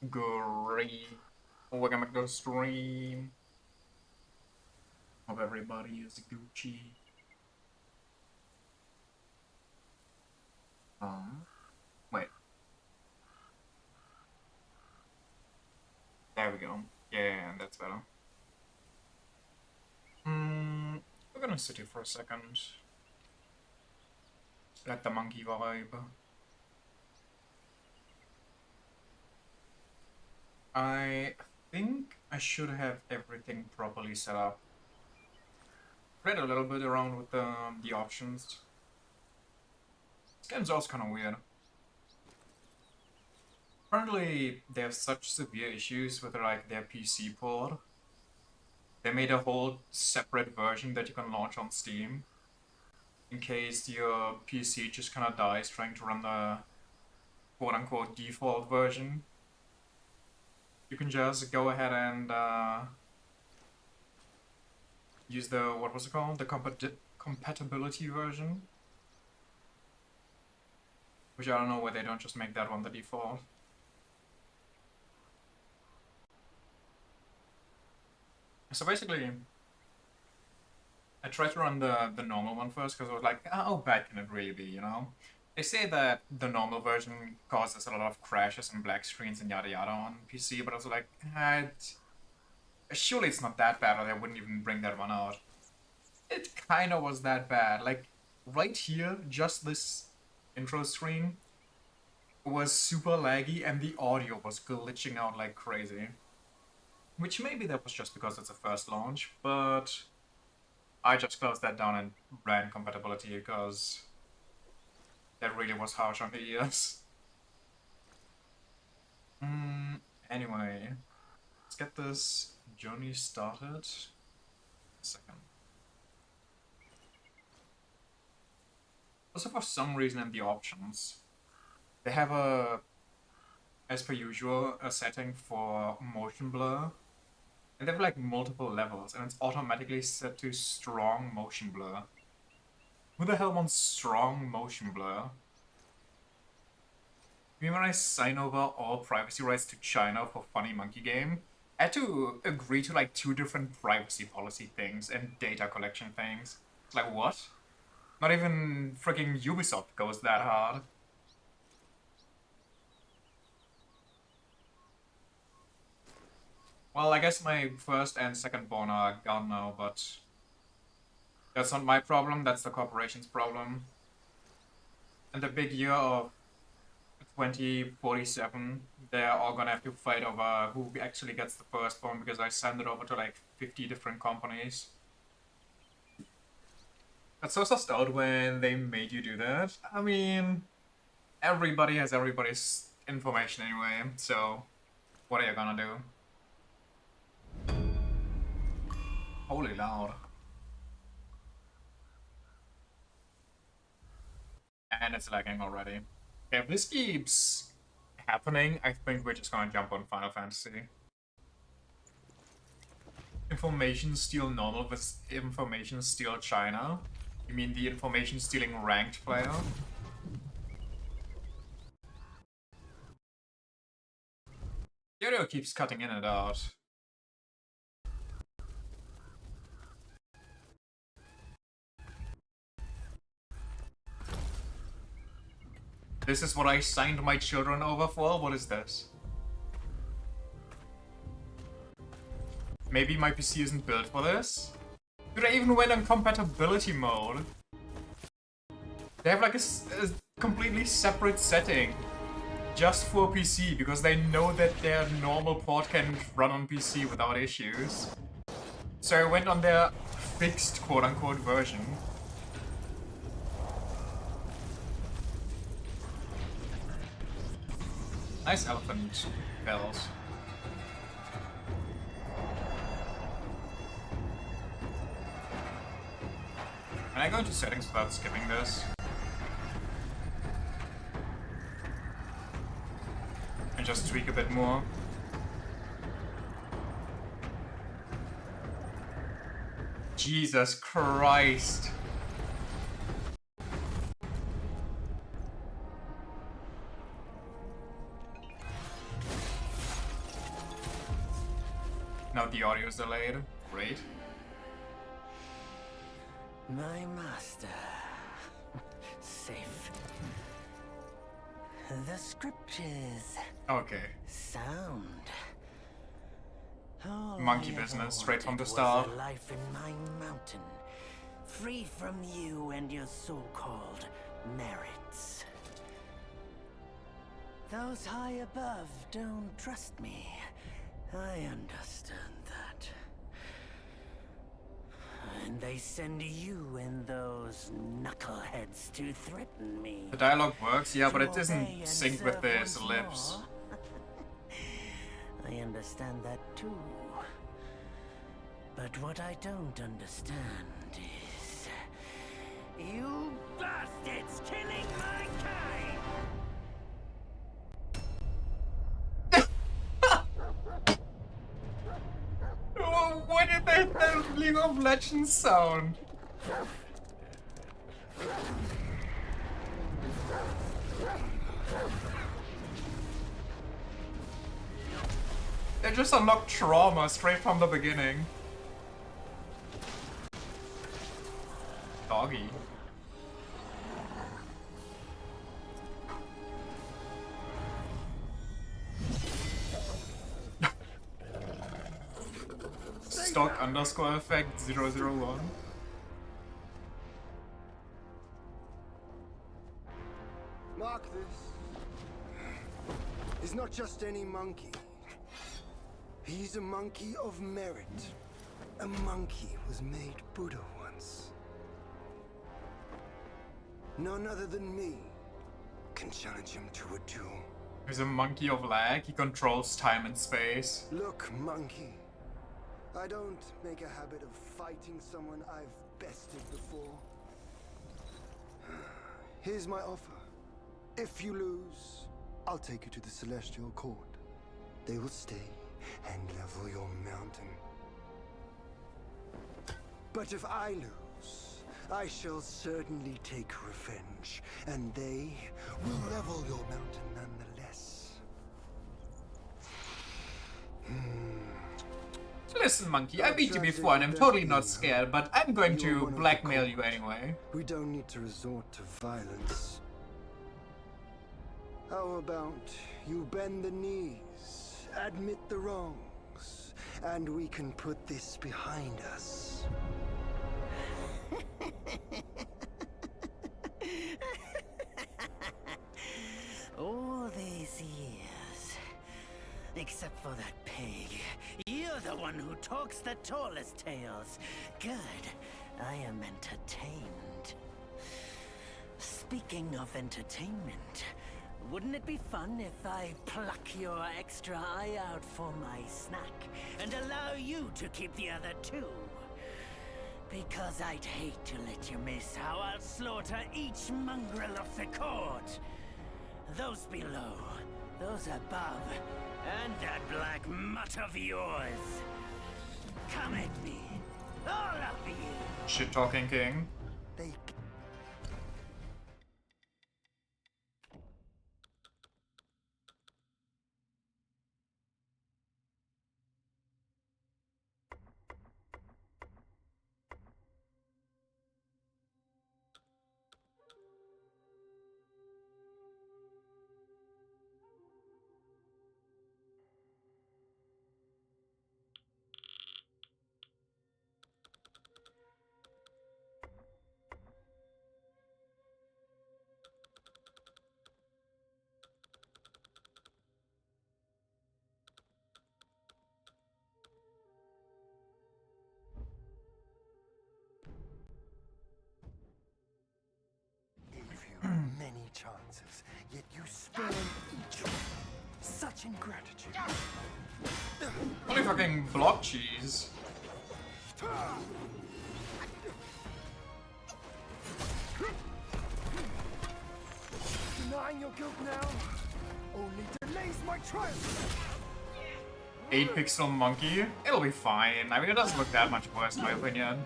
Great. Welcome back to the stream. Hope everybody is Gucci. Wait. There we go. Yeah, that's better. We're gonna sit here for a second. Let the monkey vibe. I think I should have everything properly set up. Played a little bit around with the options. This game's also kind of weird. Apparently, they have such severe issues with like their PC port. They made a whole separate version that you can launch on Steam in case your PC just kind of dies trying to run the quote-unquote default version. You can just go ahead and use the, what was it called? The compatibility version. Which I don't know why they don't just make that one the default. So basically, I tried to run the normal one first because I was like, how bad can it really be, you know? They say that the normal version causes a lot of crashes and black screens and yada yada on PC, but I was like, surely it's not that bad or they wouldn't even bring that one out. It kind of was that bad. Like, right here, just this intro screen was super laggy and the audio was glitching out like crazy. Which maybe that was just because it's a first launch, but I just closed that down and ran compatibility because that really was harsh on the ears. Anyway, let's get this journey started. A second. Also, for some reason in the options, they have as per usual, a setting for motion blur. And they have like multiple levels, and it's automatically set to strong motion blur. Who the hell wants strong motion blur? I mean, when I sign over all privacy rights to China for Funny Monkey Game, I had to agree to like 2 different privacy policy things and data collection things. It's like, what? Not even freaking Ubisoft goes that hard. Well, I guess my first and second born are gone now, but that's not my problem, that's the corporation's problem. And the big year of 2047, they're all gonna have to fight over who actually gets the firstborn because I sent it over to like 50 different companies. That's so sussed out when they made you do that. I mean, everybody has everybody's information anyway, so what are you gonna do? Holy loud. And it's lagging already. If this keeps happening, I think we're just gonna jump on Final Fantasy. Information steal normal with information steal China? You mean the information stealing ranked player? The audio keeps cutting in and out. This is what I signed my children over for? What is this? Maybe my PC isn't built for this? Dude, I even went on compatibility mode. They have like a completely separate setting just for PC because they know that their normal port can run on PC without issues. So I went on their fixed quote-unquote version. Nice elephant bells. Can I go into settings without skipping this? And just tweak a bit more? Jesus Christ. Now the audio is delayed. Great. My master. Safe. The scriptures. Okay. Sound. All Monkey I ever business, straight from the wanted start. was a life in my mountain, free from you and your so-called merits. Those high above don't trust me. I understand that. And they send you and those knuckleheads to threaten me. The dialogue works, yeah, but To it obey isn't and synced with serve his once lips. more. I understand that too. But what I don't understand is... you bastards killing my kind! Oh, why did they have that League of Legends sound? They just unlocked trauma straight from the beginning. Doggy. Stock underscore effect 001. Mark this. He's not just any monkey. He's a monkey of merit. A monkey was made Buddha once. None other than me can challenge him to a duel. He's a monkey of lag. He controls time and space. Look, monkey. I don't make a habit of fighting someone I've bested before. Here's my offer. If you lose, I'll take you to the Celestial Court. They will stay and level your mountain. But if I lose, I shall certainly take revenge, and they will level your mountain nonetheless. Listen, monkey, I beat you before and I'm totally not scared, but I'm going to blackmail you anyway. We don't need to resort to violence. How about you bend the knees, admit the wrongs, and we can put this behind us. All these years, except for that pig, you're the one who talks the tallest tales. Good, I am entertained. Speaking of entertainment, wouldn't it be fun if I pluck your extra eye out for my snack and allow you to keep the other two? Because I'd hate to let you miss how I'll slaughter each mongrel of the court. Those below, those above, and that black mutt of yours. Come at me, all of you. Shit talking king. They many chances, yet you spurn each one. Such ingratitude. Holy fucking block cheese. Denying your guilt now only delays my triumph. 8-pixel monkey? It'll be fine. I mean, it doesn't look that much worse in my opinion.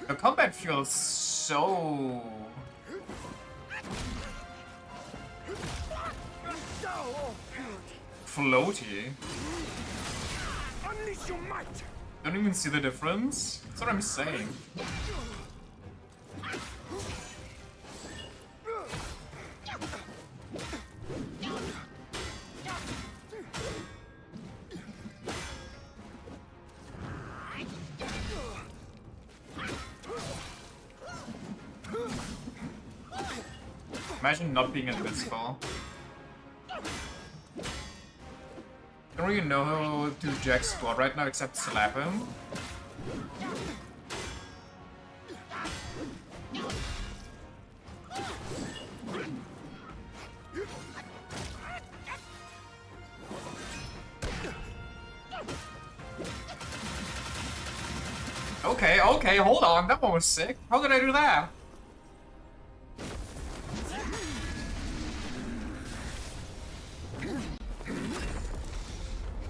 The combat feels so... floaty. Unleash your might! Don't even see the difference. That's what I'm saying. Imagine not being invincible. Don't really know how to Jack's squad right now except slap him. Okay, okay, hold on, that one was sick. How did I do that?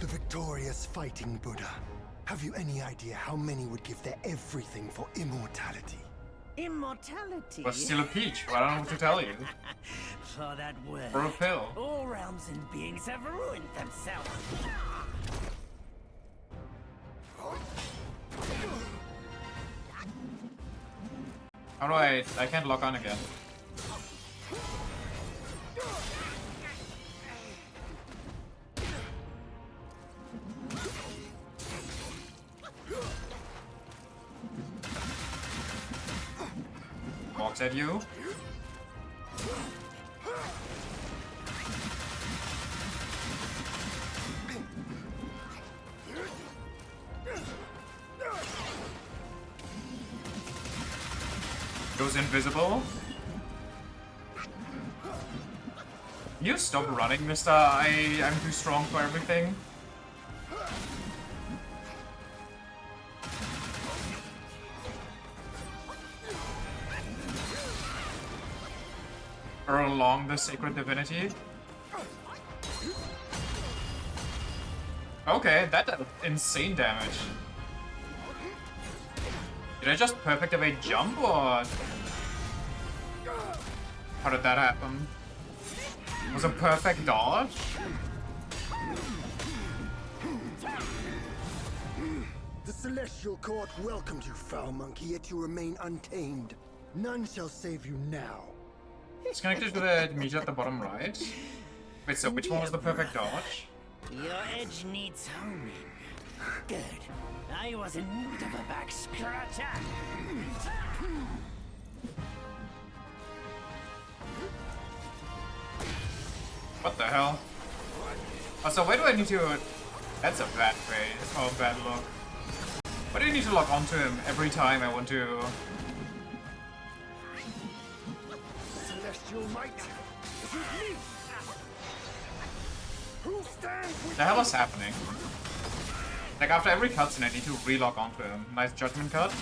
The victorious fighting Buddha. Have you any idea how many would give their everything for immortality? Immortality? But still a peach, well, I don't know what to tell you. For that word. For a pill. All realms and beings have ruined themselves. How do I can't lock on again. Walks at you. Goes invisible. You stop running, mister. I'm too strong for everything. Or along the sacred divinity. Okay, that did insane damage. Did I just perfect evade jump or how did that happen? Was a perfect dodge? The Celestial Court welcomed you, foul monkey, yet you remain untamed. None shall save you now. It's connected to the meter at the bottom right. Wait, so which one was the perfect dodge? Your edge needs homing. Good. I was in need of a back scratcher. What the hell? Oh, so why do I need to... That's a bad phase. Oh, bad look. Why do you need to lock onto him every time I want to... Celestial might. Is it me? Who stands with The hell is happening? Like, after every cutscene I need to re-lock onto him. Nice judgment cut.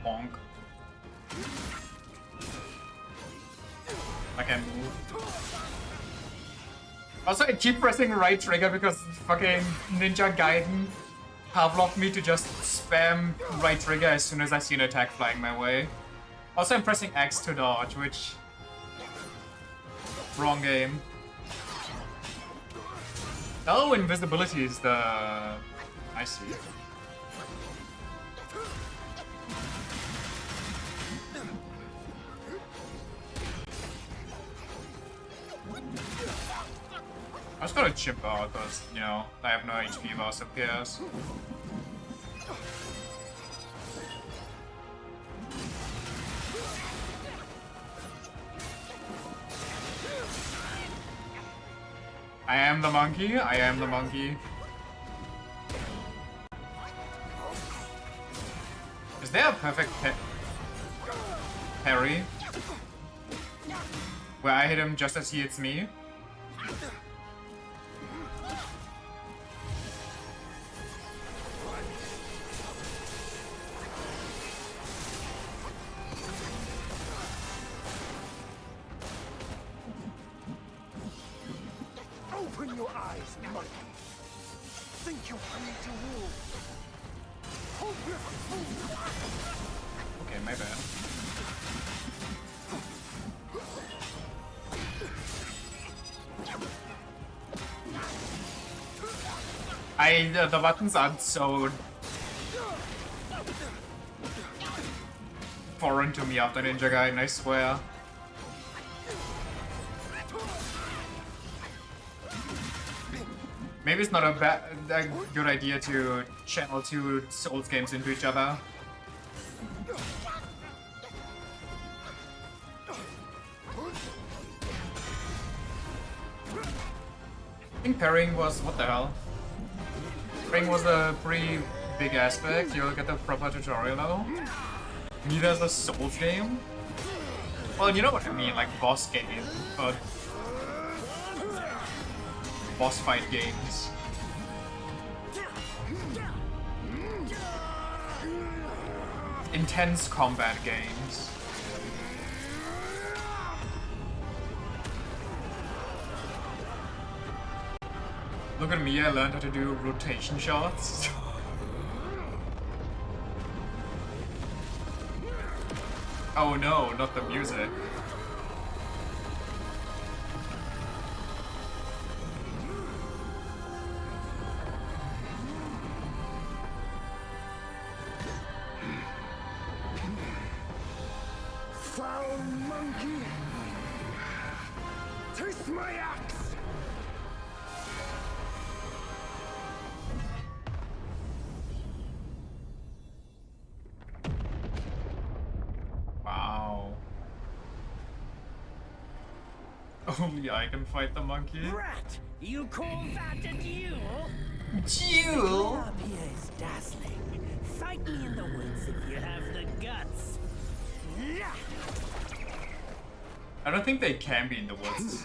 Bonk. I can't move. Also, I keep pressing right trigger because fucking Ninja Gaiden Pavloved me to just spam right trigger as soon as I see an attack flying my way. Also, I'm pressing X to dodge, which... Wrong game. Oh, invisibility is the... I see. I just gotta chip out because, you know, I have no HP loss appears. I am the monkey, I am the monkey. Is there a perfect parry? Where I hit him just as he hits me? you free to rule. Okay, my bad. The buttons aren't so foreign to me after Ninja Gaiden, I swear. Maybe it's not a good idea to channel two Souls games into each other. I think parrying was, what the hell? Parrying was a pretty big aspect. You'll get the proper tutorial though. Neither is a Souls game. Well, you know what I mean, like boss game, but boss fight games. Intense combat games. Look at me, I learned how to do rotation shots. Oh no, not the music. Foul monkey! Taste my axe! Wow. Only I can fight the monkey. Rat! You call that a duel? Duel? Up here is dazzling. Fight me in the woods if you have the guts. I don't think they can be in the woods.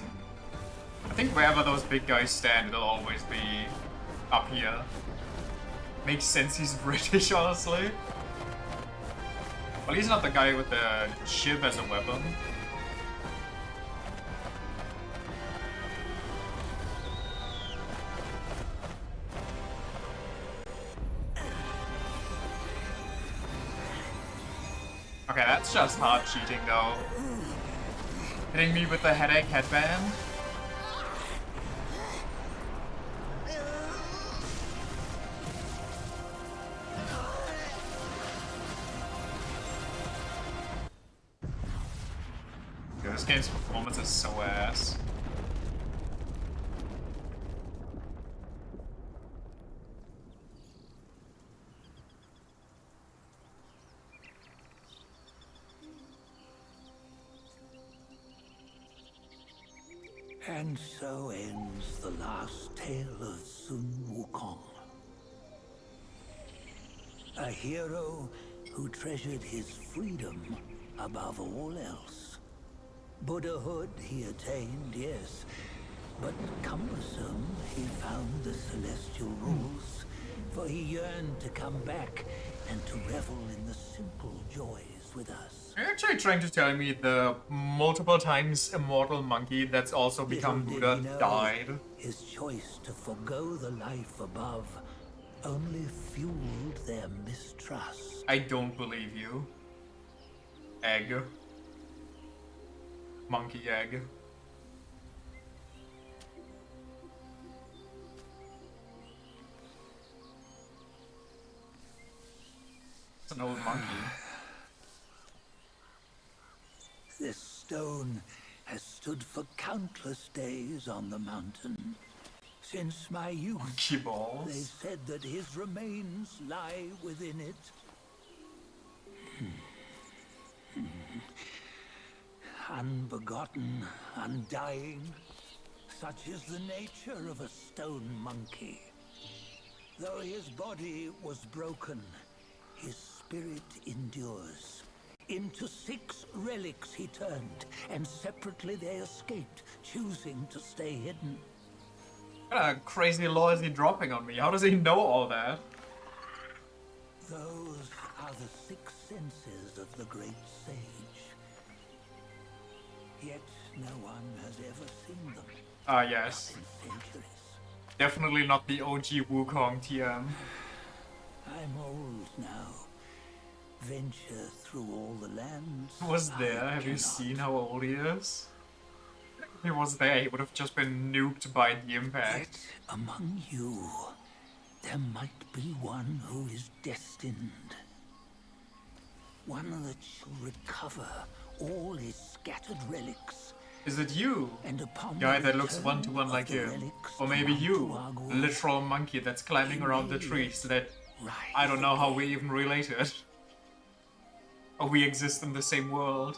I think wherever those big guys stand, it'll always be up here. Makes sense he's British, honestly. Well, he's not the guy with the shiv as a weapon. Okay, that's just hard cheating though. Hitting me with the headache headband. Dude, this game's performance is so ass. And so ends the last tale of Sun Wukong. A hero who treasured his freedom above all else. Buddhahood he attained, yes, but cumbersome he found the celestial rules, for he yearned to come back and to revel in the simple joys with us. Are you actually trying to tell me the multiple times immortal monkey that's also become Little did Buddha he know, died? his choice to forgo the life above only fueled their mistrust. I don't believe you. Egg. Monkey egg. It's an old monkey. This stone has stood for countless days on the mountain. Since my youth, Monkey balls. they said that his remains lie within it. Unbegotten, undying, such is the nature of a stone monkey. Though his body was broken, his spirit endures. Into 6 relics he turned, and separately they escaped, choosing to stay hidden. What kind of crazy law is he dropping on me? How does he know all that? Those are the 6 senses of the great sage. Yet no one has ever seen them. Ah, yes. In centuries. Definitely not the OG Wukong TM. I'm old now. Venture through all the lands. He was there. I Have you cannot. seen how old he is? If he was there, he would have just been nuked by the impact. Yet among you, there might be one who is destined. One that shall recover all his scattered relics. Is it you? And upon Guy the that looks return one-to-one like of the him. relics Or to maybe Mount you, a Oooo, literal monkey that's climbing he around the may trees yet that rise I don't know how we again. even related. Or we exist in the same world.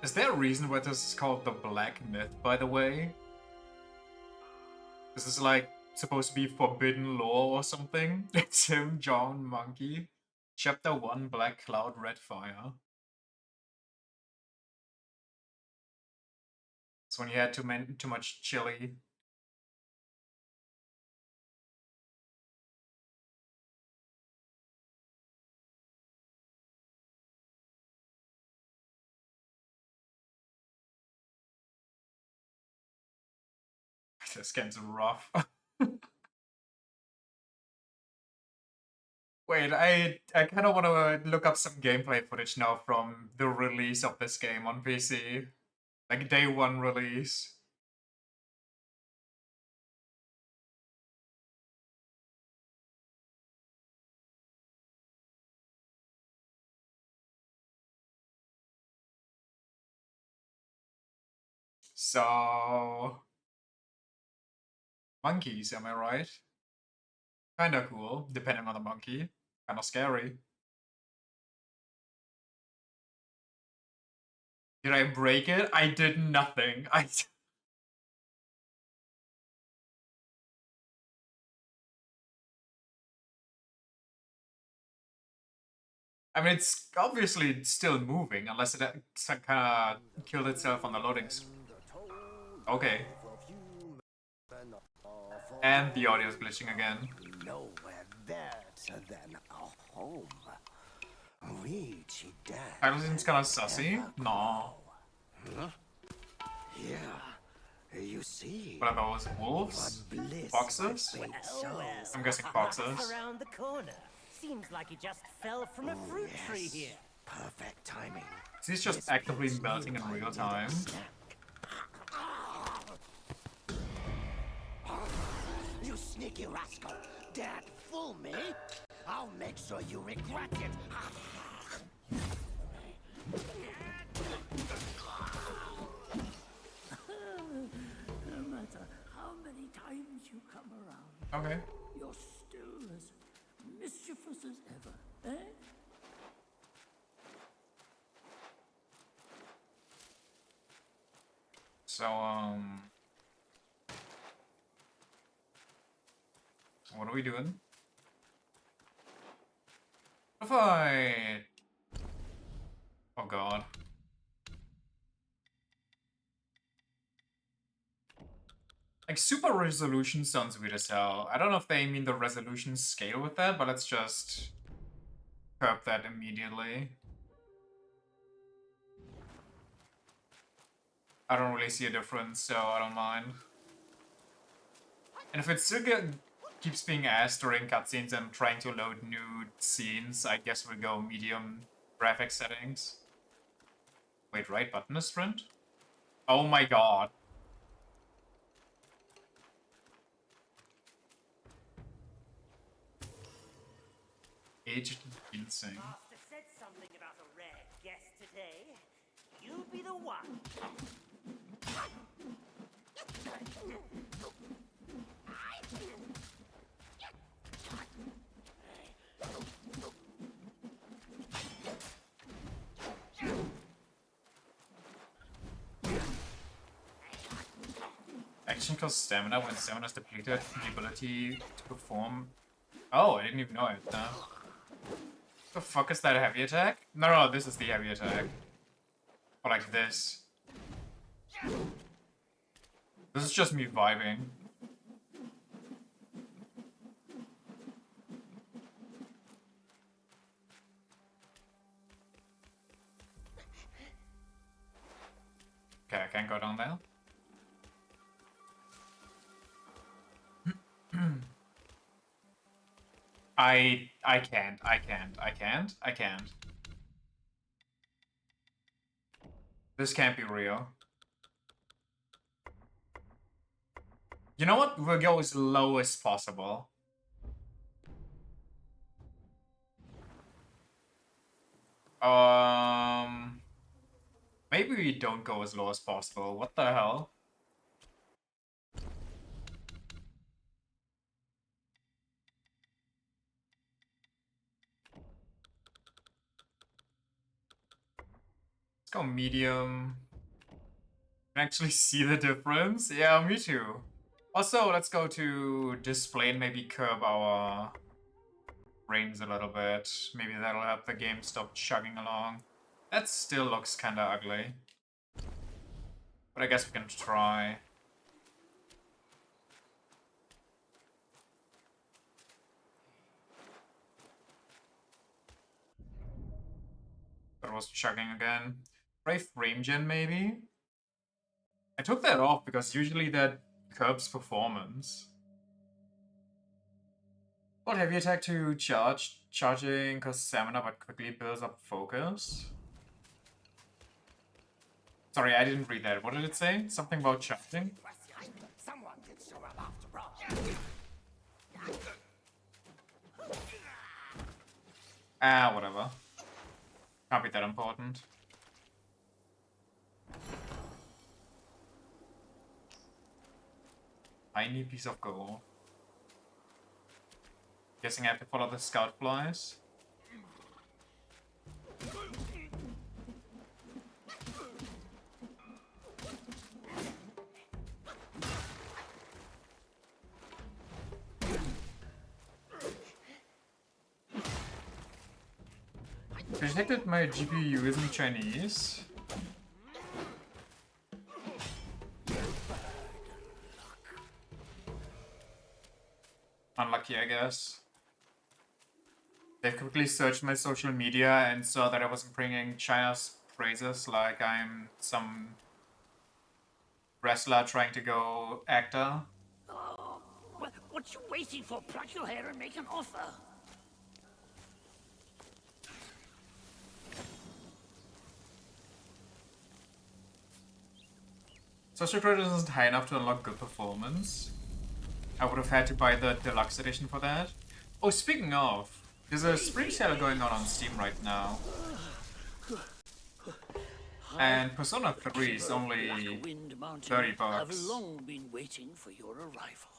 Is there a reason why this is called the Black Myth, by the way? This is like supposed to be forbidden lore or something? It's him, John Monkey. Chapter 1, Black Cloud, Red Fire. It's when you had too much chili. This game's rough. Wait, I kind of want to look up some gameplay footage now from the release of this game on PC. Like day one release. So... monkeys, am I right? Kinda cool, depending on the monkey. Kinda scary. Did I break it? I did nothing. I mean, it's obviously still moving, unless it kind of killed itself on the loading screen. Okay. And the audio is glitching again. Nowhere better than a home. Reach it down. Title seems kind of sussy. No. Yeah, you see. What about was wolves? Bliss Foxes? my Oh, soul. well. I'm guessing What's foxes. around the corner? Seems like he just fell from a fruit tree Yes. here. Perfect timing. He's just actively melting in real time. You sneaky rascal! Dared fool me? I'll make sure you regret it. No matter how many times you come around, Okay. you're still as mischievous as ever, eh? So, what are we doing? If I... oh god. Like, super resolution sounds weird as hell. I don't know if they mean the resolution scale with that, but let's just curb that immediately. I don't really see a difference, so I don't mind. And if it still keeps being asked during cutscenes and trying to load new scenes, I guess we'll go medium graphics settings. Wait, right button is sprint? Oh my god. Aged ginseng. Master said something about a rare guest today. You be the one. Action costs stamina when stamina is depleted. The ability to perform. Oh, I didn't even know it. No. The fuck is that a heavy attack? No, no, this is the heavy attack. Or like this. This is just me vibing. I can't go down there. I can't. This can't be real. You know what? We'll go as low as possible. Maybe we don't go as low as possible. What the hell? Let's go medium. Can actually see the difference? Yeah, me too. Also, let's go to display and maybe curb our frames a little bit. Maybe that'll help the game stop chugging along. That still looks kinda ugly. But I guess we can try. That was chugging again. Try frame gen maybe? I took that off because usually that curbs performance. What heavy attack to charge? Charging costs stamina but quickly builds up focus. Sorry, I didn't read that. What did it say? Something about charging? Someone did so well after all. Ah, whatever. Can't be that important. Tiny piece of gold. Guessing I have to follow the scout flies. I detected my GPU isn't Chinese. Unlucky, I guess. They quickly searched my social media and saw that I wasn't bringing China's praises like I'm some wrestler trying to go actor. Oh, what you waiting for? Pluck your hair and make an offer. Social credit isn't high enough to unlock good performance. I would have had to buy the deluxe edition for that. Oh, speaking of, there's a spring sale going on Steam right now. And Persona 3 is only $30 I've bucks. long been waiting for your arrival.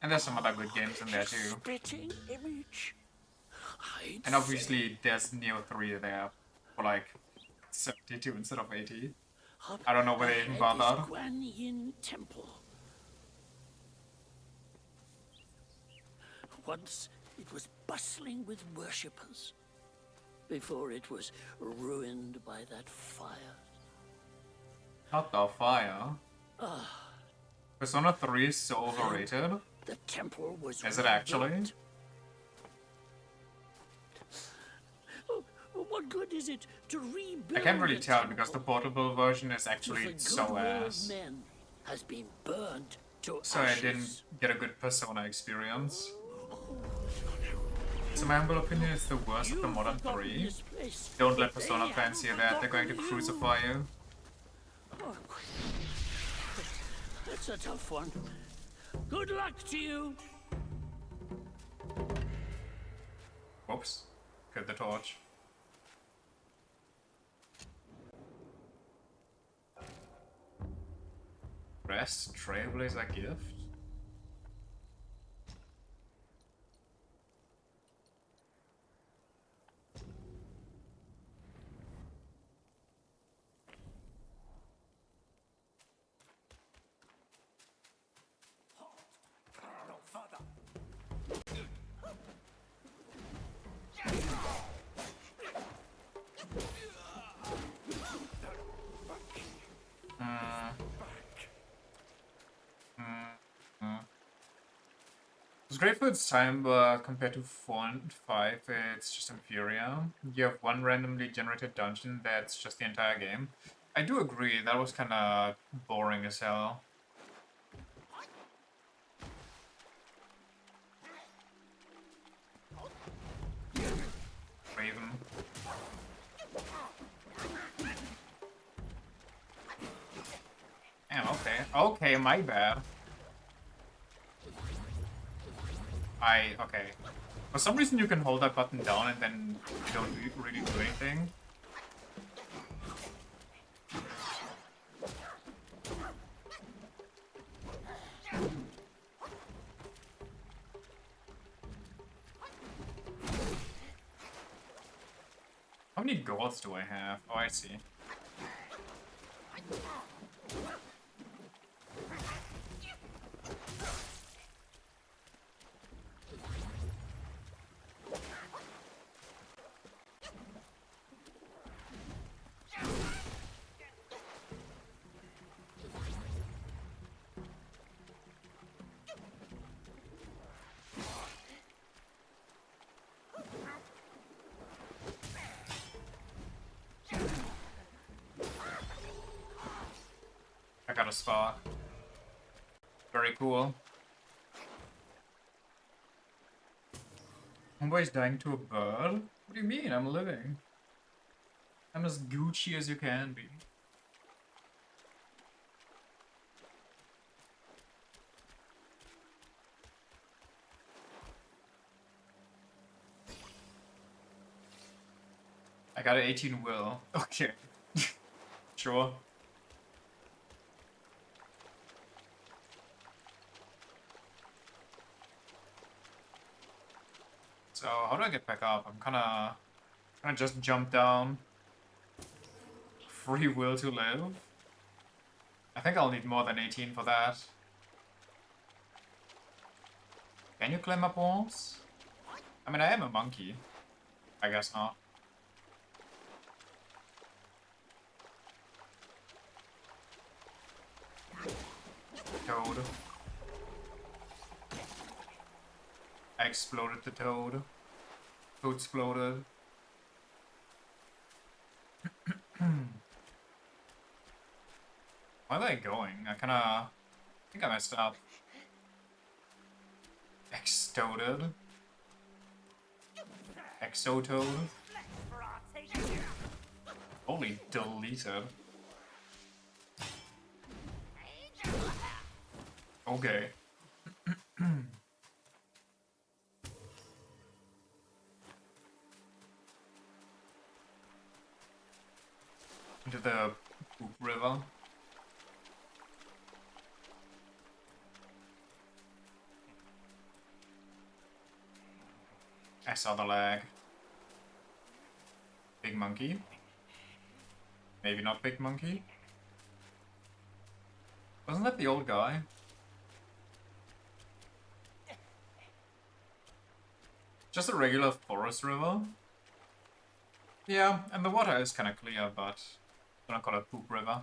And there's some other good games in there too. Spitting image. I'd And obviously there's Neo 3 there for like 72 instead of 80. I don't know whether they even bothered. Guan Yin Temple. Once it was bustling with worshippers, before it was ruined by that fire. Not the fire. Persona 3 is so overrated. The temple was Is it actually? rebuilt. Oh, what good is it to rebuild? I can't really a tell because the temple portable version is if actually the so goodwill of ass. men has been burned to So I ashes. didn't get a good Persona experience. So my humble opinion is the worst of the You've modern forgotten 3. this place, Don't let but Persona they fans hear haven't that, they're going to forgotten crucify you. Oh, that's a tough one. Good luck to you. Whoops. Killed the torch. Rest Trailblazer gift? great for its time, but compared to 4 and 5, it's just inferior. You have one randomly generated dungeon that's just the entire game. I do agree, that was kind of boring as hell. Raven. Damn, okay. Okay, my bad. Okay. For some reason you can hold that button down and then you don't really do anything. How many goals do I have? Oh, I see. I got a spark. Very cool. Homeboy's dying to a bird? What do you mean? I'm living. I'm as Gucci as you can be. I got an 18 will. Okay. Sure. So, how do I get back up? I'm kinda just jump down. Free will to live? I think I'll need more than 18 for that. Can you climb up walls? I mean, I am a monkey. I guess not. Toad. I exploded the toad. Toad exploded. Where are they going? I think I messed up. Extoted. Exotoad. Holy deleted. Okay. Into the poop river. I saw the lag. Big monkey. Maybe not big monkey. Wasn't that the old guy? Just a regular forest river? Yeah, and the water is kinda clear, but I'm not call it poop river.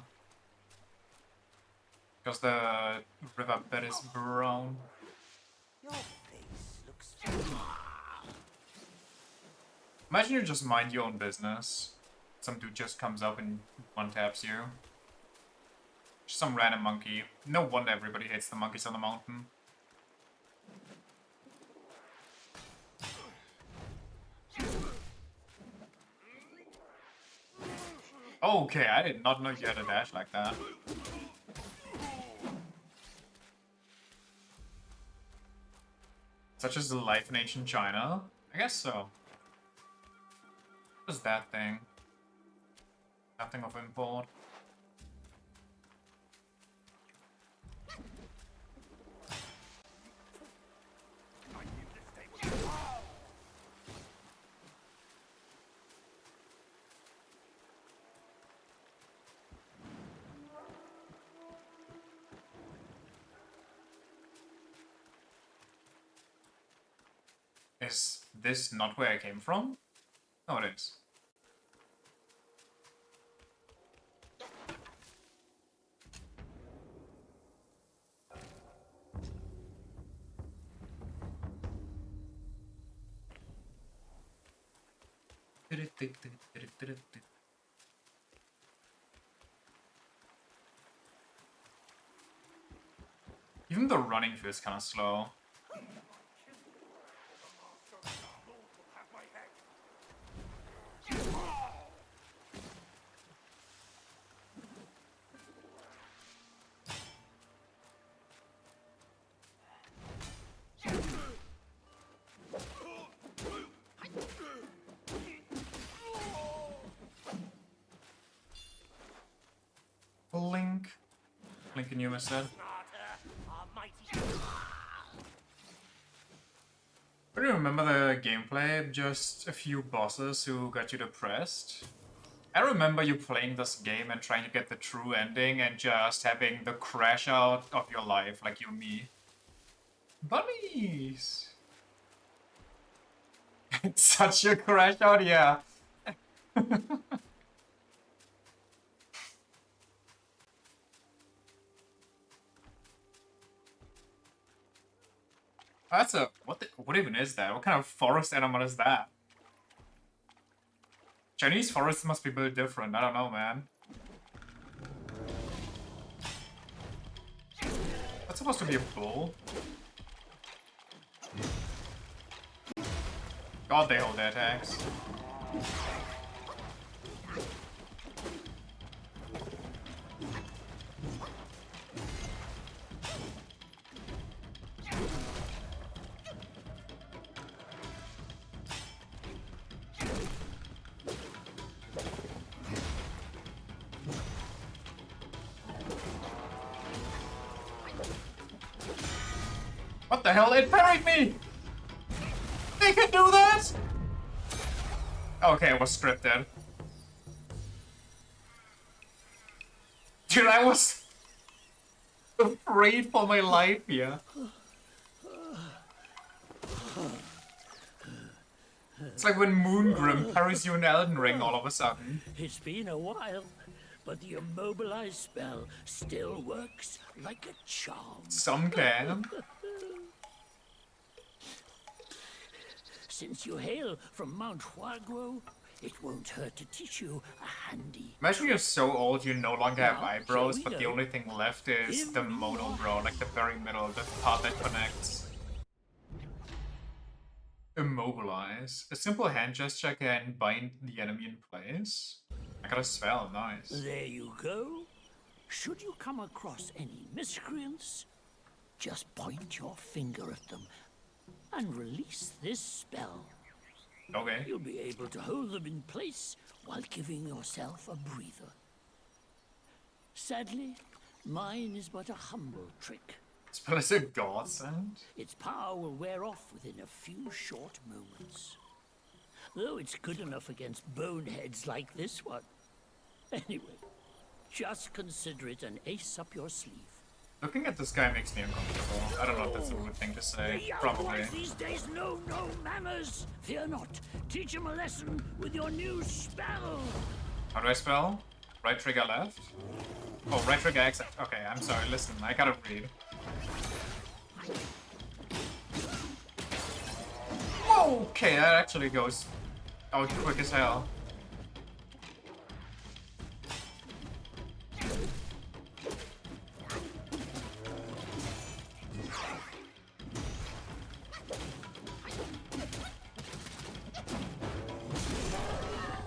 Because the river bed is brown. Your face looks Imagine you just mind your own business. Some dude just comes up and one-taps you. Just some random monkey. No wonder everybody hates the monkeys on the mountain. Okay, I did not know you had a dash like that. Such as the life in ancient China? I guess so. What is that thing? Nothing of import. Is this not where I came from? No, it is. Even the running feels kind of slow. Blink. Blink and you instead. I don't remember the gameplay, just a few bosses who got you depressed. I remember you playing this game and trying to get the true ending and just having the crash out of your life, like you and me. Bunnies! It's such a crash out, yeah. That's a what even is that? What kind of forest animal is that? Chinese forests must be built different. I don't know, man. That's supposed to be a bull. God, they hold their attacks. What the hell? It parried me! They can do that? Okay, it was scripted. Dude, I was afraid for my life here. It's like when Moongrim parries you in Elden Ring all of a sudden. It's been a while, but the immobilize spell still works like a charm. Some can. Since you hail from Mount Huaguo, it won't hurt to teach you a handy. Imagine you're so old you no longer have Now, eyebrows, here we but the go. only thing left is the monobrow, like the very middle, the part that connects. Immobilize. A simple hand gesture can bind the enemy in place. I got a spell, nice. There you go. Should you come across any miscreants, just point your finger at them and release this spell. Okay. You'll be able to hold them in place while giving yourself a breather. Sadly, mine is but a humble trick. Spell is a godsend. Its power will wear off within a few short moments. Though it's good enough against boneheads like this one. Anyway, just consider it an ace up your sleeve. Looking at this guy makes me uncomfortable. I don't know if that's a rude thing to say. The young Probably. boys these days know no manners. Fear not. Teach them a lesson with your new spell. How do I spell? Right trigger left? Oh, right trigger X. Okay, I'm sorry. Listen, I gotta read. Whoa, okay, that actually goes out quick as hell.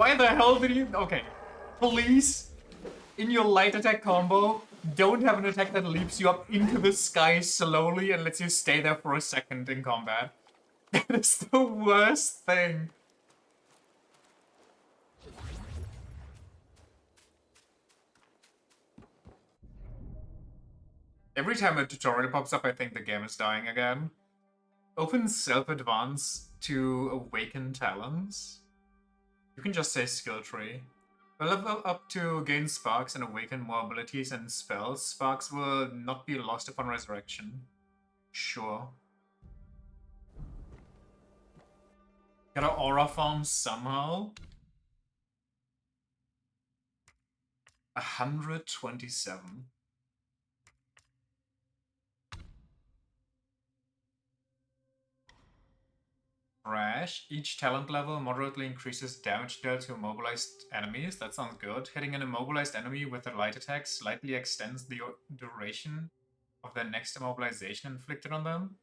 Why the hell did you... Okay. Please, in your light attack combo, don't have an attack that leaps you up into the sky slowly and lets you stay there for a second in combat. That is the worst thing. Every time a tutorial pops up, I think the game is dying again. Open self-advance to awaken talents. You can just say skill tree. We'll level up to gain sparks and awaken more abilities and spells. Sparks will not be lost upon resurrection. Sure. Gotta aura farm somehow. 127. Crash. Each talent level moderately increases damage dealt to immobilized enemies. That sounds good. Hitting an immobilized enemy with a light attack slightly extends the duration of the next immobilization inflicted on them.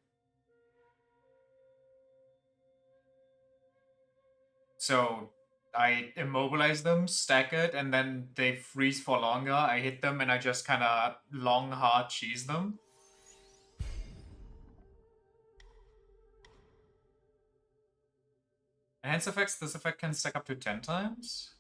So I immobilize them, stack it, and then they freeze for longer. I hit them and I just kind of long hard cheese them. Enhance effects, this effect can stack up to 10 times.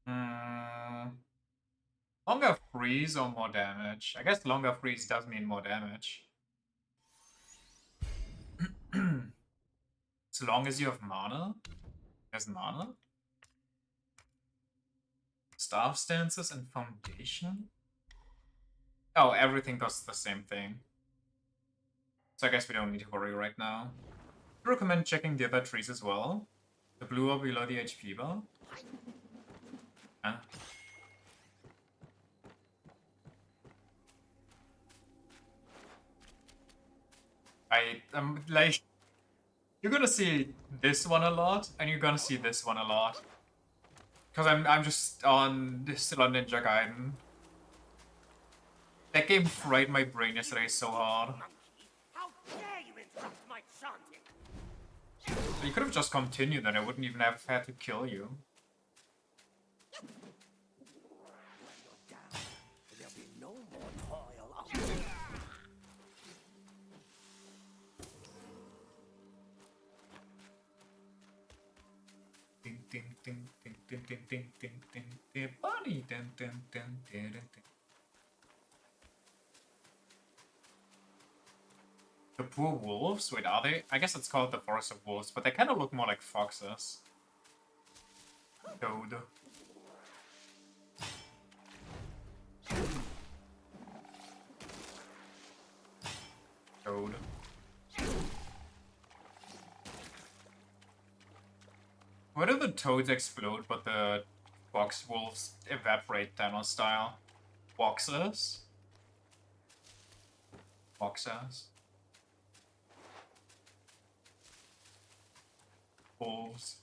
Hmm. Longer freeze or more damage? I guess longer freeze does mean more damage. As long as you have mana? There's mana? Staff stances and foundation? Oh, everything costs the same thing. So I guess we don't need to worry right now. I recommend checking the other trees as well. The blue are below the HP bar. Huh? Like, you're gonna see this one a lot, and you're gonna see this one a lot. Because I'm just still on Ninja Gaiden. That game fried my brain yesterday so hard. How dare you interrupt my chanting? You could have just continued, and I wouldn't even have had to kill you. There'll be no more toil. Ding ding ding ding ding ding ding ding ding ding bunny ding ding ding ding ding. The poor wolves? Wait, are they? I guess it's called the Forest of Wolves, but they kind of look more like foxes. Toad. Toad. Why do the toads explode, but the fox wolves evaporate Thanos style? Foxes? Foxes? Wolves.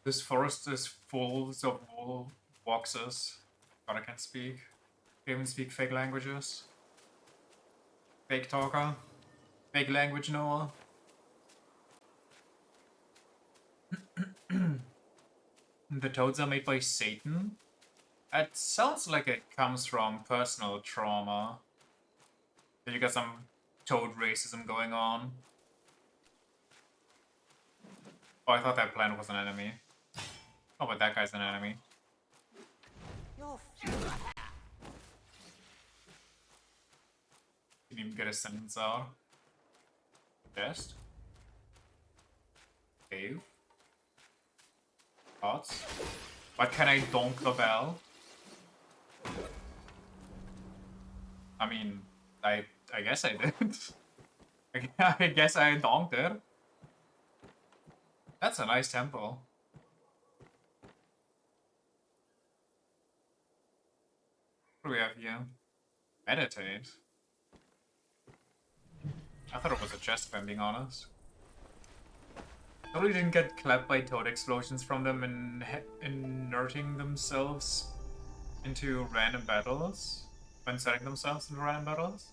This forest is full of foxes. God, I can't speak. Can't even speak fake languages. Fake talker. Fake language knower. The toads are made by Satan? It sounds like it comes from personal trauma. You got some toad racism going on. Oh, I thought that plant was an enemy. Oh, but that guy's an enemy. Didn't even get a sentence out. Best. Cave. Pots. But can I donk the bell? I mean, I guess I did. I guess I donked it. That's a nice temple. What do we have here? Meditate. I thought it was a chest, if I'm being honest. Totally didn't get clapped by toad explosions from them and inerting themselves into random battles when setting themselves into random battles.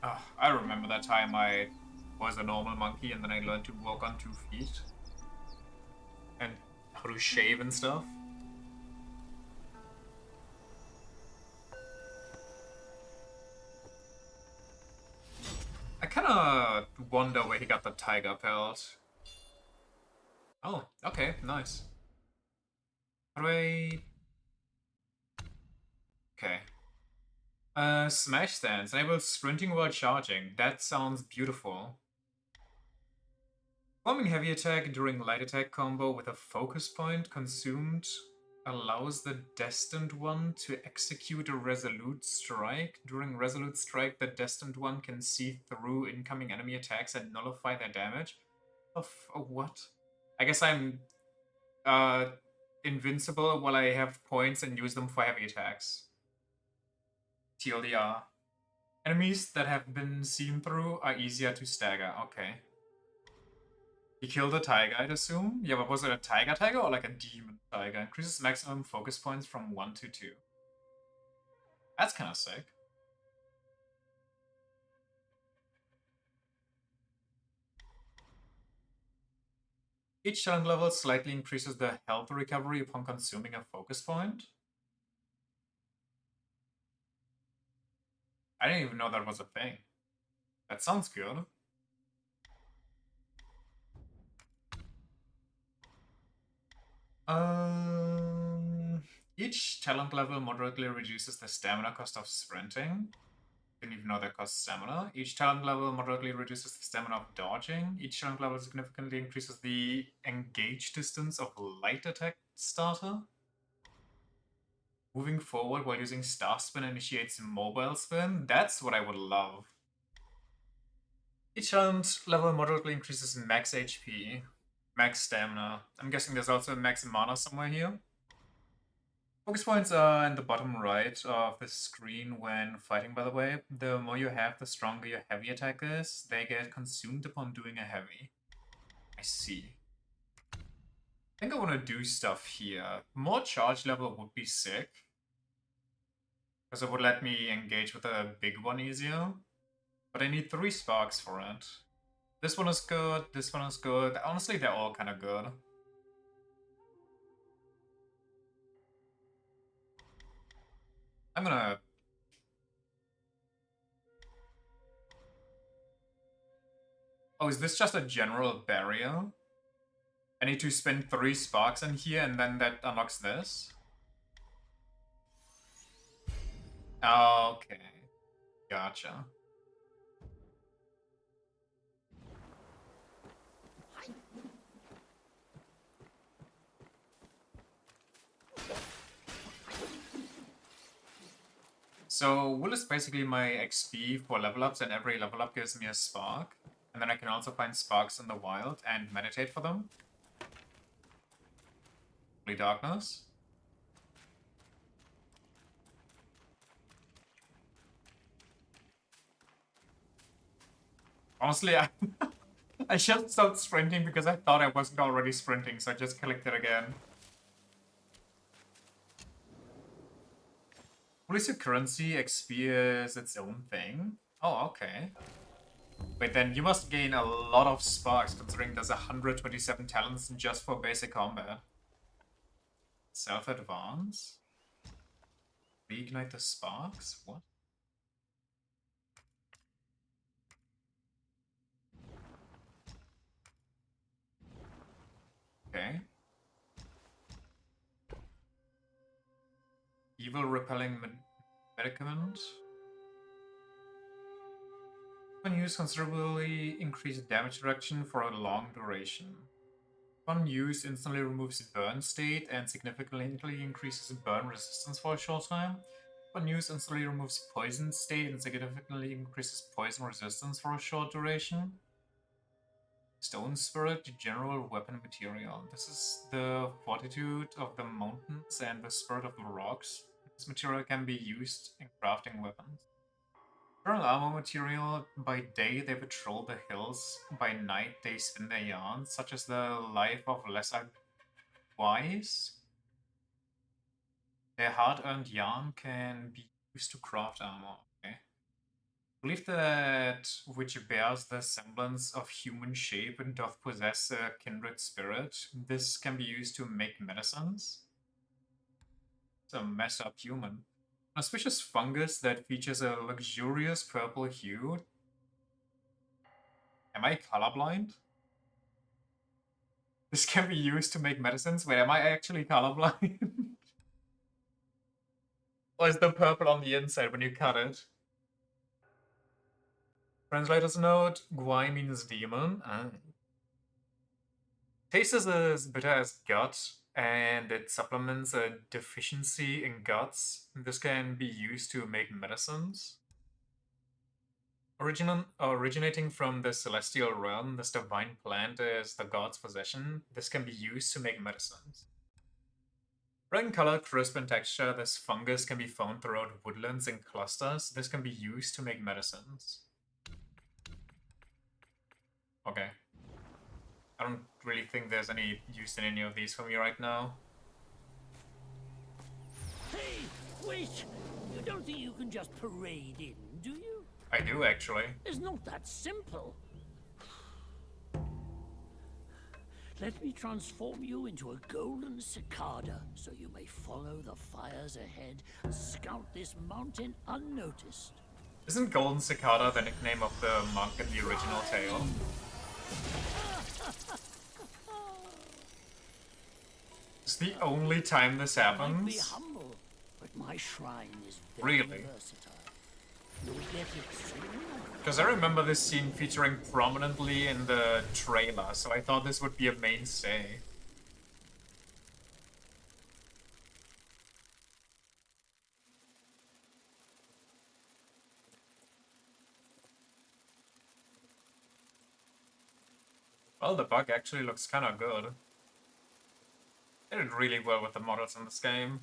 Oh, I remember that time I was a normal monkey and then I learned to walk on 2 feet and how to shave and stuff. I kind of wonder where he got the tiger pelt. Oh, okay, nice. How do I... Okay. Smash stance. Enable sprinting while charging. That sounds beautiful. Performing heavy attack during light attack combo with a focus point consumed allows the destined one to execute a resolute strike. During resolute strike, the destined one can see through incoming enemy attacks and nullify their damage. Of what? I guess I'm uh, invincible while I have points and use them for heavy attacks. TLDR. Enemies that have been seen through are easier to stagger. Okay. He killed a tiger, I'd assume? Yeah, but was it a tiger or like a demon tiger? Increases maximum focus points from 1 to 2. That's kind of sick. Each challenge level slightly increases the health recovery upon consuming a focus point. I didn't even know that was a thing. That sounds good. Um, each talent level moderately reduces the stamina cost of sprinting. Didn't even know that costs stamina. Each talent level moderately reduces the stamina of dodging. Each talent level significantly increases the engage distance of light attack starter. Moving forward while using staff spin initiates mobile spin. That's what I would love. Each talent level moderately increases max HP, max stamina. I'm guessing there's also a max mana somewhere here. Focus points are in the bottom right of the screen when fighting, by the way. The more you have, the stronger your heavy attack is. They get consumed upon doing a heavy. I see. I think I want to do stuff here. More charge level would be sick. Because it would let me engage with a big one easier. But I need 3 sparks for it. This one is good, this one is good. Honestly, they're all kind of good. I'm gonna... Oh, is this just a general barrier? I need to spend 3 sparks in here and then that unlocks this? Okay. Gotcha. So Will is basically my XP for level ups, and every level up gives me a spark. And then I can also find sparks in the wild and meditate for them. Holy Darkness. Honestly, I just stopped sprinting because I thought I wasn't already sprinting, so I just clicked it again. What is your currency? XP is its own thing? Oh, okay. Wait, then you must gain a lot of sparks considering there's 127 talents just for basic combat. Self-advance? Reignite the sparks? What? Okay. Evil repelling medicament? When used, considerably increased damage reduction for a long duration. When used, instantly removes burn state and significantly increases burn resistance for a short time. When used, instantly removes poison state and significantly increases poison resistance for a short duration. Stone Spirit, general weapon material. This is the fortitude of the mountains and the spirit of the rocks. This material can be used in crafting weapons. General armor material, by day they patrol the hills, by night they spin their yarns, such as the life of lesser wise. Their hard-earned yarn can be used to craft armor. Okay. Believe that which bears the semblance of human shape and doth possess a kindred spirit. This can be used to make medicines. It's a messed up human. An auspicious fungus that features a luxurious purple hue. Am I colorblind? This can be used to make medicines. Wait, am I actually colorblind? Or is the purple on the inside when you cut it? Translator's note, Guai means demon. Ah. Tastes as bitter as gut, and it supplements a deficiency in guts. This can be used to make medicines. Originating from the celestial realm, this divine plant is the god's possession. This can be used to make medicines. Red in color, crisp in texture, this fungus can be found throughout woodlands in clusters. This can be used to make medicines. Okay. I don't really think there's any use in any of these for me right now. Hey, wait! You don't think you can just parade in, do you? I do, actually. It's not that simple. Let me transform you into a golden cicada so you may follow the fires ahead and scout this mountain unnoticed. Isn't Golden Cicada the nickname of the monk in the original tale? It's the only time this I might be happens? humble, but my shrine is very Really? versatile. You'll get it soon. Because I remember this scene featuring prominently in the trailer, so I thought this would be a mainstay. Well, the bug actually looks kinda good. They did really well with the models in this game.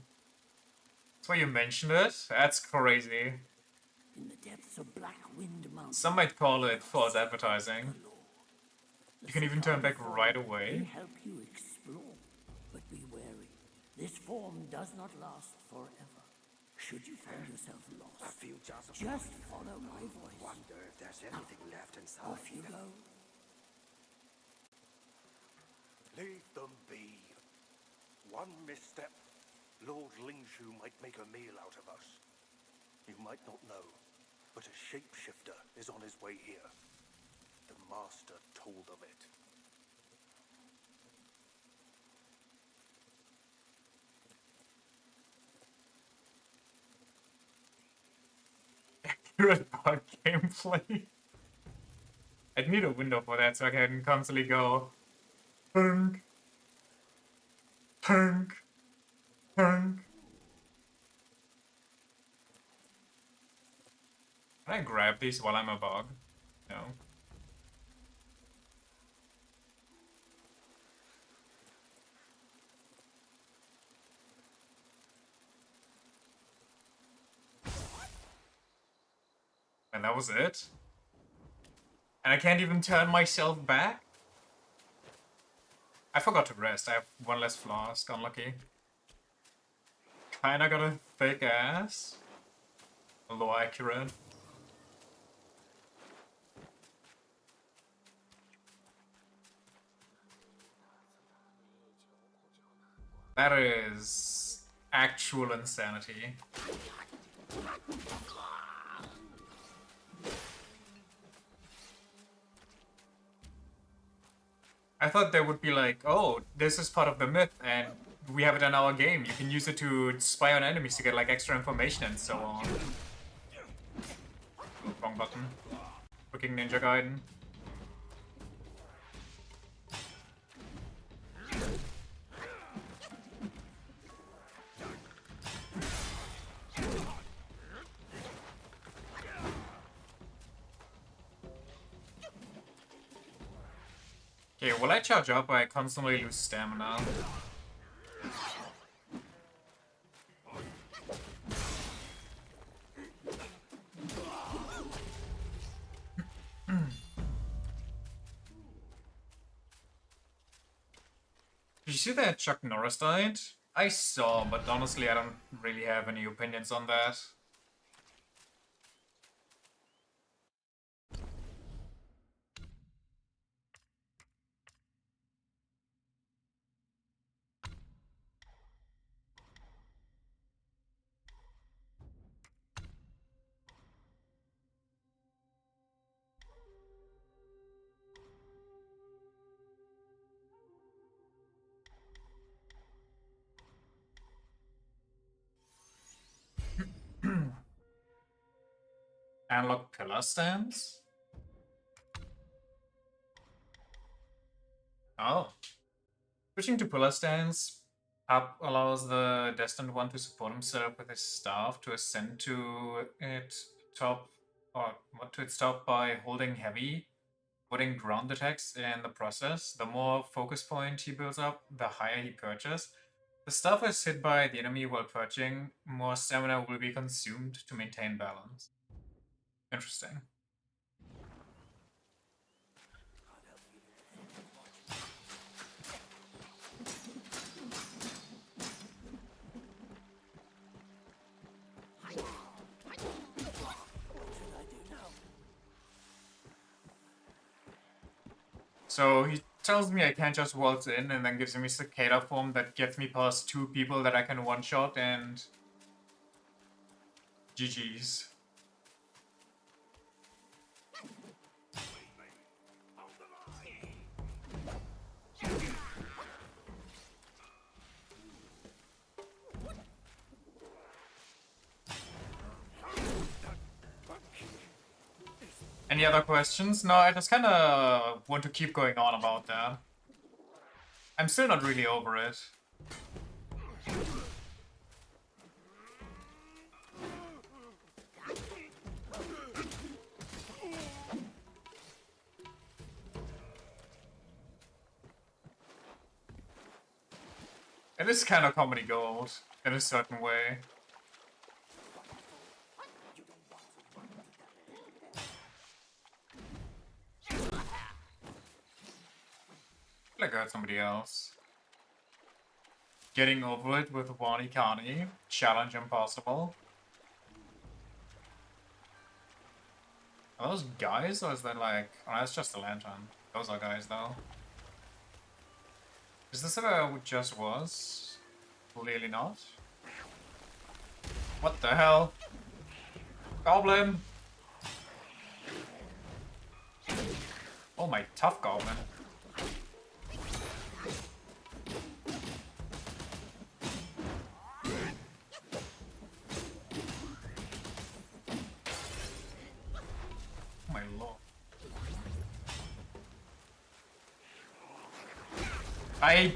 That's why you mentioned it? That's crazy. In the depths of Black Wind Mountain. Some might call it false advertising. The You can even turn back cicada right form away. will help you explore, but be wary. This form does not last forever. Should you find yourself lost, A few jars of just follow my voice. wonder if there's anything left inside. Off you go. Leave them be. One misstep, Lord Lingshu might make a meal out of us. You might not know, but a shapeshifter is on his way here. The Master told of it. Accurate bug gameplay. I'd need a window for that so I can constantly go punk, punk, punk. Can I grab these while I'm a bug? No. And that was it? And I can't even turn myself back? I forgot to rest. I have one less flask. Unlucky. Kinda got a thick ass. Although accurate. That is actual insanity. I thought there would be like, oh, this is part of the myth and we have it in our game. You can use it to spy on enemies to get like extra information and so on. Oh, wrong button. Cooking Ninja Gaiden. Okay, will I charge up? I constantly lose stamina. Did you see that Chuck Norris died? I saw, but honestly I don't really have any opinions on that. Analog pillar stands? Oh. Switching to pillar stance up allows the destined one to support himself with his staff to ascend to it top or what to stop by holding heavy, putting ground attacks in the process. The more focus point he builds up, the higher he perches. The stuff is hit by the enemy while perching, more stamina will be consumed to maintain balance. Interesting. So he tells me I can't just waltz in and then gives me cicada form that gets me past 2 people that I can one-shot and... GG's. Any other questions? No, I just kinda want to keep going on about that. I'm still not really over it. It is kind of comedy gold, in a certain way. Like I heard somebody else. Getting over it with Wani Kani. Challenge impossible. Are those guys, or is that like... Oh, that's just a lantern. Those are guys, though. Is this where it just was? Clearly not. What the hell? Goblin! Oh my, tough goblin. Oh my lord. I...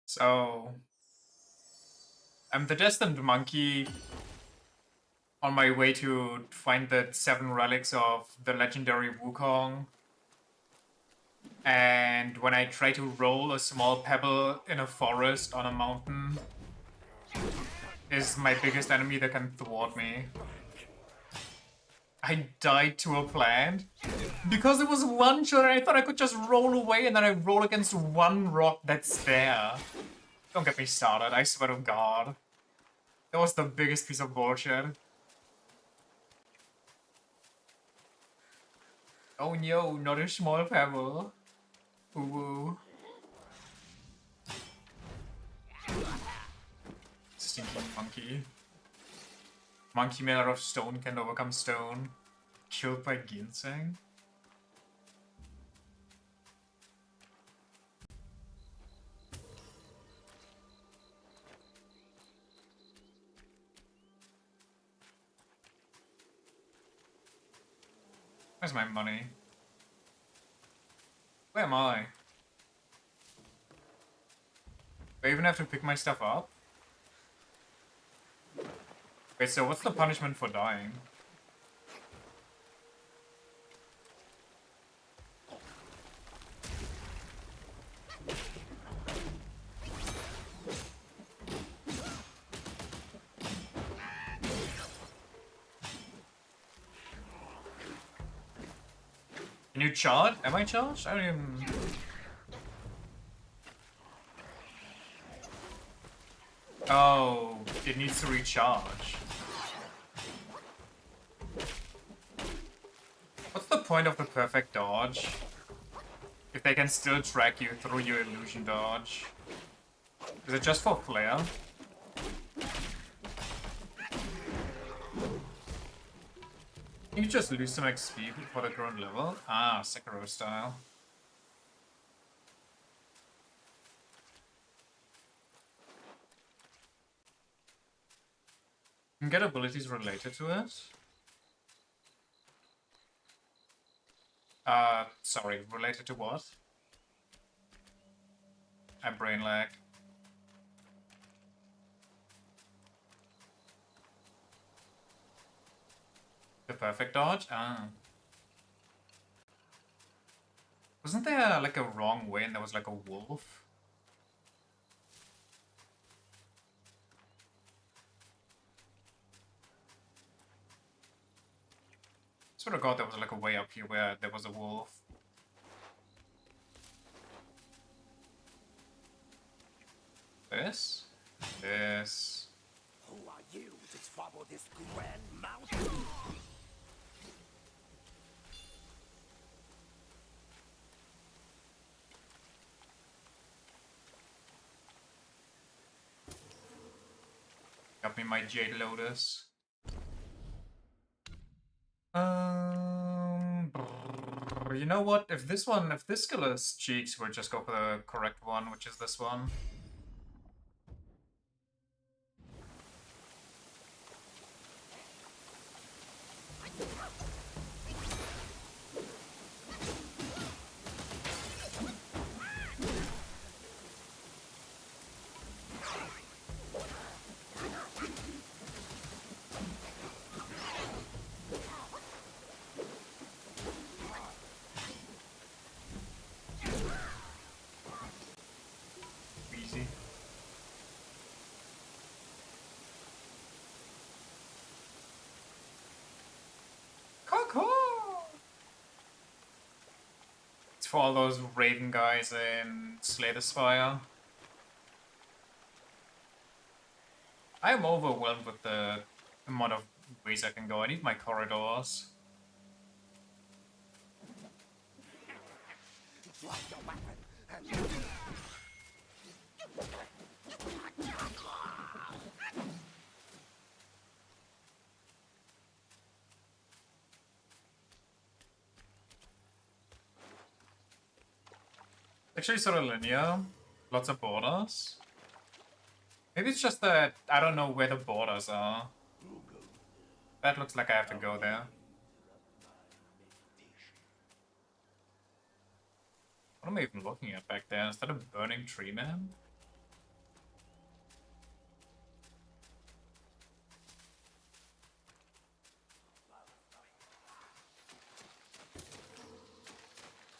So... I'm the destined monkey on my way to find the 7 relics of the legendary Wukong. And when I try to roll a small pebble in a forest on a mountain, is my biggest enemy that can thwart me. I died to a plant because it was one shot and I thought I could just roll away and then I roll against one rock that's there. Don't get me started, I swear to God. That was the biggest piece of bullshit. Oh no, not a small pebble. Ooh. Stinky monkey. Monkey made out of stone can overcome stone. Killed by ginseng? Where's my money? Where am I? Do I even have to pick my stuff up? Wait, so what's the punishment for dying? Can you charge? Am I charged? I don't even... Oh, it needs to recharge. What's the point of the perfect dodge? If they can still track you through your illusion dodge. Is it just for flair? You just lose some XP for the current level? Ah, Sekiro style. You can get abilities related to it. Sorry, related to what? I brain lagged. The perfect dodge? Ah. Wasn't there like a wrong way and there was like a wolf? Sort of God there was like a way up here where there was a wolf. This? This. Who are you to trouble this grand mountain? Got me my Jade Lotus. You know what? If this skill is cheeks, we'll just go for the correct one, which is this one. Easy. Coco! It's for all those Raven guys in Slay the Spire. I am overwhelmed with the amount of ways I can go. I need my corridors. Drop your weapon and... Actually sort of linear. Lots of borders. Maybe it's just that I don't know where the borders are. That looks like I have to go there. What am I even looking at back there? Is that a burning tree man?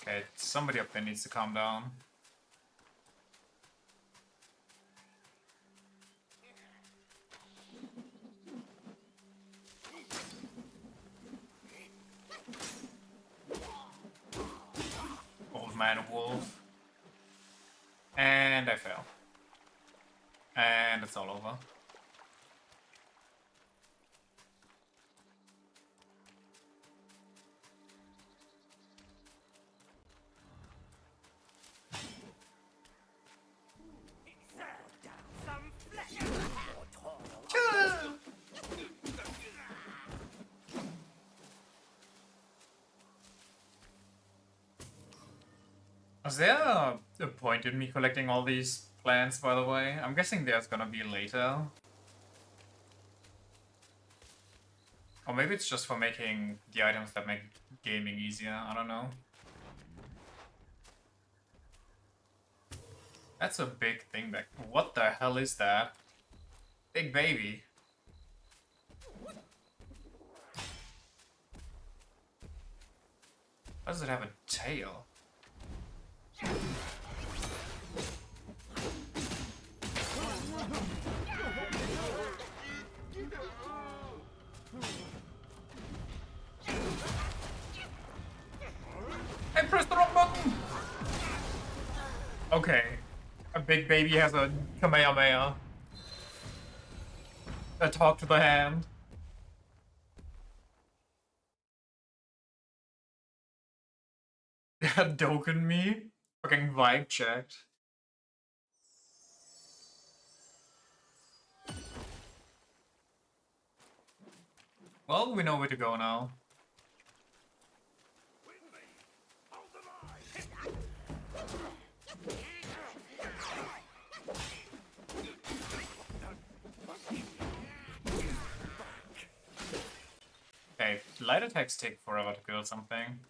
Okay, somebody up there needs to calm down. Old man wolf. And I fail. And it's all over. Was there a point in me collecting all these plants, by the way? I'm guessing there's gonna be later. Or maybe it's just for making the items that make gaming easier, I don't know. That's a big thing back. What the hell is that? Big baby. Why does it have a tail? I pressed the wrong button! Okay. A big baby has a Kamehameha. A talk to the hand. Doken me? Fucking vibe checked. Well, we know where to go now. Okay, light attacks take forever to kill something.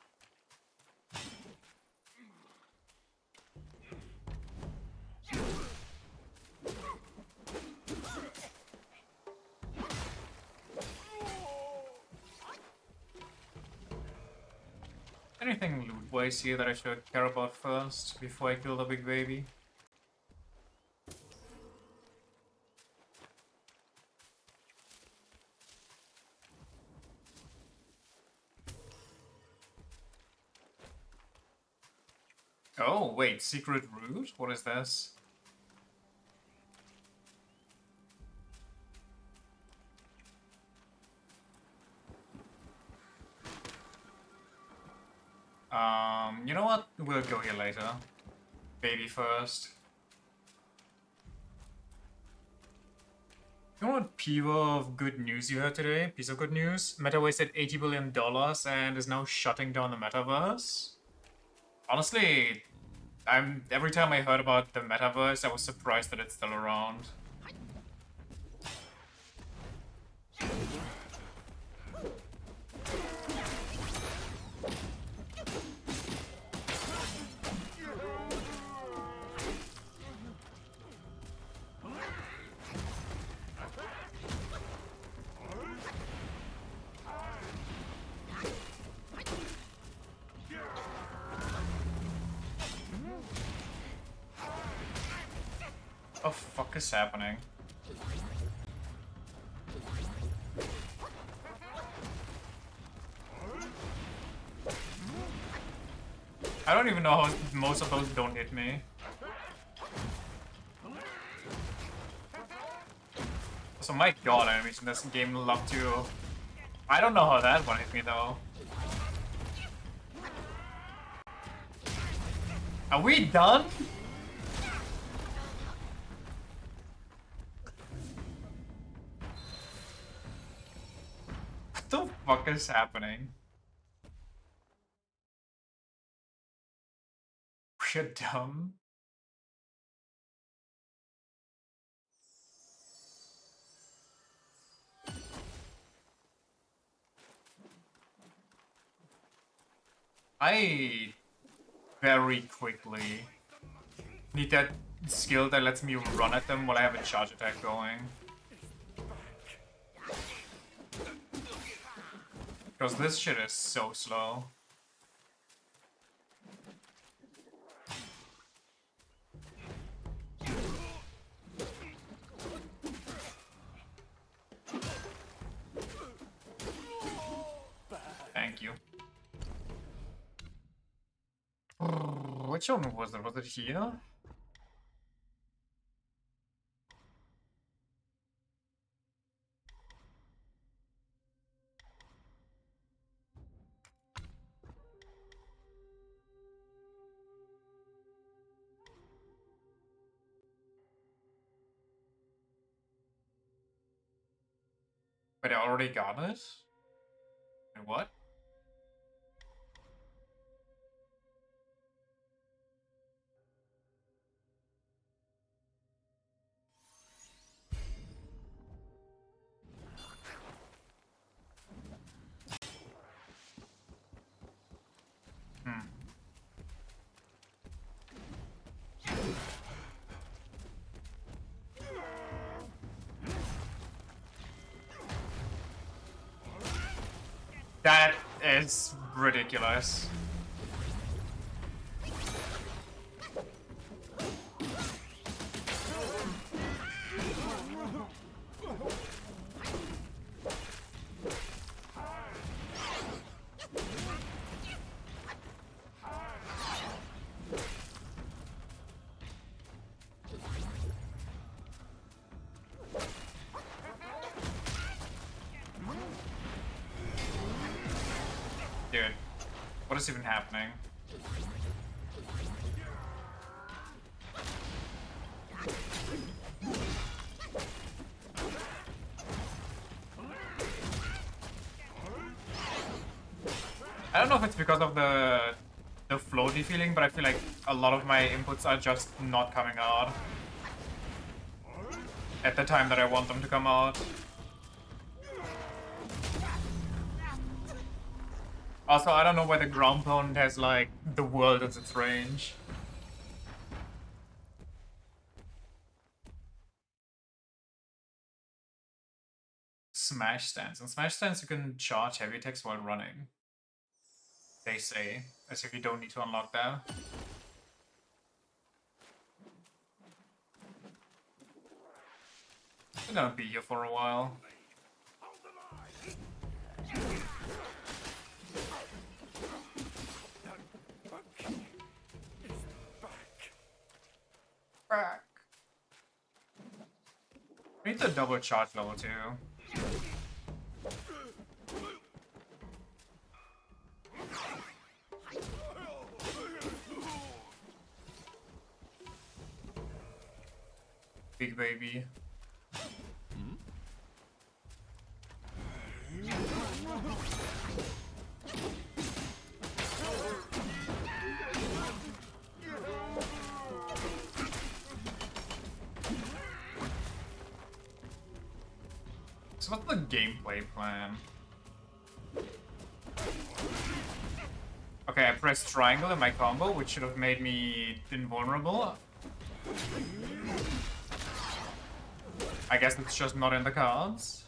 anything loot-wise here that I should care about first before I kill the big baby? Oh, wait, secret route? What is this? You know what? We'll go here later. Baby first. You know what piece of good news you heard today? Piece of good news? Meta wasted $80 billion and is now shutting down the metaverse? Honestly, every time I heard about the metaverse, I was surprised that it's still around. What the fuck is happening? I don't even know how most of those don't hit me. So my god, enemies in this game love to... I don't know how that one hit me though. Are we done? What the fuck is happening? We're dumb. I very quickly need that skill that lets me run at them while I have a charge attack going. Because this shit is so slow. Thank you. Which one was it? Was it here? But I already got it? Wait, what? Hmm. That is ridiculous. Dude, what is even happening? I don't know if it's because of the floaty feeling, but I feel like a lot of my inputs are just not coming out at the time that I want them to come out. Also, I don't know why the ground pound has like the world as its range. Smash stance. In Smash stance, you can charge heavy attacks while running. They say, as if you don't need to unlock that. We're gonna be here for a while. Back. We need to double charge level 2. Big baby. So what's the gameplay plan? Okay, I pressed triangle in my combo, which should have made me invulnerable. I guess it's just not in the cards.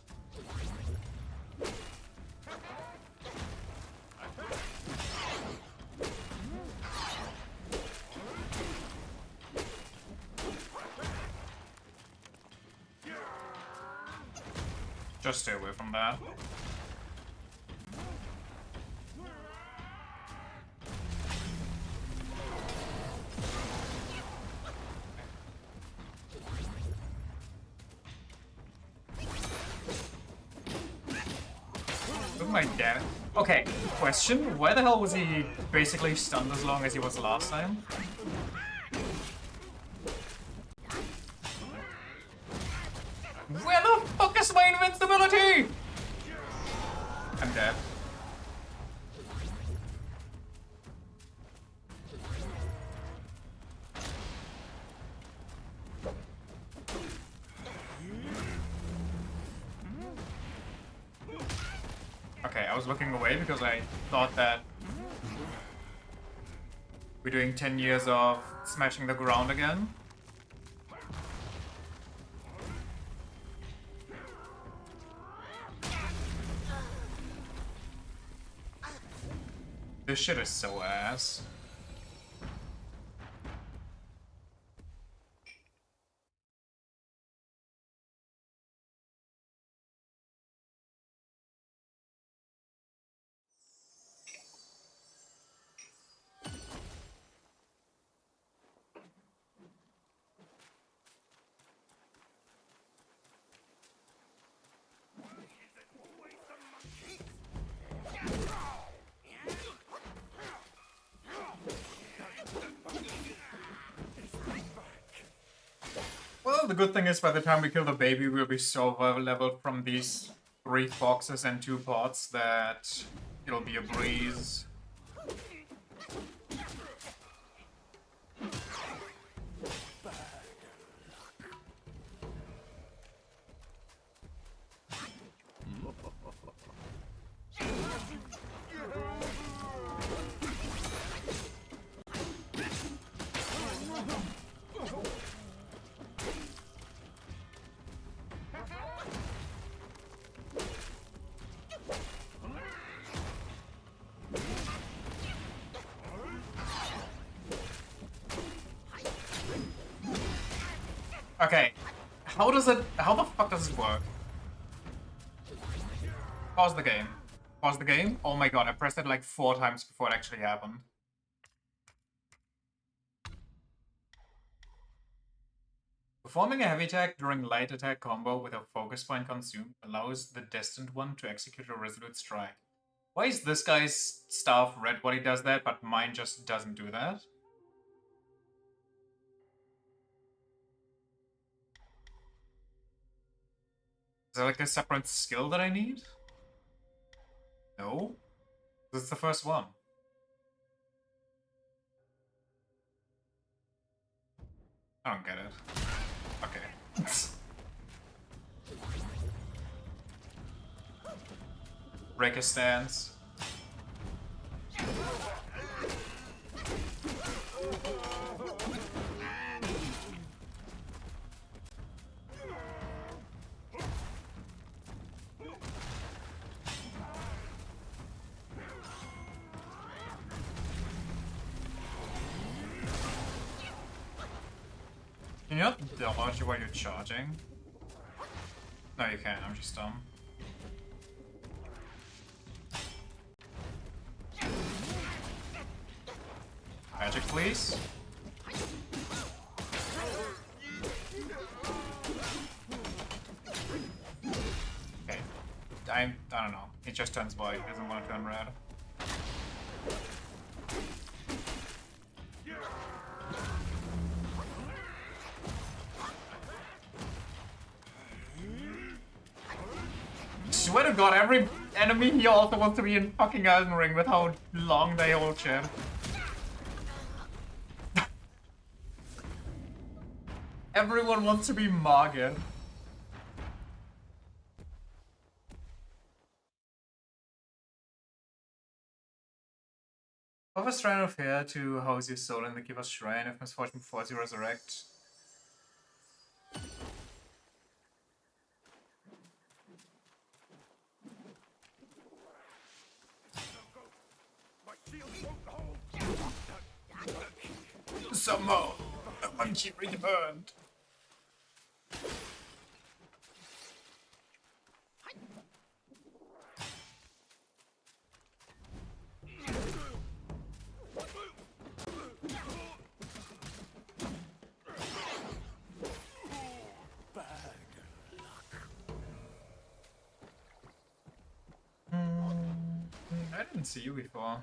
Just stay away from that. Look at my damage. Okay, question. Why the hell was he basically stunned as long as he was last time? Where the fuck is my invincibility? I'm dead. Okay, I was looking away because I thought that we're doing 10 years of smashing the ground again. This shit is so ass. Well, the good thing is by the time we kill the baby, we'll be so well leveled from these 3 boxes and 2 pots that it'll be a breeze. Okay, how the fuck does it work? Pause the game. Pause the game? Oh my god, I pressed it like 4 times before it actually happened. Performing a heavy attack during light attack combo with a focus point consumed allows the destined one to execute a resolute strike. Why is this guy's staff red when he does that, but mine just doesn't do that? Is there like a separate skill that I need? No? This is the first one. I don't get it. Okay. Break a stance. Can you not dodge while you're charging? No, you can. I'm just dumb. Magic, please. Okay. I don't know. He just turns white. He doesn't want to turn red. Swear to God, every enemy here also wants to be in fucking Elden Ring with how long they hold shit. Everyone wants to be Margit. Offer Shrine of Hair to house your soul in the Keeper's Shrine if misfortune befores you resurrect. Some more! I want you reburned! I didn't see you before.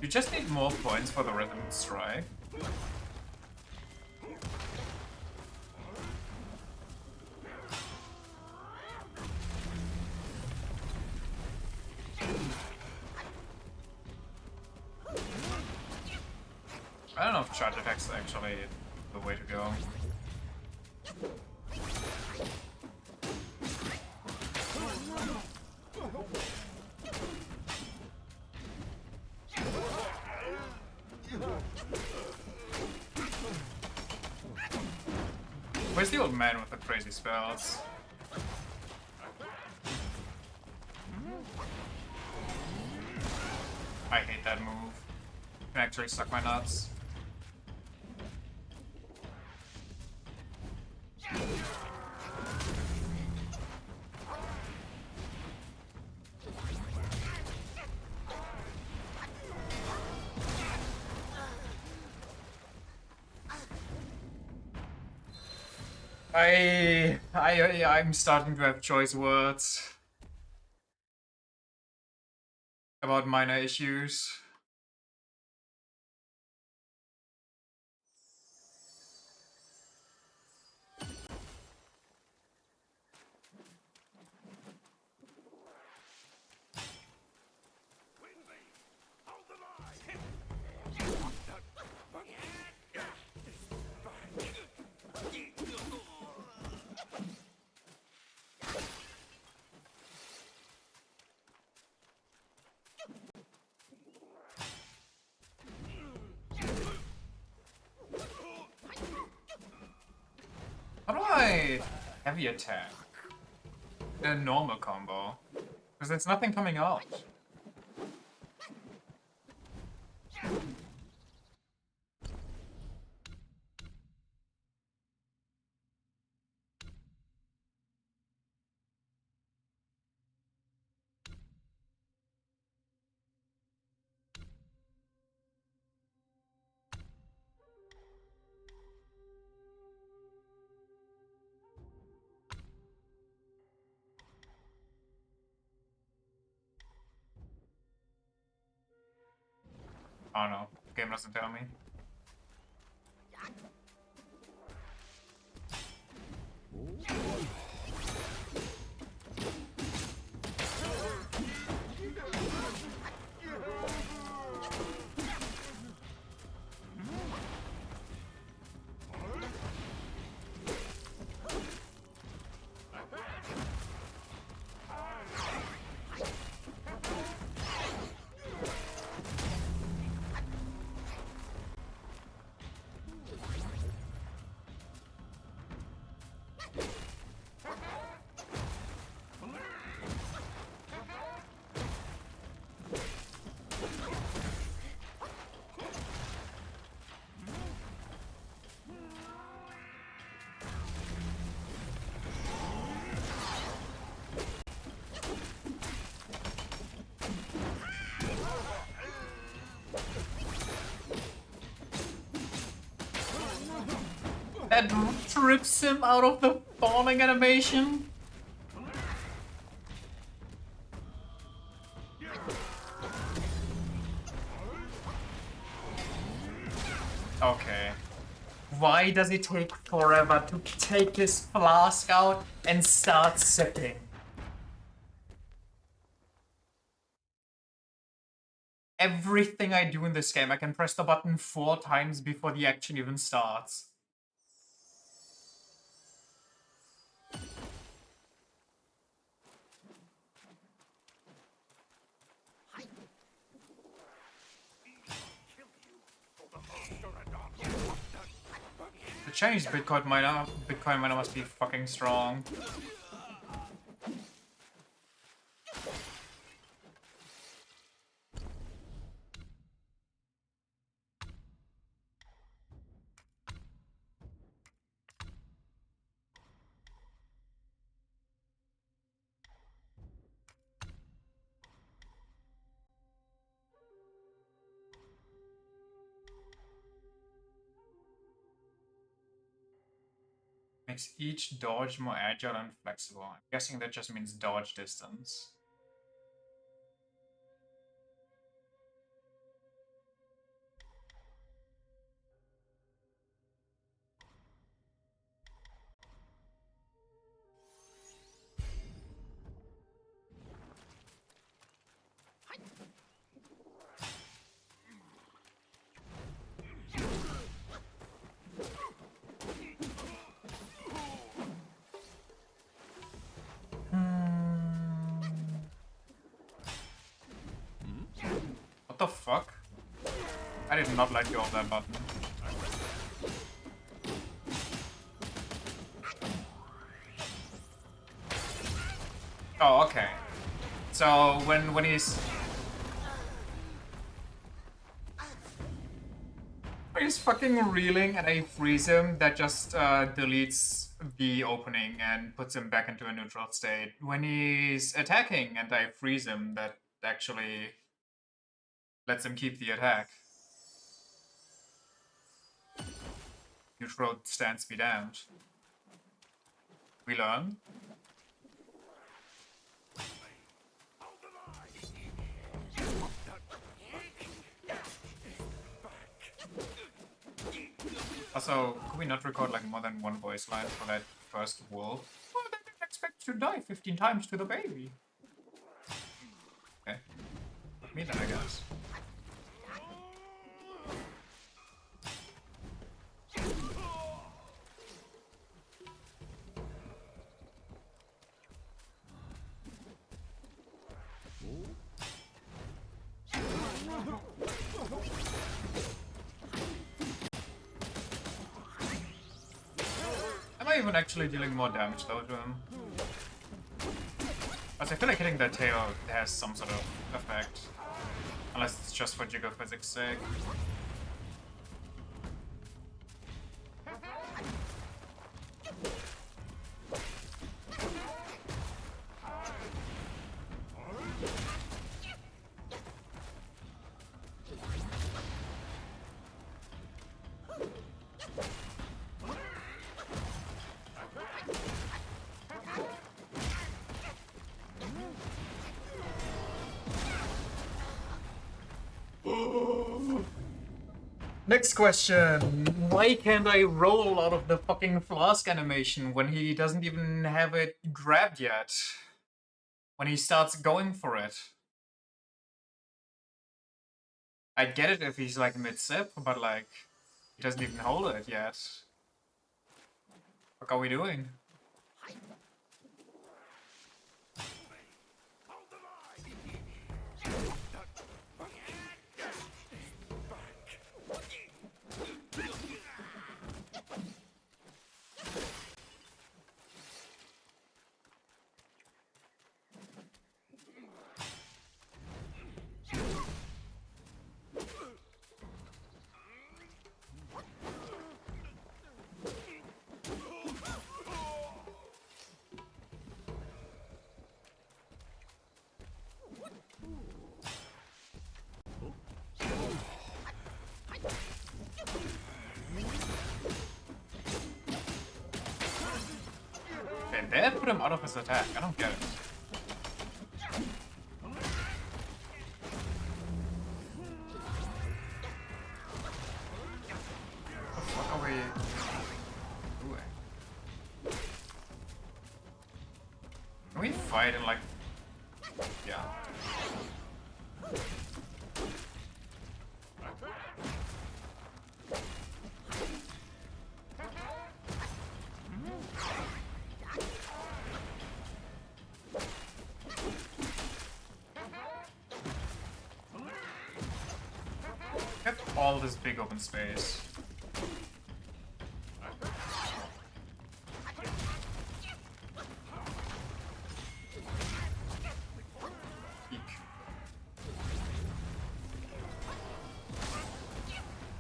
You just need more points for the Rhythm Strike. I don't know if charge attack's actually the way to go. Where's the old man with the crazy spells? I hate that move. It can actually suck my nuts. I'm starting to have choice words about minor issues. How do I heavy attack in a normal combo? Because there's nothing coming out. I don't know. Game doesn't tell me. That trips him out of the falling animation. Okay. Why does it take forever to take his flask out and start sipping? Everything I do in this game, I can press the button 4 times before the action even starts. The Chinese Bitcoin miner must be fucking strong. Makes each dodge more agile and flexible. I'm guessing that just means dodge distance. What the fuck? I did not let go of that button. Oh, okay. So when he's fucking reeling and I freeze him, that just deletes the opening and puts him back into a neutral state. When he's attacking and I freeze him, that actually lets him keep the attack. Neutral stance be damned. We learn. Also, could we not record like more than one voice line for that first wolf? Well, they didn't expect to die 15 times to the baby. Okay. With me then, I guess. Am I even actually dealing more damage though to him? As I feel like hitting that tail has some sort of effect. Unless it's just for jiggle physics' sake. Next question. Why can't I roll out of the fucking flask animation when he doesn't even have it grabbed yet? When he starts going for it. I get it if he's like mid-sip, but like, he doesn't even hold it yet. What are we doing? Did that put him out of his attack? I don't get it. What are we doing? Can we fight in like... Yeah. Get all this big open space. Eek.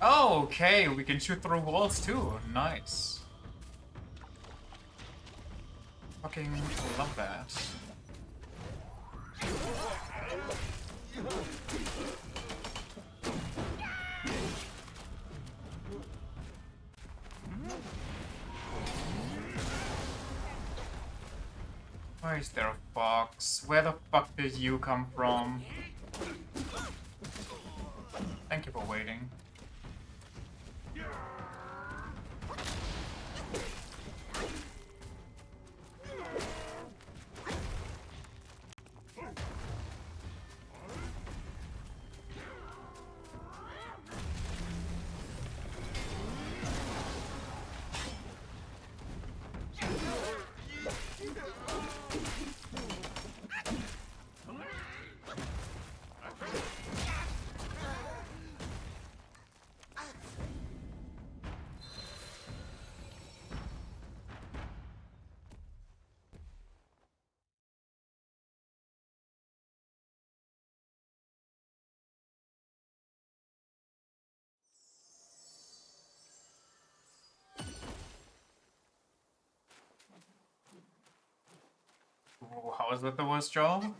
Oh, okay, we can shoot through walls too. Nice. Fucking love that. Why is there a box? Where the fuck did you come from? Thank you for waiting. Ooh, how is that the worst job?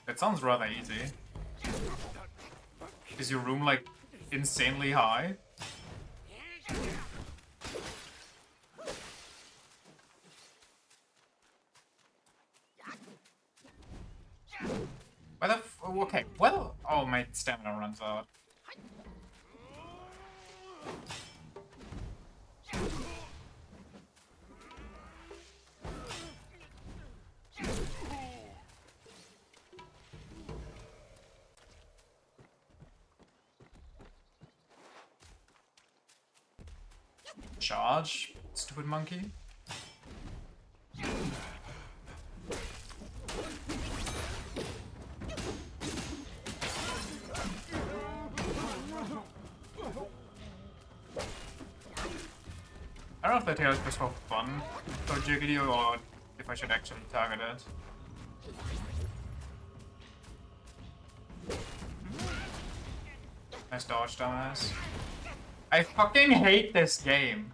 It sounds rather easy. Is your room like insanely high? Why the okay, well, oh, my stamina runs out. Charge, stupid monkey. I don't know if the tail is just for fun for Jiggly or if I should actually target it. Nice dodge, dumbass. I fucking hate this game.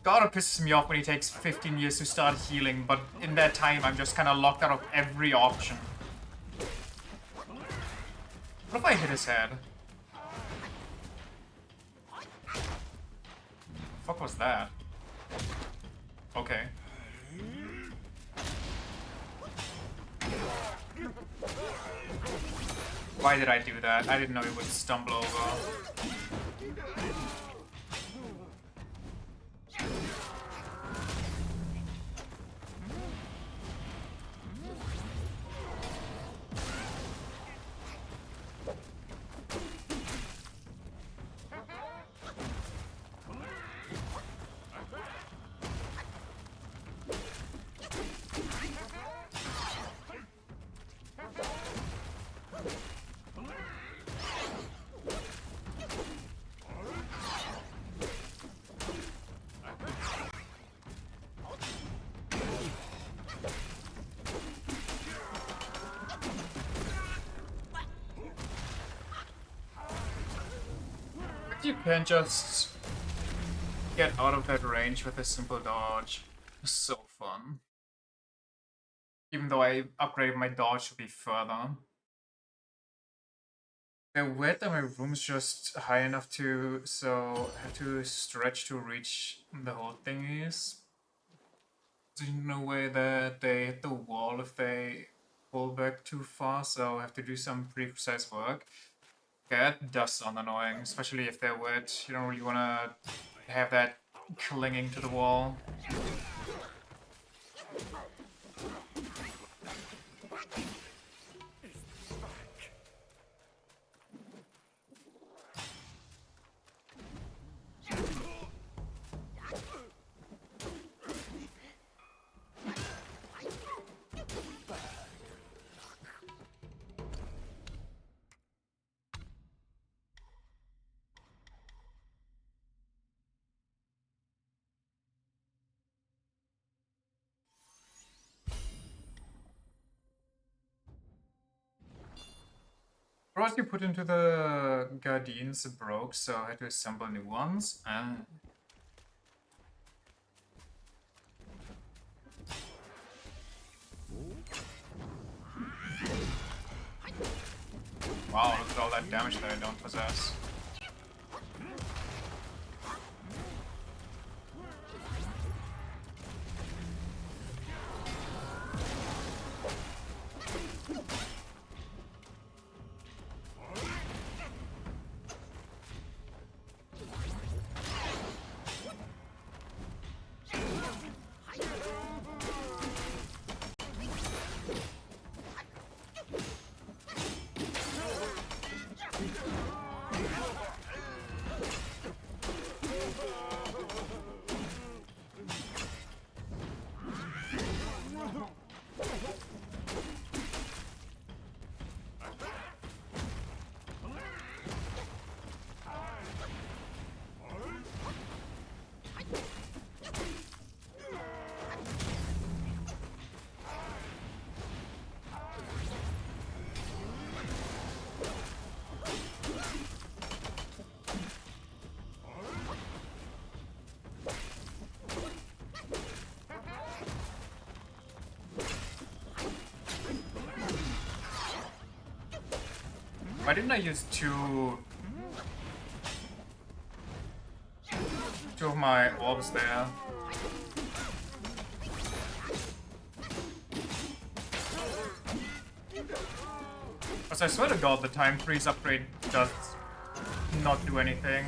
God, it pisses me off when he takes 15 years to start healing, but in that time I'm just kinda locked out of every option. What if I hit his head? The fuck was that? Okay. Why did I do that? I didn't know he would stumble over. You can just get out of that range with a simple dodge. It's so fun. Even though I upgraded my dodge to be further. The width of my room's just high enough to, so I have to stretch to reach the whole thingies. There's no way that they hit the wall if they pull back too far, so I have to do some pretty precise work. Okay, that does sound annoying, especially if they're wet. You don't really want to have that clinging to the wall. Rods you put into the Guardians broke, so I had to assemble new ones. Wow, look at all that damage that I don't possess. Why didn't I use two of my orbs there? Because I swear to god the time freeze upgrade does not do anything.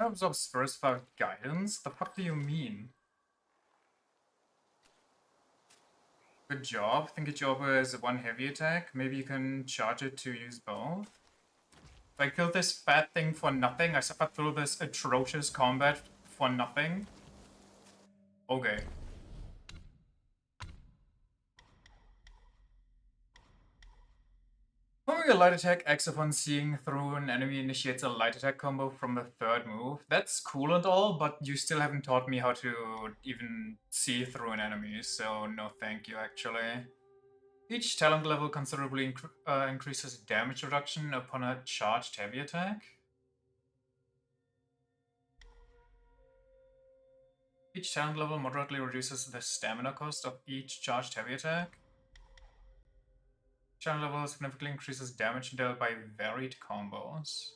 Absorb spurs without guidance? The fuck do you mean? Good job. Think a job is one heavy attack. Maybe you can charge it to use both. If I killed this fat thing for nothing, I suffered through this atrocious combat for nothing. Okay. Performing a light attack acts upon seeing through an enemy initiates a light attack combo from the third move. That's cool and all, but you still haven't taught me how to even see through an enemy, so no thank you actually. Each talent level considerably increases damage reduction upon a charged heavy attack. Each talent level moderately reduces the stamina cost of each charged heavy attack. Channel level significantly increases damage dealt by varied combos.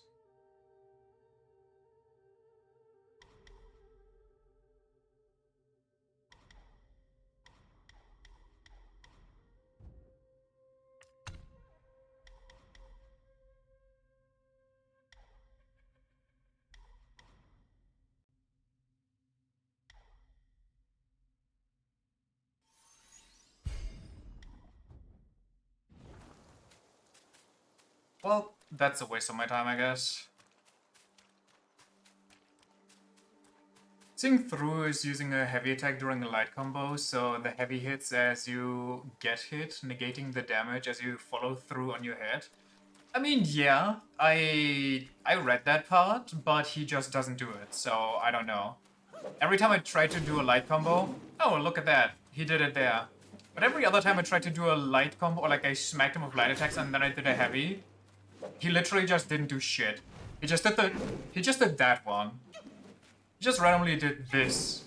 Well, that's a waste of my time, I guess. Seeing through is using a heavy attack during a light combo, so the heavy hits as you get hit, negating the damage as you follow through on your head. I mean, yeah, I read that part, but he just doesn't do it, so I don't know. Every time I try to do a light combo, oh, look at that, he did it there. But every other time I tried to do a light combo, or like I smacked him with light attacks and then I did a heavy, he literally just didn't do shit. He just did that one. He just randomly did this.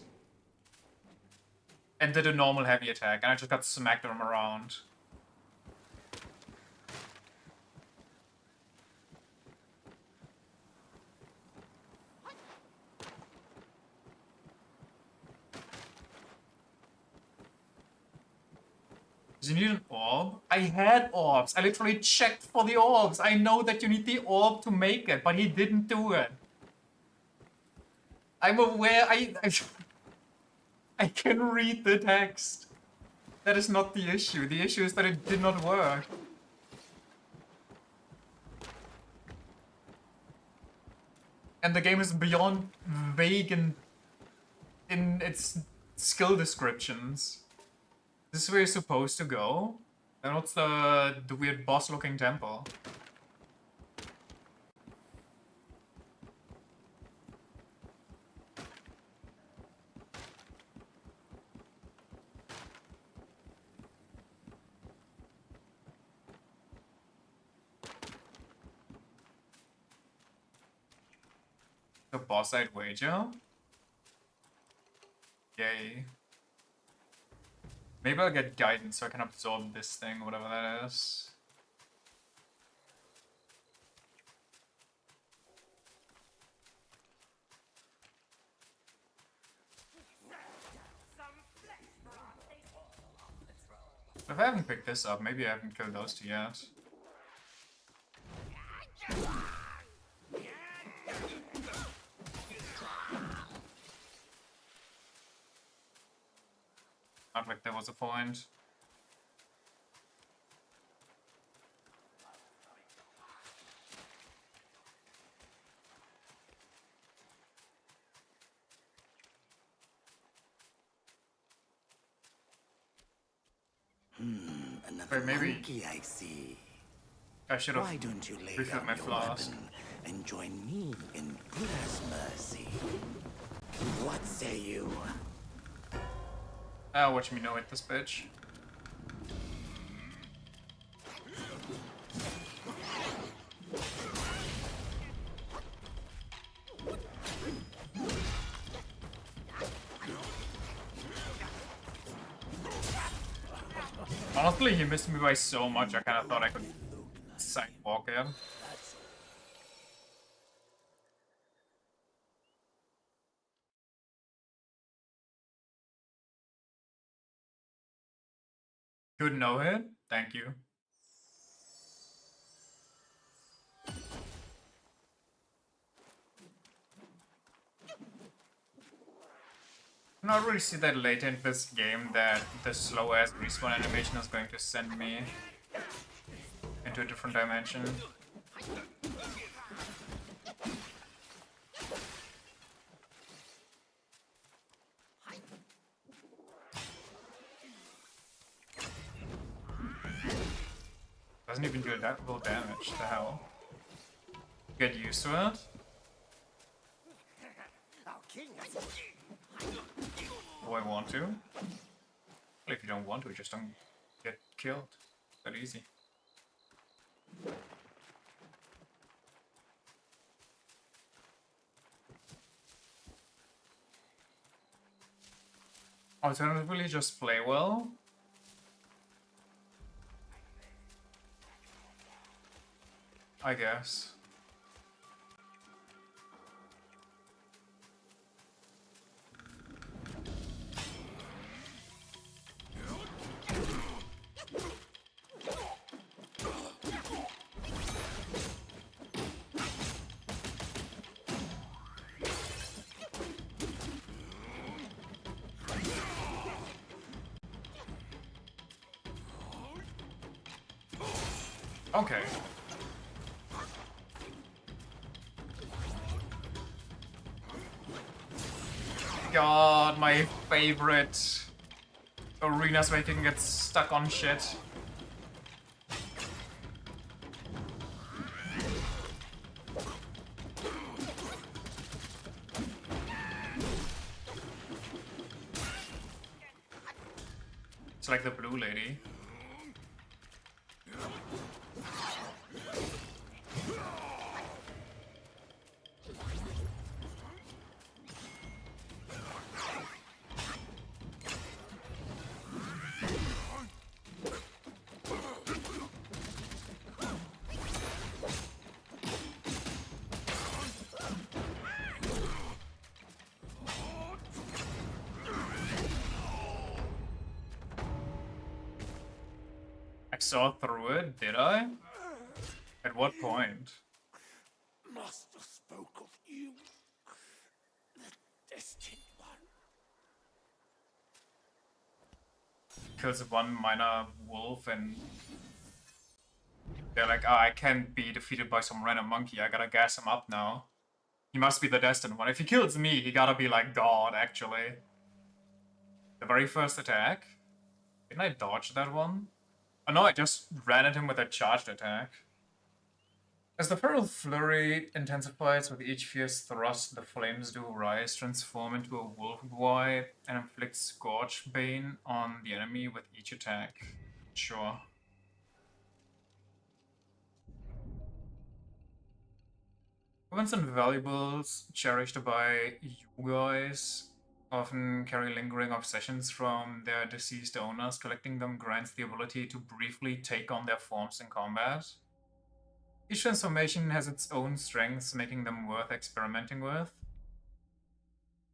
And did a normal heavy attack, and I just got smacked him around. Does you need an orb? I had orbs. I literally checked for the orbs. I know that you need the orb to make it, but he didn't do it. I'm aware. I can read the text. That is not the issue. The issue is that it did not work. And the game is beyond vague in its skill descriptions. This is where you're supposed to go? Then what's the weird boss-looking temple? The boss I'd wager? Yay. Maybe I'll get guidance so I can absorb this thing, whatever that is. If I haven't picked this up, maybe I haven't killed those two yet. Not like there was a point. Another Wait, maybe monkey, I see. I should have Why don't you lay refilled down my your flask. weapon and join me in Buddha's mercy? What say you? Watch me know it, this bitch. Honestly, he missed me by so much, I kind of thought I could sidewalk him. Good no hit? Thank you. I not really see that late in this game that the slow ass respawn animation is going to send me into a different dimension. Doesn't even do that little damage, the hell. Get used to it? Do I want to? Well, if you don't want to, just don't get killed. That easy. Alternatively, just play well. I guess. Okay. god, my favorite arenas where you can get stuck on shit. It's like the blue lady. I saw through it, did I? At what point? Master spoke of you, the destined one. Kills one minor wolf and they're like, I can't be defeated by some random monkey, I gotta gas him up now. He must be the destined one. If he kills me, he gotta be like God, actually. The very first attack? Didn't I dodge that one? Oh no, I just ran at him with a charged attack. As the Feral Flurry intensifies with each fierce thrust, the flames do rise, transform into a wolf boy, and inflict Scorch Bane on the enemy with each attack. Sure. Weapons and valuables cherished by you guys often carry lingering obsessions from their deceased owners. Collecting them grants the ability to briefly take on their forms in combat. Each transformation has its own strengths, making them worth experimenting with.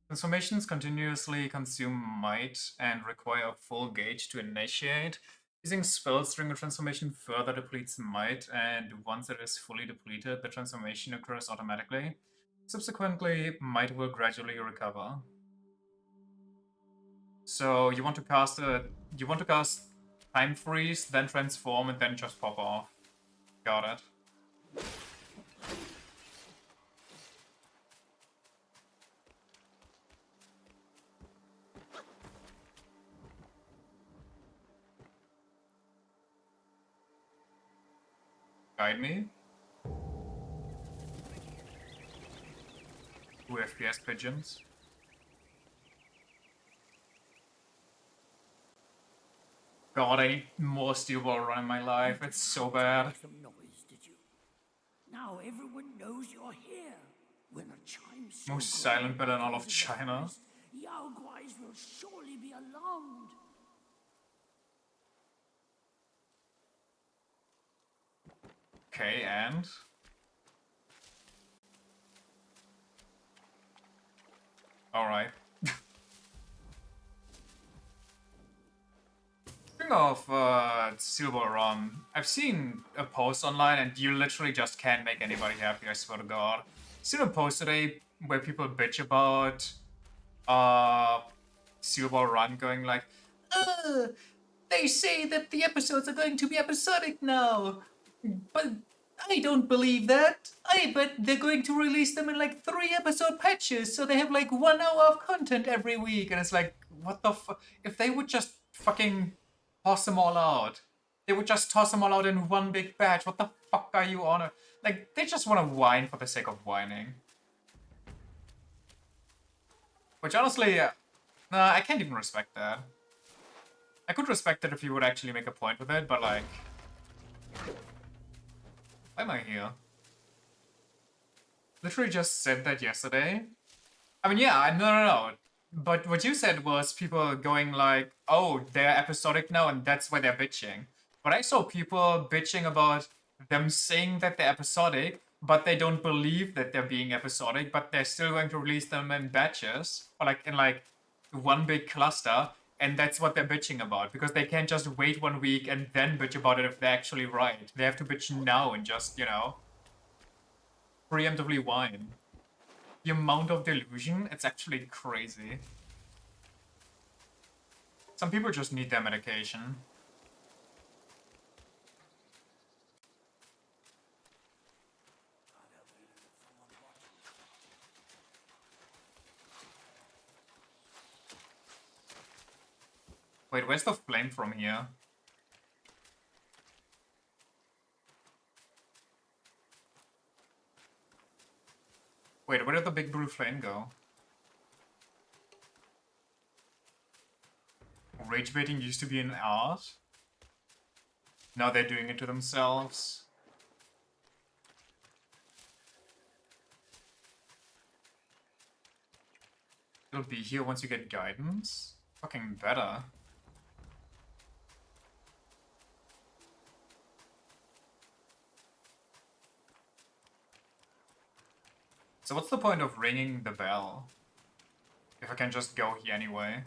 Transformations continuously consume might and require a full gauge to initiate. Using spells during a transformation further depletes might, and once it is fully depleted, the transformation occurs automatically. Subsequently, might will gradually recover. So you want to cast Time Freeze, then transform, and then just pop off. Got it. Guide me. 2 FPS pigeons. God, I need more Steel Ball Run in my life. It's so bad. Some noise, did you? Now everyone knows you're here. When a chime so Most silent grand bell in all of echoes the China. forest, Yao Guais will surely be alarmed. Okay, and? Alright. Speaking of Silver Run, I've seen a post online and you literally just can't make anybody happy, I swear to God. Seen a post today where people bitch about Silver Run going like, they say that the episodes are going to be episodic now, but I don't believe that. I bet they're going to release them in like 3 episode patches, so they have like 1 hour of content every week. And it's like, what the fuck? If they would just fucking toss them all out, they would just toss them all out in one big batch. What the fuck are you on? Like, they just want to whine for the sake of whining. Which honestly, nah, I can't even respect that. I could respect it if you would actually make a point with it, but like, why am I here? Literally just said that yesterday. I mean, yeah, no. But what you said was people going like, oh, they're episodic now and that's why they're bitching. But I saw people bitching about them saying that they're episodic, but they don't believe that they're being episodic, but they're still going to release them in batches, or like in like one big cluster, and that's what they're bitching about, because they can't just wait 1 week and then bitch about it if they're actually right. They have to bitch now and just, you know, preemptively whine. The amount of delusion, it's actually crazy. Some people just need their medication. Wait, where's the flame from here? Wait, where did the big blue flame go? Rage baiting used to be an art. Now they're doing it to themselves. It'll be here once you get guidance. Fucking better. So what's the point of ringing the bell? If I can just go here anyway.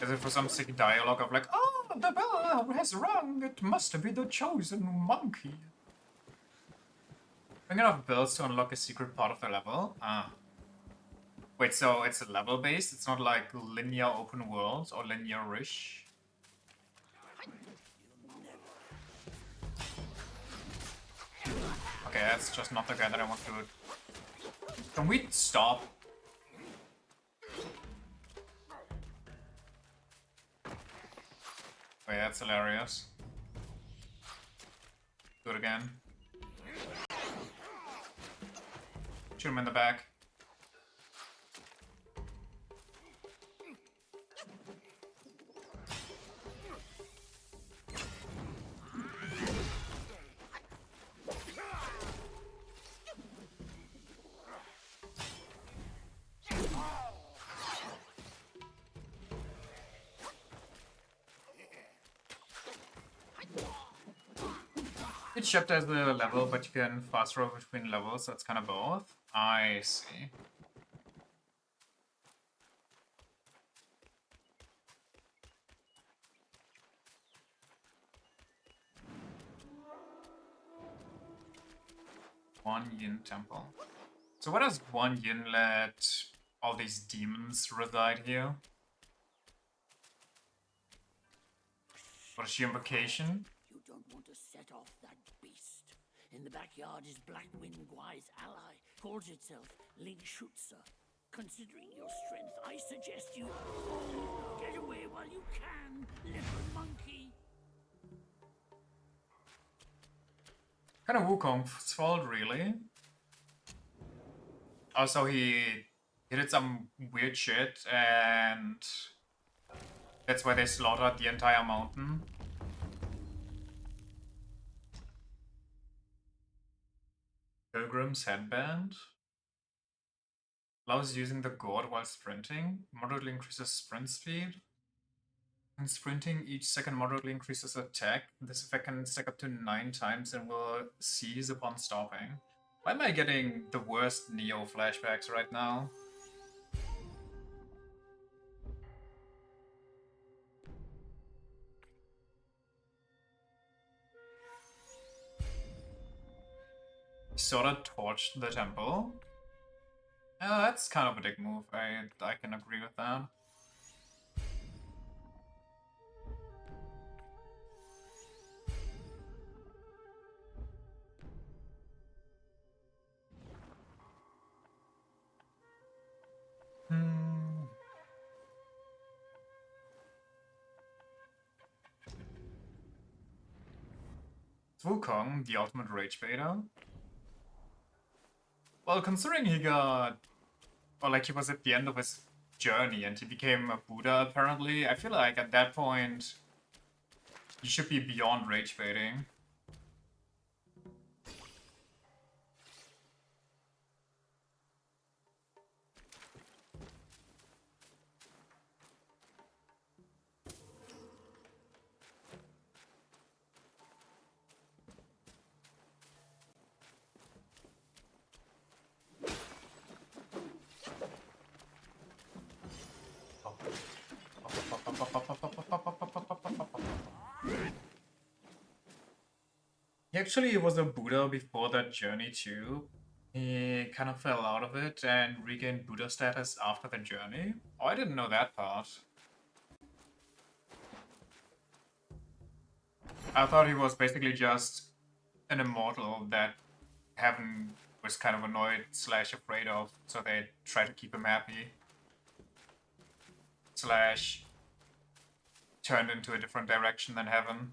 As if for some sick dialogue of like, oh, the bell has rung, it must be the chosen monkey. Ring enough bells to unlock a secret part of the level? Ah. Wait, so it's level-based? It's not like linear open world or linear-ish? Okay, that's just not the guy that I want to... Can we stop? Wait, that's hilarious. Do it again. Shoot him in the back. Each chapter has a level, but you can fast travel between levels, so it's kind of both. I see. One Yin Temple. So why does one Yin let all these demons reside here? For sheer invocation? You don't want to set off that beast. In the backyard is Blackwind Guai's ally. Calls itself Ling Shutsa. Considering your strength, I suggest you get away while you can, little monkey. Kind of Wukong's fault, really. Also, he did some weird shit, and that's why they slaughtered the entire mountain. Pilgrim's headband allows using the gourd while sprinting. Moderately increases sprint speed. When sprinting, each second moderately increases attack. This effect can stack up to 9 times and will cease upon stopping. Why am I getting the worst Neo flashbacks right now? Sort of torched the temple. That's kind of a dick move. I can agree with that. Wukong, the ultimate rage baiter. Well, considering he got... Well, like, he was at the end of his journey and he became a Buddha, apparently, I feel like at that point, you should be beyond rage baiting. He actually was a Buddha before that journey too. He kind of fell out of it and regained Buddha status after the journey. Oh, I didn't know that part. I thought he was basically just an immortal that Heaven was kind of annoyed slash afraid of, so they try to keep him happy. Slash turned into a different direction than Heaven.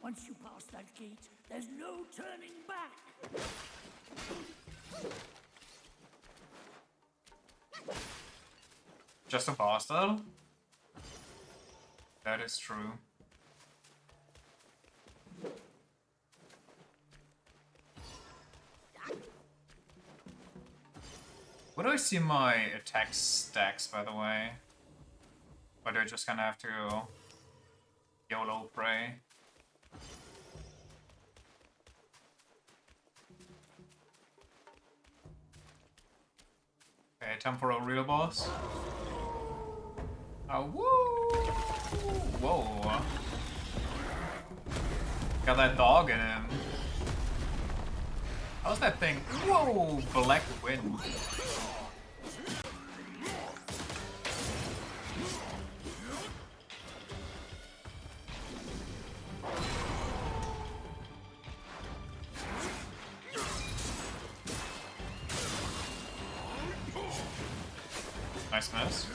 Once you pass that gate, there's no turning back. Just a bastard? That is true. Where do I see my attack stacks, by the way? Or do I just gonna have to YOLO pray? Okay, time for a real boss. Oh, woo! Whoa. Got that dog in him. How's that thing? Whoa! Black wind. Nice miss.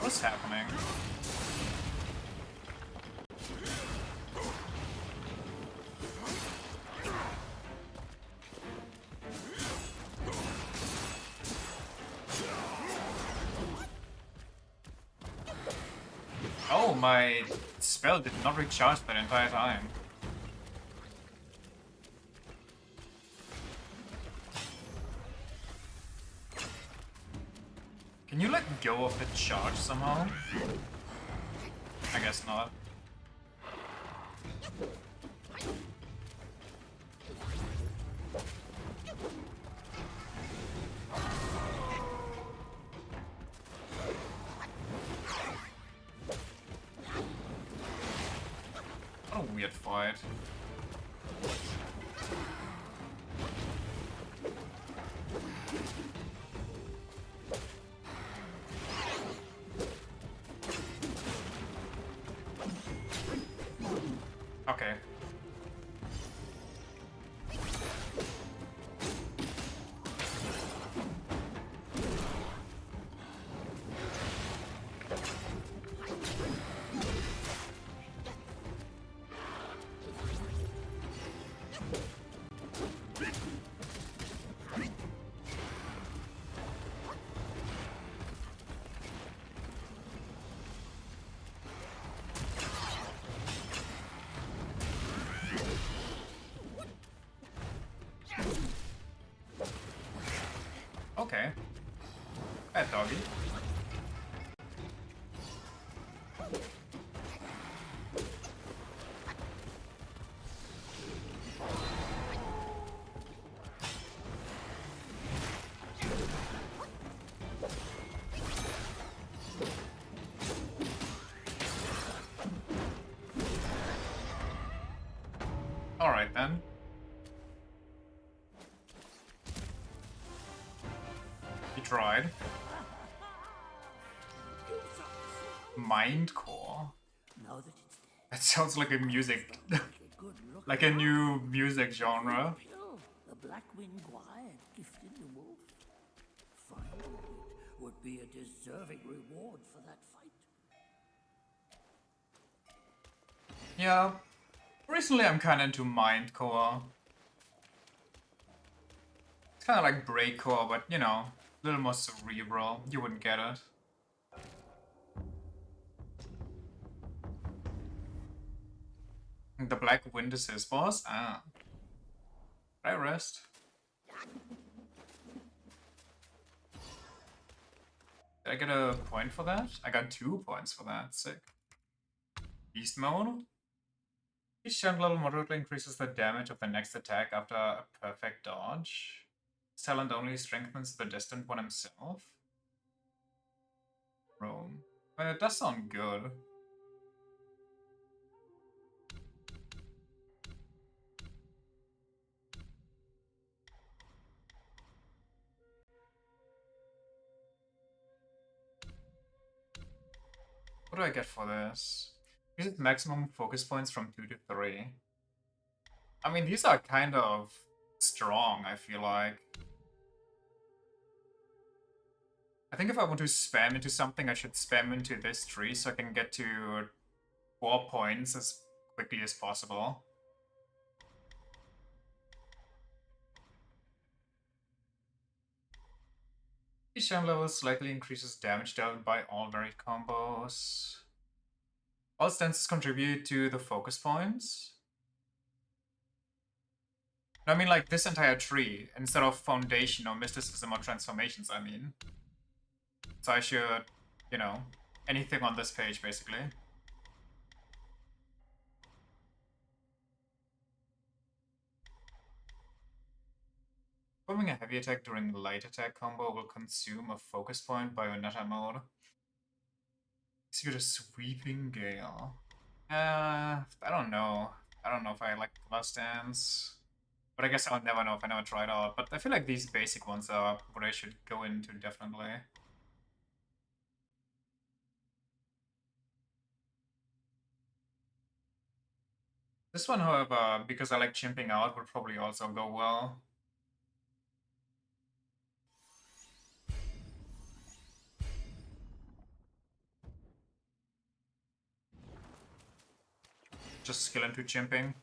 What's happening? Oh, my spell did not recharge that entire time. Can you let go of the charge somehow? I guess not. What a weird fight. Okay. Okay. Bad doggy. Alright then. He tried. Mind core. Now that it's dead, That sounds like a music, a good look. like a new music genre. Kill the Black-winged Guide gifted the wolf. Finding it would be a deserving reward for that fight. Yeah. Recently I'm kinda into mind core. It's kinda like break core, but you know, a little more cerebral. You wouldn't get it. The Black Wind is his boss? Ah. I rest. Did I get a point for that? I got 2 points for that. Sick. Beast mode? Each chunk level moderately increases the damage of the next attack after a perfect dodge. His talent only strengthens the distant one himself. Rome. But it does sound good. What do I get for this? Increases maximum focus points from 2 to 3. I mean, these are kind of strong, I feel like. I think if I want to spam into something, I should spam into this tree so I can get to 4 points as quickly as possible. Each time level slightly increases damage dealt by all varied combos. All stances contribute to the focus points. I mean, like, this entire tree, instead of foundation or mysticism or transformations, I mean. So I should, you know, anything on this page, basically. Performing a heavy attack during light attack combo will consume a focus point by Bayonetta mode. Execute a sweeping gale. I don't know. I don't know if I like Class Dance. But I guess I'll never know if I never try it out. But I feel like these basic ones are what I should go into, definitely. This one, however, because I like chimping out, would probably also go well. Just skill into chimping.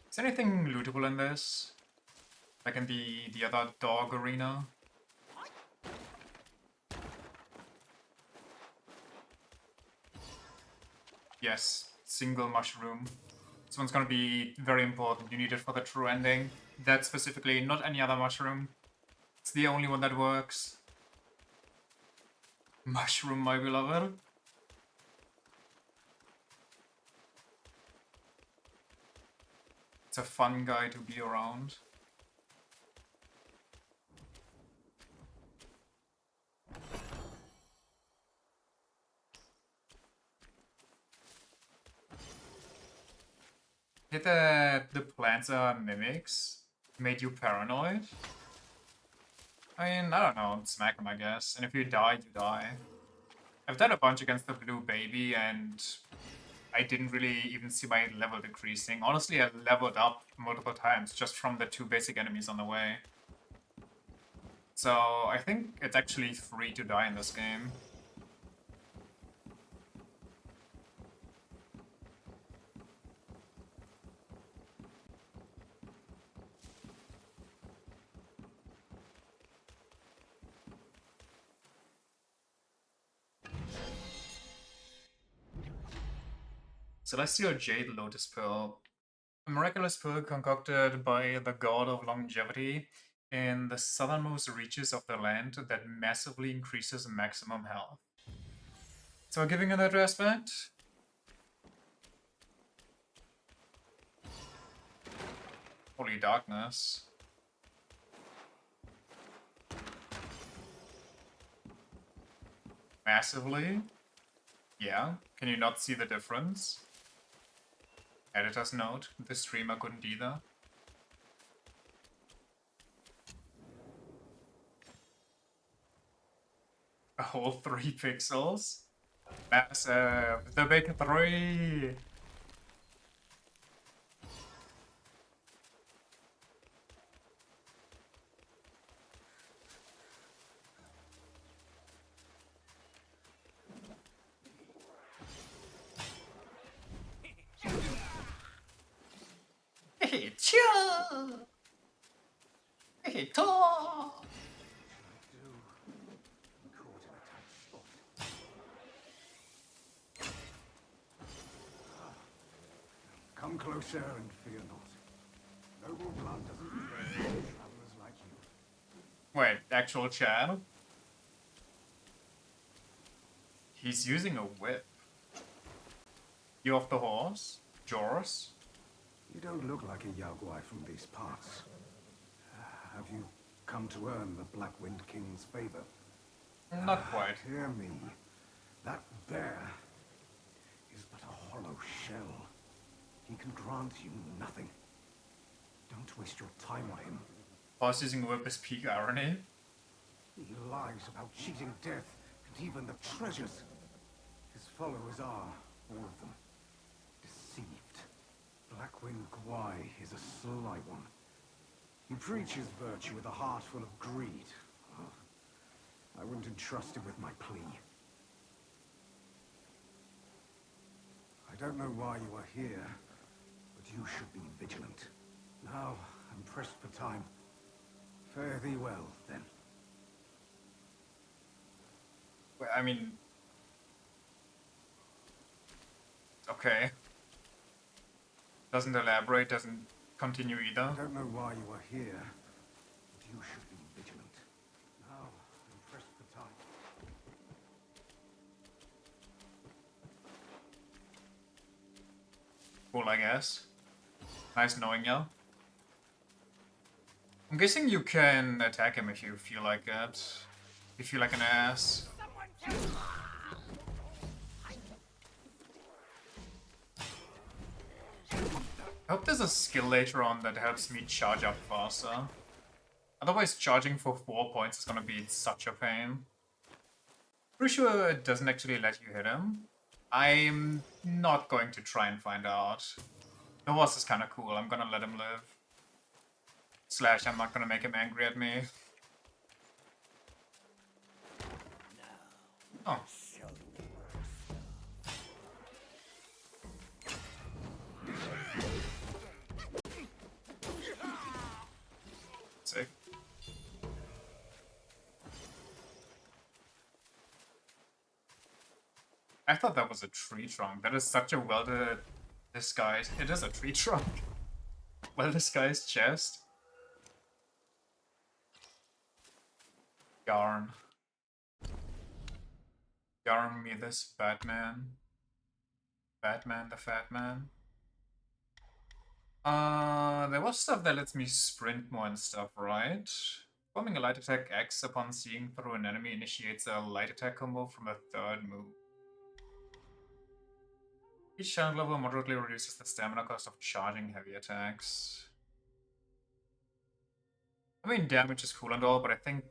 Is anything lootable in this? Like in the other dog arena? Yes, single mushroom. This one's gonna be very important. You need it for the true ending. That specifically, not any other mushroom. It's the only one that works. Mushroom, my beloved. It's a fun guy to be around. Hit the plants are mimics made you paranoid? I mean, I don't know, smack them, I guess. And if you die, you die. I've done a bunch against the blue baby, and I didn't really even see my level decreasing. Honestly, I leveled up multiple times just from the 2 basic enemies on the way. So I think it's actually free to die in this game. Celestial Jade Lotus Pearl. A miraculous pearl concocted by the god of longevity in the southernmost reaches of the land that massively increases maximum health. So giving it that aspect. Holy darkness. Massively? Yeah, can you not see the difference? Editor's note, the streamer couldn't either. A whole 3 pixels? Massive! The big 3! Hey, chia! Hey, ta! Come closer and fear not. Noble blood doesn't betray travelers like you. Wait, actual Chad? He's using a whip. You off the horse? Joris? You don't look like a Yaogwai from these parts. Have you come to earn the Black Wind King's favor? Not quite. Hear me. That bear is but a hollow shell. He can grant you nothing. Don't waste your time on him. Boss using whip is peak irony. He lies about cheating death and even the treasures. His followers are, all of them, deceived. Blackwing Gwai is a sly one. He preaches virtue with a heart full of greed. I wouldn't entrust him with my plea. I don't know why you are here, but you should be vigilant. Now, I'm pressed for time. Fare thee well, then. I mean, okay. Doesn't elaborate, doesn't continue either. I don't know why you are here, but you should be vigilant. Now, I'm pressed for time. Cool, I guess. Nice knowing you. I'm guessing you can attack him if you feel like it. If you feel like an ass. I hope there's a skill later on that helps me charge up faster. Otherwise, charging for 4 points is gonna be such a pain. Pretty sure it doesn't actually let you hit him. I'm not going to try and find out. The horse is kinda cool, I'm gonna let him live. Slash, I'm not gonna make him angry at me. Oh. Sick. I thought that was a tree trunk. That is such a well disguised. It is a tree trunk. Well disguised chest. Yarn. Yarn me this Batman. Batman the Fat Man. There was stuff that lets me sprint more and stuff, right? Performing a light attack X upon seeing through an enemy initiates a light attack combo from a third move. Each challenge level moderately reduces the stamina cost of charging heavy attacks. I mean, damage is cool and all, but I think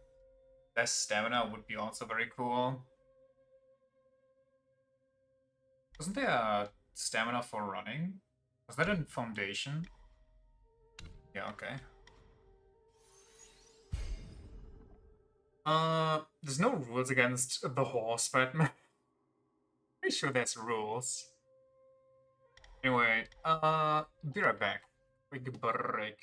less stamina would be also very cool. Wasn't there a stamina for running? Was that in Foundation? Yeah, okay. There's no rules against the horse, Batman. Pretty sure there's rules. Anyway, be right back. Quick break.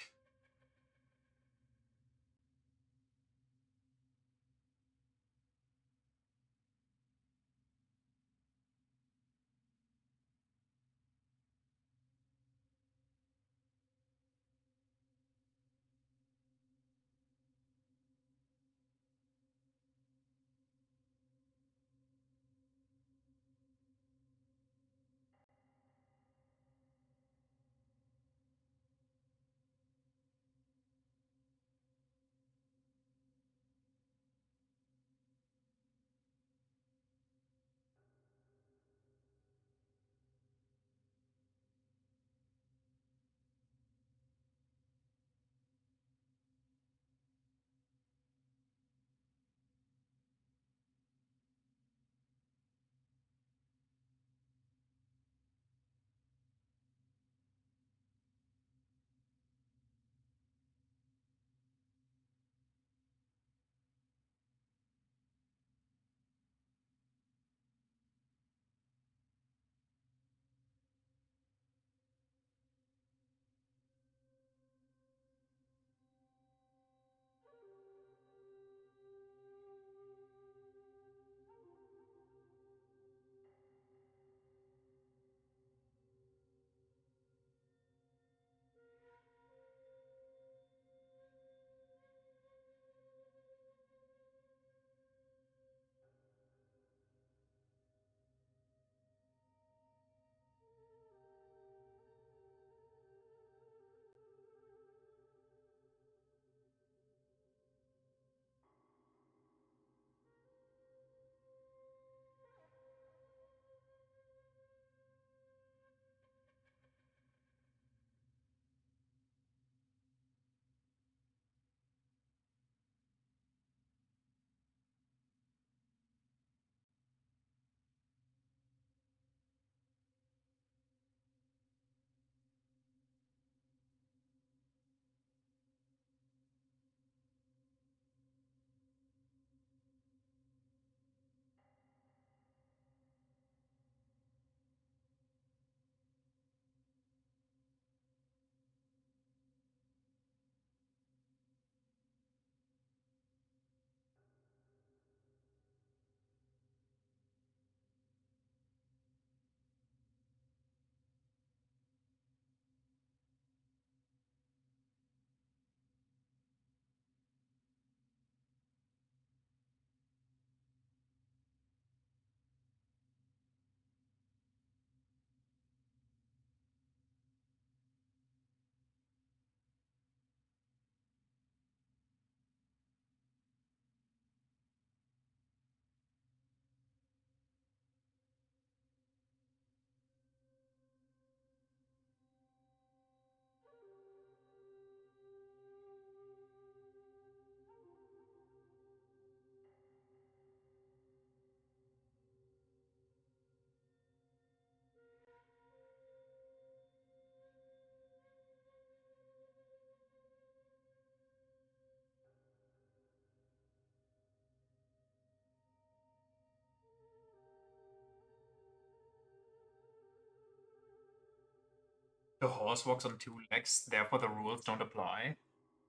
the horse walks on two legs, therefore the rules don't apply.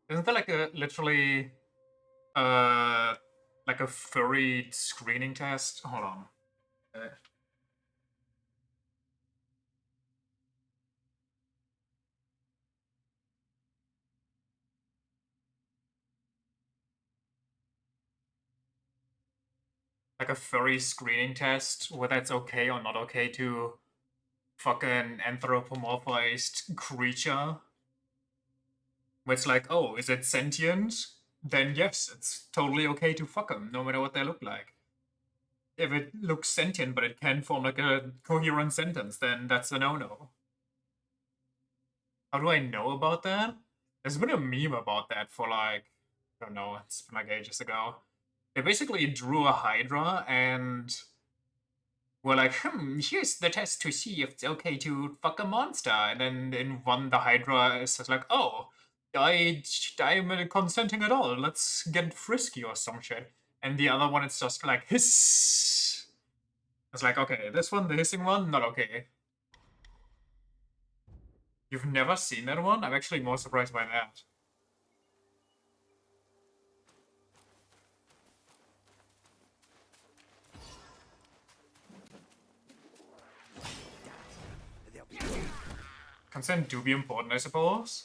Isn't there like a literally uh like a furry screening test? Hold on. Like a furry screening test, whether it's okay or not okay to fuck an anthropomorphized creature. Where it's like, oh, is it sentient? Then yes, it's totally okay to fuck them, no matter what they look like. If it looks sentient but it can form like a coherent sentence, then that's a no-no. How do I know about that? There's been a meme about that for like, I don't know, it's been like ages ago. They basically drew a Hydra and were like, here's the test to see if it's okay to fuck a monster. And then in one, the Hydra is just like, oh, I'm consenting at all. Let's get frisky or some shit. And the other one, it's just like, hiss. It's like, okay, this one, the hissing one, not okay. You've never seen that one? I'm actually more surprised by that. Consent do be important, I suppose.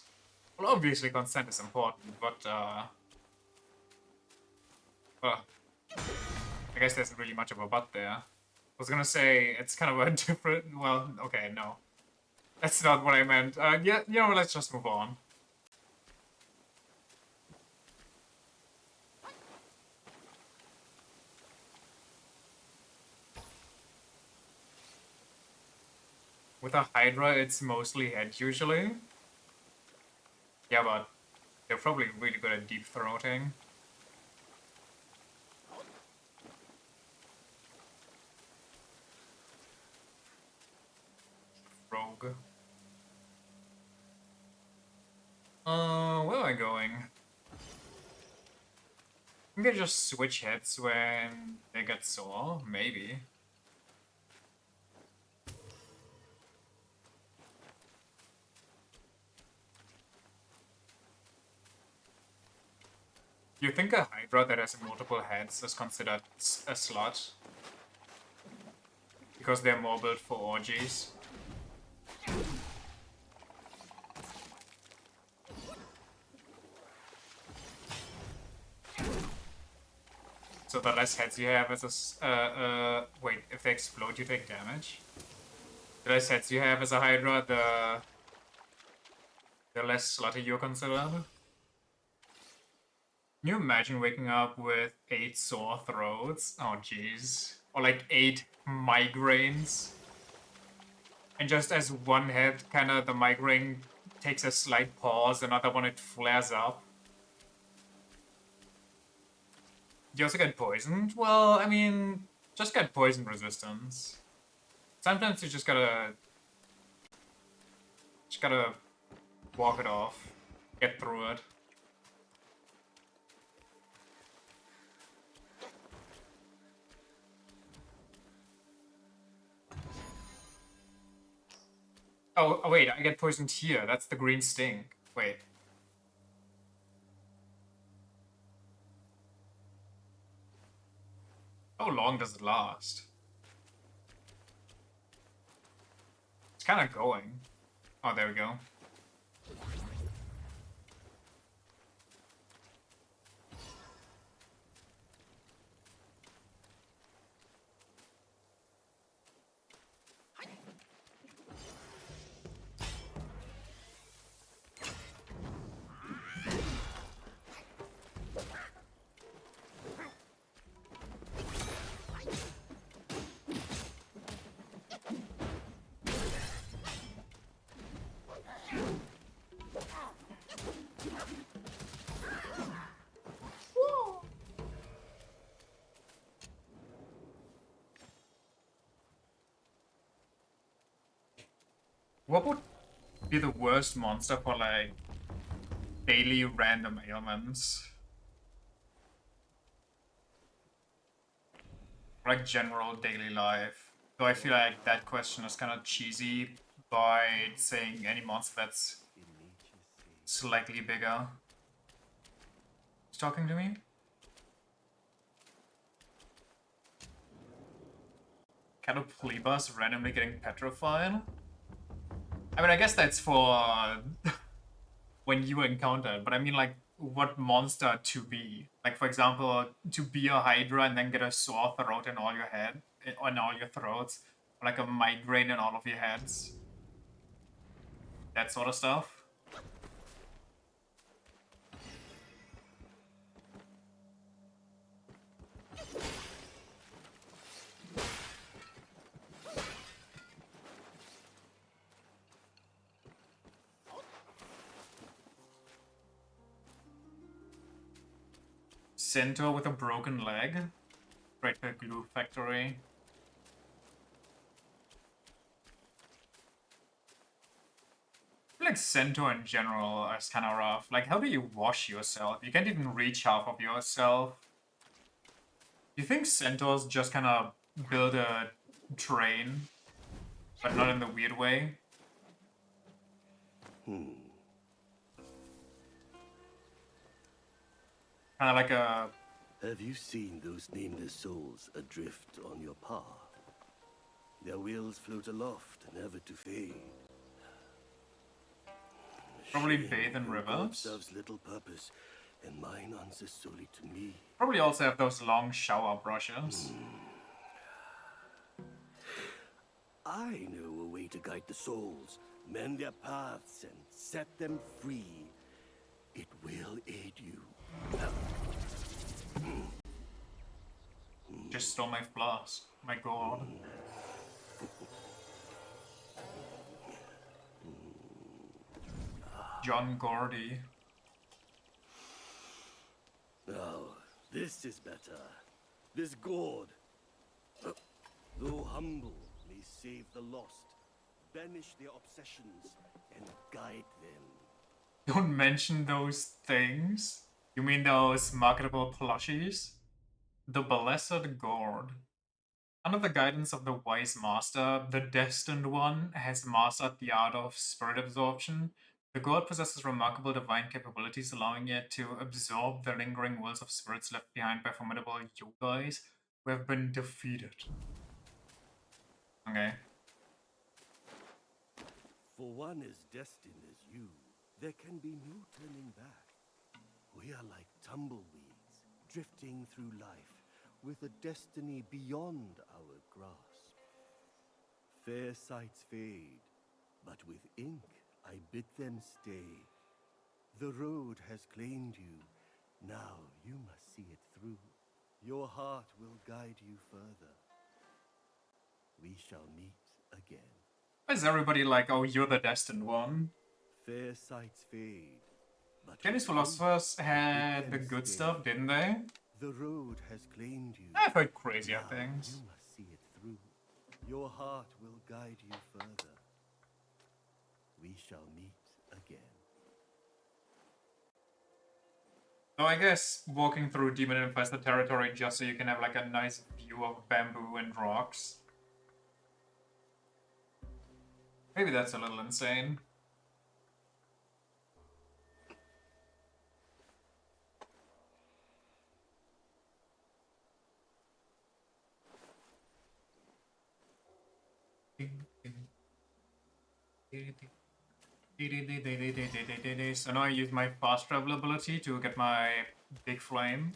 Well, obviously consent is important, but, well, I guess there's really much of a but there. I was gonna say, it's kind of a different, well, okay, no. That's not what I meant. Yeah, you know, let's just move on. With a Hydra, it's mostly head, usually. Yeah, but they're probably really good at deep throating. Rogue. Where am I going? We can just switch heads when they get sore, maybe. You think a Hydra that has multiple heads is considered a slut? Because they're more built for orgies? So the less heads you have as a wait, if they explode you take damage? The less heads you have as a Hydra, the less slutty you're considered. Can you imagine waking up with 8 sore throats? Oh jeez. Or like 8 migraines. And just as one head, kinda the migraine takes a slight pause, another one it flares up. You also get poisoned? Well, I mean, just get poison resistance. Sometimes you just gotta walk it off. Get through it. Oh, wait, I get poisoned here. That's the green sting. Wait. How long does it last? It's kind of going. Oh, there we go. What would be the worst monster for, like, daily random ailments? Like, general daily life. Though I feel like that question is kind of cheesy by saying any monster that's slightly bigger. Who's talking to me? Catoplebas randomly getting petrified? I mean, I guess that's for when you encounter it, but I mean, like, what monster to be? Like, for example, to be a Hydra and then get a sore throat in all your head, on all your throats, or like a migraine in all of your heads. That sort of stuff. Centaur with a broken leg. Right to glue factory. I feel like Centaur in general is kind of rough. Like, how do you wash yourself? You can't even reach half of yourself. Do you think Centaurs just kind of build a train, but not in the weird way? Kind of like a... Have you seen those nameless souls adrift on your path? Their wheels float aloft, never to fade. Probably bathe in rivers. Serves little purpose, and mine answers solely to me. Probably also have those long shower brushes. I know a way to guide the souls, mend their paths, and set them free. It will aid you. Just stole my flask. My god. John Gordy. Now, this is better. This gourd, though humble, may save the lost, banish their obsessions, and guide them. Don't mention those things. You mean those marketable plushies? The Blessed Gourd. Under the guidance of the Wise Master, the Destined One has mastered the art of spirit absorption. The gourd possesses remarkable divine capabilities, allowing it to absorb the lingering wills of spirits left behind by formidable yogis who have been defeated. Okay. For one as destined as you, there can be no turning back. We are like tumbleweeds, drifting through life, with a destiny beyond our grasp. Fair sights fade, but with ink I bid them stay. The road has claimed you, now you must see it through. Your heart will guide you further. We shall meet again. Why is everybody like, oh, you're the Destined One? Fair sights fade, but Chinese philosophers had the good stuff, didn't they? the road has claimed you. I've heard crazier Now things. you must see it through. Your heart will guide you further. We shall meet again. So I guess walking through demon-infested territory just so you can have like a nice view of bamboo and rocks. Maybe that's a little insane. So now I use my fast travel ability to get my big flame.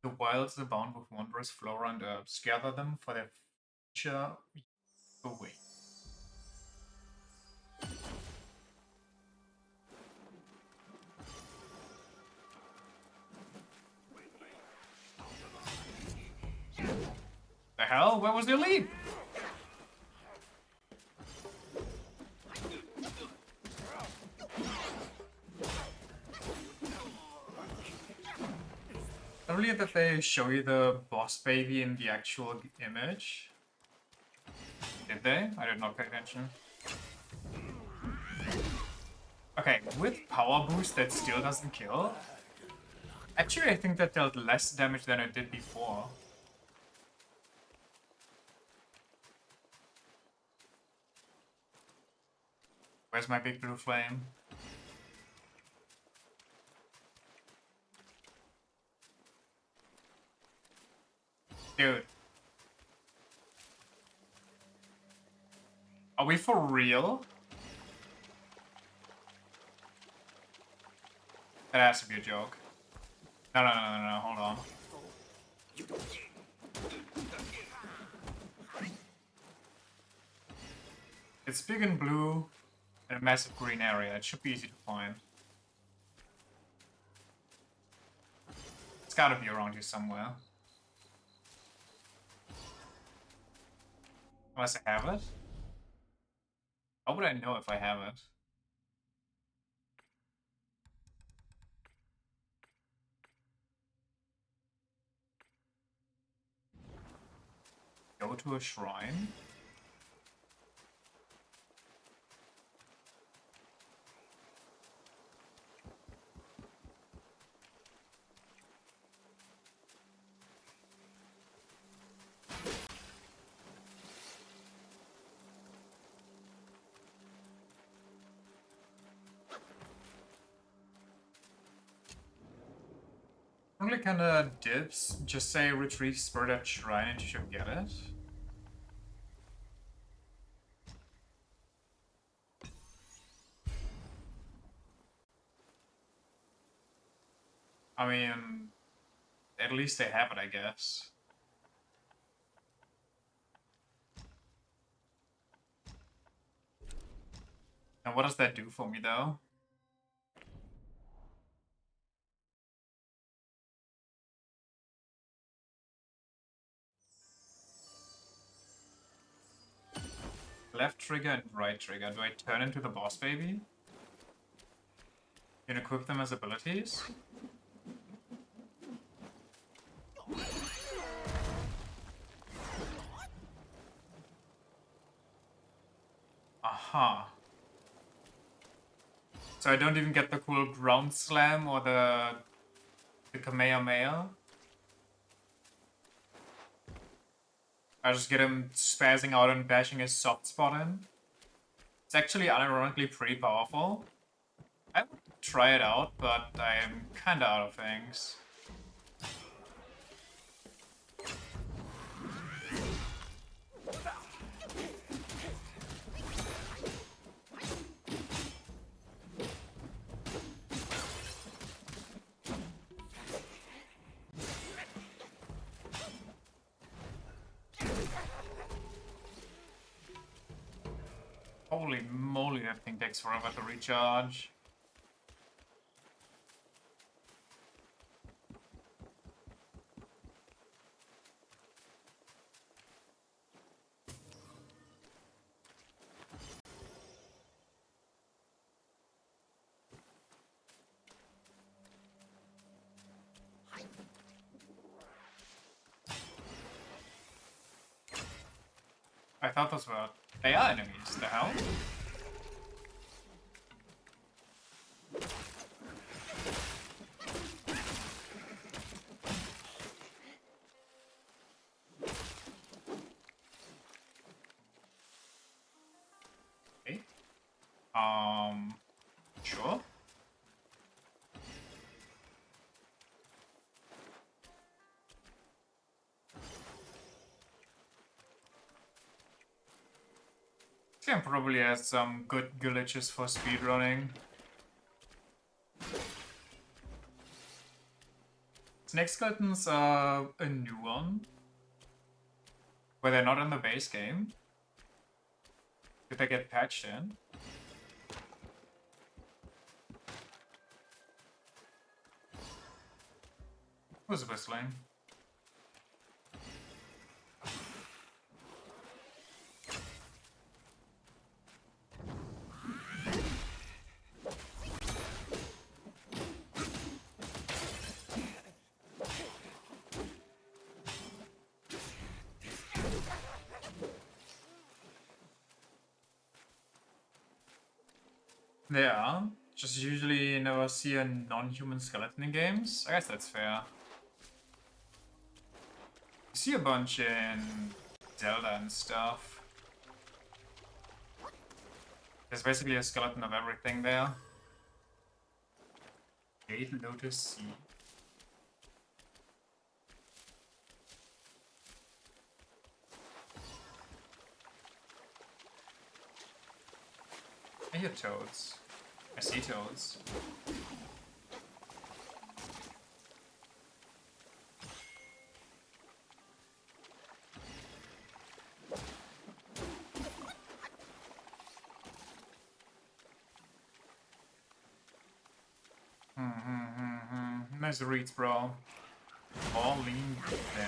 The wilds abound with wondrous flora and herbs. Gather them for their future away. The hell? Where was the leap? Earlier that they show you the boss baby in the actual image. Did they? I did not pay attention. Okay, with power boost that still doesn't kill. Actually, I think that dealt less damage than it did before. Where's my big blue flame? Dude. Are we for real? That has to be a joke. No, hold on. It's big and blue in a massive green area. It should be easy to find. It's gotta be around here somewhere. Unless I have it? How would I know if I have it? Go to a shrine? Only kinda dips. Just say retrieve spirit at shrine and you should get it. I mean, at least they have it, I guess. And what does that do for me, though? Left trigger and right trigger. Do I turn into the boss baby? And equip them as abilities? Aha. So I don't even get the cool ground slam or the Kamehameha? I just get him spazzing out and bashing his soft spot in. It's actually unironically pretty powerful. I would try it out, but I am kinda out of things. Holy moly, that thing takes forever to recharge. I thought those were... They are enemies, the hell? Okay. Sure. This game probably has some good glitches for speedrunning. Snake skeletons are a new one. Were they not in the base game? Did they get patched in? Who's whistling? Yeah, just usually never see a non-human skeleton in games. I guess that's fair. You see a bunch in Zelda and stuff. There's basically a skeleton of everything there. Jade Lotus Sea. I hear toads. I see toads. Nice reads, bro. All lean thing.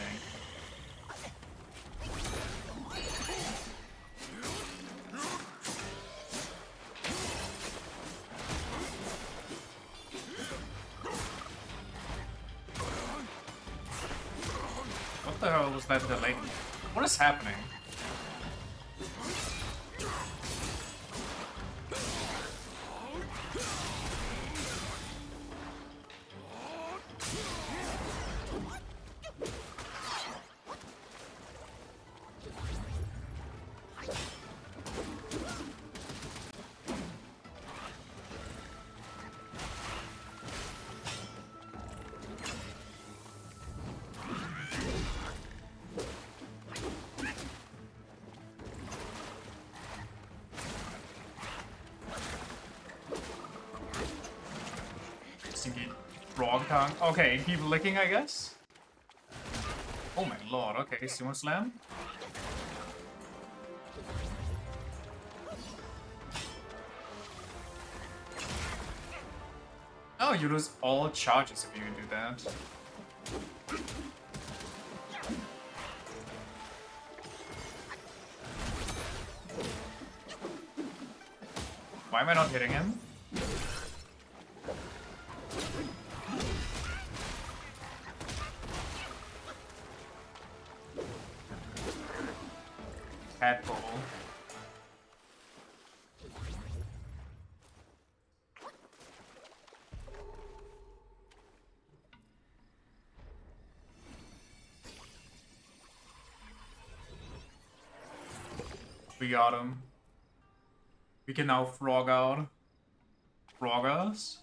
What the hell was that delay? What is happening? Stinky frog tongue. Okay, keep licking, I guess. Oh my lord, okay, Sumo Slam. Oh, you lose all charges if you do that. Why am I not hitting him? Tadpole. We got him. We can now frog out. Froggers?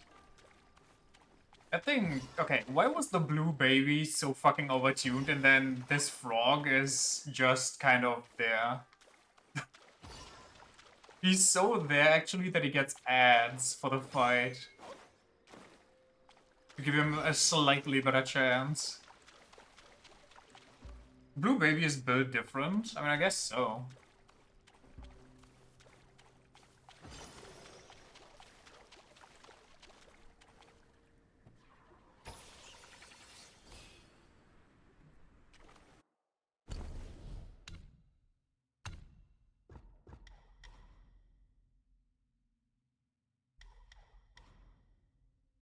That thing, okay, why was the blue baby so fucking overtuned and then this frog is just kind of there? He's so there actually that he gets ads for the fight. To give him a slightly better chance. Blue baby is built different? I mean, I guess so.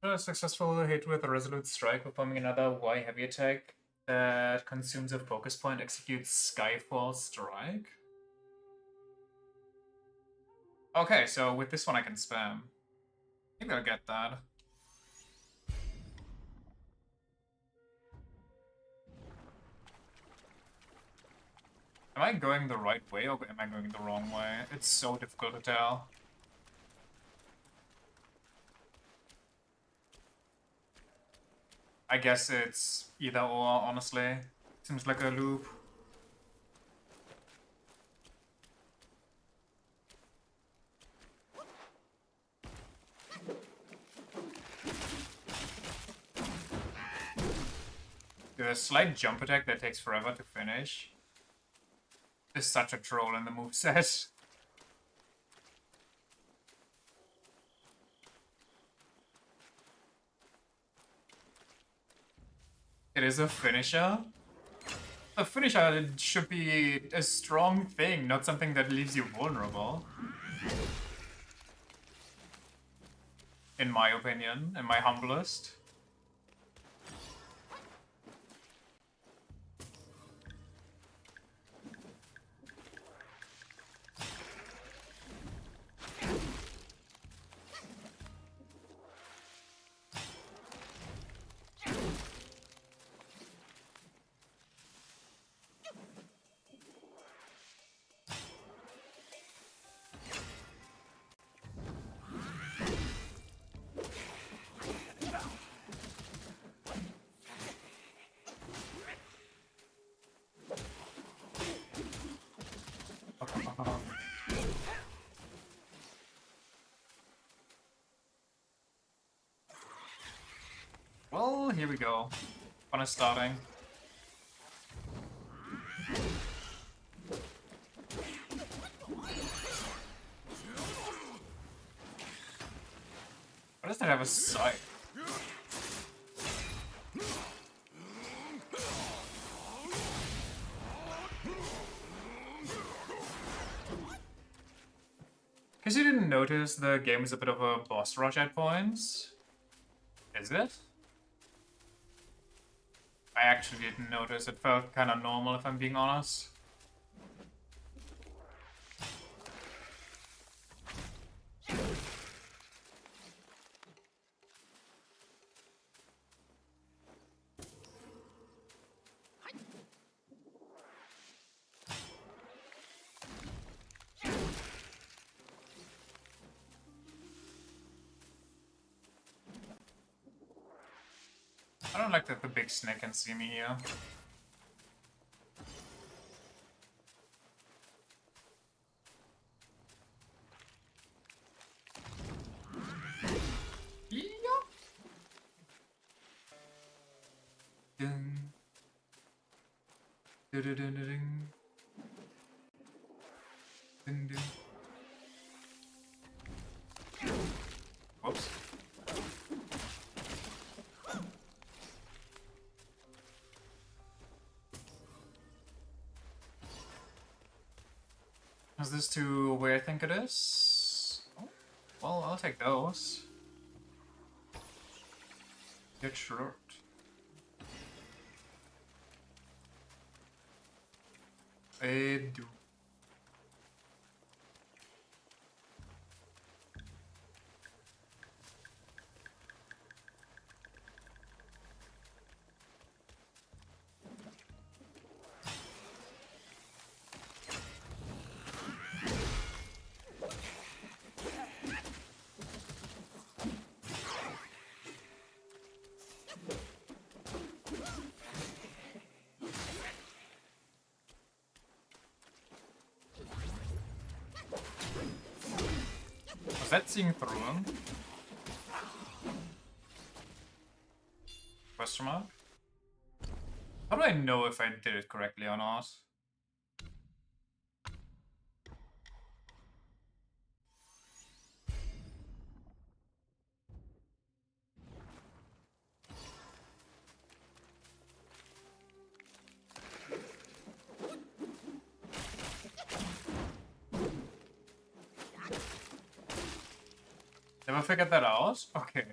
A successful hit with a resolute strike performing another Y heavy attack that consumes a focus point executes Skyfall Strike. Okay, so with this one I can spam. Maybe I'll get that. Am I going the right way or am I going the wrong way? It's so difficult to tell. I guess it's either or, honestly. Seems like a loop. The slight jump attack that takes forever to finish is such a troll in the moveset. It is a finisher? A finisher should be a strong thing, not something that leaves you vulnerable. In my opinion, in my humblest. Well, here we go. Fun is starting. Why does that have a scythe? Because you didn't notice, the game is a bit of a boss rush at points. Is it? I actually didn't notice. It felt kind of normal, if I'm being honest. I don't like that the big snake can see me here. Yup. Dun. Dun-dun-dun-dun-dun. Dun-dun. Whoops. Is this to where I think it is? Oh, well, I'll take those. Get short. I do. Was that seeing through him? Question mark? How do I know if I did it correctly or not? Never figured that out? Okay.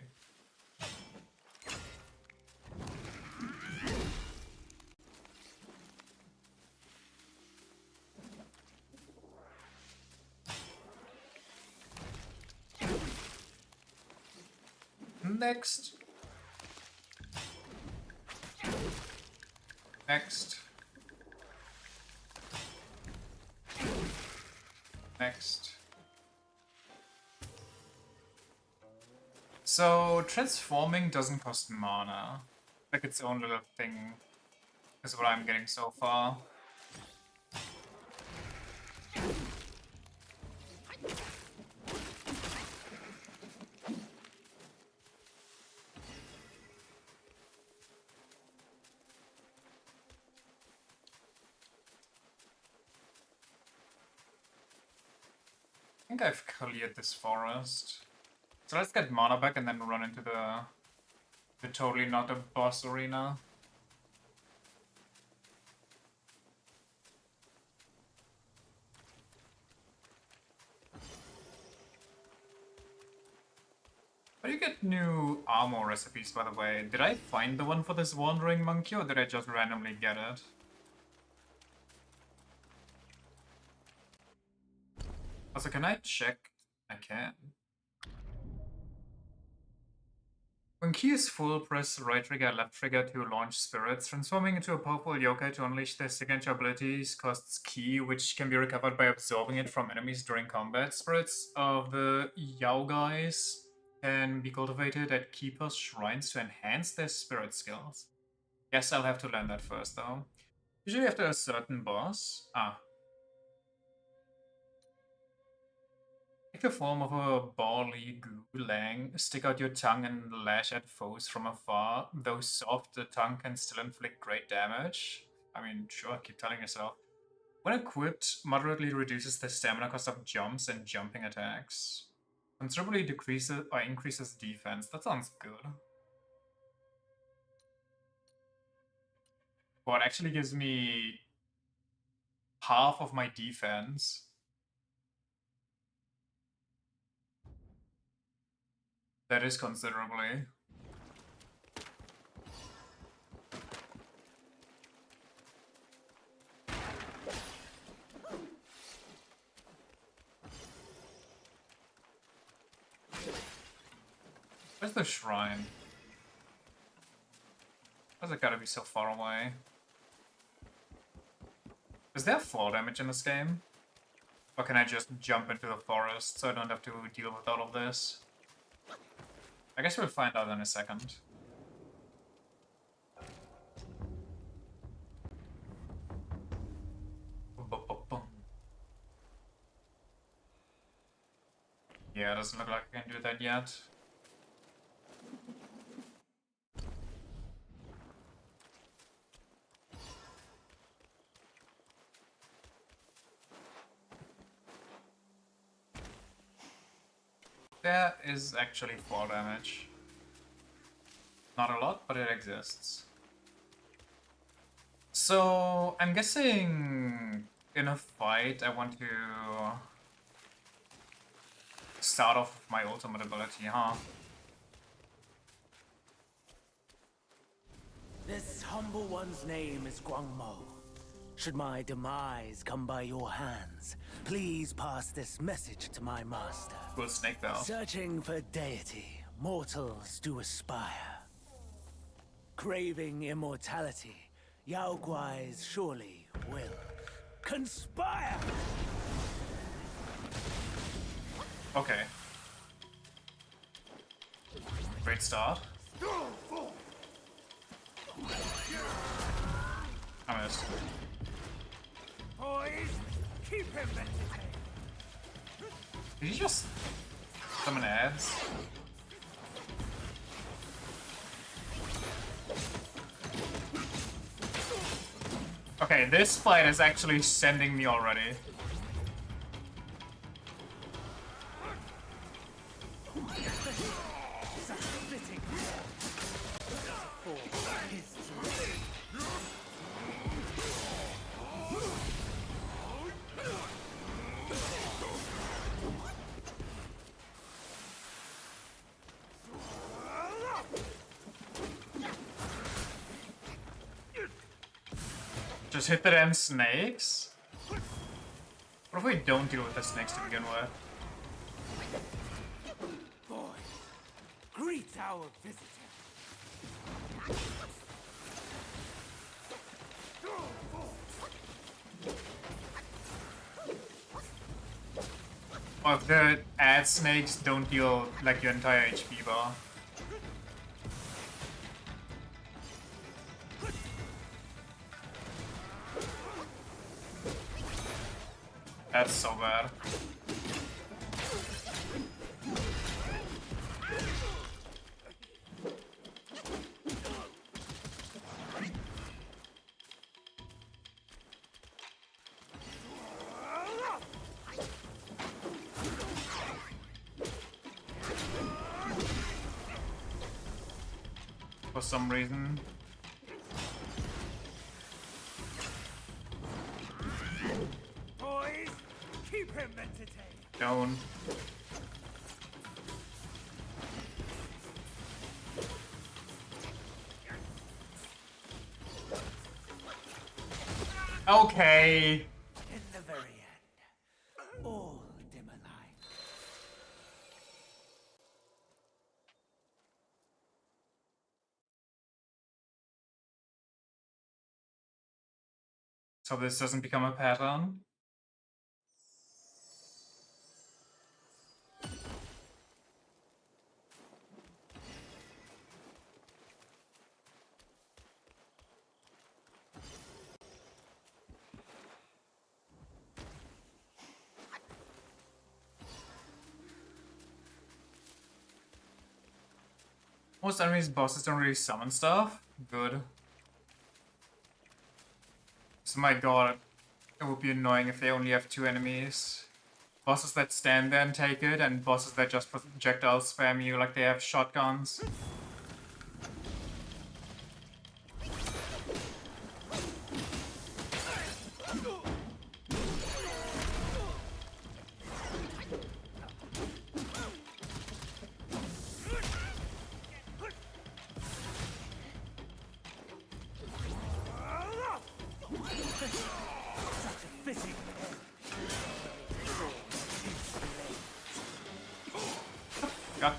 Next. Next. Next. So, transforming doesn't cost mana. Like its own little thing is what I'm getting so far. I think I've cleared this forest. So let's get mana back and then run into the totally not a boss arena. How do you get new armor recipes, by the way? Did I find the one for this wandering monkey, or did I just randomly get it? Also, can I check? I can. When key is full, press right trigger, left trigger to launch spirits. Transforming into a powerful yokai to unleash their signature abilities costs key, which can be recovered by absorbing it from enemies during combat. Spirits of the yaogais can be cultivated at keepers' shrines to enhance their spirit skills. Guess I'll have to learn that first, though. Usually after a certain boss. Ah. I Take the form of a bally goo-lang, stick out your tongue and lash at foes from afar. Though soft, the tongue can still inflict great damage. I mean, sure, keep telling yourself. When equipped, moderately reduces the stamina cost of jumps and jumping attacks. Considerably decreases or increases defense. That sounds good. Well, it actually gives me half of my defense. That is considerably. Where's the shrine? Why's it gotta be so far away? Is there fall damage in this game? Or can I just jump into the forest so I don't have to deal with all of this? I guess we'll find out in a second. Yeah, doesn't look like I can do that yet. There is actually fall damage. Not a lot, but it exists. So, I'm guessing in a fight I want to start off with my ultimate ability, huh? This humble one's name is Guangmo. Should my demise come by your hands, please pass this message to my master. Good snake belt. Searching for deity, mortals do aspire. Craving immortality, Yao Guais surely will conspire! Okay. Great start. I missed. Boys, keep him entertained. Did you just summon ads? Okay, this fight is actually sending me already. Just hit the damn snakes? What if we don't deal with the snakes to begin with? Boys, greet our visitor. Or if the ad snakes don't deal like your entire HP bar. That's so bad. For some reason. Boys, keep him entertained. Don't. Okay. In the very end, all dim alike. So this doesn't become a pattern. Most enemies bosses don't really summon stuff. Good. So my god, it would be annoying if they only have 2 enemies. Bosses that stand there and take it, and bosses that just projectile spam you like they have shotguns.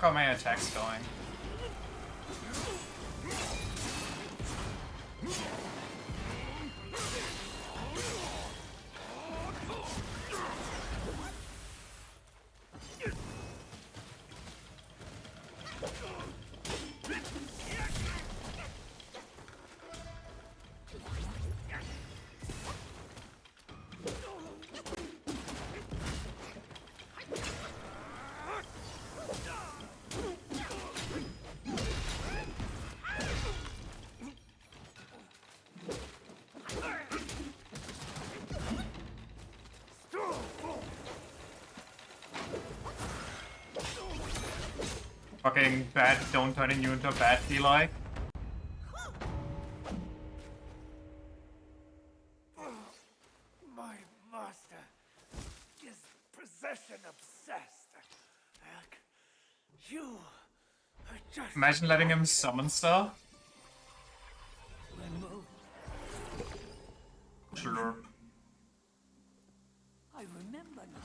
Got my attacks going. Fucking bad don't turn you into a bat, feel like. My master is possession obsessed. You are just... Imagine letting him summon stuff. Slurp. I remember now.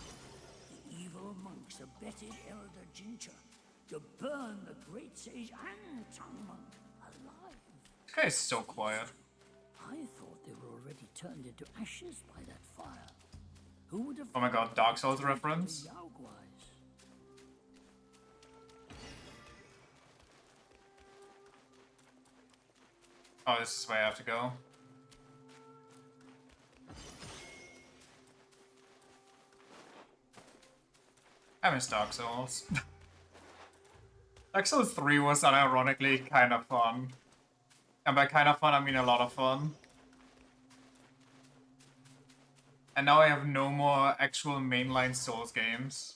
The evil monks abetted Elder Ginger to burn the great sage and tongue monk alive. This guy is so quiet. I thought they were already turned into ashes by that fire. Who would have... Oh my god, Dark Souls reference. Yaogwais? Oh, this is where I have to go. I miss Dark Souls. Dark Souls 3 was unironically kind of fun. And by kind of fun, I mean a lot of fun. And now I have no more actual mainline Souls games.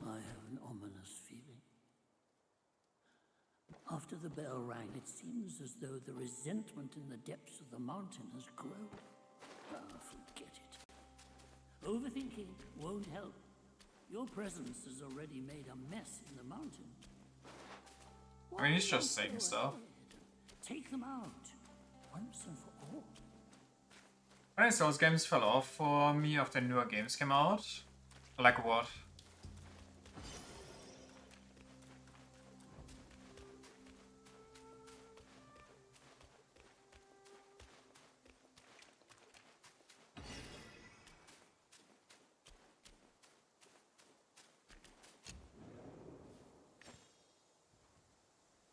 I have an ominous feeling. After the bell rang, it seems as though the resentment in the depths of the mountain has grown. Ah, forget it. Overthinking won't help. Your presence has already made a mess in the mountain. I mean, he's Why just not saying go stuff. ahead? Take them out, once and for all. When Souls games fell off for me after newer games came out. Like what?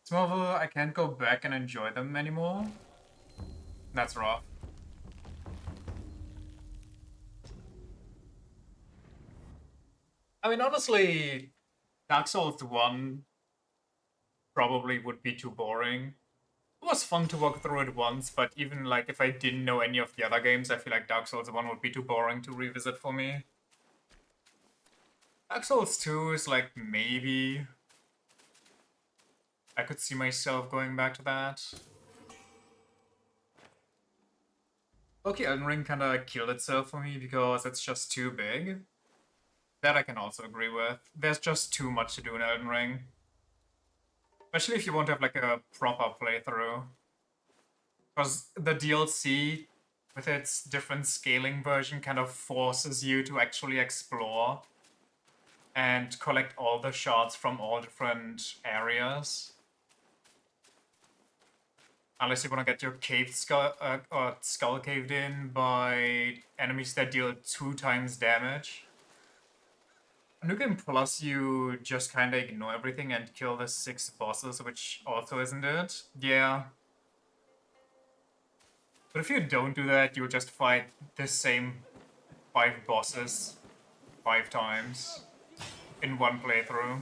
It's more of a, I can't go back and enjoy them anymore. That's rough. I mean, honestly, Dark Souls 1 probably would be too boring. It was fun to walk through it once, but even like if I didn't know any of the other games, I feel like Dark Souls 1 would be too boring to revisit for me. Dark Souls 2 is like maybe I could see myself going back to that. Okay, Elden Ring kinda killed itself for me because it's just too big. That I can also agree with. There's just too much to do in Elden Ring. Especially if you want to have like a proper playthrough. Because the DLC, with its different scaling version, kind of forces you to actually explore and collect all the shards from all different areas. Unless you want to get your cave skull caved in by enemies that deal 2 times damage. New Game Plus, you just kind of ignore everything and kill the 6 bosses, which also isn't it. Yeah. But if you don't do that, you'll just fight the same 5 bosses 5 times in one playthrough.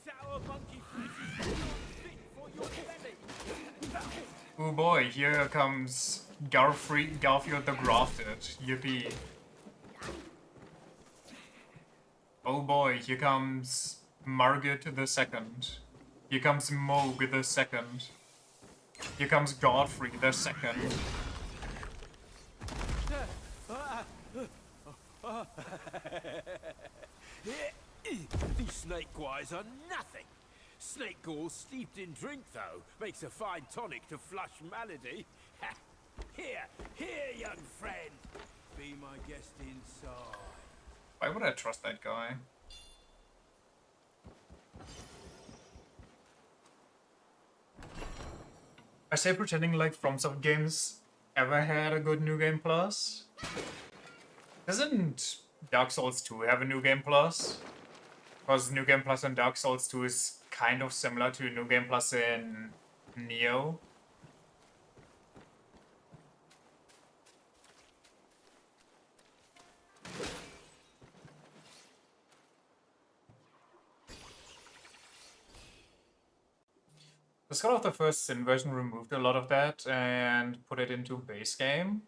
Sour monkey flesh is not fit for your belly. Oh boy, here comes Garfield the Grafted. Yippee. Oh boy, here comes Margit the Second. Here comes Moog the Second. Here comes Godfrey the Second. These snake guys are nothing. Snake gall steeped in drink, though, makes a fine tonic to flush malady. Here, young friend. Be my guest inside. Why would I trust that guy? I say pretending like FromSoft games ever had a good New Game Plus. Doesn't Dark Souls 2 have a New Game Plus? Because New Game Plus in Dark Souls 2 is kind of similar to New Game Plus in Neo. The Skull of the First Sin version removed a lot of that and put it into base game.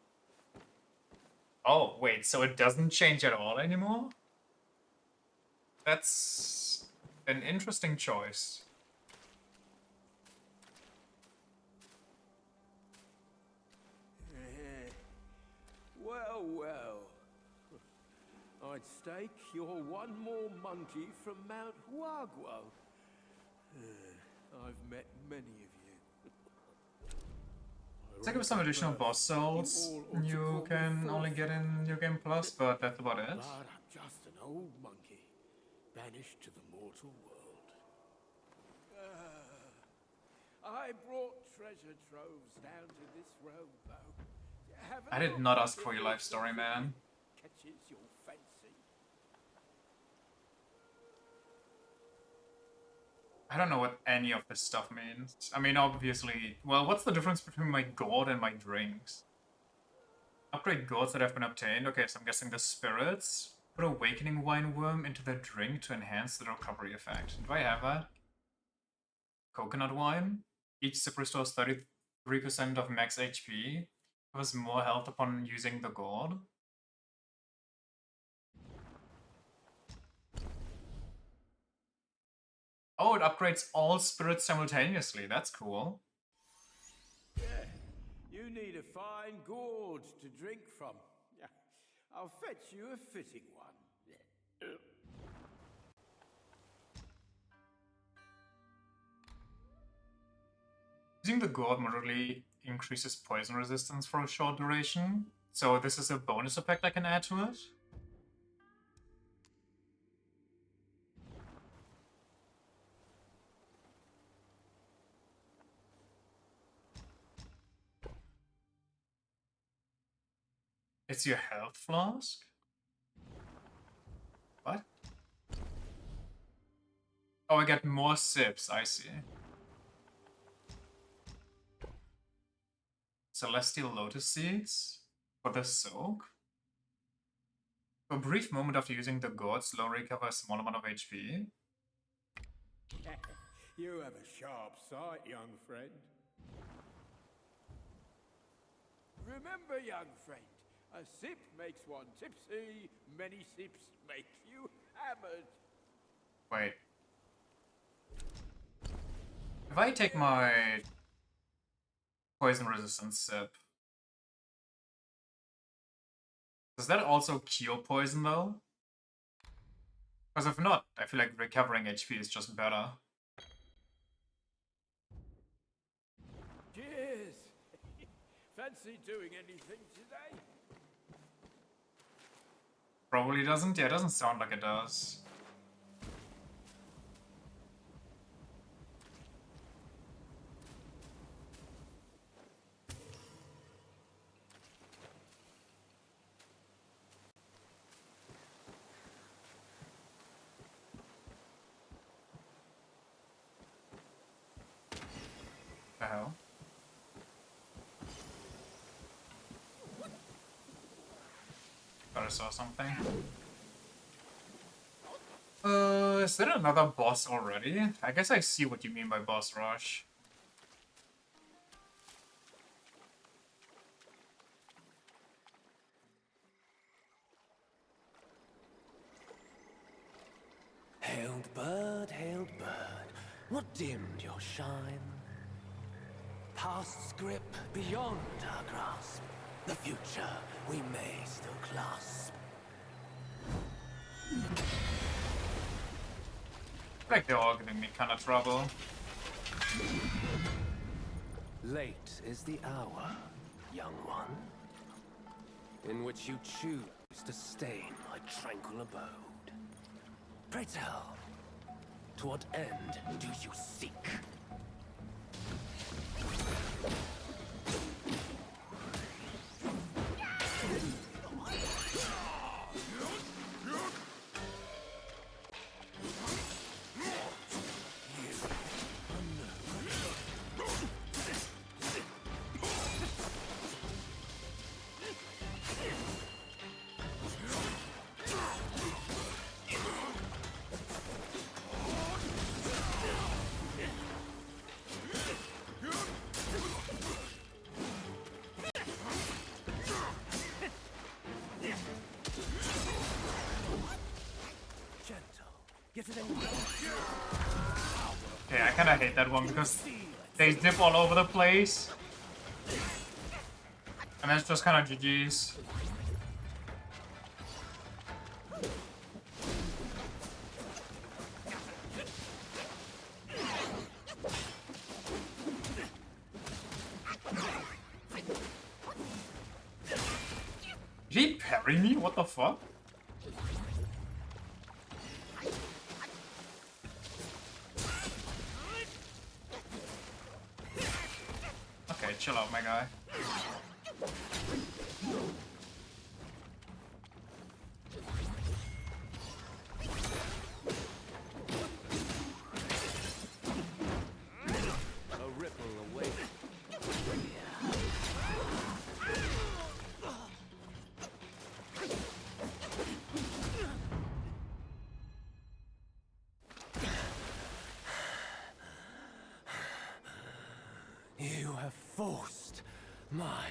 Oh, wait, so it doesn't change at all anymore? That's an interesting choice. Well. I'd stake you're one more monkey from Mount Huaguo. I've met many of you. Let's give some additional boss souls you can only get in New Game Plus, but that's about it. But I'm just an old monkey, banished to the mortal world. I brought treasure troves down to this rowboat. I did not ask for your life story, man. Catches your fancy. I don't know what any of this stuff means. I mean, obviously... Well, what's the difference between my gourd and my drinks? Upgrade gourds that have been obtained. Okay, so I'm guessing the spirits. Put Awakening Wine Worm into the drink to enhance the recovery effect. Do I have that? Coconut Wine. Each sip restores 33% of max HP. Gives more health upon using the gourd. Oh, it upgrades all spirits simultaneously. That's cool. Yeah, you need a fine gourd to drink from. I'll fetch you a fitting one. Using the gourd moderately increases poison resistance for a short duration. So this is a bonus effect I can add to it. It's your health flask? What? Oh, I get more sips, I see. Celestial Lotus Seeds for the soak. For a brief moment after using the gourd, slowly recover a small amount of HP. You have a sharp sight, young friend. Remember, young friend, a sip makes one tipsy, many sips make you hammered. Wait. If I take my poison resistance sip, does that also cure poison though? Because if not, I feel like recovering HP is just better. Cheers! Fancy doing anything today? Probably doesn't? Yeah, it doesn't sound like it does. hell? Thought I saw something. Is there another boss already? I guess I see what you mean by boss rush. Hailed bird, what dimmed your shine? Past's grip beyond our grasp. The future we may still clasp. Like they're all giving me kind of trouble. Late is the hour, young one, in which you choose to stay my tranquil abode. Pray tell, to what end do you seek? Okay, I kinda hate that one because they dip all over the place. And that's just kinda GG's. Did he parry me? What the fuck? Okay, chill out, my guy. A ripple away. You have forced my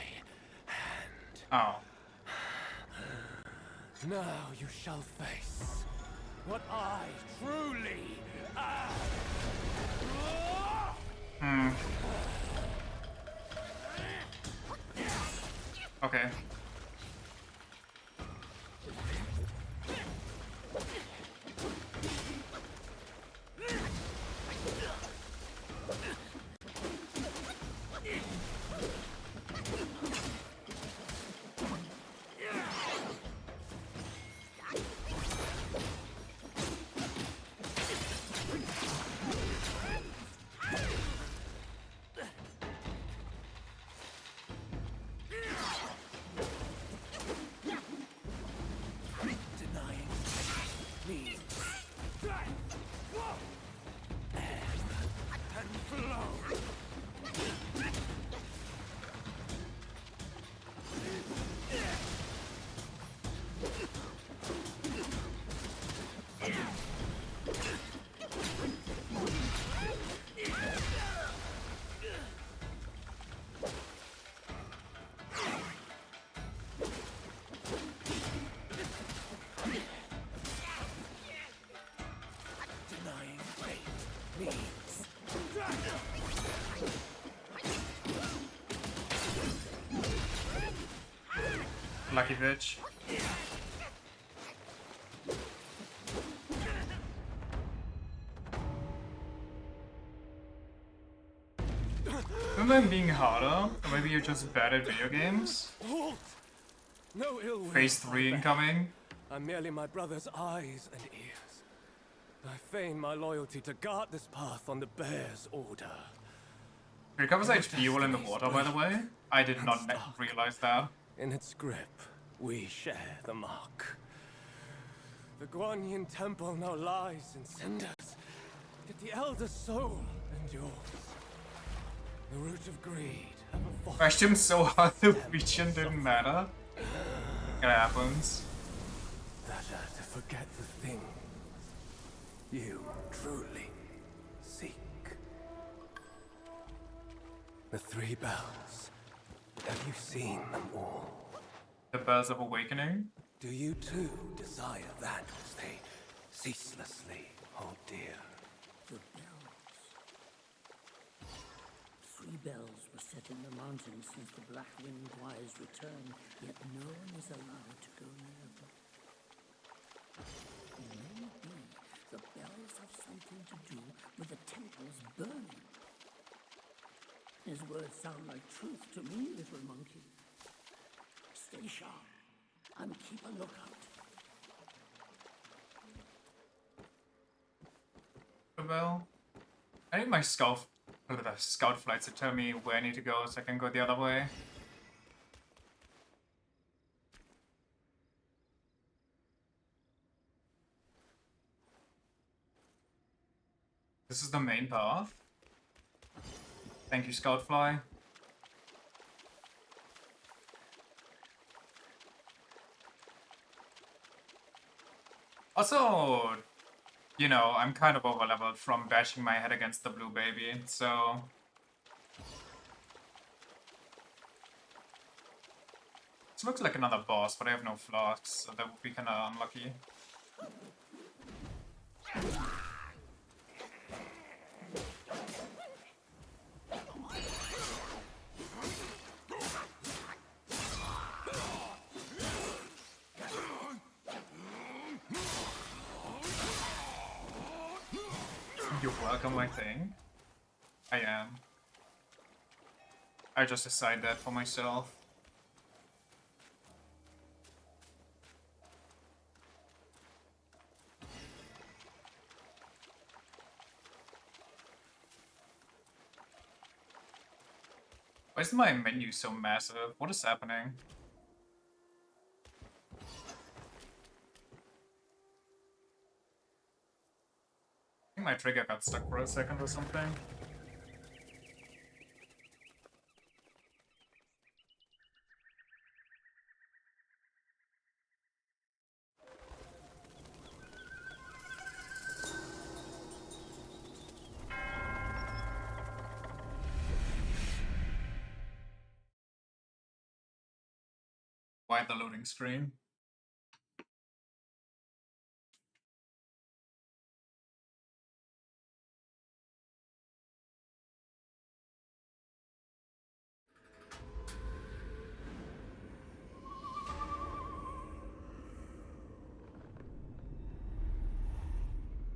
hand. Oh. Now you shall face what I truly am. Okay. Denying me. And flow. Denying fate means Lucky bitch. Remember him being harder? Or maybe you're just bad at video games? halt. No ill will. Phase 3 incoming. I'm merely my brother's eyes and ears. I feign my loyalty to guard this path on the bear's order. Recovers HP while in the water, by the way. I did not realize that. In its grip, we share the mark. The Guanyin temple now lies in cinders, yet the elder soul endures. The root of greed. Have a Crashed him so hard the region didn't matter. It happens. better to forget the thing you truly seek. The three bells. Have you seen them all? The Bells of Awakening. Do you too desire that which they ceaselessly hold dear? The bells. 3 bells were set in the mountains since the Black Wind Choir's return, yet no one is allowed to go near them. Maybe the bells have something to do with the temples burning. His words sound like truth to me, little monkey. Stay sharp and keep a lookout. The bell. I need my scout flights to tell me where I need to go so I can go the other way. This is the main path. Thank you, Scoutfly. Also, you know, I'm kind of overleveled from bashing my head against the blue baby, so... This looks like another boss, but I have no flasks, so that would be kinda unlucky. You're welcome, I think. I am. I just decide that for myself. Why is my menu so massive? What is happening? I think my trigger got stuck for a second or something. Why the loading screen?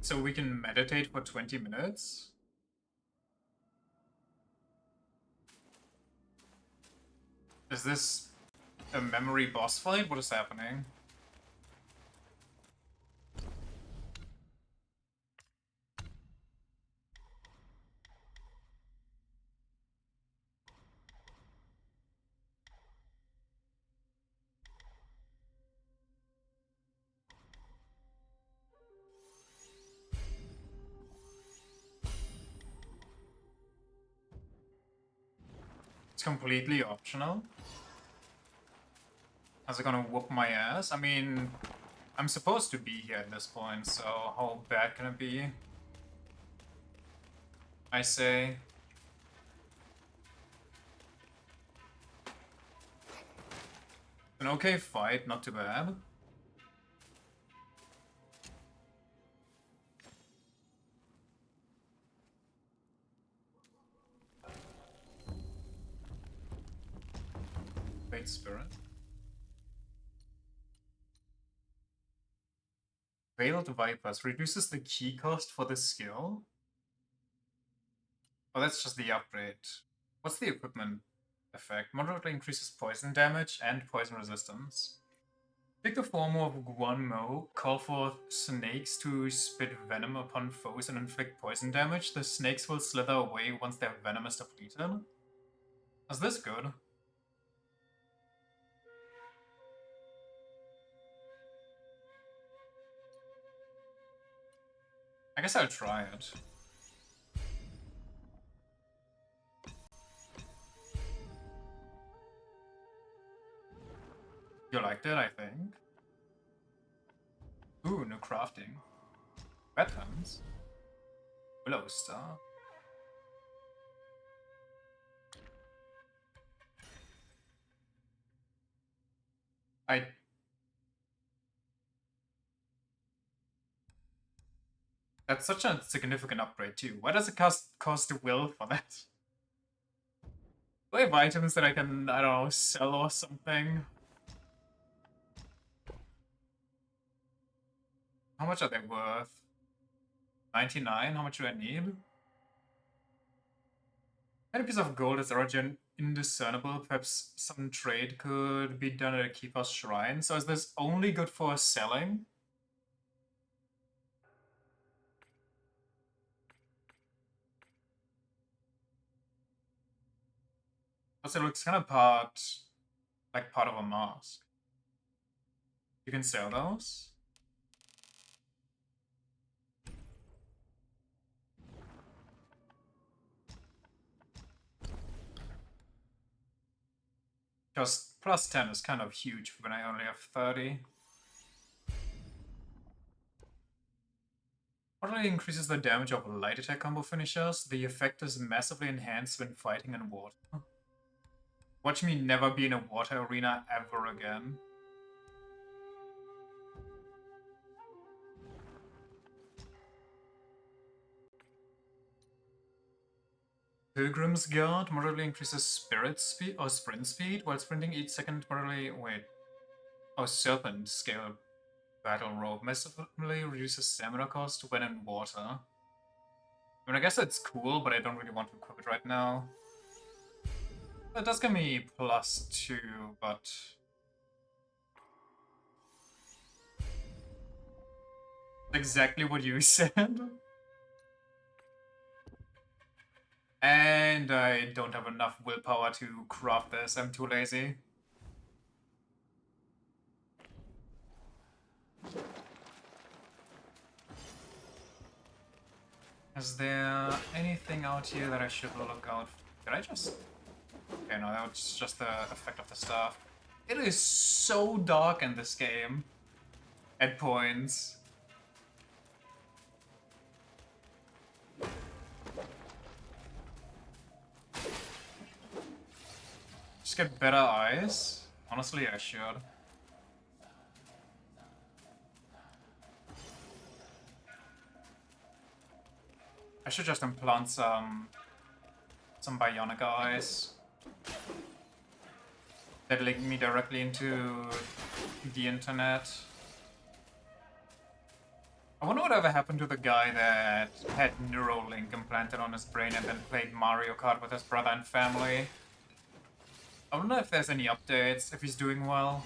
So we can meditate for 20 minutes? Is this a memory boss fight? What is happening? It's completely optional. How's it gonna whoop my ass? I mean, I'm supposed to be here at this point, so how bad can it be? I say. An okay fight, not too bad. Great spirit. Veiled Vipers reduces the key cost for this skill. Oh, that's just the upgrade. What's the equipment effect? Moderately increases poison damage and poison resistance. Take the form of Guanmo, call forth snakes to spit venom upon foes and inflict poison damage. The snakes will slither away once their venom is depleted. Is this good? I guess I'll try it. expected, I think. Ooh, new crafting. Weapons. Willow Star. That's such a significant upgrade too. Why does it cost will for that? Do I have items that I can, I don't know, sell or something? How much are they worth? 99? How much do I need? Any piece of gold is origin indiscernible. Perhaps some trade could be done at a keeper's shrine. So is this only good for selling? Plus it looks kind of part of a mask. You can sell those? Because plus 10 is kind of huge when I only have 30. Moderately increases the damage of light attack combo finishers. The effect is massively enhanced when fighting in water. Watch me never be in a water arena ever again. Pilgrim's Guard moderately increases spirit speed or sprint speed while sprinting each second moderately. Wait. Oh, Serpent Scale Battle Robe massively reduces stamina cost when in water. I mean, I guess that's cool, but I don't really want to equip it right now. That does give me +2, but exactly what you said. And I don't have enough willpower to craft this. I'm too lazy. Is there anything out here that I should look out for? Did I just... Okay, no, that's just the effect of the staff. It is so dark in this game. At points. Just get better eyes. Honestly, I should. I should just implant some bionic eyes that link me directly into the internet. I wonder whatever happened to the guy that had Neuralink implanted on his brain and then played Mario Kart with his brother and family. I wonder if there's any updates, if he's doing well.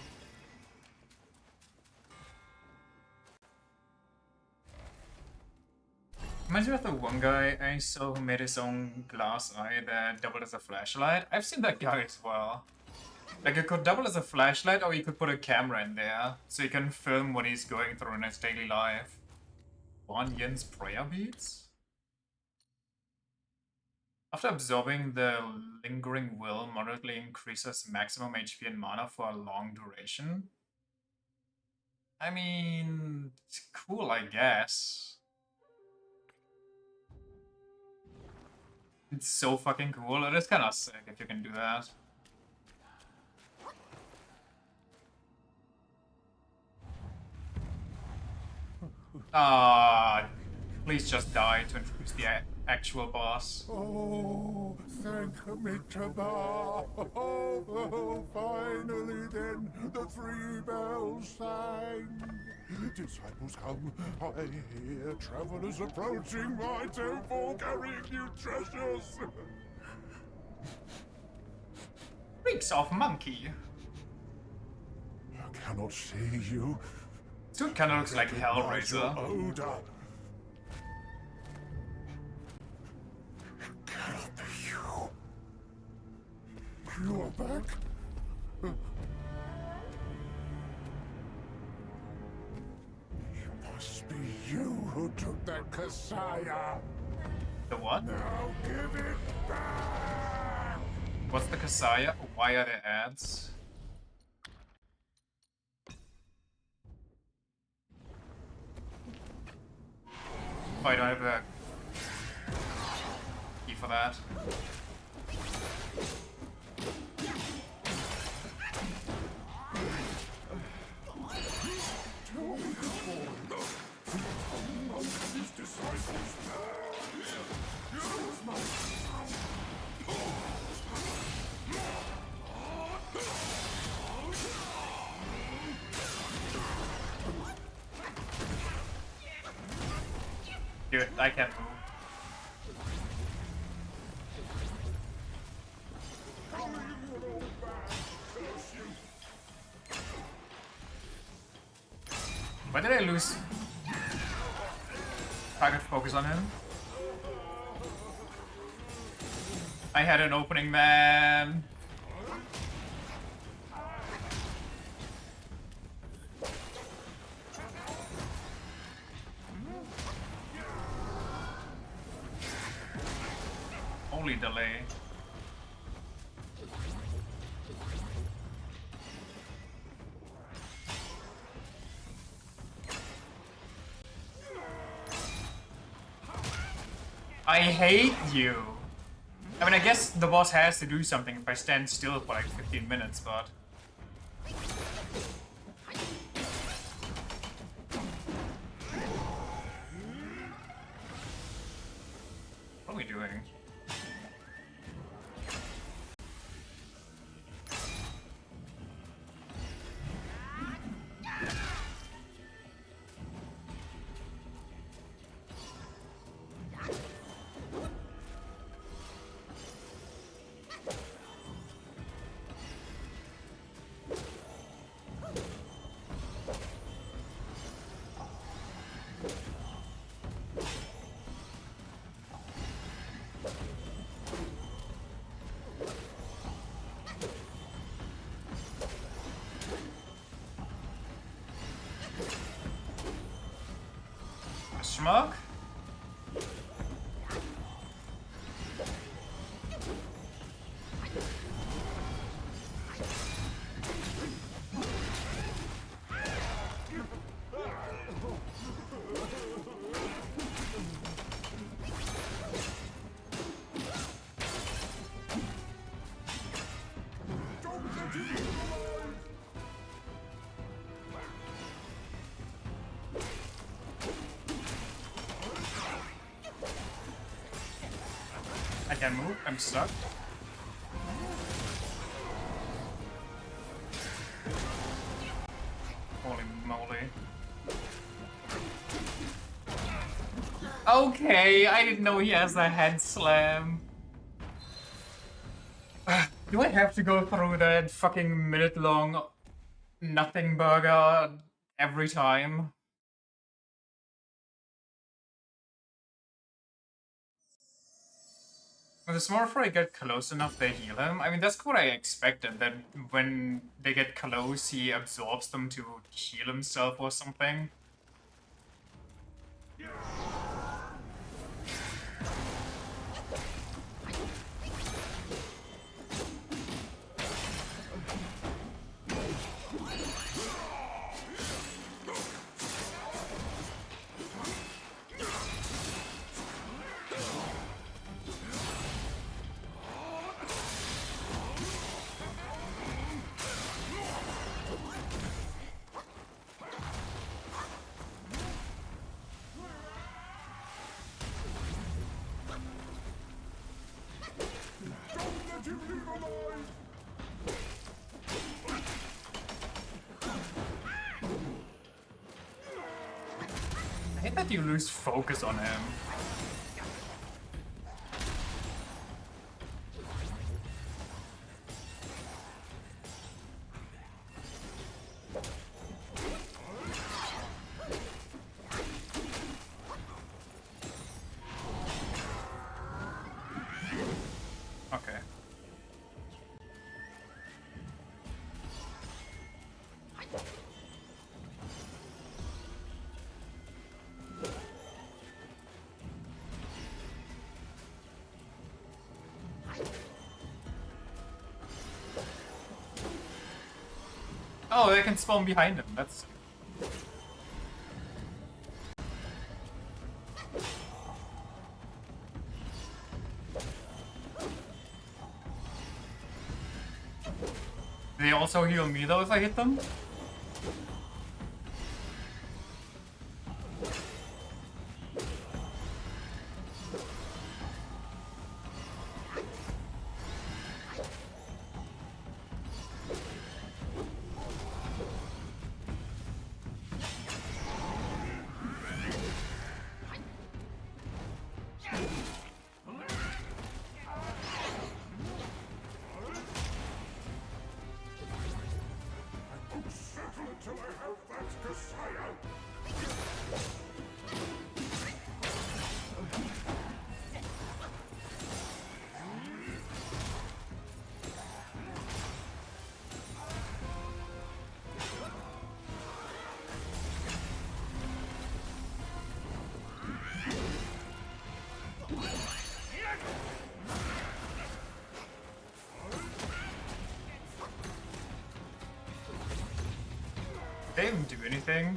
Reminds me of the one guy I saw who made his own glass eye that doubled as a flashlight. I've seen that guy as well. Like, it could double as a flashlight, or you could put a camera in there, so you can film what he's going through in his daily life. One Yin's prayer beads? After absorbing the lingering will, moderately increases maximum HP and mana for a long duration. I mean, it's cool, I guess. It's so fucking cool. It is kind of sick if you can do that. Please just die to introduce the actual boss. Oh, thank Mitraba. Oh, finally then, the 3 bells sang. Disciples come, I hear travelers approaching my temple carrying new treasures. Reeks of monkey. I cannot see you. Dude kinda looks like Recognize your Hellraiser. odor. It cannot be you. You're back? It must be you who took that Kasaya. The what? Now give it back! What's the Kasaya? Why are there ads? Oh, I don't have a key for that. Dude, I can't move. Why did I lose target focus on him? I had an opening, man. Only delay. I hate you. I mean, I guess the boss has to do something if I stand still for like 15 minutes, but... What are we doing? Schmuck? I can't move, I'm stuck. Holy moly. Okay, I didn't know he has a head slam. Do I have to go through that fucking minute-long nothing burger every time? The Smurfer get close enough, they heal him. I mean, that's what I expected, that when they get close, he absorbs them to heal himself or something. I hate that you lose focus on him. Okay. Oh, they can spawn behind him. That's... They also heal me though if I hit them? They didn't do anything.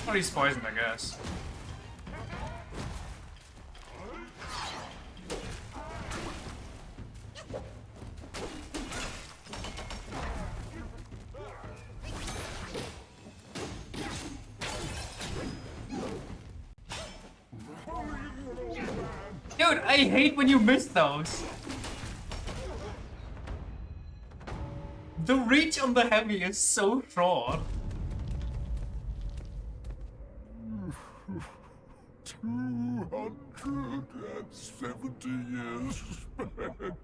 Well, he's poisoned, I guess. Dude, I hate when you miss those. The reach on the heavy is so short. 270 years spent.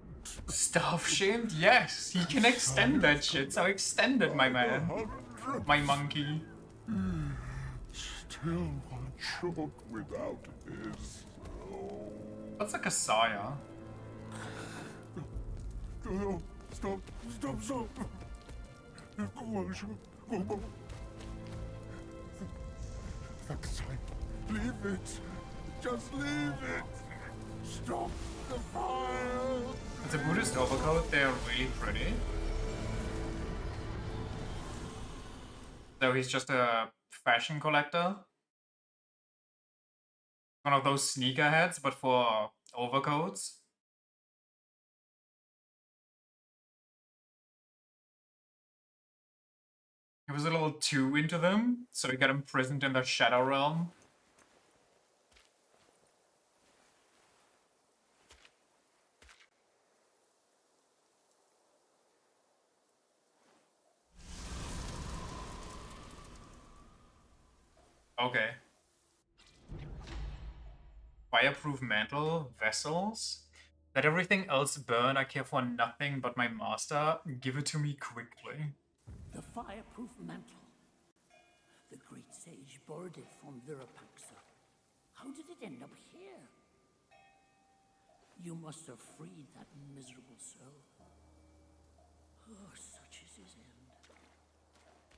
Stuff shamed? Yes, he can extend that shit, so extend it, my man. My monkey. Still one short without his soul. What's a Kasaya? No, stop. Go on, go on. Vaxine, leave it. Just leave it. Stop the fire. It's a Buddhist overcoat, they're really pretty. So he's just a fashion collector. One of those sneakerheads, but for overcoats. He was a little too into them, so he got imprisoned in the Shadow Realm. Okay. Fireproof mantle, vessels. Let everything else burn, I care for nothing but my master. Give it to me quickly. The fireproof mantle. The great sage borrowed it from Virapaxa. How did it end up here? You must have freed that miserable soul. Oh, such is his end.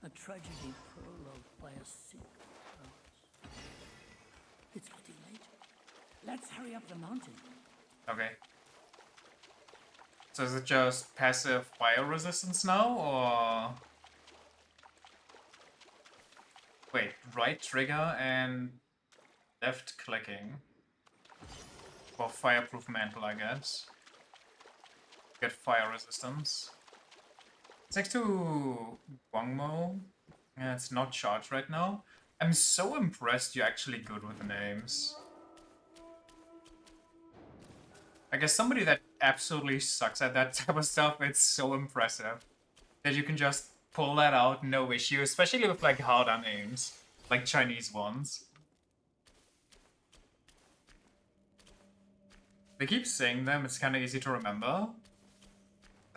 A tragedy prologued by a sick rose. It's getting late. Let's hurry up the mountain. Okay. So is it just passive fire resistance now, or... Wait, right trigger and left clicking. For fireproof mantle, I guess. Get fire resistance. It's next to Guangmo. Yeah, it's not charged right now. I'm so impressed you're actually good with the names. I guess somebody that absolutely sucks at that type of stuff, it's so impressive. That you can just pull that out, no issue, especially with like harder names. Like Chinese ones. They keep saying them, it's kind of easy to remember.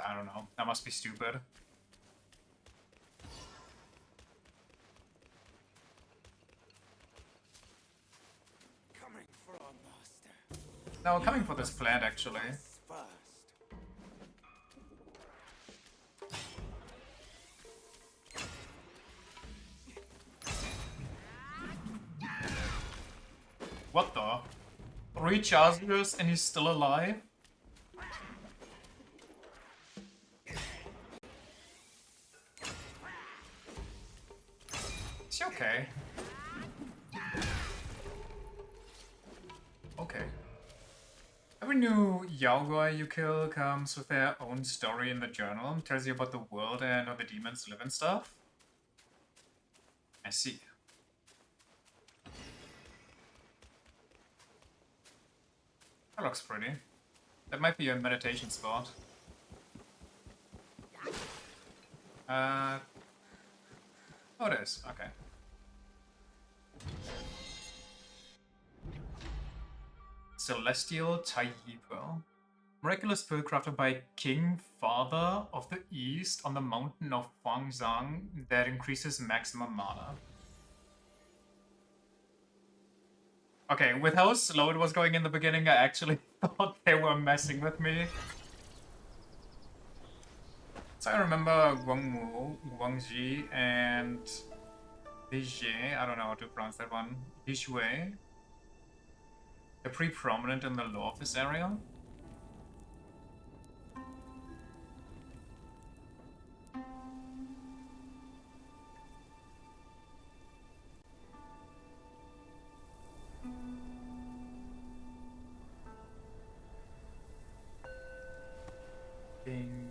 I don't know, that must be stupid. Coming for our master. No, coming for this plant actually. First. What the? 3 charges and he's still alive? Is he okay? Every new Yaogoi you kill comes with their own story in the journal. Tells you about the world and how the demons live and stuff. I see. That looks pretty. That might be a meditation spot. Oh, it is. Okay. Celestial Taiyipo. Miraculous pill crafted by King Father of the East on the mountain of Huangzhang that increases maximum mana. Okay, with how slow it was going in the beginning, I actually thought they were messing with me. So I remember Guangmu, Guangji, and Bijie, I don't know how to pronounce that one, Bijue. They're pretty prominent in the lore of this area. Ding.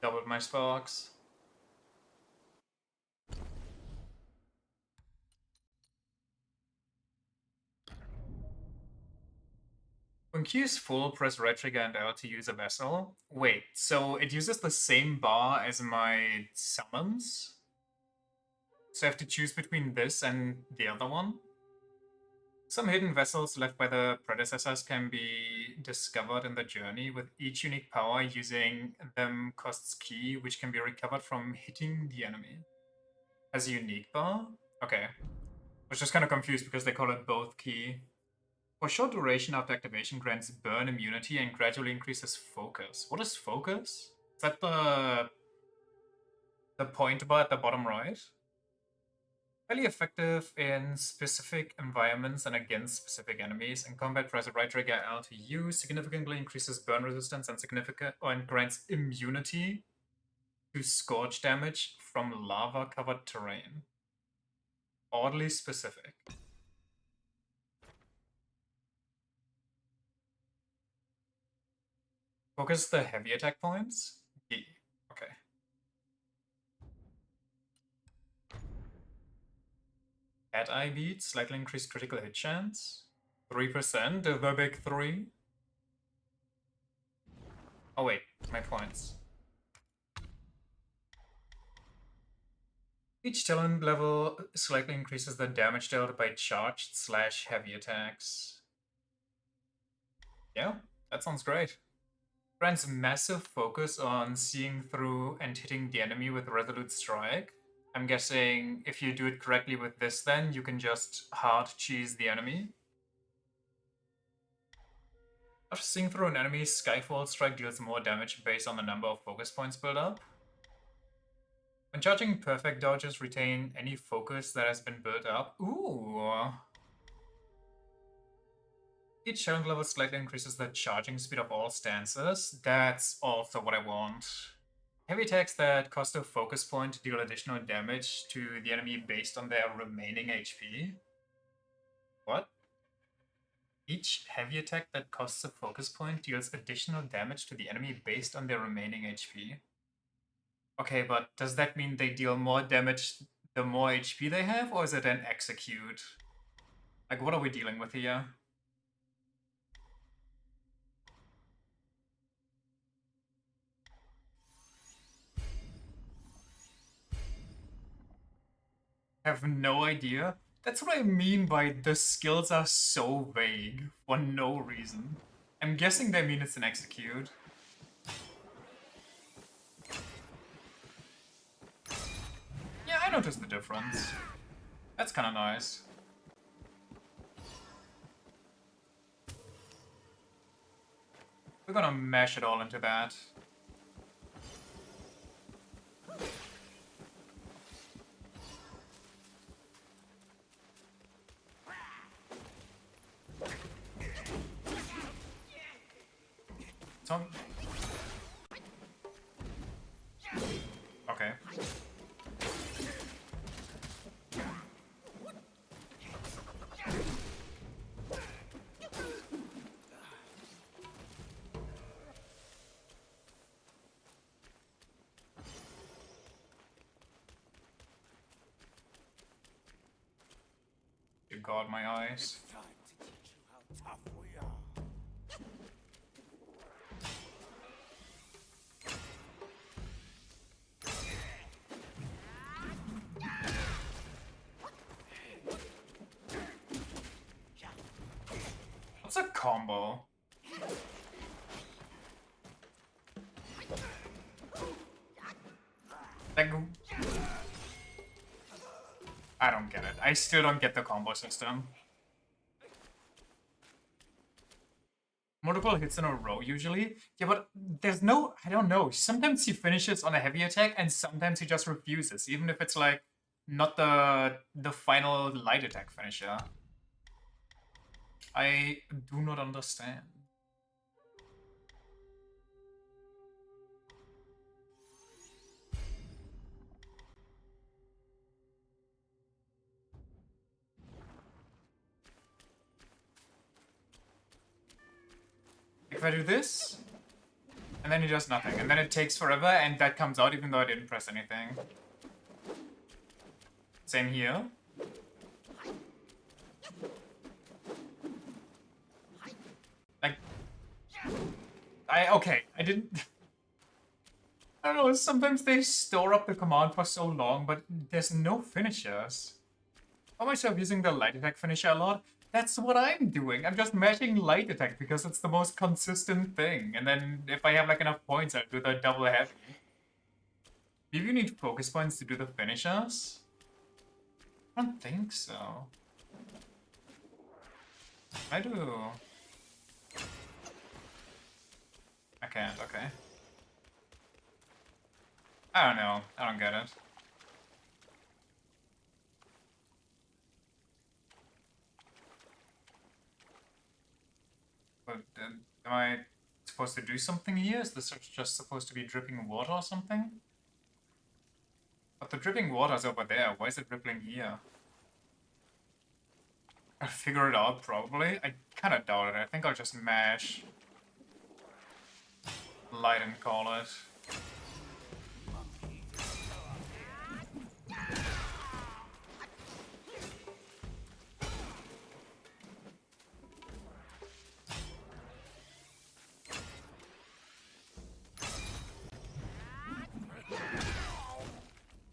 Doubled my sparks. When Q is full, press right trigger and L to use a vessel. Wait, so it uses the same bar as my summons? So I have to choose between this and the other one? Some hidden vessels left by the predecessors can be discovered in the journey, with each unique power using them costs key, which can be recovered from hitting the enemy. Has a unique bar? Okay. I was just kind of confused because they call it both key. For short duration after activation, grants burn immunity and gradually increases focus. What is focus? Is that the point bar at the bottom right? Highly effective in specific environments and against specific enemies. In combat, press right trigger L to use. Significantly increases burn resistance and grants immunity to scorch damage from lava-covered terrain. Oddly specific. Focus the heavy attack points? Yeah. Okay. Cat Eye Beat, slightly increased critical hit chance. 3%, the big 3. Oh wait, my points. Each talent level slightly increases the damage dealt by charged/heavy attacks. Yeah, that sounds great. Grants massive focus on seeing through and hitting the enemy with Resolute Strike. I'm guessing if you do it correctly with this, then you can just hard cheese the enemy. After seeing through an enemy, Skyfall Strike deals more damage based on the number of focus points built up. When charging, perfect dodges retain any focus that has been built up. Ooh! Each challenge level slightly increases the charging speed of all stances. That's also what I want. Heavy attacks that cost a focus point deal additional damage to the enemy based on their remaining HP. What? Each heavy attack that costs a focus point deals additional damage to the enemy based on their remaining HP. Okay, but does that mean they deal more damage the more HP they have, or is it an execute? Like, what are we dealing with here? I have no idea. That's what I mean by the skills are so vague for no reason. I'm guessing they mean it's an execute. Yeah, I noticed the difference. That's kind of nice. We're gonna mash it all into that. So, okay. God, my eyes. Time to teach you how tough we are. What's a combo? Like, I don't get it. I still don't get the combo system. Multiple hits in a row, usually. Yeah, but there's no... I don't know. Sometimes he finishes on a heavy attack, and sometimes he just refuses, even if it's, like, not the final light attack finisher. I do not understand. If I do this, and then he does nothing, and then it takes forever, and that comes out even though I didn't press anything. Same here. Like, okay, I didn't... I don't know, sometimes they store up the command for so long, but there's no finishers. Found myself using the light attack finisher a lot. That's what I'm doing. I'm just mashing light attack because it's the most consistent thing. And then if I have like enough points, I'll do the double heavy. Do you need focus points to do the finishers? I don't think so. I do. I can't, okay. I don't know. I don't get it. But am I supposed to do something here? Is this just supposed to be dripping water or something? But the dripping water's over there. Why is it rippling here? I'll figure it out, probably. I kinda doubt it. I think I'll just mash light and call it.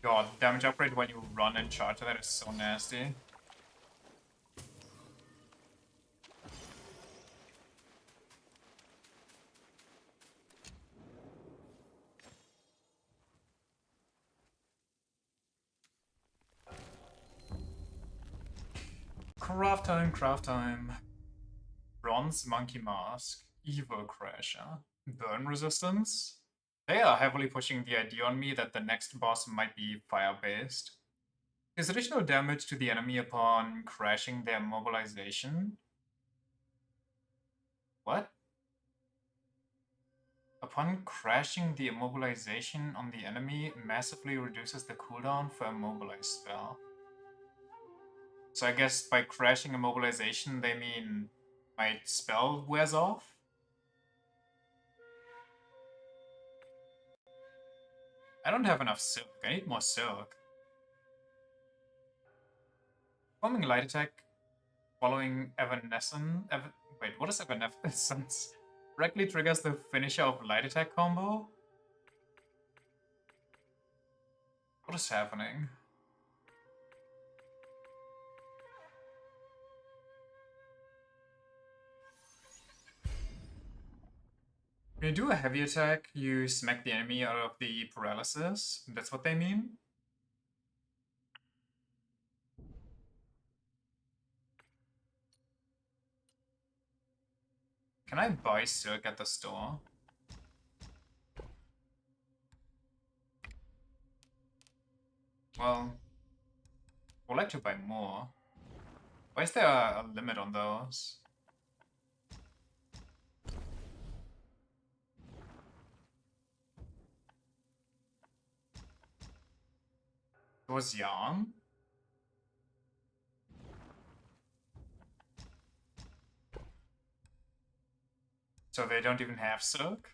God, damage upgrade when you run and charge, that is so nasty. Craft time, craft time. Bronze Monkey Mask, Evil Crasher, Burn Resistance. They are heavily pushing the idea on me that the next boss might be fire-based. There's additional damage to the enemy upon crashing their mobilization. What? Upon crashing the immobilization on the enemy, massively reduces the cooldown for a mobilize spell. So I guess by crashing immobilization, they mean my spell wears off? I don't have enough silk. I need more silk. Forming light attack following Evanescence. Wait, what is Evanescence? Directly triggers the finisher of light attack combo? What is happening? When you do a heavy attack, you smack the enemy out of the paralysis. That's what they mean? Can I buy silk at the store? Well, I would like to buy more. Why is there a limit on those? It was yarn? So they don't even have silk?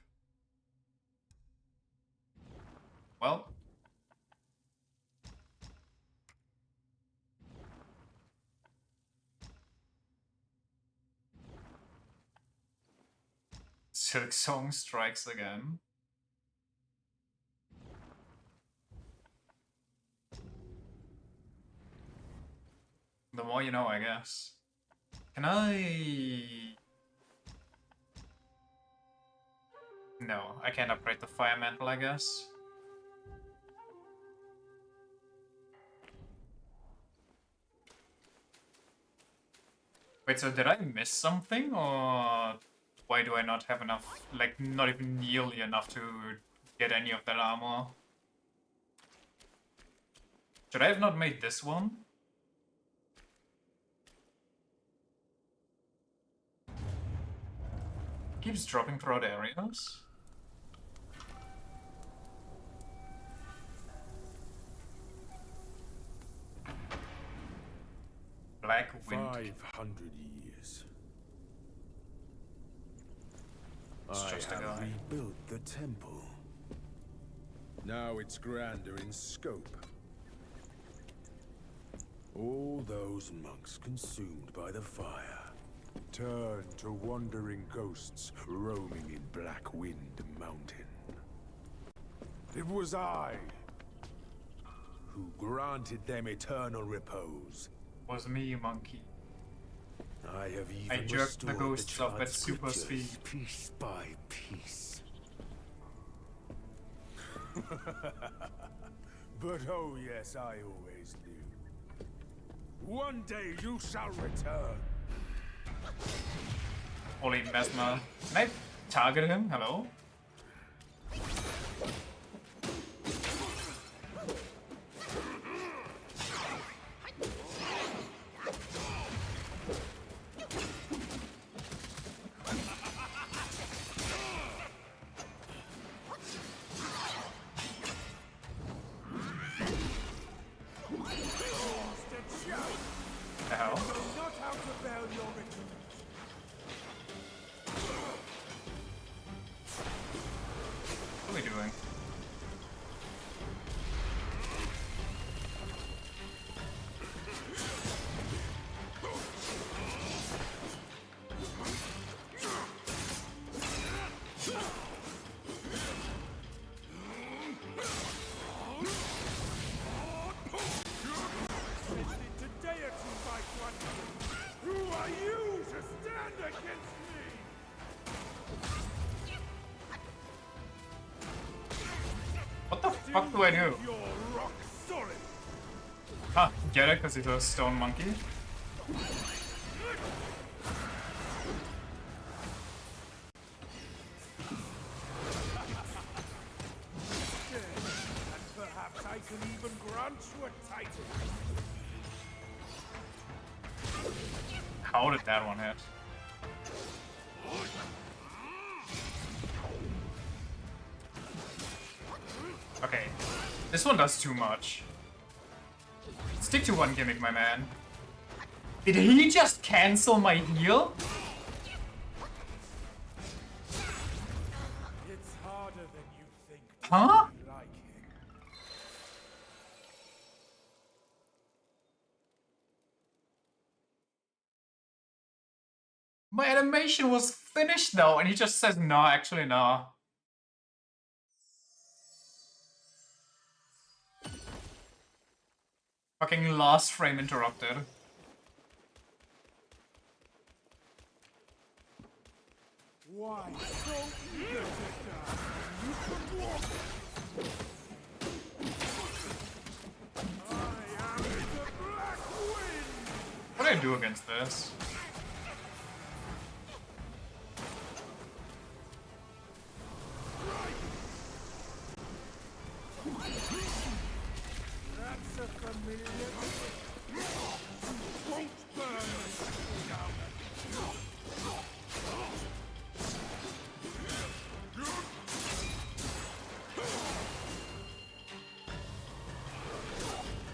Well, Silk Song strikes again. The more you know, I guess. Can I... No, I can't upgrade the Fire Mantle, I guess. Wait, so did I miss something, or why do I not have enough, like, not even nearly enough to get any of that armor? Should I have not made this one? Keeps dropping throughout areas. Black Wind. 500 years. It's I just a have guy. rebuilt the temple. Now it's grander in scope. All those monks consumed by the fire turn to wandering ghosts roaming in Black Wind Mountain. It was I who granted them eternal repose. Was me, monkey. I have even I jerked the restored ghosts off charred at super scriptures speed. piece by piece. But oh yes, I always knew. One day you shall return. Holy Mesmer. Can I target him? Hello? The hell? Not how to bear your return. What are we doing? Into deity, my one. Who are you to stand against me? What the fuck do I do? You're rock solid. Ah, get it? Because he's a stone monkey? And perhaps I can even grant you a title. How did that one hit? Okay, this one does too much. Stick to one gimmick, my man. Did he just cancel my heal? It's harder than you think. Huh? Like him. My animation was finished though, and he just says, no, actually, no. Fucking last frame interrupted. Why so eager to die? You could walk. I am the Black Wind. What do I do against this? That's a familiar. Won't burn down.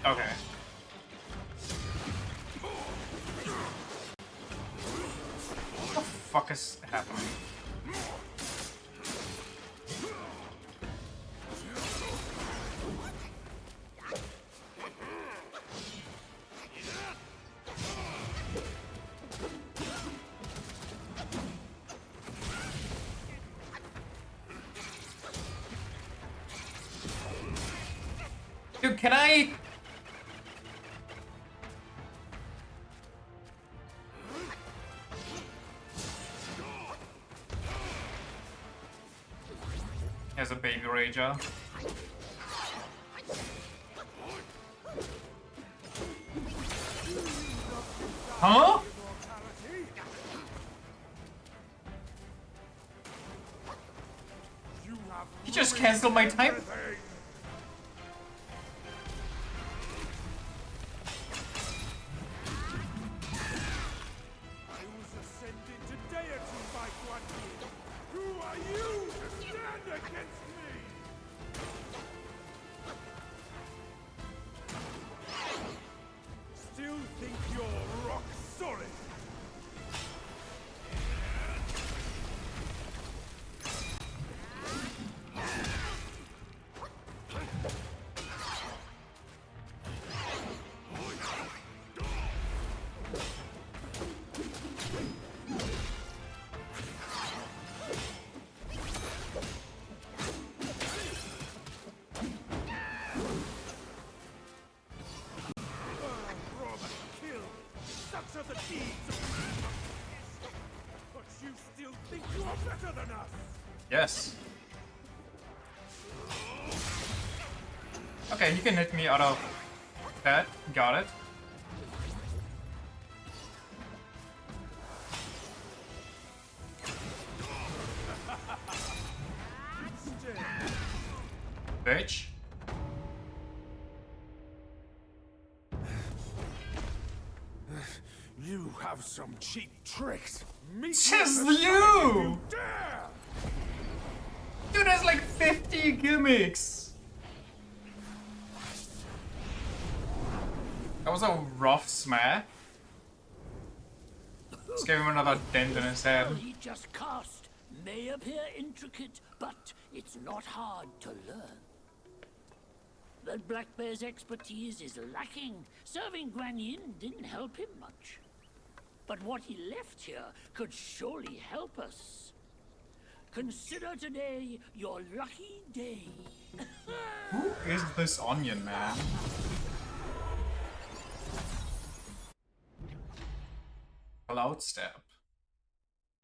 Okay. What the fuck is happening? Dude, can I... As a baby rager. Huh? He just cancelled my type? I was ascended to deity by Guan Yin. Who are you to stand against me? Still think you're rock solid? Such are the deeds of man. But you still think you are better than us? Yes. Okay, he can hit me out of that. Got it. Bitch. You have some cheap tricks. Says you! Dare! Dude has like 50 gimmicks. That was a rough smack. Let's give him another dent in his head. Well, he just cast may appear intricate, but it's not hard to learn. That Black Bear's expertise is lacking. Serving Guan Yin didn't help him much. But what he left here could surely help us. Consider today your lucky day. Who is this onion man? Cloud Step.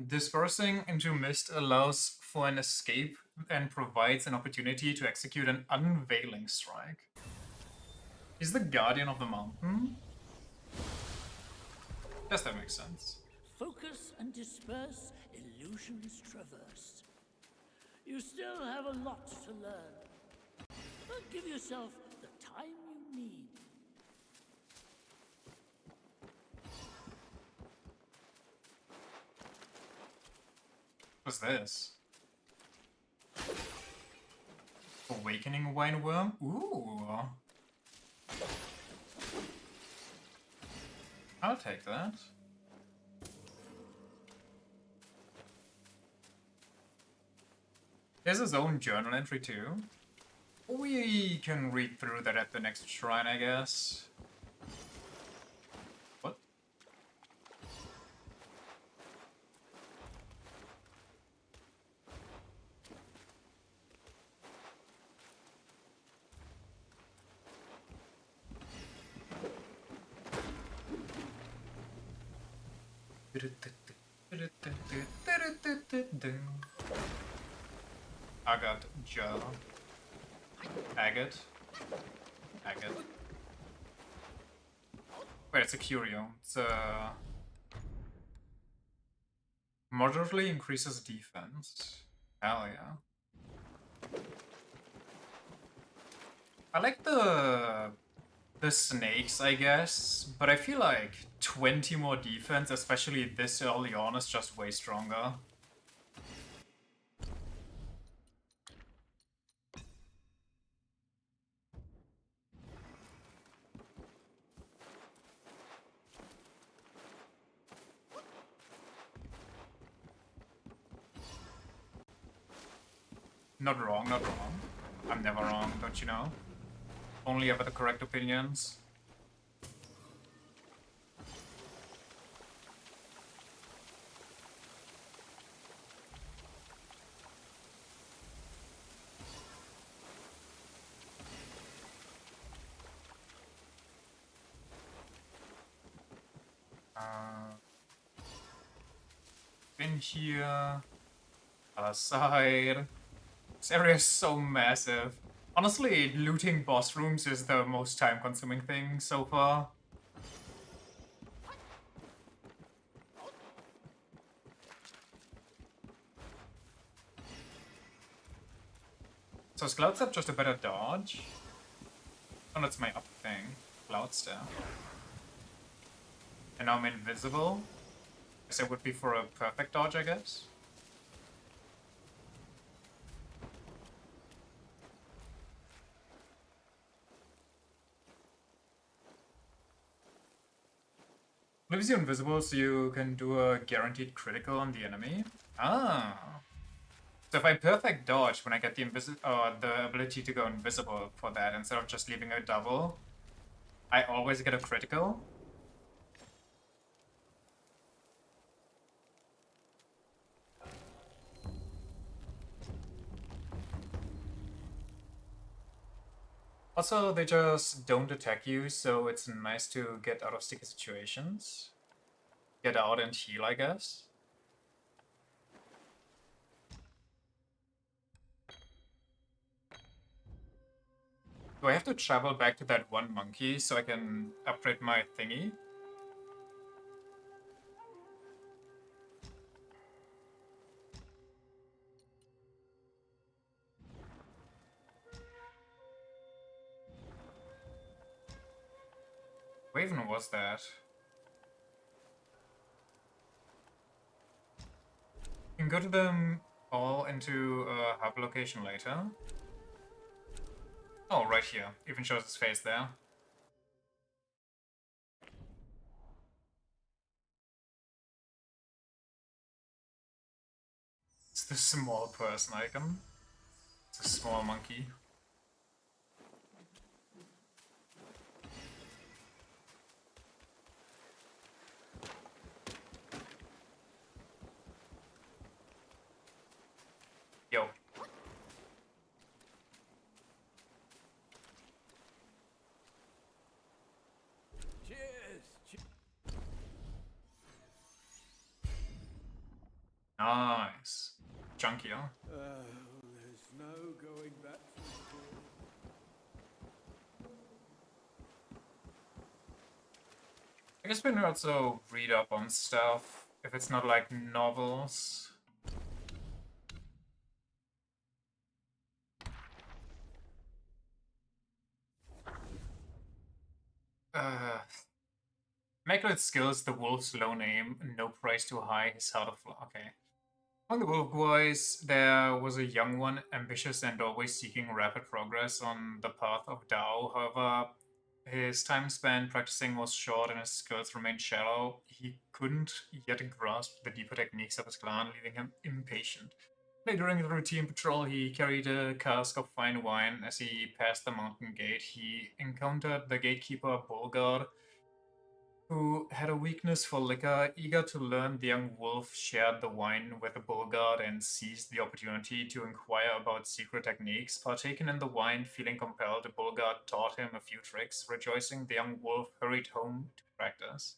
Dispersing into mist allows for an escape and provides an opportunity to execute an unveiling strike. He's the guardian of the mountain? Yes, that makes sense. Focus and disperse, illusions traverse. You still have a lot to learn. But give yourself the time you need. What's this? Awakening Wine Worm? Ooh. I'll take that. There's his own journal entry too. We can read through that at the next shrine, I guess. What? Agate gel. Agate. Agate. Wait, it's a curio. It's a... Moderately increases defense. Hell yeah. I like the snakes, I guess, but I feel like 20 more defense, especially this early on, is just way stronger. Not wrong, not wrong. I'm never wrong, don't you know? Only ever the correct opinions. Uh, in here. Other side. This area is so massive. Honestly, looting boss rooms is the most time-consuming thing so far. So is Cloud Step just a better dodge? Oh, that's my up thing. Cloud Step. And now I'm invisible. Guess it would be for a perfect dodge, I guess. Leaves you invisible so you can do a guaranteed critical on the enemy. Ah. So if I perfect dodge when I get the ability to go invisible for that instead of just leaving a double, I always get a critical. Also, they just don't attack you, so it's nice to get out of sticky situations. Get out and heal, I guess. Do I have to travel back to that one monkey so I can upgrade my thingy? Where even was that? You can go to them all into a hub location later. Oh, right here. Even shows his face there. It's the small person icon. It's a small monkey. Yo. Cheers! Nice. Chunky, huh? There's no going back to before. I guess we can also read up on stuff if it's not like novels. Immaculate skills, the wolf's low name, no price too high, his heart of okay. Among the wolf boys, there was a young one, ambitious and always seeking rapid progress on the path of Tao. However, his time spent practicing was short and his skills remained shallow. He couldn't yet grasp the deeper techniques of his clan, leaving him impatient. During the routine patrol, he carried a cask of fine wine. As he passed the mountain gate, he encountered the gatekeeper, Bulgard, who had a weakness for liquor. Eager to learn, the young wolf shared the wine with the Bulgard and seized the opportunity to inquire about secret techniques. Partaken in the wine, feeling compelled, the Bulgard taught him a few tricks. Rejoicing, the young wolf hurried home to practice.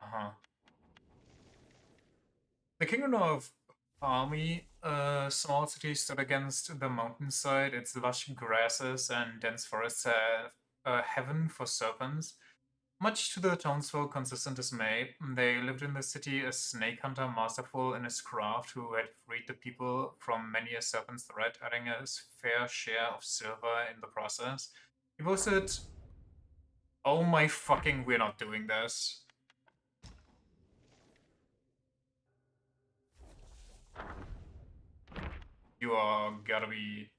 Uh-huh. The kingdom of Palmy, a small city, stood against the mountainside. Its lush grasses and dense forests have a heaven for serpents. Much to the townsfolk consistent dismay, they lived in the city a snake hunter masterful in his craft who had freed the people from many a serpent's threat, adding a fair share of silver in the process. He boasted, oh my fucking, we're not doing this. You are gotta be...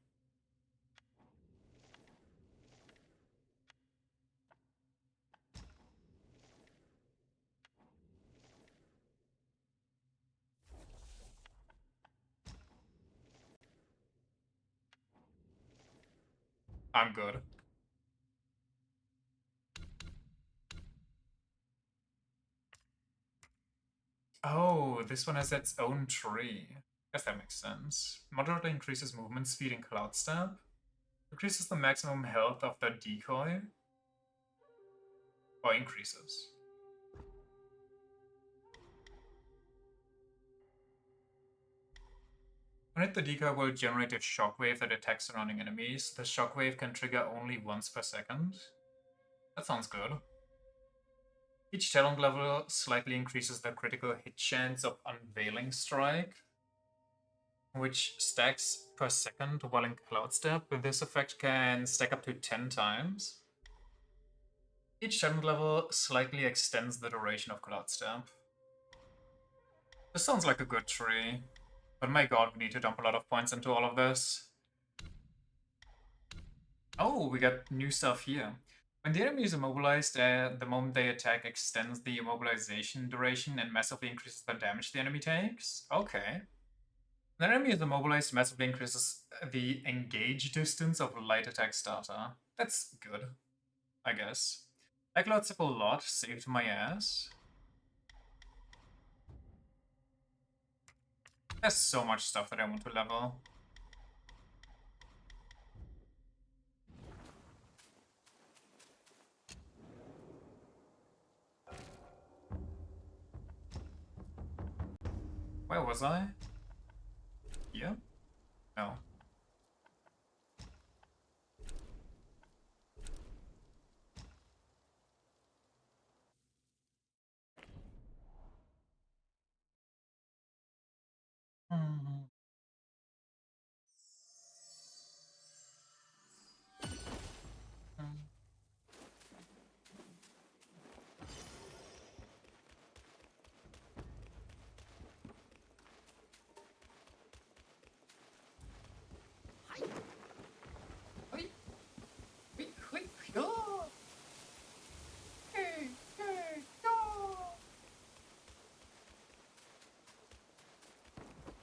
I'm good. Oh, this one has its own tree. Guess that makes sense. Moderately increases movement speed in Cloud Step. Increases the maximum health of the decoy. Or increases. When hit, the decoy will generate a shockwave that attacks surrounding enemies. The shockwave can trigger only once per second. That sounds good. Each talent level slightly increases the critical hit chance of Unveiling Strike, which stacks per second while in Cloud Step. This effect can stack up to 10 times. Each talent level slightly extends the duration of Cloud Step. This sounds like a good tree. But my god, we need to dump a lot of points into all of this. Oh, we got new stuff here. When the enemy is immobilized, the moment they attack extends the immobilization duration and massively increases the damage the enemy takes. Okay. When the enemy is immobilized, massively increases the engage distance of light attack starter. That's good, I guess. I cloud step a lot, saved my ass. There's so much stuff that I want to level. Where was I? Here? No.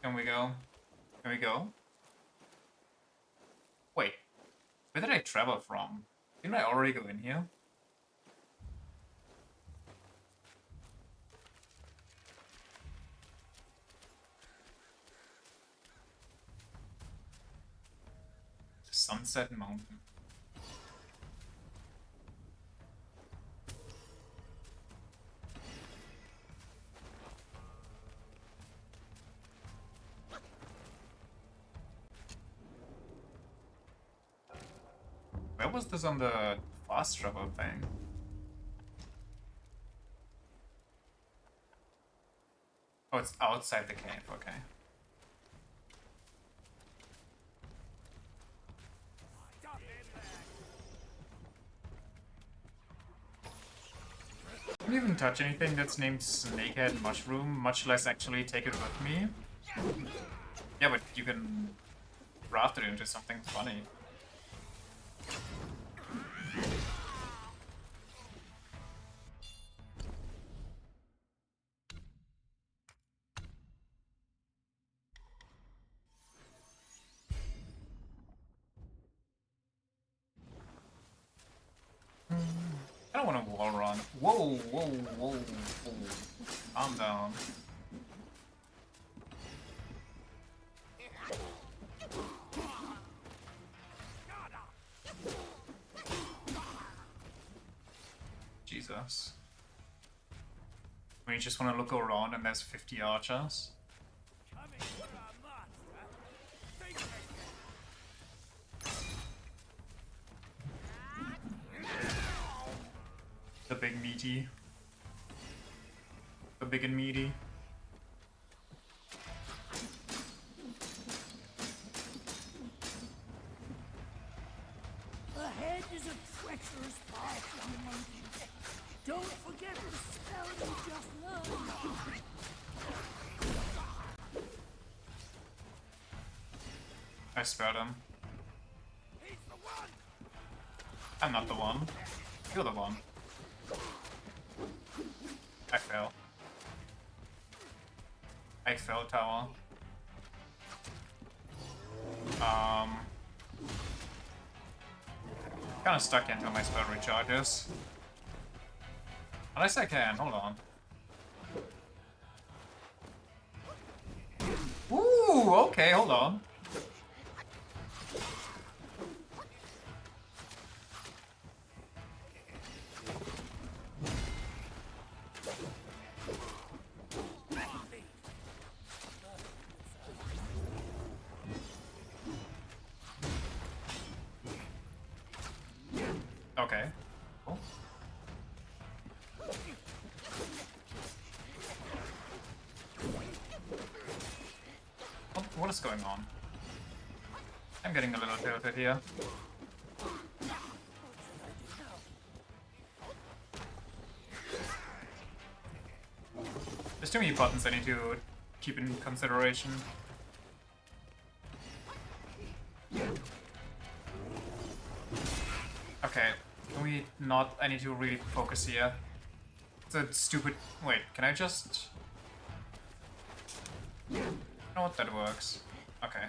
Can we go? Can we go? Wait, where did I travel from? Didn't I already go in here? Sunset Mountain. Where was this on the fast travel thing? Oh, it's outside the cave, okay. I didn't even touch anything that's named Snakehead Mushroom, much less actually take it with me. Yeah, but you can craft it into something funny. I don't want to wall run. Whoa, whoa, whoa, whoa. Calm down. Jesus. When you just want to look around and there's 50 archers. The big meaty. The big and meaty. Ahead is a treacherous path, young monkey. Don't forget the spell you just learned. I spared him. I'm not the one. You're the one. I fell. I fell, tower. Kinda stuck until my spell recharges. Unless I can, hold on. Ooh, okay, hold on. Okay. Cool. What is going on? I'm getting a little tilted here. There's too many buttons I need to keep in consideration. Okay, can we not? I need to really focus here. It's a stupid... Wait, can I just... You know what, that works. Okay.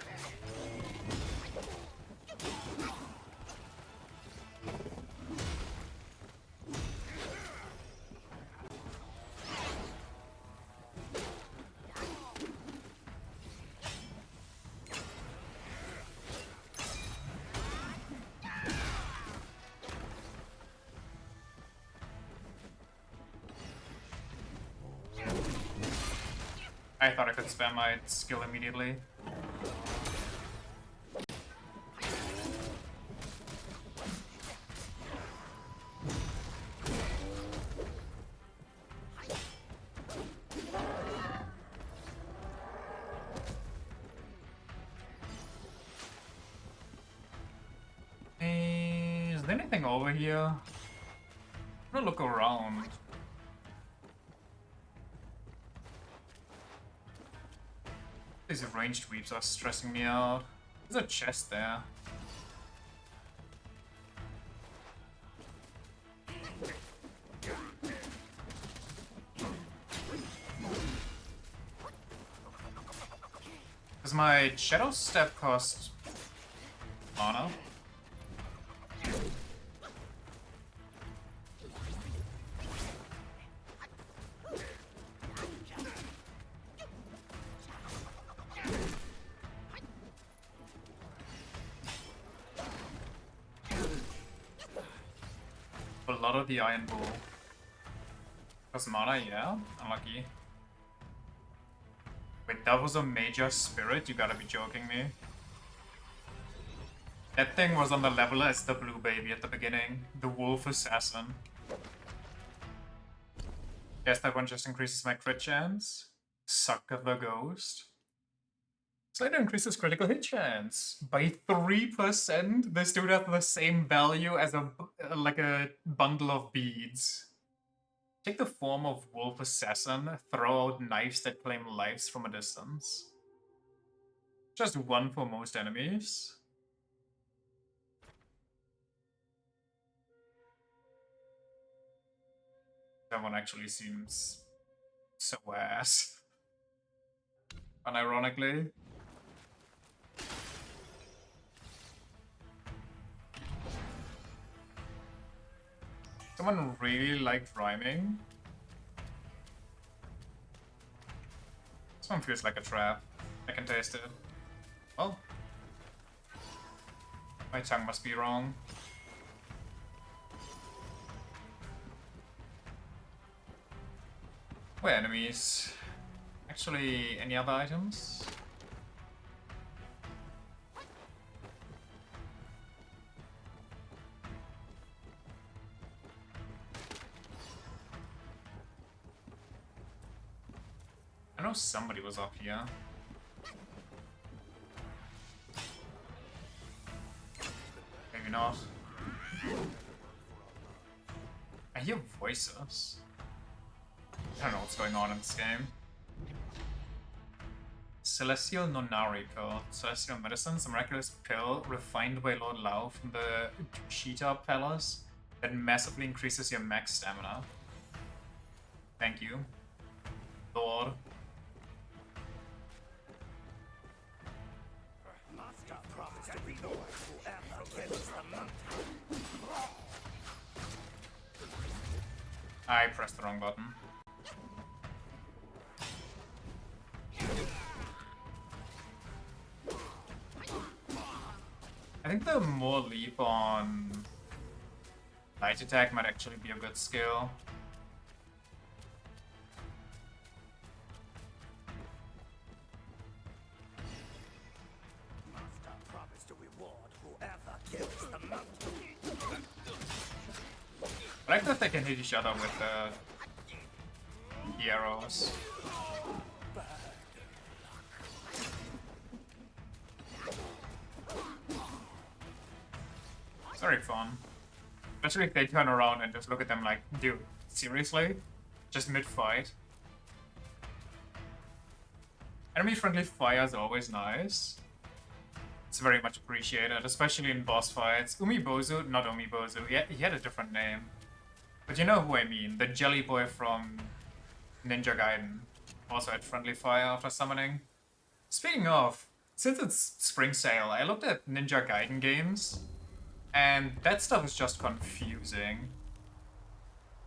I thought I could spam my skill immediately. Is there anything over here? I'm gonna look around. These ranged weeps are stressing me out. There's a chest there. Does my shadow step cost mana? A lot of the iron bull. Cost mana, yeah? Unlucky. Wait, that was a major spirit? You gotta be joking me. That thing was on the level as the blue baby at the beginning. The wolf assassin. Guess that one just increases my crit chance. Suck the ghost. Slater increases critical hit chance by 3%. This dude has the same value as like a bundle of beads. Take the form of wolf assassin. Throw out knives that claim lives from a distance. Just one for most enemies. That one actually seems so ass. Unironically. Someone really liked rhyming. This one feels like a trap. I can taste it. Well, my tongue must be wrong. Where enemies? Actually, any other items? I know somebody was up here. Maybe not. I hear voices. I don't know what's going on in this game. Celestial Nonari pill. Celestial medicines, a miraculous pill refined by Lord Lao from the Cheetah Palace that massively increases your max stamina. Thank you, Lord. Master promised to be the one whoever kills the mountain. I pressed the wrong button. I think the more leap on light attack might actually be a good skill. Master promised to reward whoever kills the mountain. I like that they can hit each other with the arrows. It's very fun. Especially if they turn around and just look at them like, dude, seriously? Just mid-fight? Enemy-friendly fire is always nice. It's very much appreciated, especially in boss fights. Umibozu, not Umibozu, he had a different name. But you know who I mean, the jelly boy from Ninja Gaiden. Also had friendly fire after summoning. Speaking of, since it's spring sale, I looked at Ninja Gaiden games, and that stuff is just confusing.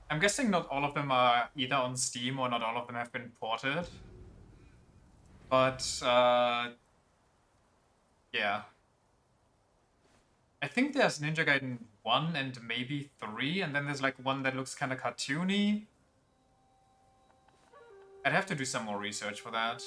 I'm guessing not all of them are either on Steam or not all of them have been ported. But, yeah. I think there's Ninja Gaiden 1 and maybe 3, and then there's like one that looks kind of cartoony. I'd have to do some more research for that.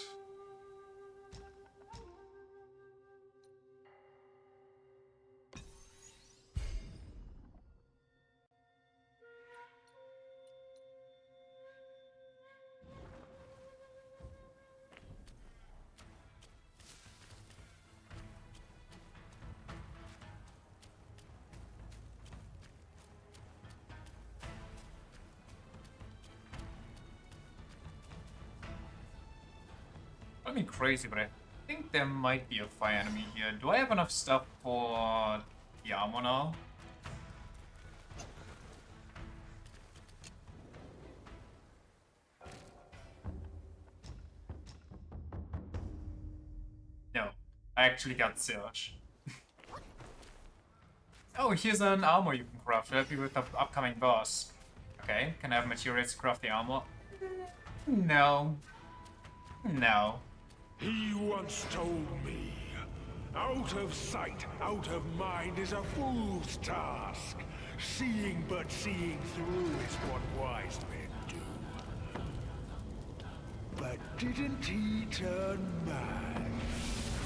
That'd be crazy, but I think there might be a fire enemy here. Do I have enough stuff for the armor now? No, I actually got Search. Oh, here's an armor you can craft to help you with the upcoming boss. Okay, can I have materials to craft the armor? No. No. He once told me, out of sight, out of mind is a fool's task. Seeing but seeing through is what wise men do. But didn't he turn mad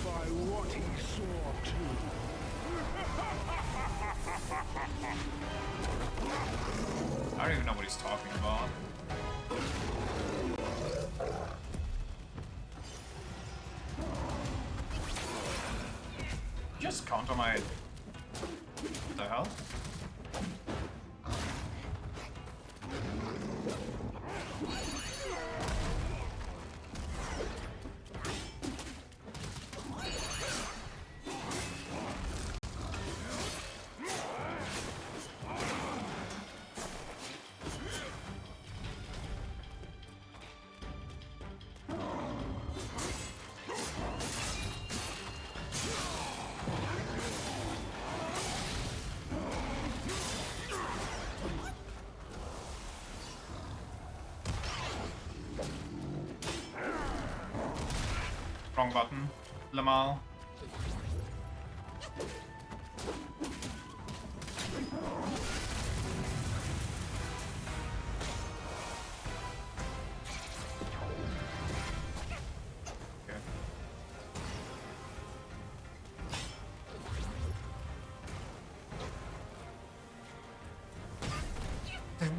by what he saw too? I don't even know what he's talking about. Just counter my... What the hell? Wrong button. Lamal.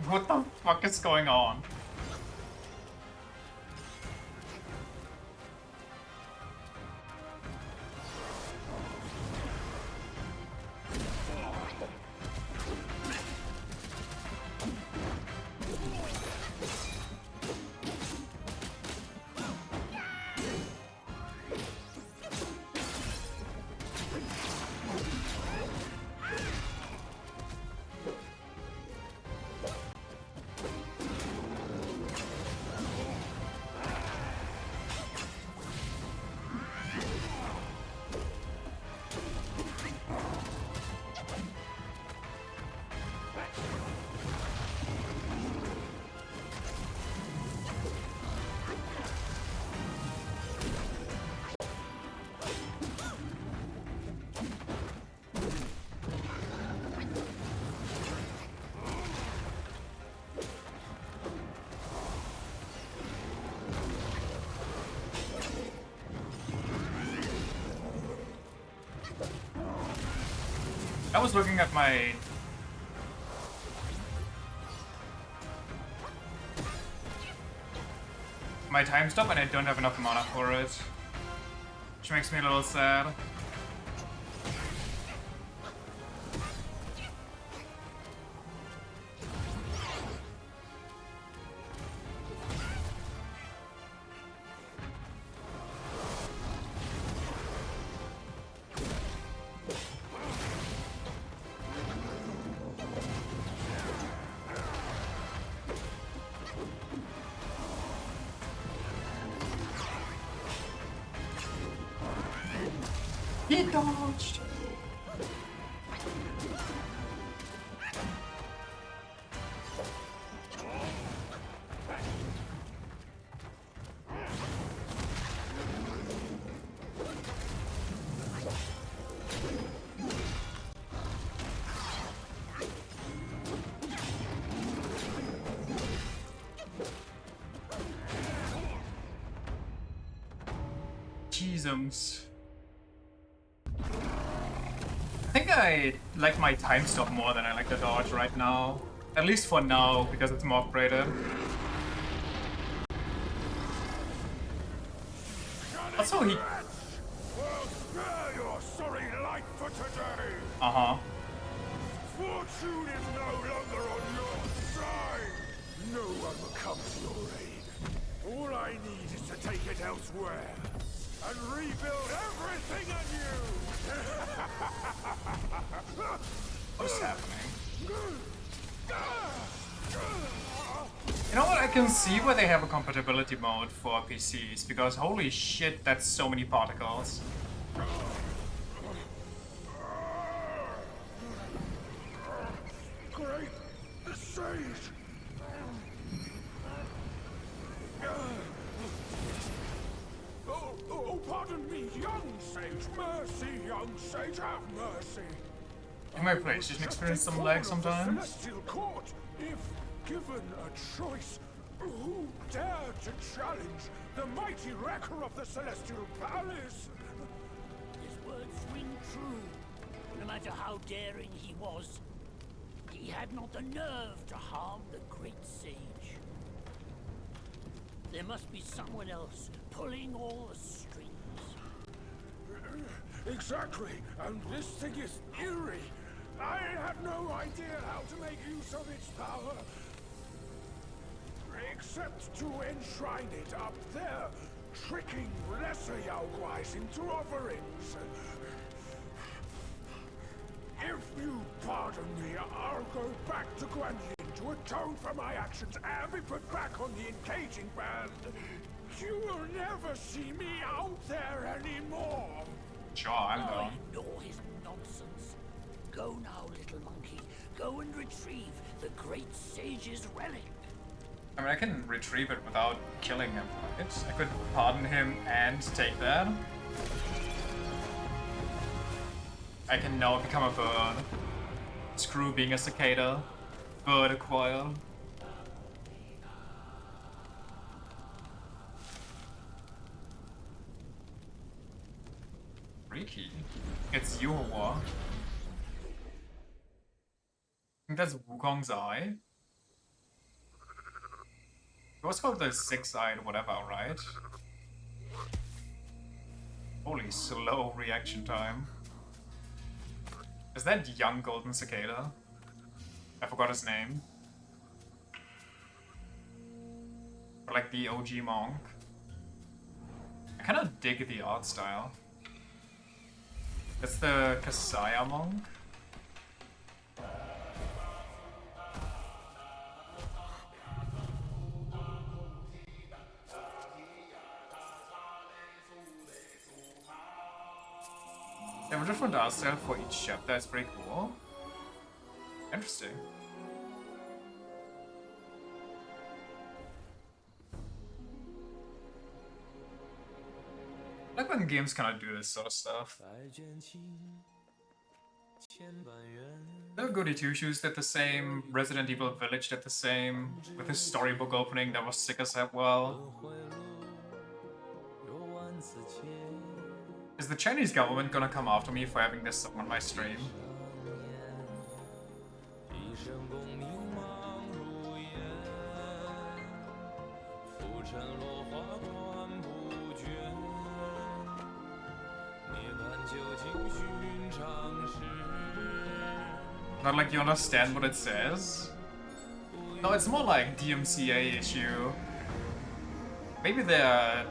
What the fuck is going on? I was looking at my my time stop and I don't have enough mana for it. Which makes me a little sad. He dodged! Jeezums. I think I like my time stop more than I like the dodge right now. At least for now, because it's more upgraded. Also, he... Your sorry life for today. Uh-huh. Fortune is no longer on your side. No one will come to your aid. All I need is to take it elsewhere and rebuild everything anew. What's happening? You know what? I can see why they have a compatibility mode for PCs, because holy shit, that's so many particles. Great sage. Oh, pardon me, young sage. Mercy, young sage, have mercy. In my PlayStation experience some lag sometimes. Celestial court, if given a choice, who dare to challenge the mighty wrecker of the Celestial Palace? His words ring true. No matter how daring he was, he had not the nerve to harm the great sage. There must be someone else pulling all the strings. Exactly, and this thing is eerie. I have no idea how to make use of its power. Except to enshrine it up there, tricking lesser Yaoguais into offerings. If you pardon me, I'll go back to Guan Yin to atone for my actions and be put back on the encaging band. You will never see me out there anymore. Sure, I'm down. Ignore his nonsense. Go now, little monkey. Go and retrieve the great sage's relic. I mean, I can retrieve it without killing him, right? I could pardon him and take that. I can now become a bird. Screw being a cicada. Bird acquired. Freaky. It's Yuhua. I think that's Wukong's eye. It was called the six-eyed whatever, right? Holy slow reaction time. Is that young golden cicada? I forgot his name. Or like the OG monk. I kinda dig the art style. It's the Kasaya monk. They have a different art style for each chapter, that's pretty cool. Interesting. I like when games kind of do this sort of stuff. The Goody Two Shoes did the same, Resident Evil Village did the same, with his storybook opening that was sick as heck well. Is the Chinese government gonna come after me for having this song on my stream? Not like you understand what it says. No, it's more like DMCA issue. Maybe they're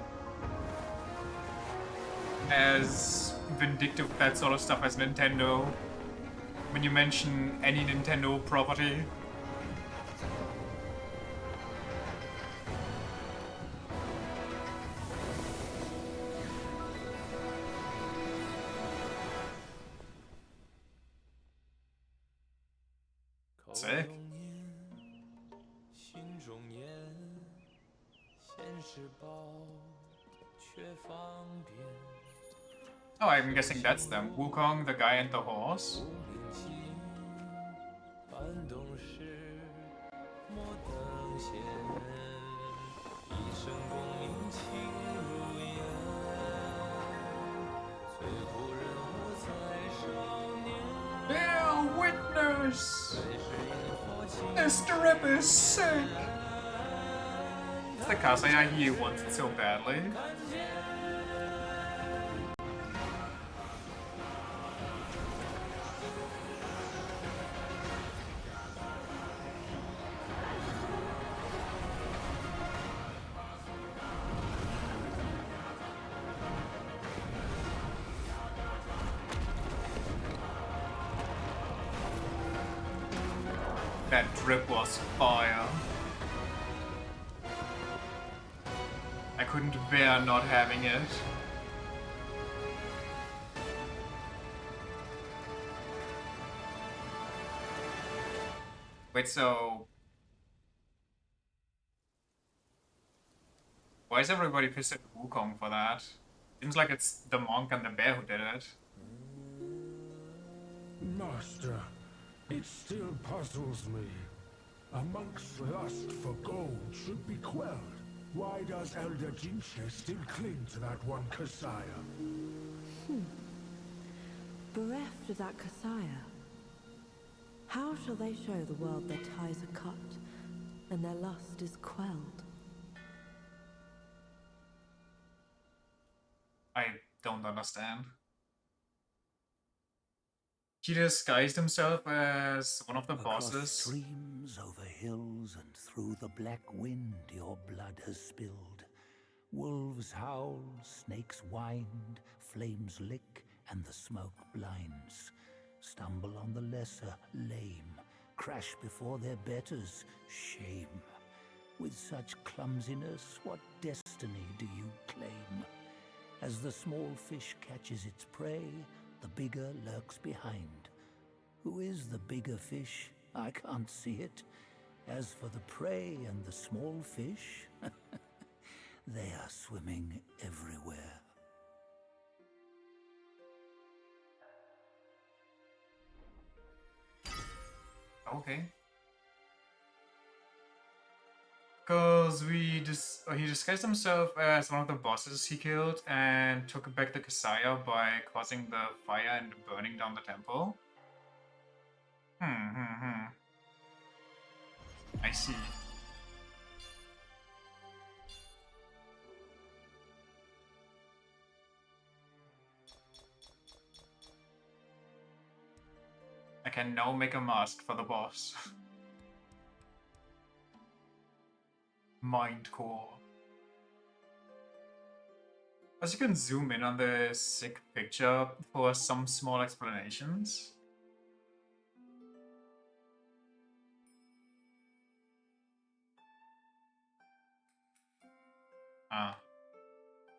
as vindictive with that sort of stuff as Nintendo. When you mention any Nintendo property. Sick. Oh, I'm guessing that's them. Wukong, the guy, and the horse. Bear witness! This strip is sick! It's the Kasaya he wants it so badly. That drip was fire. I couldn't bear not having it. Wait, so... why is everybody pissed at Wukong for that? Seems like it's the monk and the bear who did it. Master, it still puzzles me. A monk's lust for gold should be quelled. Why does Elder Jinche still cling to that one Kasaya? Bereft of that Kasaya, how shall they show the world their ties are cut and their lust is quelled? I don't understand. He disguised himself as one of the Across bosses. streams, over hills, and through the black wind your blood has spilled. Wolves howl, snakes wind, flames lick, and the smoke blinds. Stumble on the lesser, lame, crash before their betters, shame. With such clumsiness, what destiny do you claim? As the small fish catches its prey, the bigger lurks behind. Who is the bigger fish? I can't see it. As for the prey and the small fish, they are swimming everywhere. Okay. Because he disguised himself as one of the bosses he killed and took back the Kasaya by causing the fire and burning down the temple. I see. I can now make a mask for the boss. Mind core. As you can zoom in on the sick picture for some small explanations. Ah.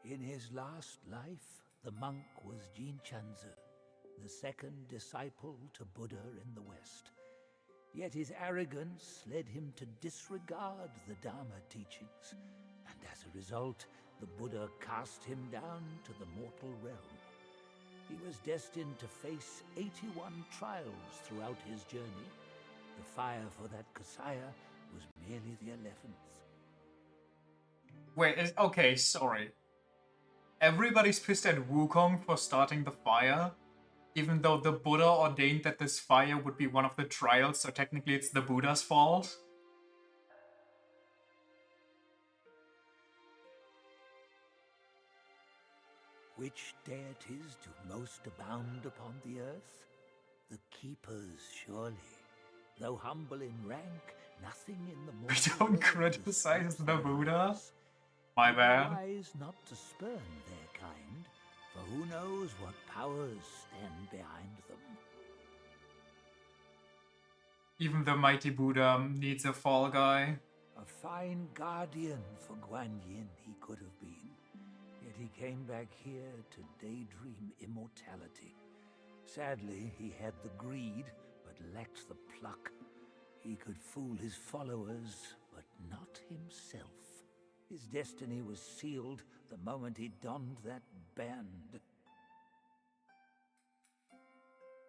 In his last life, the monk was Jinchanzi, the second disciple to Buddha in the West. Yet his arrogance led him to disregard the Dharma teachings, and as a result, the Buddha cast him down to the mortal realm. He was destined to face 81 trials throughout his journey. The fire for that Kasaya was merely the 11th. Wait, okay, sorry. Everybody's pissed at Wukong for starting the fire, even though the Buddha ordained that this fire would be one of the trials, so technically it's the Buddha's fault. Which deities do most abound upon the earth? The keepers, surely. Though humble in rank, nothing in the We mortal don't world criticize escapes the their Buddha. eyes. My It bad. were wise not to spurn their kind, for who knows what powers stand behind them. Even the mighty Buddha needs a fall guy. A fine guardian for Guan Yin he could have been, yet he came back here to daydream immortality. Sadly, he had the greed, but lacked the pluck. He could fool his followers, but not himself. His destiny was sealed the moment he donned that band.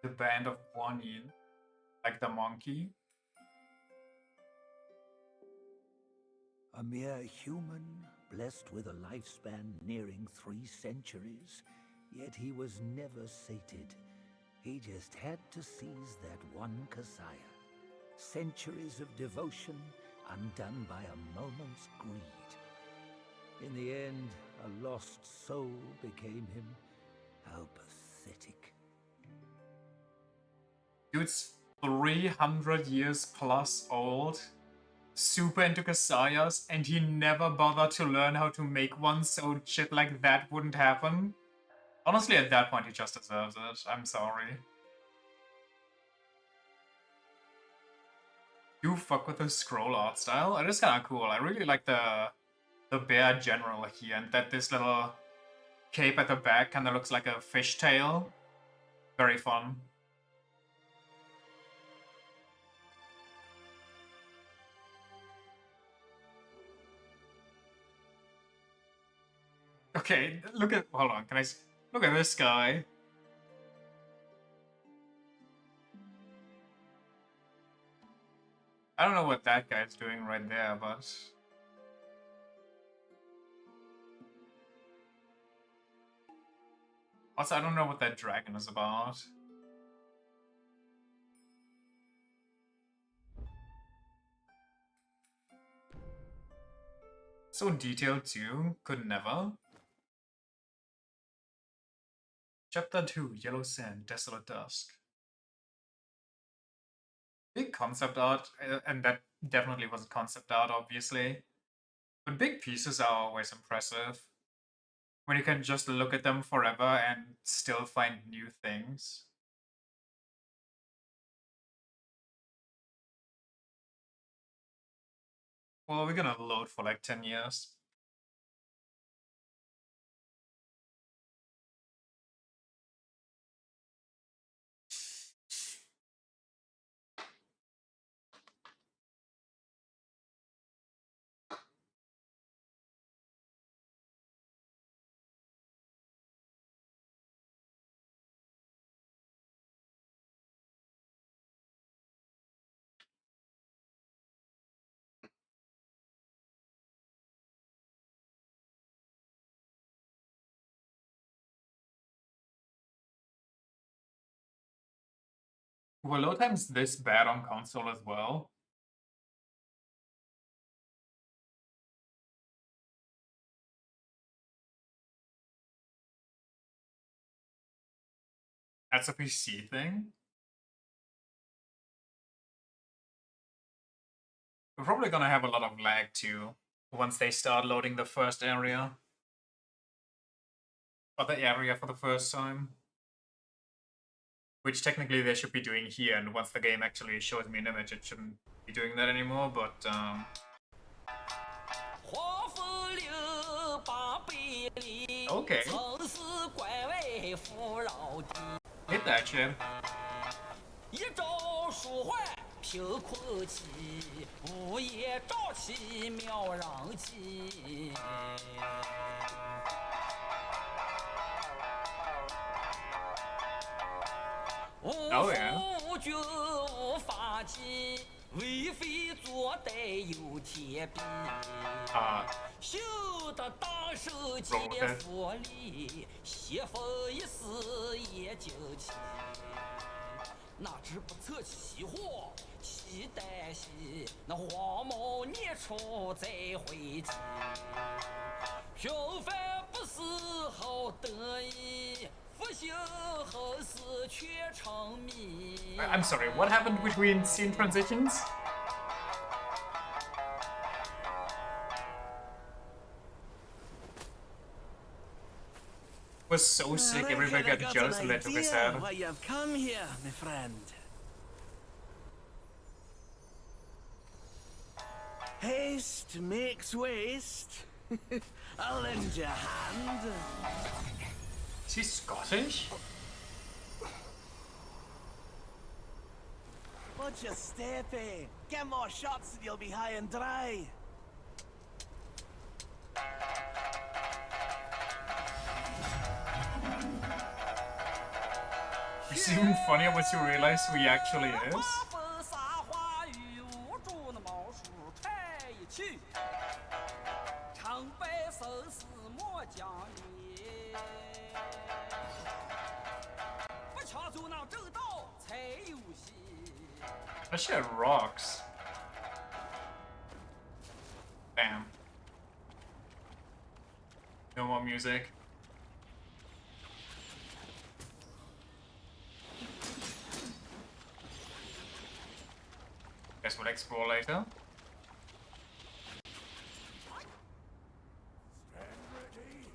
The band of Guan Yin. Like the monkey. A mere human, blessed with a lifespan nearing 3 centuries, yet he was never sated. He just had to seize that one Kasaya. Centuries of devotion undone by a moment's greed. In the end, a lost soul became him. How pathetic. Dude's 300 years plus old. Super into Kasayas, and he never bothered to learn how to make one, so shit like that wouldn't happen. Honestly, at that point, he just deserves it. I'm sorry. You fuck with the scroll art style? It is kind of cool. I really like the bear general here, and that this little cape at the back kind of looks like a fishtail. Very fun. Okay, look at... Hold on, can I... Look at this guy. I don't know what that guy's doing right there, but... Also, I don't know what that dragon is about. So detailed too, could never. Chapter 2, Yellow Sand, Desolate Dusk. Big concept art, and that definitely was a concept art, obviously. But big pieces are always impressive. When you can just look at them forever and still find new things. Well, we're gonna load for like 10 years. Were load times this bad on console as well? That's a PC thing? We're probably gonna have a lot of lag too, once they start loading the first area. Or the area for the first time. Which technically they should be doing here, and once the game actually shows me an image, it shouldn't be doing that anymore, but okay. Hit that shit. 一朝舒缓平空气，午夜朝气妙人气。Oh yeah. 无君无法纪，为非作歹有天比。修得大圣皆佛力，邪风一丝也惊奇。哪知不测其祸，其旦夕，那黄毛孽畜再回击。平凡不是好得意，夫 I'm sorry, what happened between scene transitions? Was so sick, everybody got jealous and they took his head. Why you've come here, my friend. Haste makes waste. I'll lend you a hand. Is he Scottish? Watch your step, eh? Get more shots and you'll be high and dry. It's even funnier once you realize who he actually is. That shit rocks. Damn. No more music. Guess we'll explore later. Stand ready.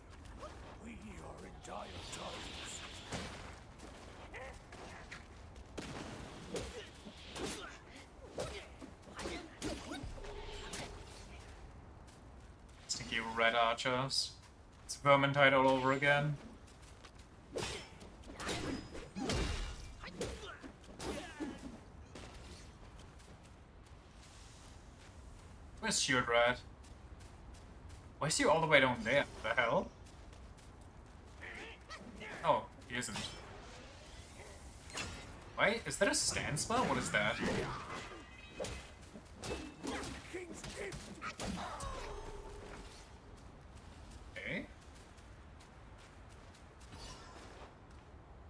We are in dire times. Stinky red archers. It's Vermintide all over again. Where's Shield Rat? Why is he all the way down there? What the hell? Oh, he isn't. Why? Is that a stand spell? What is that? King's gift. Okay.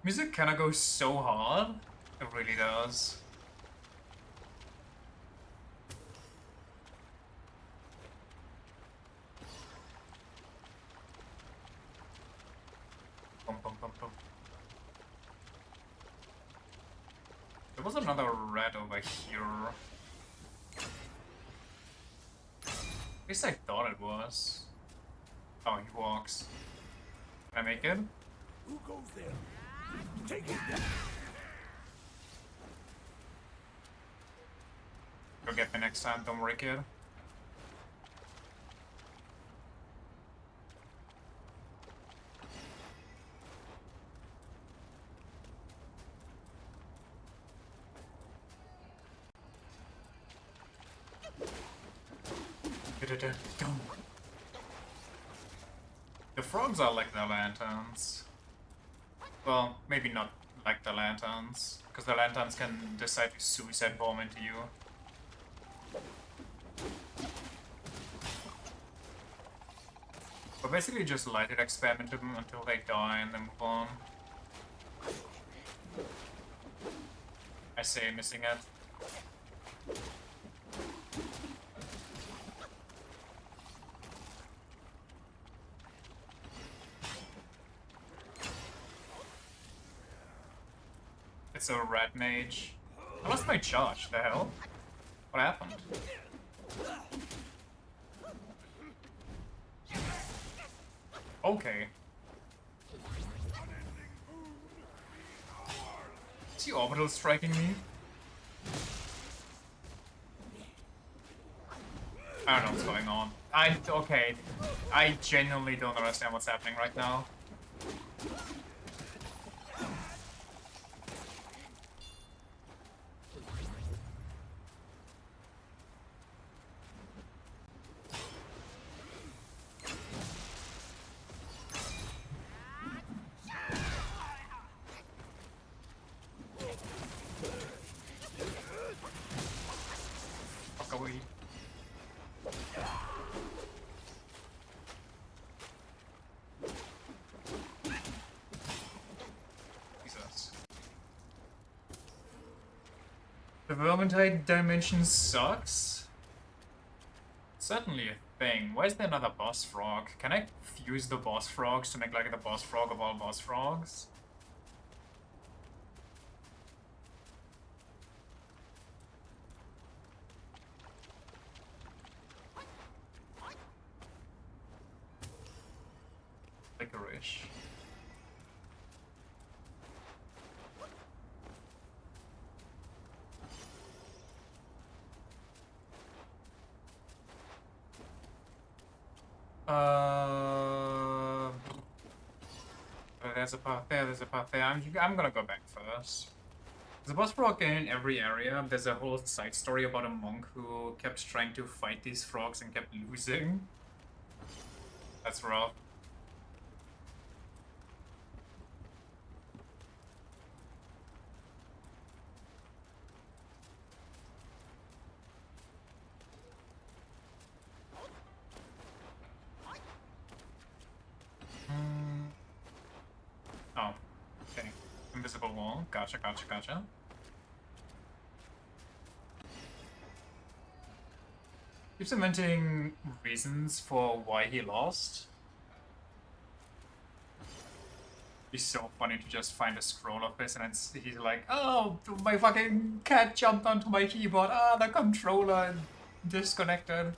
Music kinda goes so hard. It really does. Bum, bum, bum, bum. There was another rat over here. At least I thought it was. Oh, he walks. Can I make it? Who goes there? Take it. Go get me next time, don't worry, kid. The frogs are like the lanterns. Well, maybe not like the lanterns, because the lanterns can decide to suicide bomb into you. But basically just light it, experiment them until they die and then move on. I say missing it. It's a rat mage. I lost my charge, the hell? What happened? Okay. Is he orbital striking me? I don't know what's going on. Okay. I genuinely don't understand what's happening right now. Fuck away. Jesus. The Vermintide dimension sucks? Certainly a thing. Why is there another boss frog? Can I fuse the boss frogs to make like the boss frog of all boss frogs? fish. There's a path there, there's a path there. I'm gonna go back first. There's a boss frog in every area. There's a whole side story about a monk who kept trying to fight these frogs and kept losing. That's rough. Oh, okay. Invisible wall. Gotcha, gotcha, gotcha. Keeps inventing reasons for why he lost. It's so funny to just find a scroll of this and he's like, oh, my fucking cat jumped onto my keyboard. Ah, the controller disconnected.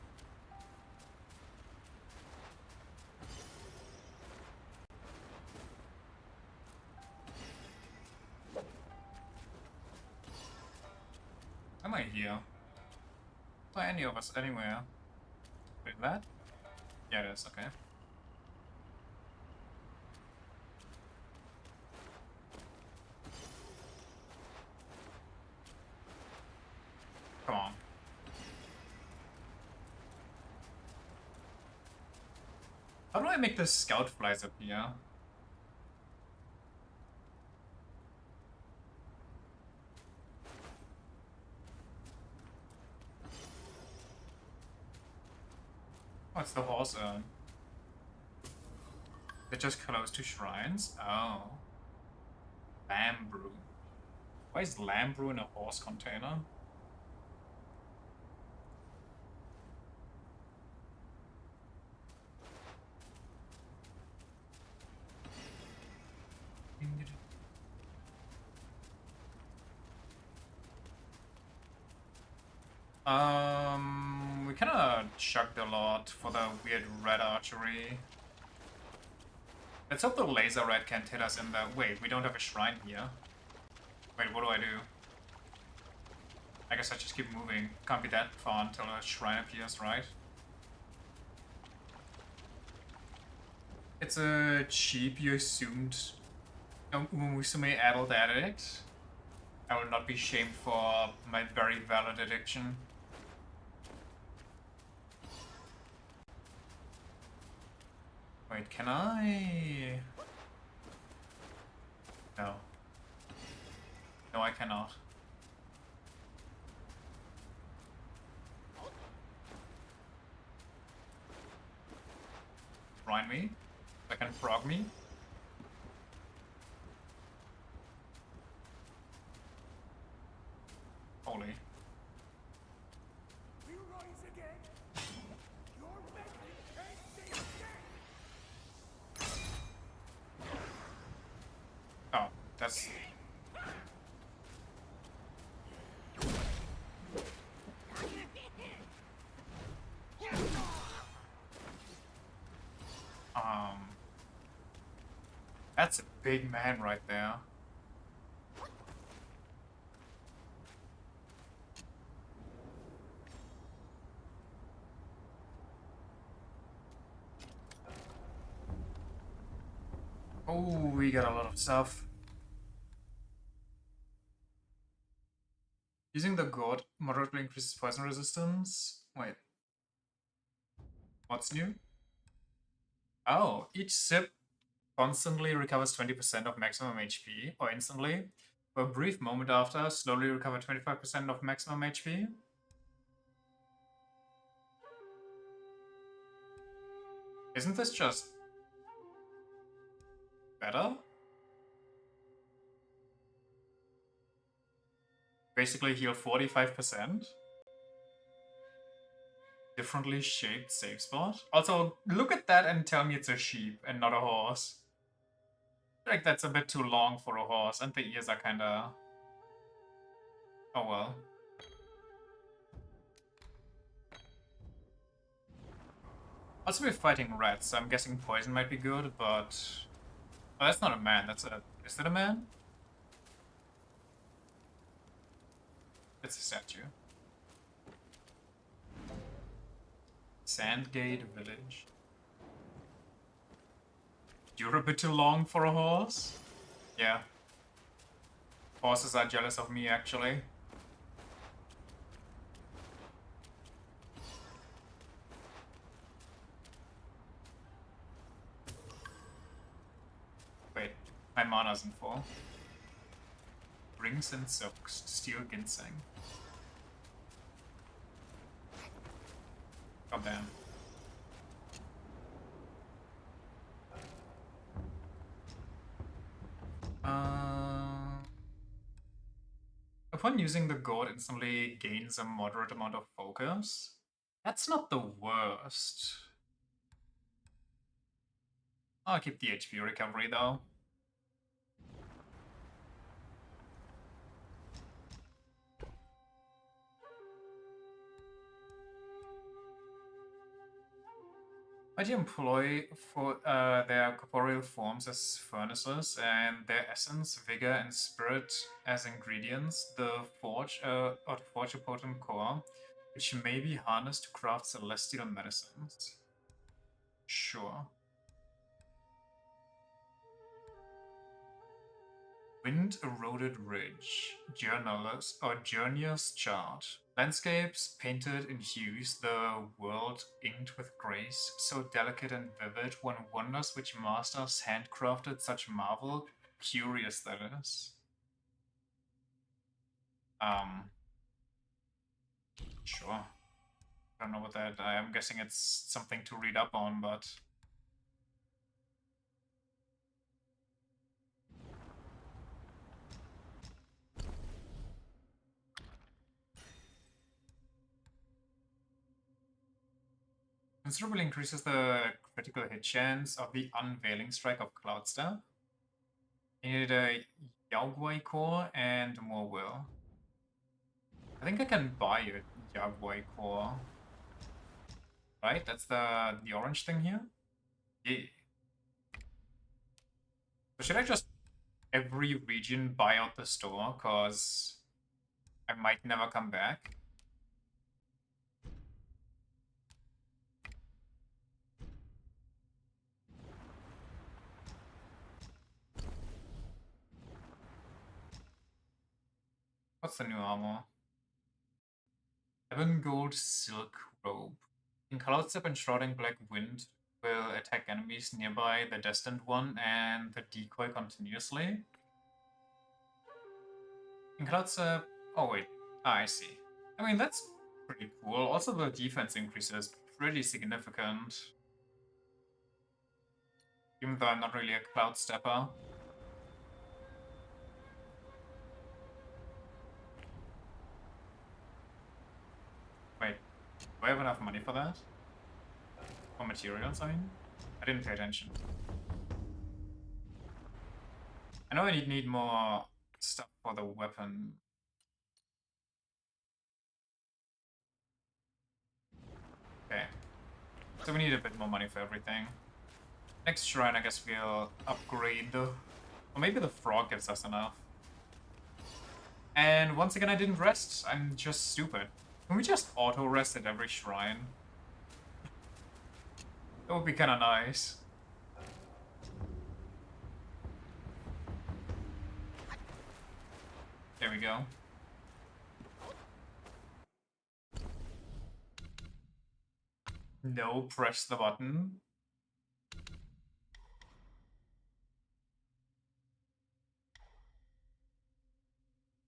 Am I here? Or any of us anywhere? Wait, that? Yeah, it is, okay. Come on. How do I make the scout flies appear? What's the horse urn? They're just close to shrines? Oh. Lamb brew. Why is lamb brew in a horse container? We kinda chucked a lot for the weird red archery. Let's hope the laser red can't hit us in the... Wait, we don't have a shrine here. Wait, what do I do? I guess I just keep moving. Can't be that far until a shrine appears, right? It's a cheap, you assumed... Umusume addled addict. I will not be shamed for my very valid addiction. Wait, can I... No. No, I cannot. Rhyme me? I can frog me? Holy. We rise again. Your memory ends in death. Oh, that's... That's a big man right there. Oh, we got a lot of stuff. Using the gourd moderately increases poison resistance. Wait. What's new? Oh, each sip constantly recovers 20% of maximum HP, or instantly. For a brief moment after, slowly recover 25% of maximum HP. Isn't this just better? Basically heal 45%. Differently shaped save spot. Also, look at that and tell me it's a sheep and not a horse. I feel like that's a bit too long for a horse, and the ears are kinda... Oh well. Also, we're fighting rats, so I'm guessing poison might be good, but Oh, that's not a man. That's a... Is that a man? It's a statue. Sandgate Village. You're a bit too long for a horse? Yeah. Horses are jealous of me, actually. Wait, my mana's in full. Rings and soaks to steal ginseng. God damn. Upon using the gourd, instantly gains a moderate amount of focus. That's not the worst. I'll keep the HP recovery though. Why do you employ for their corporeal forms as furnaces and their essence, vigor, and spirit as ingredients? The forge, or to forge a potent core, which may be harnessed to craft celestial medicines. Sure. Wind-eroded ridge, journalist or journeyer's chart. Landscapes painted in hues, the world inked with grace, so delicate and vivid, one wonders which masters handcrafted such marvel. Curious that is. Sure. I don't know what that. I'm guessing it's something to read up on, but. Considerably increases the critical hit chance of the unveiling strike of Cloudstep. You need a Yaogwai core and more will. I think I can buy a Yaogwai core. Right? That's the orange thing here? Yeah. So should I just every region buy out the store? Cause I might never come back. What's the new armor? 7 gold silk robe. In Cloudstep and Shrouding Black Wind will attack enemies nearby the Destined One and the decoy continuously. In Cloudstep... Oh wait, I see. I mean, that's pretty cool. Also the defense increase is pretty significant. Even though I'm not really a Cloudstepper. Wait, do I have enough money for that? For materials, I mean? I didn't pay attention. I know I need more stuff for the weapon. Okay. So we need a bit more money for everything. Next shrine, I guess we'll upgrade the... Or maybe the frog gives us enough. And once again, I didn't rest. I'm just stupid. Can we just auto-rest at every shrine? That would be kinda nice. There we go. No, press the button.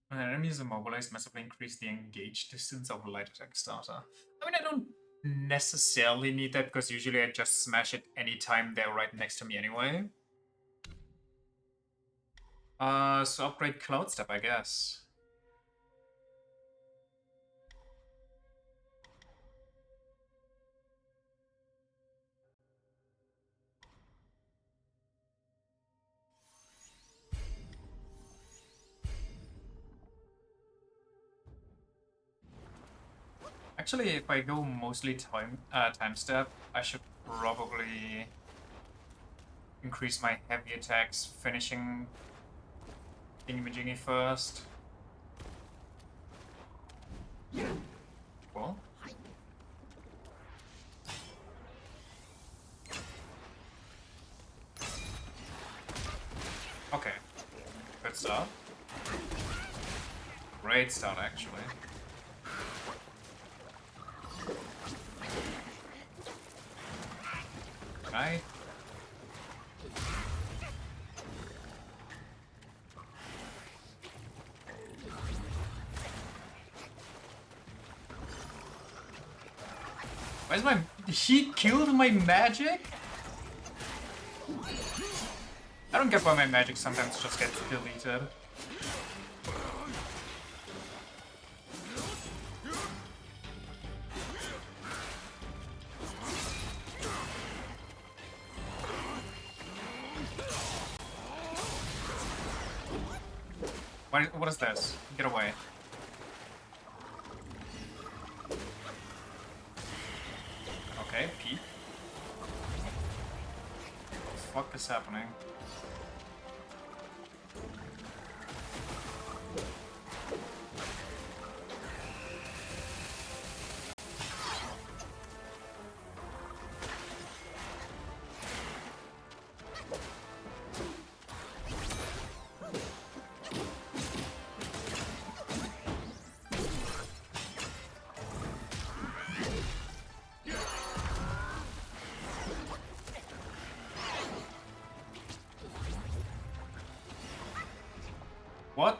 When an enemy is immobilized, massively increase the engaged distance of a light attack starter. I mean, I don't necessarily need that, because usually I just smash it anytime they're right next to me anyway. So upgrade Cloud Step, I guess. Actually, if I go mostly time step, I should probably increase my heavy attacks, finishing thingamajiggy first. Cool. Okay. Good start. Great start, actually. Right. Why is my... He killed my magic? I don't get why my magic sometimes just gets deleted. What is this? Get away. Okay, peek. What the fuck is happening? What?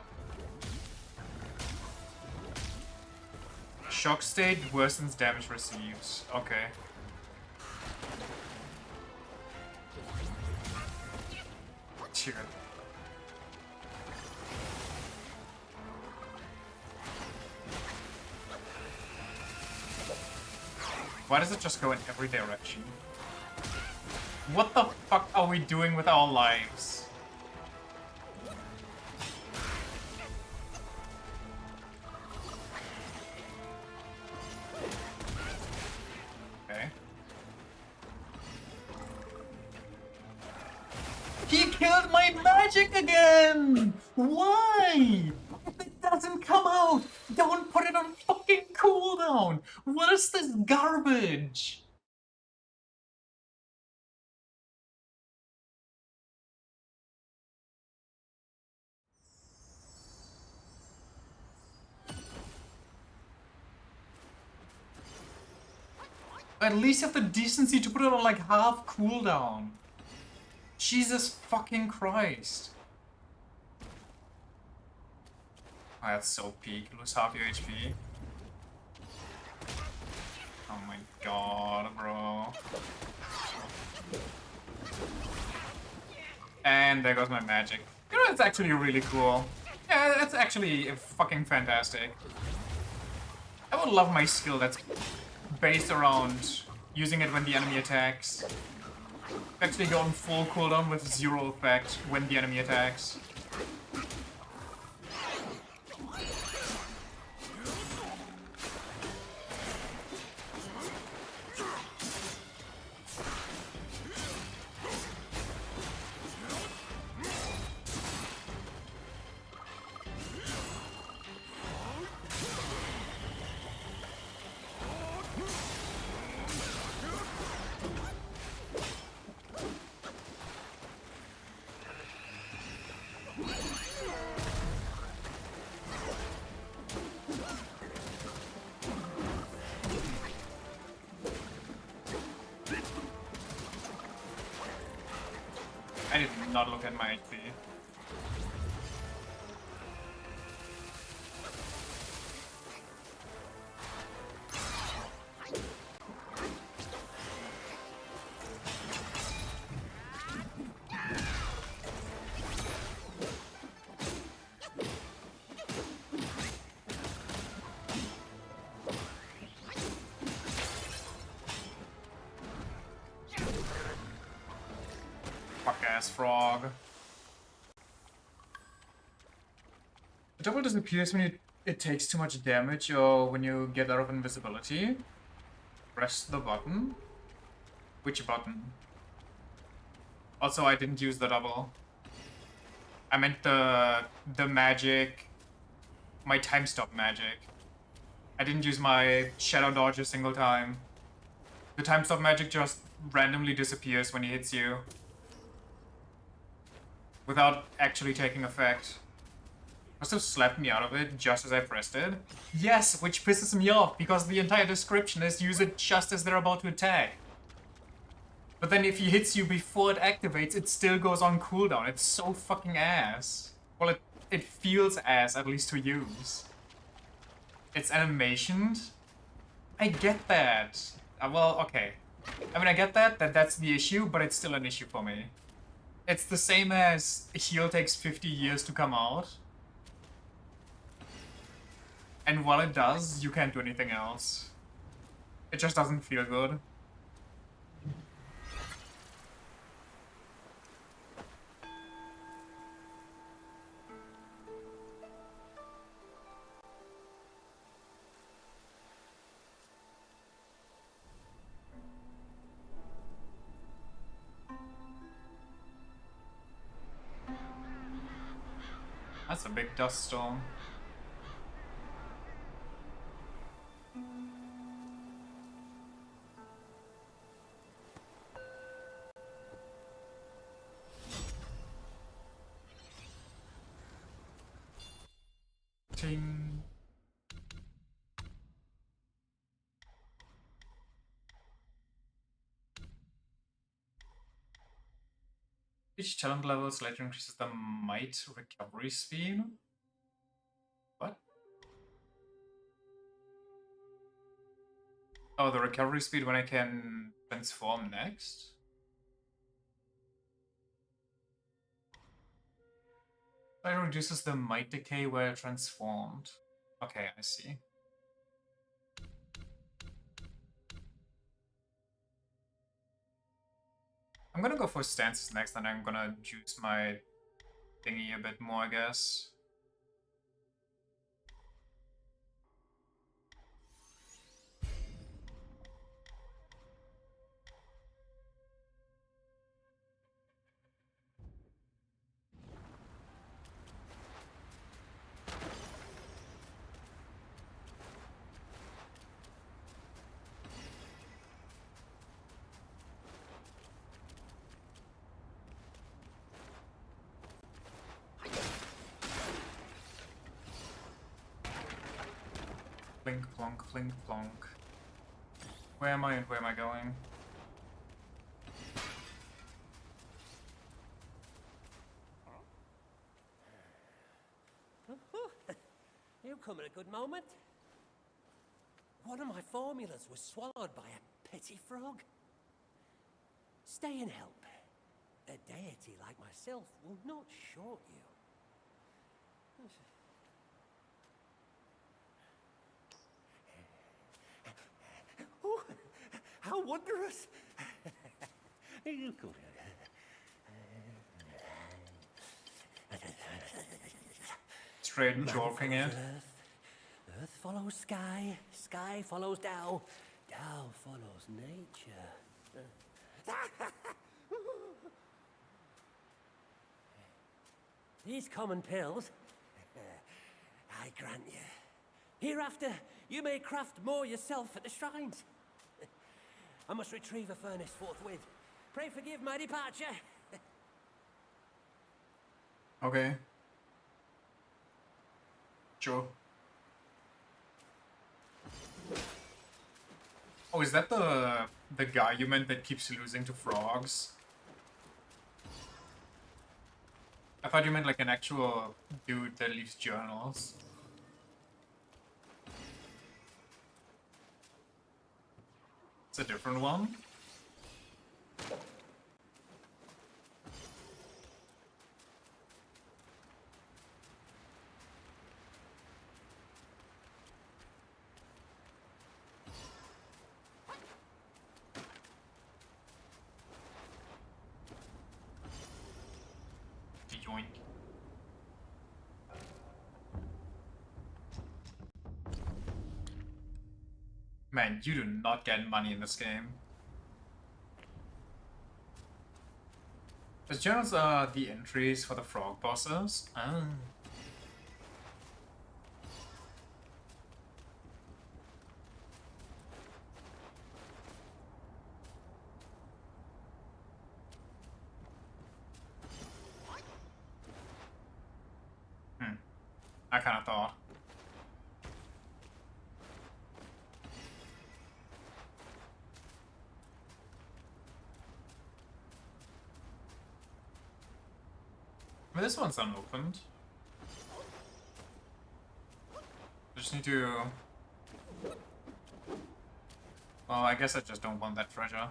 Shock state worsens damage received. Okay. Cheer. Why does it just go in every direction? What the fuck are we doing with our lives? Okay. He killed my magic again! Why? If it doesn't come out, don't put it on fucking cooldown! What is this garbage? At least have the decency to put it on like half cooldown. Jesus fucking Christ. Oh, that's so peak. Lose half your HP. Oh my god, bro. And there goes my magic. You know, it's actually really cool. Yeah, that's actually fucking fantastic. I would love my skill that's based around using it when the enemy attacks. Actually go on full cooldown with 0 effect when the enemy attacks. I did not look at my HP. Fuck-ass frog. The double disappears when it takes too much damage or when you get out of invisibility. Press the button. Which button? Also, I didn't use the double. I meant the magic, my time stop magic. I didn't use my shadow dodge a single time. The time stop magic just randomly disappears when he hits you without actually taking effect. Must have slapped me out of it just as I pressed it. Yes, which pisses me off because the entire description is use it just as they're about to attack. But then if he hits you before it activates, it still goes on cooldown. It's so fucking ass. Well, it feels ass, at least to use. It's animationed. I get that. Well, okay. I mean, I get that's the issue, but it's still an issue for me. It's the same as heal takes 50 years to come out. And while it does, you can't do anything else. It just doesn't feel good. That's a big dust storm. Ting. Each talent level slightly increases the might recovery speed. What? Oh, the recovery speed when I can transform next? It reduces the might decay where transformed. Okay, I see. I'm gonna go for stances next, and I'm gonna juice my thingy a bit more, I guess. Plink plonk, plink plonk. Where am I and where am I going? You come at a good moment. One of my formulas was swallowed by a petty frog. Stay and help. A deity like myself will not short you. Oh, how wondrous! You could. Straight joking it. Earth follows sky, sky follows Tao, Tao follows nature. These common pills, I grant you. Hereafter, you may craft more yourself at the shrines. I must retrieve a furnace forthwith. Pray forgive my departure. Okay. Sure. Oh, is that the guy you meant that keeps losing to frogs? I thought you meant like an actual dude that leaves journals. It's a different one? Yoink. Man, you do not get money in this game. The journals are the entries for the frog bosses. Ah. I kind of thought. I mean, this one's unopened. Just need to... Well, I guess I just don't want that treasure.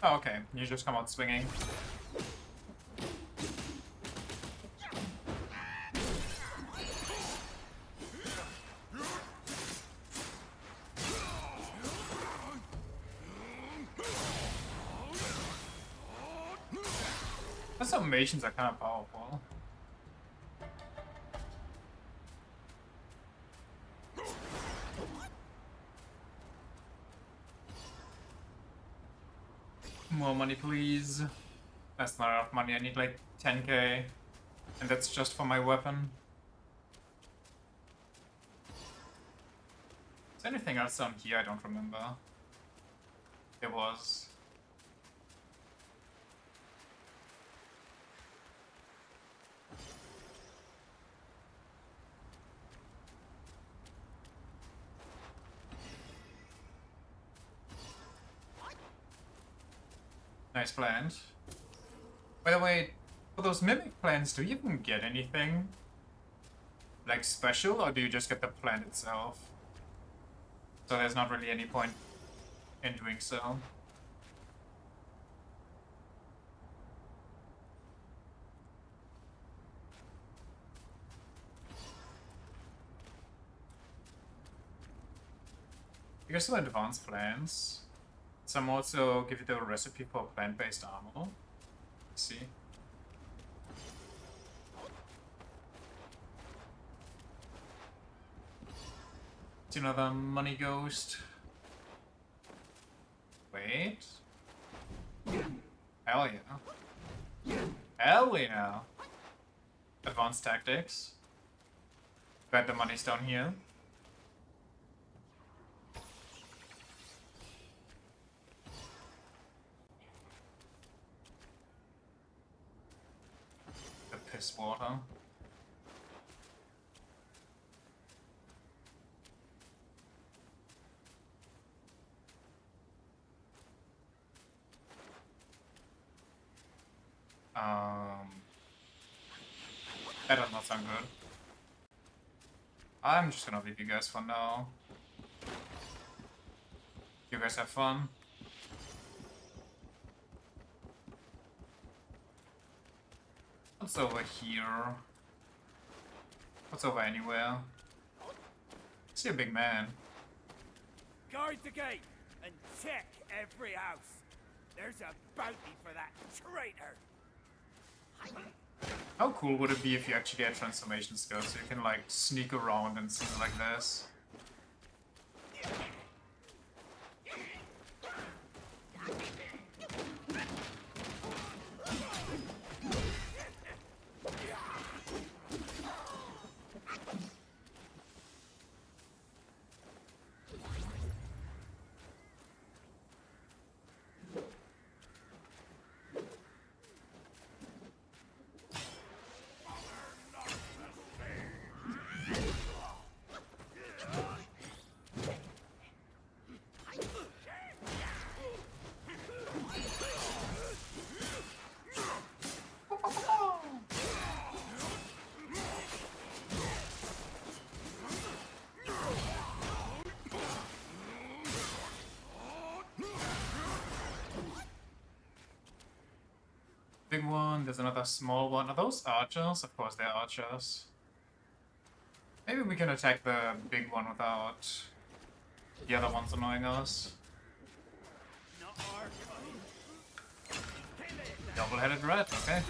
Oh, okay. You just come out swinging. Those animations are kind of powerful. More money, please. That's not enough money. I need like 10k. And that's just for my weapon. Is there anything else down here? I don't remember. There was. Nice plant. By the way, for those mimic plants, do you even get anything? Like special, or do you just get the plant itself? So there's not really any point in doing so. Here's some advanced plants. Some also give you the recipe for plant-based armor. Let's see. It's another money ghost. Wait. Hell yeah. Hell yeah. Advanced tactics. Bet the money's down here. The piss water. That does not sound good. I'm just gonna leave you guys for now. You guys have fun. What's over here? What's over anywhere? I see a big man. Guard the gate and check every house. There's a bounty for that traitor. How cool would it be if you actually get transformation skills so you can like sneak around and things like this? Big one, there's another small one. Are those archers? Of course they're archers. Maybe we can attack the big one without the other ones annoying us. Not our kind. Double-headed rat, okay.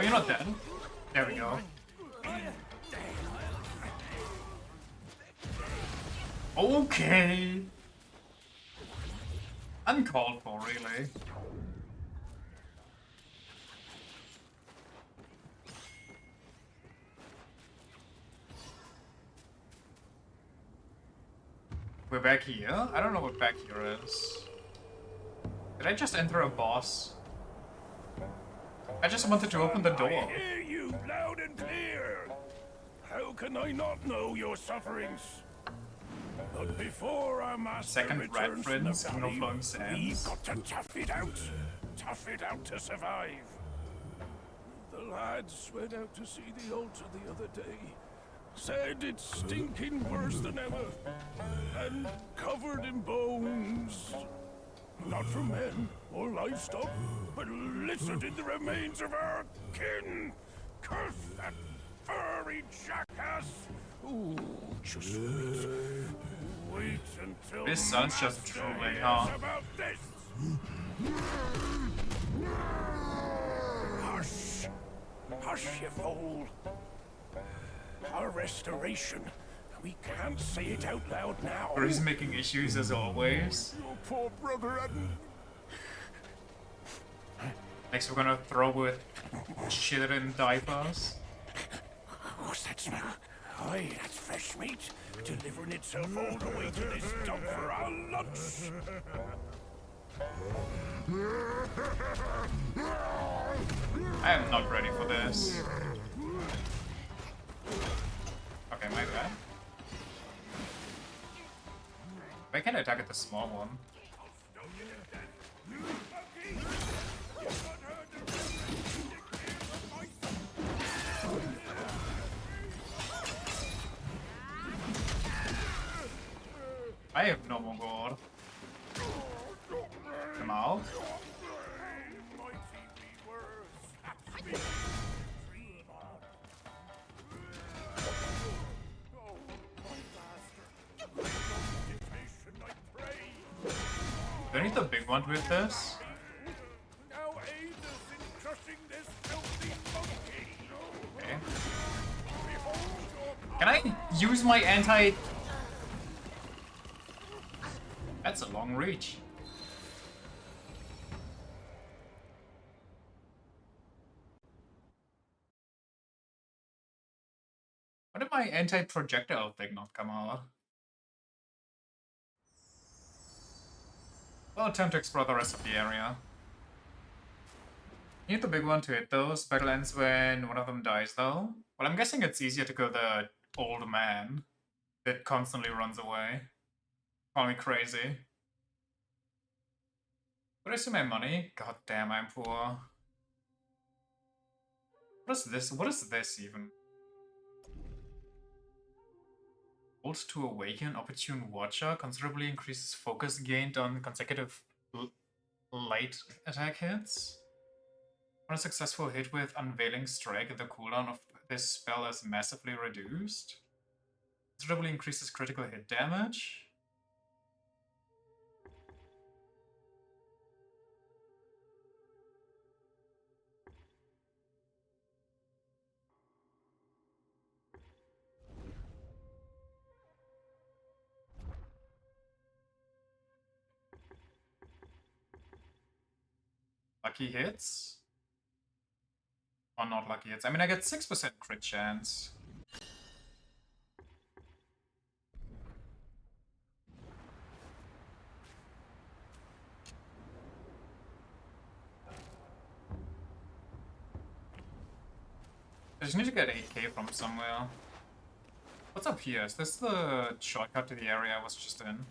you're not dead. There we go. Okay. Uncalled for, really. We're back here? I don't know what back here is. Did I just enter a boss? I just wanted to open the door. I hear you loud and clear. How can I not know your sufferings? But before our master Second rat returns friends, from no the flowing valley, we've sands. got to tough it out. Tough it out to survive. The lads went out to see the altar the other day. Said it's stinking worse than ever. And covered in bones. Not from men or livestock, but littered in the remains of our kin. Curse that furry jackass! Ooh, just wait. Wait until This sounds just Master drooling, hears huh? about this. Hush! Hush, you fool! Our restoration. We can't say it out loud now. He's making issues as always. Your poor brother hadn't. Next we're gonna throw with shit in diapers. What's that smell? Aye, that's fresh meat. Delivering itself all the way to this dump for our lunch. I am not ready for this. Okay, my bad. Why can't I target the small one? I have no more gold. Come out. Do I need the big one with this? Now aid us in crushing this filthy monkey. Okay. Can I use my anti... That's a long reach. Why did my anti-projectile thing not come out? Well, time to explore the rest of the area. You need the big one to hit those. Battle ends when one of them dies, though. Well, I'm guessing it's easier to kill the old man that constantly runs away. Call me crazy. Would I see my money? God damn, I'm poor. What is this? What is this even? Hold to awaken, opportune watcher, considerably increases focus gained on consecutive light attack hits. On a successful hit with Unveiling Strike, the cooldown of this spell is massively reduced. Considerably increases critical hit damage. Lucky hits? Or not lucky hits. I mean, I get 6% crit chance. I just need to get 8k from somewhere. What's up here? Is this the shortcut to the area I was just in?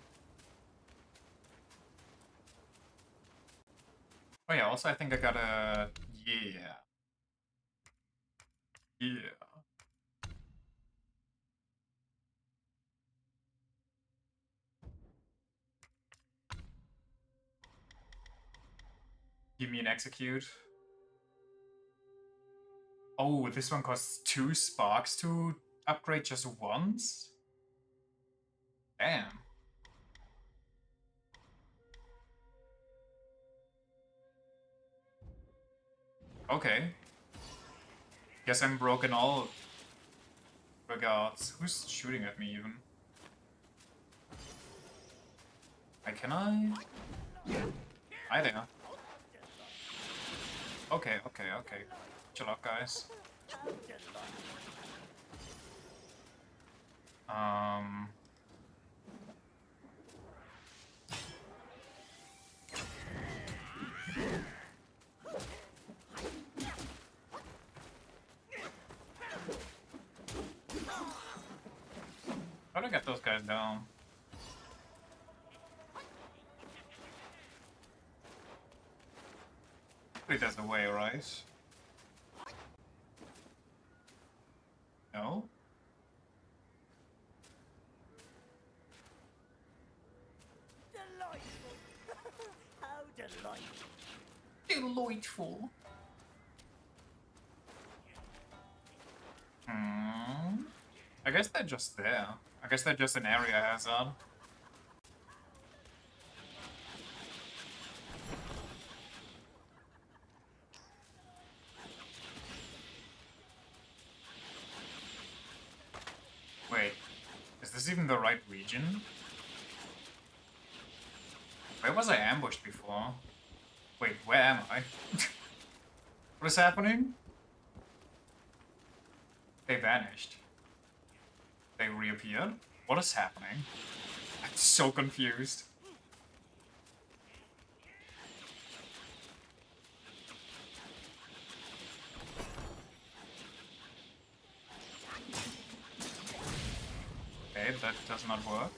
Oh yeah, also I think I got a... Yeah. Yeah. Give me an execute. Oh, this one costs 2 sparks to upgrade just once? Damn. Okay. Guess I'm broke in all regards. Who's shooting at me even? Can I? Hi there. Okay, okay, okay. Chill out, guys. How do I get those guys down? Wait, there's a way, right? No? Delightful! How delightful! Delightful. I guess they're just there. I guess they're just an area hazard. Wait, is this even the right region? Where was I ambushed before? Wait, where am I? What is happening? They vanished. They reappeared? What is happening? I'm so confused. Okay, that does not work.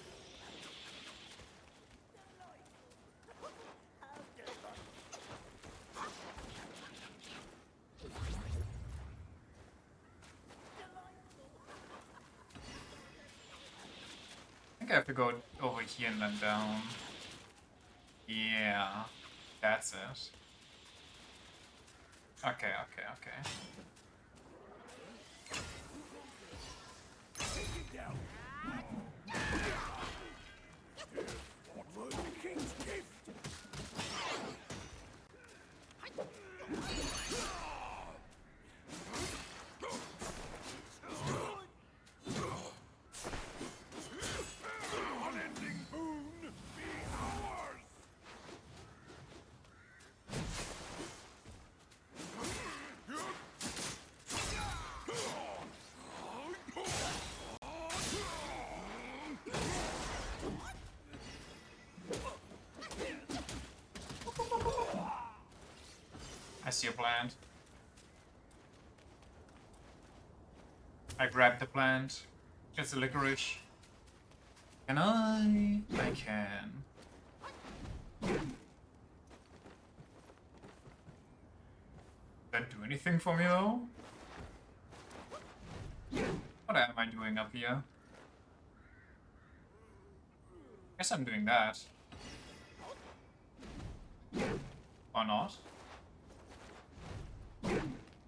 I think I have to go over here and then down. Yeah, that's it. Okay, okay, okay. What was the king's gift? Unending boon be ours! I see a plant. I grabbed the plant. It's a licorice. Can I? I can. That do anything for me though? What am I doing up here? Guess I'm doing that. Or not?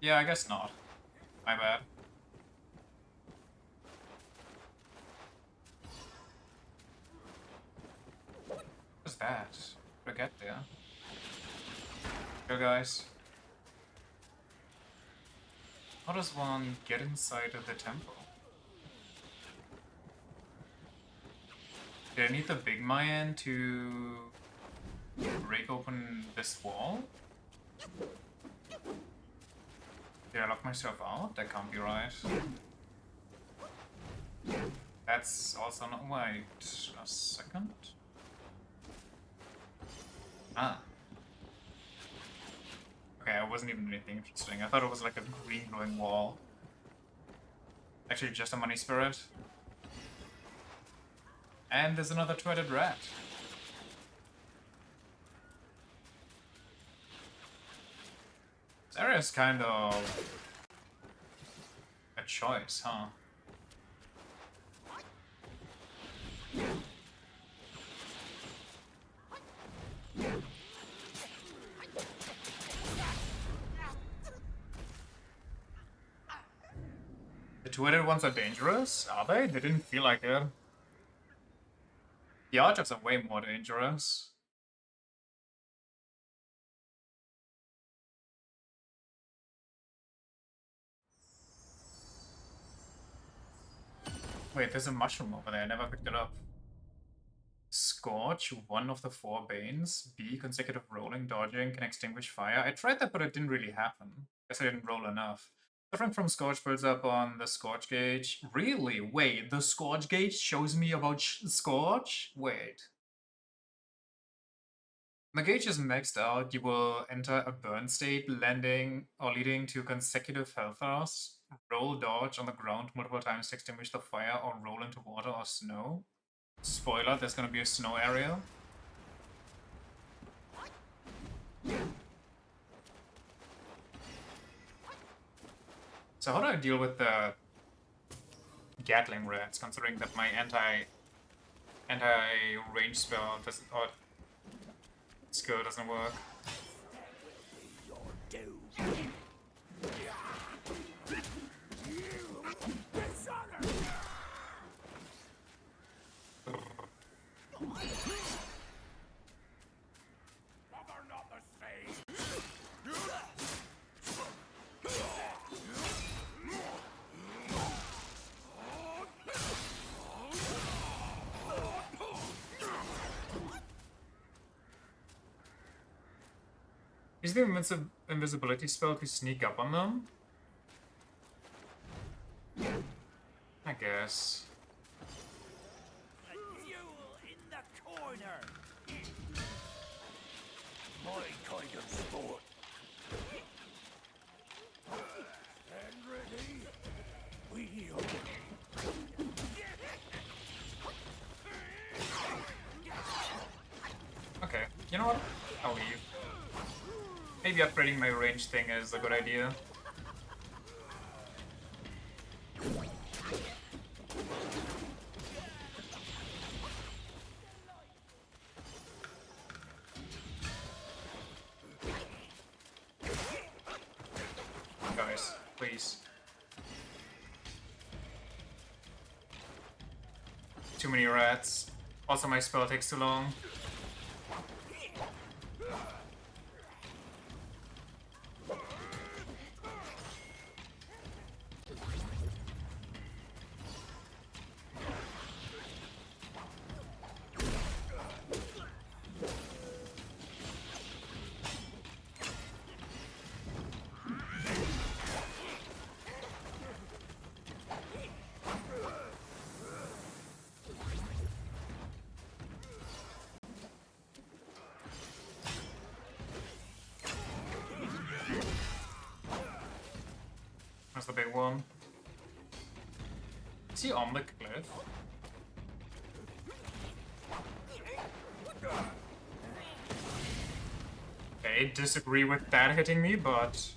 Yeah, I guess not. My bad. What's that? Forget there. Go, guys. How does one get inside of the temple? Did I need the big Mayan to break open this wall? Did I lock myself out? That can't be right. That's also not... Wait a second. Ah. Okay, it wasn't even anything interesting. I thought it was like a green glowing wall. Actually, just a money spirit. And there's another two-headed rat. This area is kind of a choice, huh? The two-headed ones are dangerous? Are they? They didn't feel like it. The archers are way more dangerous. Wait, there's a mushroom over there. I never picked it up. Scorch, one of the 4 banes. B, consecutive rolling, dodging, can extinguish fire. I tried that, but it didn't really happen. Guess I didn't roll enough. Suffering from Scorch builds up on the Scorch gauge. Really? Wait, the Scorch gauge shows me about Scorch? Wait. When the gauge is maxed out, you will enter a burn state, landing or leading to consecutive health loss. Roll dodge on the ground multiple times to extinguish the fire, or roll into water or snow. Spoiler, there's gonna be a snow area. So how do I deal with the Gatling rats, considering that my anti-range spell doesn't, or skill doesn't work? Is the invisibility spell to sneak up on them? I guess. A duel in the corner. My kind of sport. Stand ready. We Okay, you know what? I'll leave. Maybe upgrading my range thing is a good idea. Guys, please. Too many rats. Also, my spell takes too long. That's the big one. Is he on the cliff? Okay, disagree with that hitting me, but...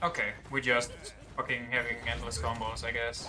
Okay, we just fucking having endless combos, I guess.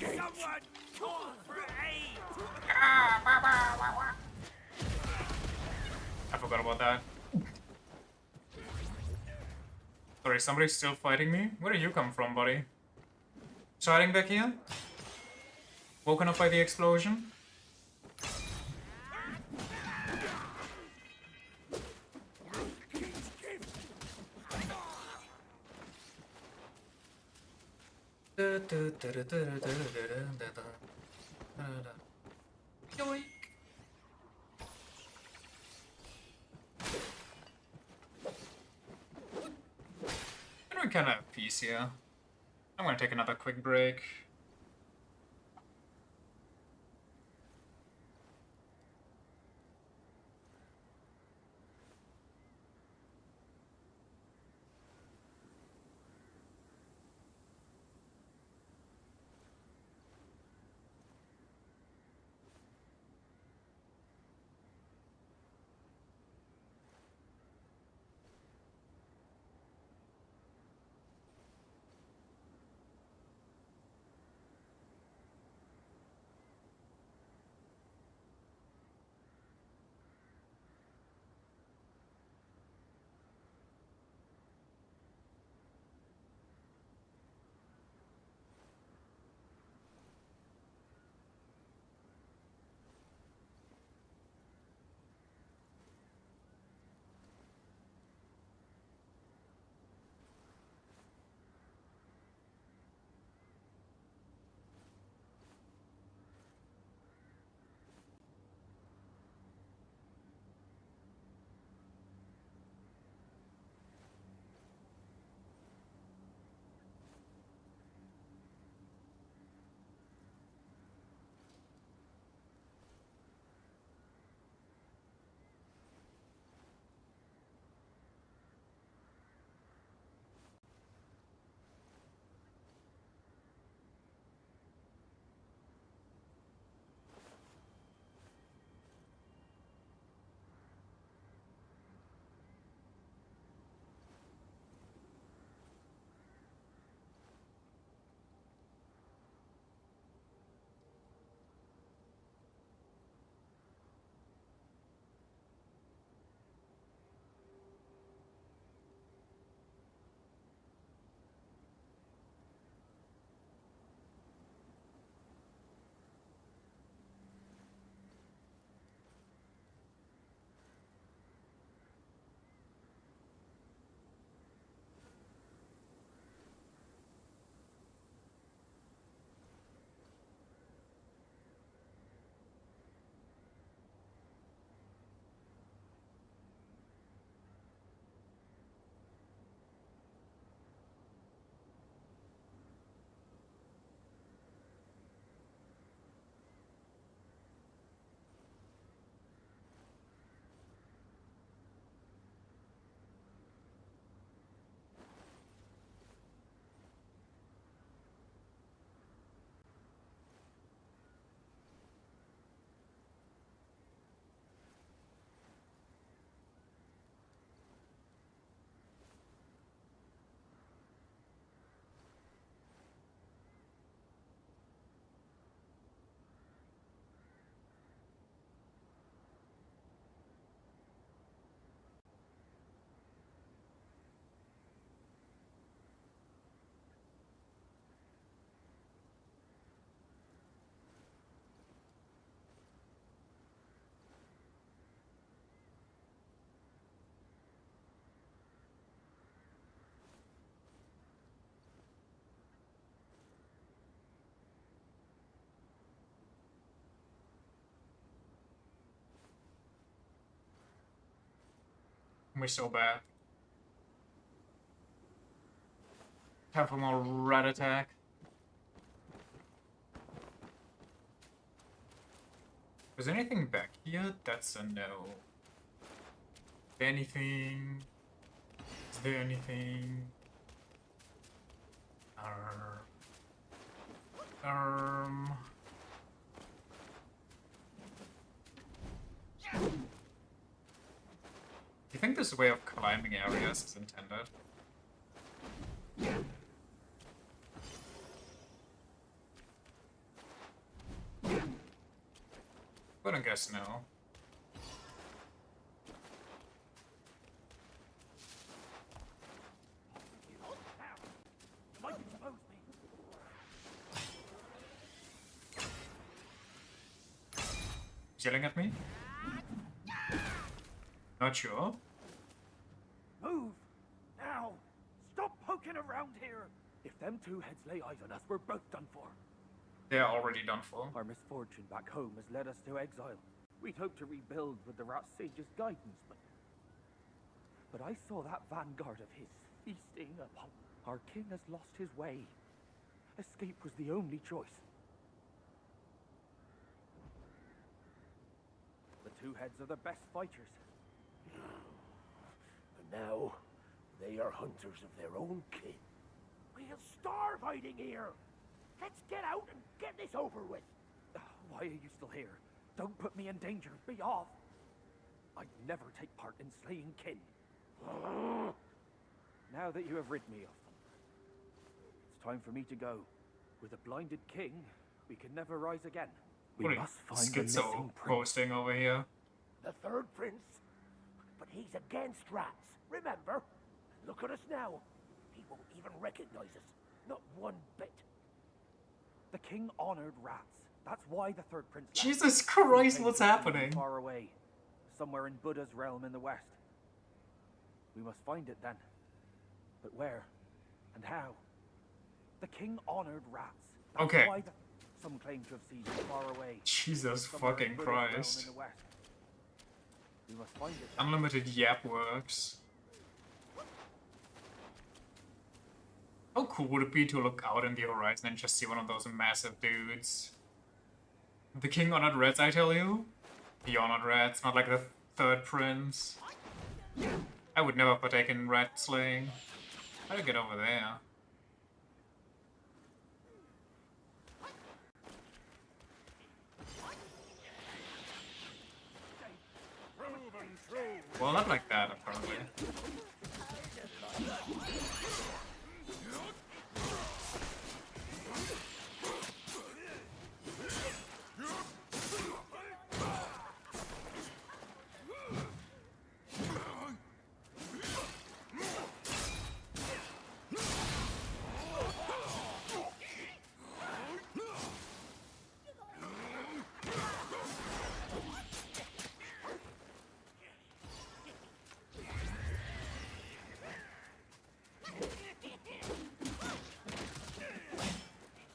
Someone call for aid. I forgot about that. Sorry, somebody's still fighting me? Where do you come from, buddy? Starting back here? Woken up by the explosion? Yoink. We're kind of at peace here. I'm gonna take another quick break. We're so bad. Time for more rat attack. Is there anything back here? That's a no. Anything? Is there anything? Do you think this way of climbing areas is intended? But I guess no. He's yelling at me? Not sure. Move! Now! Stop poking around here! If them two heads lay eyes on us, we're both done for. They're already done for. Our misfortune back home has led us to exile. We'd hoped to rebuild with the Rat Sage's guidance, but I saw that vanguard of his feasting upon... Our king has lost his way. Escape was the only choice. The two heads are the best fighters. And now, they are hunters of their own kin. We'll starve hiding here! Let's get out and get this over with! Why are you still here? Don't put me in danger. Be off! I'd never take part in slaying kin. Now that you have rid me of them, it's time for me to go. With a blinded king, we can never rise again. We What must a find the missing schizo prince. posting over here. The third prince? But he's against rats, remember? Look at us now. He won't even recognize us. Not one bit. The king honored rats. That's why the third prince left. Jesus He Christ, came what's from happening? Far away, somewhere in Buddha's realm in the west. We must find it then. But where and how? The king honored rats. That's Okay. why some claim to have seen it far away. Jesus somewhere in fucking Buddha's realm Christ. in the west. We must find it then. Unlimited yap works. How cool would it be to look out in the horizon and just see one of those massive dudes? The king honored rats, I tell you? He honored rats, not like the third prince. I would never partake in rat slaying. How do I get over there? Well, not like that, apparently.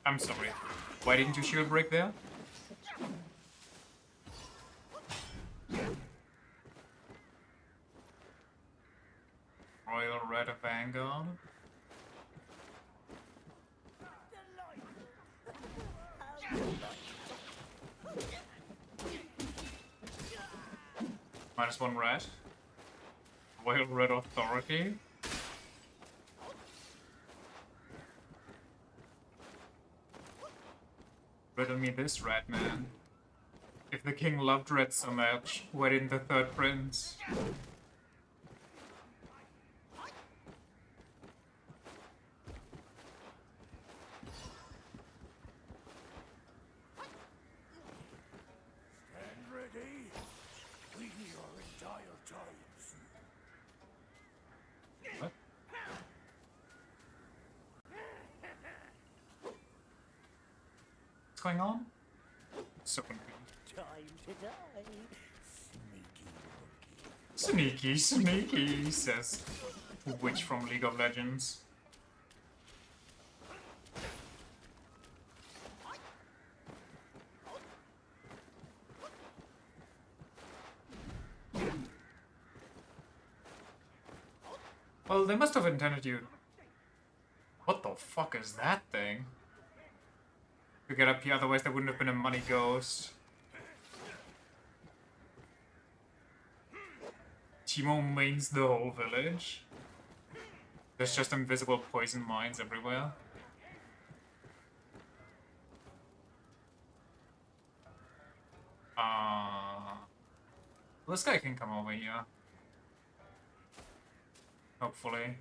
I'm sorry. Why didn't you shield break there? Royal Red of Vanguard. -1 red. Royal Red Authority. Riddle me this, rat man. If the king loved red so much, why didn't the third prince? Stand ready. We are in dire times. What? What's going on? So confused. Time to die. Sneaky monkey. Sneaky, sneaky, says Witch from League of Legends. Well, they must have intended you... What the fuck is that thing? To get up here, otherwise there wouldn't have been a money ghost. Timo mains the whole village. There's just invisible poison mines everywhere. This guy can come over here. Hopefully.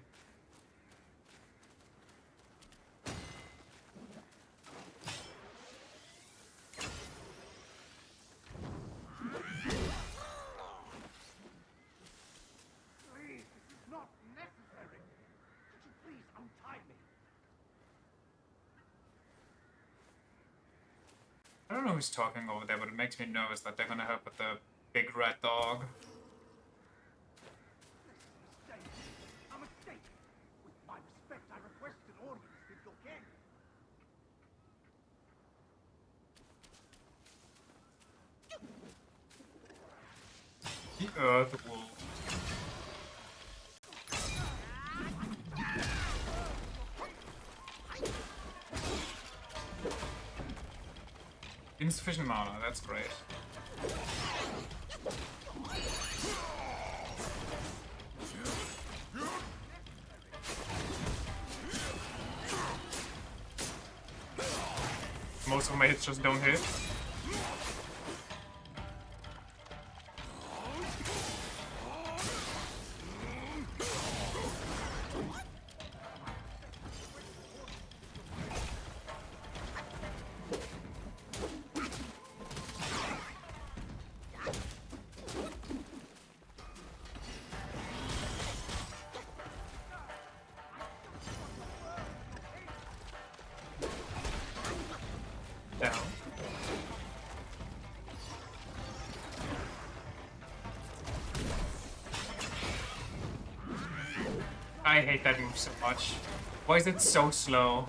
Please, this is not necessary. Could you please untie me? I don't know who's talking over there, but it makes me nervous that they're gonna help with the big red dog. A mistake. With my respect, I request an audience with your king. The Earth Wolf. Insufficient mana, that's great. Most of my hits just don't hit. Down. I hate that move so much. Why is it so slow?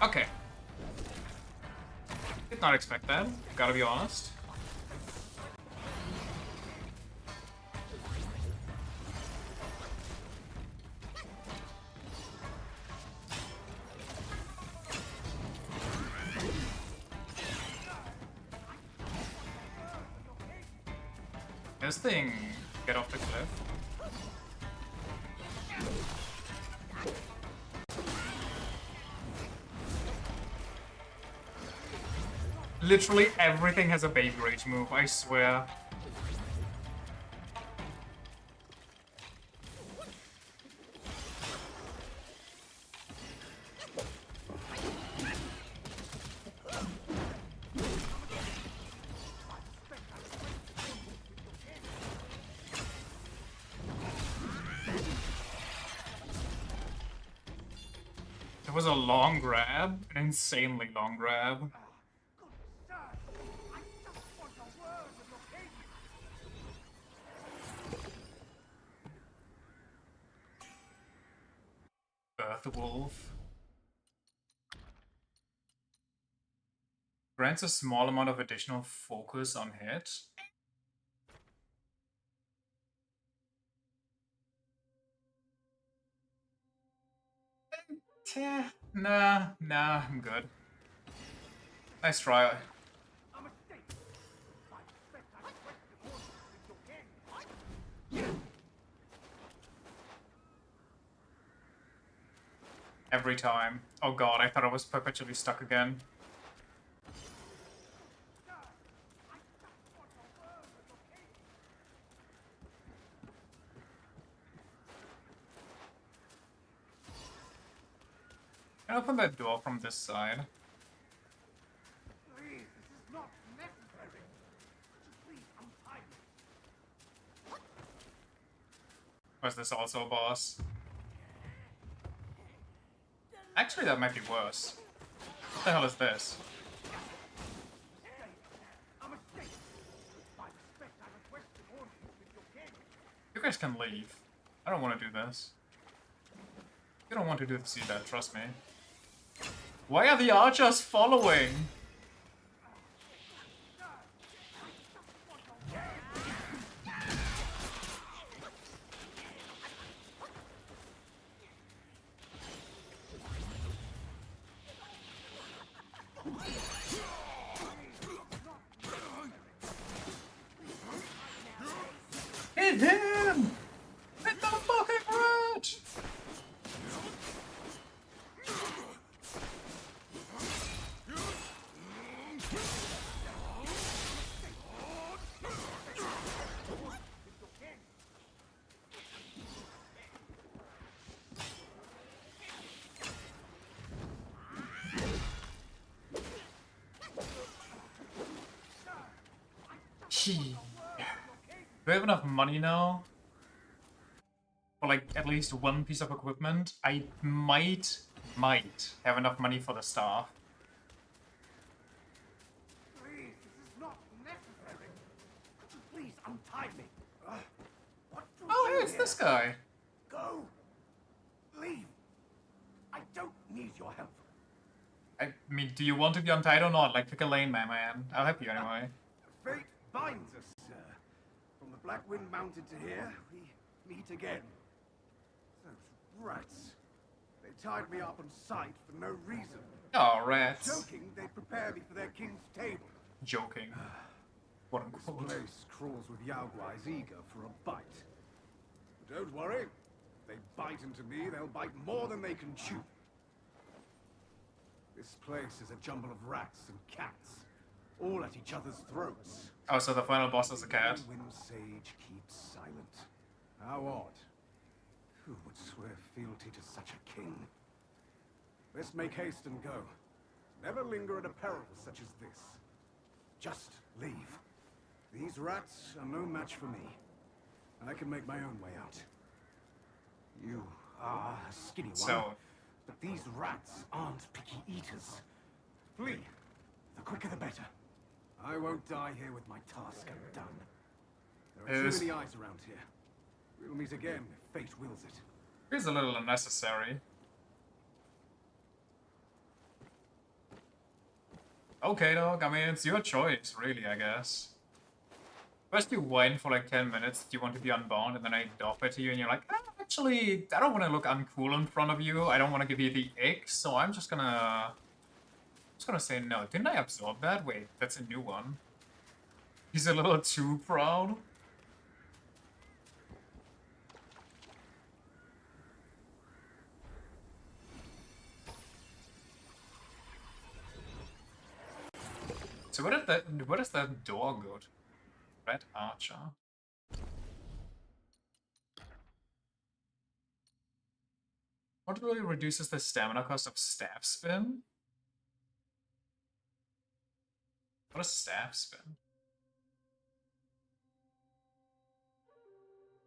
Okay. Did not expect that, gotta be honest. This thing get off the cliff. Literally everything has a baby rage move, I swear. It was a long grab, an insanely long grab. Sir, I just want a word with your king. Earth Wolf. Grants a small amount of additional focus on hit. Nah, I'm good. Nice try. A mistake. With my respect, I request an audience with your king. Every time. Oh god, I thought I was perpetually stuck again. Can I open that door from this side? Please, this is not necessary. Could you please untie me? Or is this also a boss? Actually, that might be worse. What the hell is this? A mistake. With my respect, I request an audience with your king. You guys can leave. I don't want to do this. You don't want to do this either, trust me. Why are the archers following? Do we have enough money now? For like at least one piece of equipment? I might have enough money for the staff. Please, this is not necessary. Could you please untie me? What do Oh, you hey, it's here? this guy. Go. Leave. I don't need your help. I mean, do you want to be untied or not? Like, pick a lane, my man. I'll help you anyway. Fate binds us, sir. From the Black Wind Mountain to here, we meet again. Those rats. They tied me up on sight for no reason. Oh, rats. Joking, they prepare me for their king's table. Joking. What This unquote. place crawls with Yaoguais eager for a bite. But don't worry. If they bite into me, they'll bite more than they can chew. This place is a jumble of rats and cats, all at each other's throats. Oh, so the final boss is a cat. The Wind Sage keeps silent. How odd. Who would swear fealty to such a king? Let's make haste and go. Never linger at a peril such as this. Just leave. These rats are no match for me. I can make my own way out. You are a skinny one. So, But these rats aren't picky eaters. Flee. The quicker the better. I won't die here with my task undone. There are Yes. too many eyes around here. We'll meet again if fate wills it. here's a little unnecessary. Okay, dog. I mean, it's your choice, really, I guess. First you whine for like 10 minutes that you want to be unbound, and then I doff it to you, and you're like, ah, actually, I don't want to look uncool in front of you. I don't want to give you the ick, so I'm just gonna say no. Didn't I absorb that? Wait, that's a new one. He's a little too proud. So where does that door go to? Red Archer. What really reduces the stamina cost of staff spin? What is staff spin?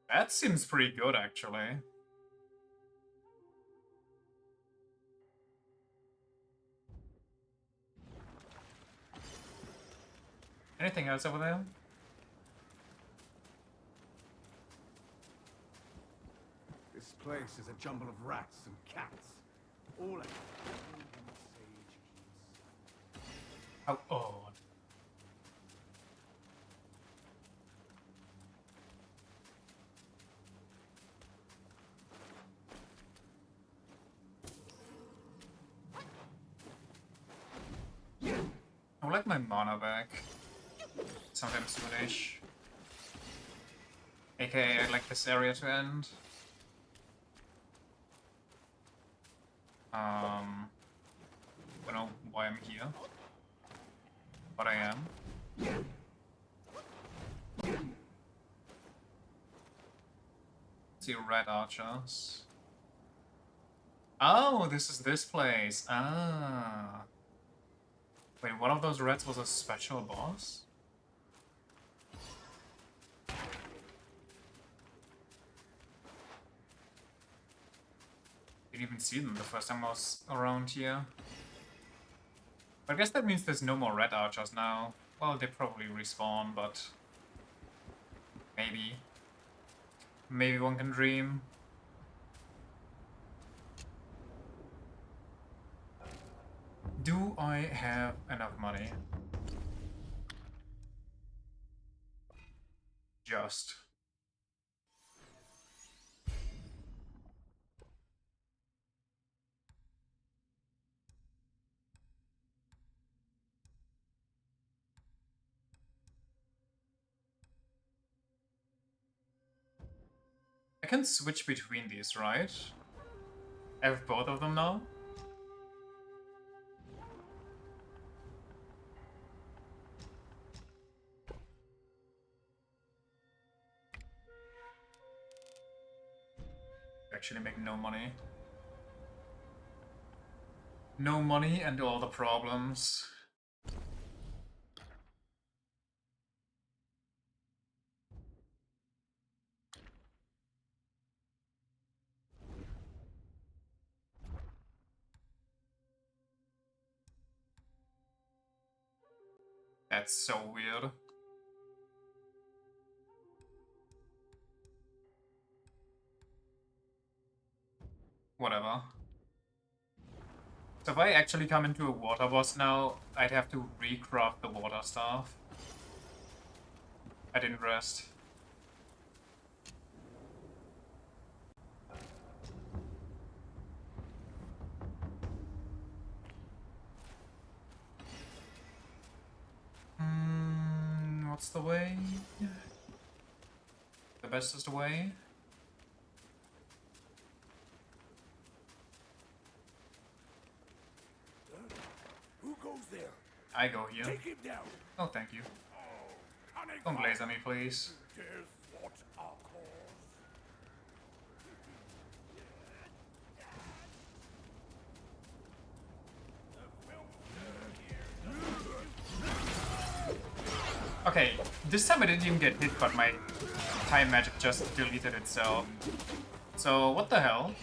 That seems pretty good, actually. Anything else over there? This place is a jumble of rats and cats. All at Sage keeps. How odd. I would like my mana back. Sometime soonish. AKA, I'd like this area to end. Don't know why I'm here. But I am. See red archers. Oh, this is this place. Ah. Wait, one of those reds was a special boss? Didn't even see them the first time I was around here. But I guess that means there's no more red archers now. Well, they probably respawn, but maybe. Maybe one can dream. Do I have enough money? Just. I can switch between these, right? I have both of them now? Actually make no money. No money and all the problems. That's so weird. Whatever. So if I actually come into a water boss now, I'd have to recraft the water staff. I didn't rest. What's the way? The best is the way. Who goes there? I go here. Take him down. Oh, thank you. Cunning Don't laser me, please. Dares thwart our cause. Okay, this time I didn't even get hit, but my time magic just deleted itself. So, what the hell?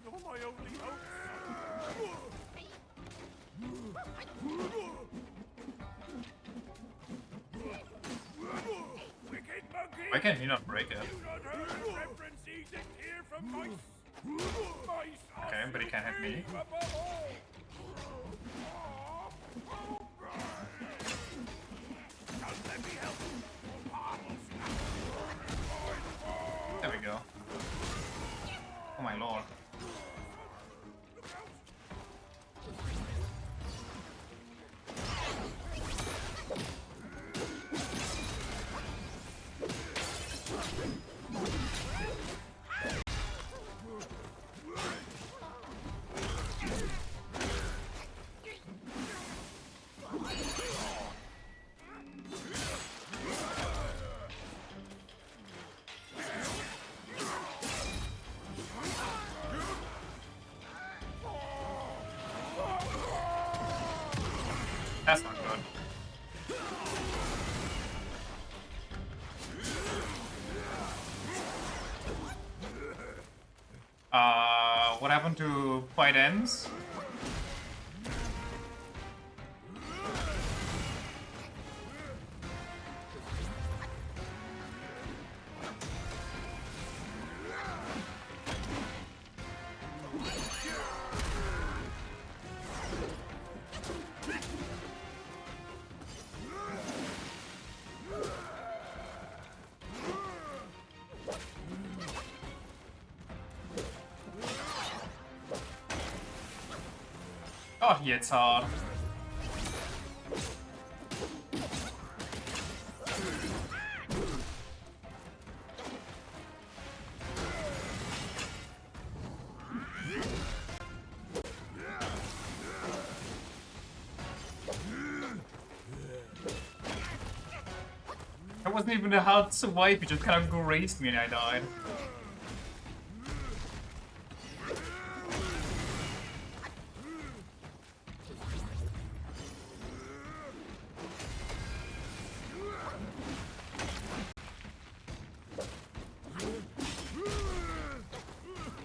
You're my only hope. Wicked monkey! Why can't he not break it? Do not hurt reverence edict here from mice. Mice are Okay, but he can't hit me. above all. Don't let me help. There we go. Oh my lord. That's not good. What happened to fight ends? Oh, he hits hard. That wasn't even a hard swipe, he just kind of grazed me and I died.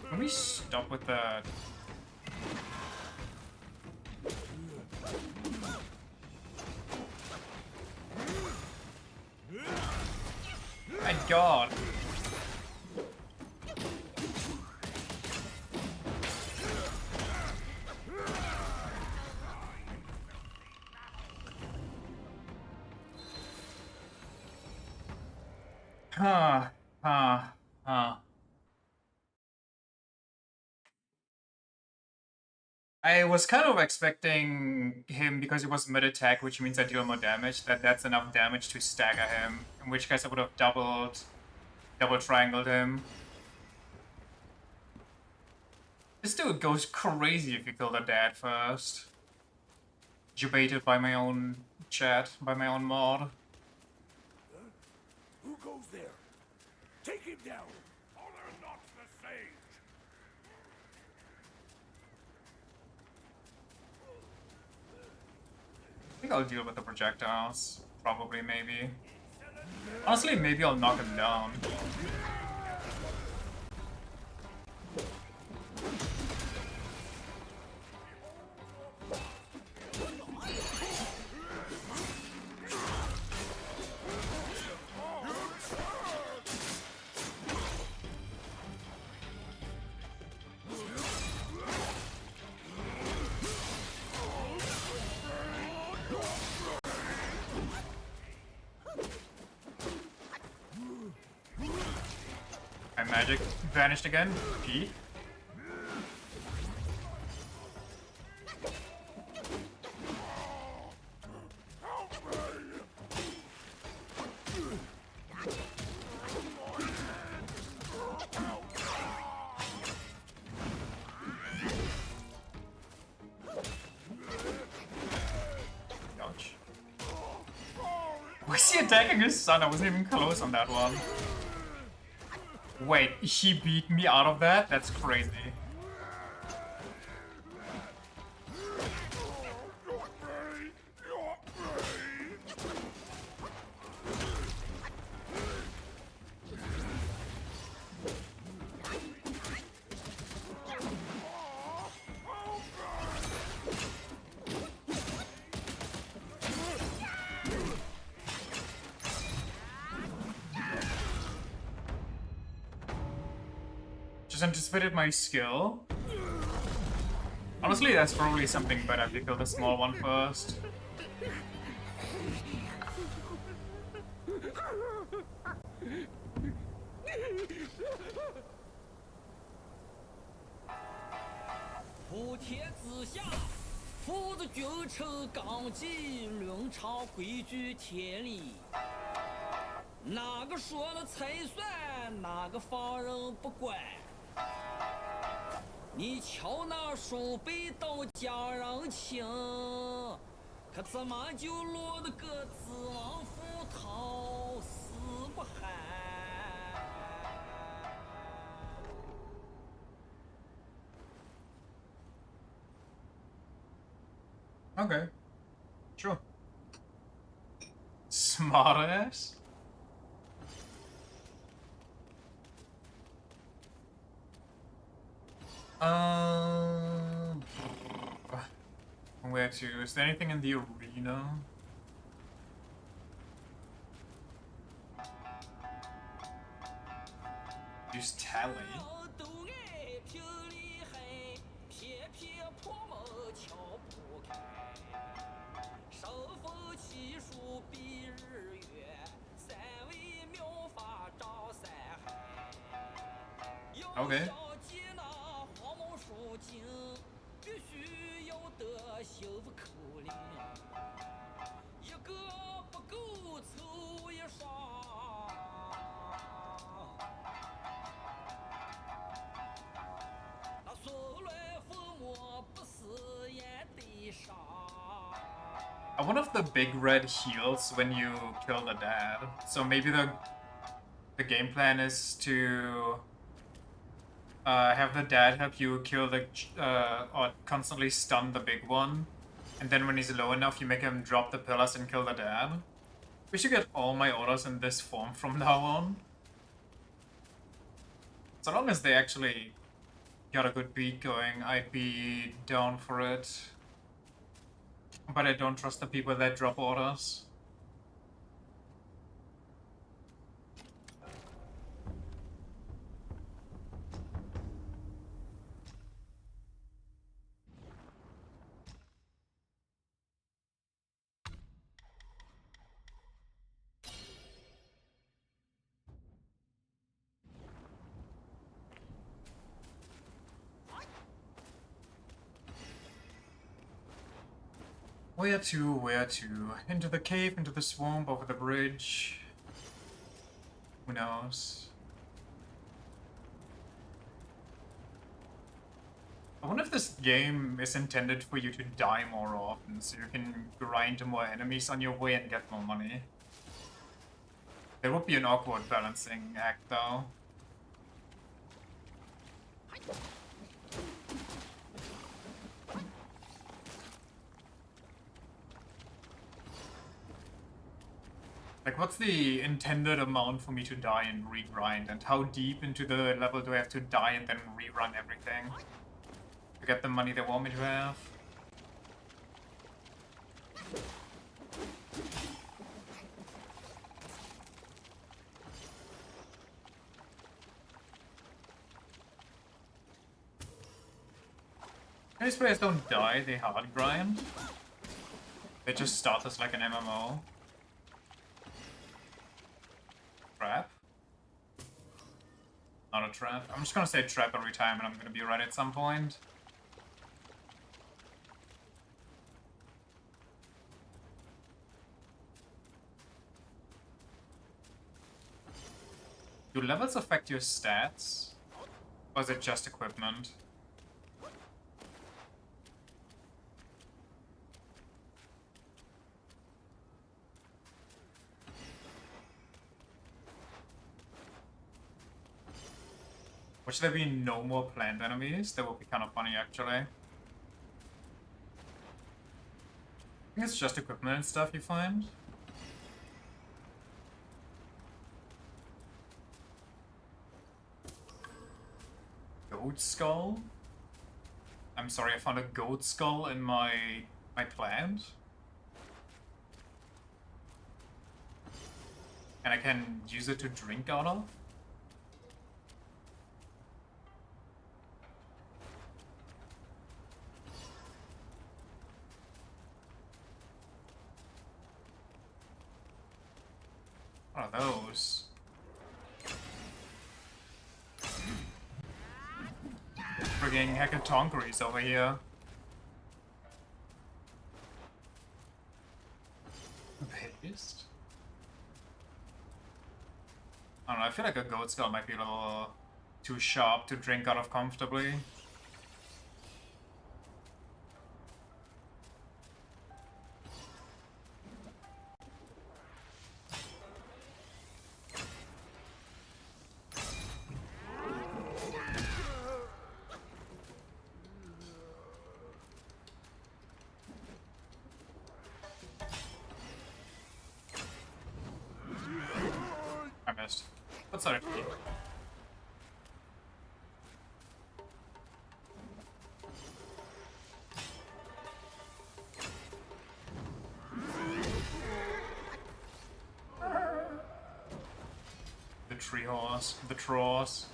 Can we stop with the... My god. Huh. Huh. Huh. I was kind of expecting him, because he was mid-attack, which means I deal more damage, that's enough damage to stagger him, in which case I would have double triangled him. This dude goes crazy if you kill the dad first. Debated by my own chat, by my own mod. Who goes there? Take him down. Honor not the sage. I think I'll deal with the projectiles. Probably, maybe. Honestly, maybe I'll knock him down. My magic vanished again. P. Ouch. Was he attacking his son? I wasn't even close on that one. Wait, he beat me out of that? That's crazy. Just anticipated my skill. Honestly, that's probably something better if you kill the small one first. Okay, sure. Smartass. Where to? Is there anything in the arena? Use tally. Okay. One of the big red heals when you kill the dad. So maybe the game plan is to have the dad help you kill the or constantly stun the big one, and then when he's low enough, you make him drop the pillars and kill the dad. We should get all my orders in this form from now on. So long as they actually got a good beat going, I'd be down for it. But I don't trust the people that drop orders. Where to? Where to? Into the cave, into the swamp, over the bridge. Who knows? I wonder if this game is intended for you to die more often, so you can grind more enemies on your way and get more money. There would be an awkward balancing act, though. Like, what's the intended amount for me to die and regrind? And how deep into the level do I have to die and then rerun everything? To get the money they want me to have? These players don't die, they hard grind. They just start as like an MMO. Trap? Not a trap. I'm just gonna say trap every time and I'm gonna be right at some point. Do levels affect your stats? Or is it just equipment? Should there be no more plant enemies? That would be kind of funny, actually. I think it's just equipment and stuff you find. Goat skull? I'm sorry, I found a goat skull in my plant. And I can use it to drink out of? What are those? Frigging heckatonkeries over here. Paste? I don't know, I feel like a goat skull might be a little too sharp to drink out of comfortably. I missed. What's that? The tree horse, the Tross,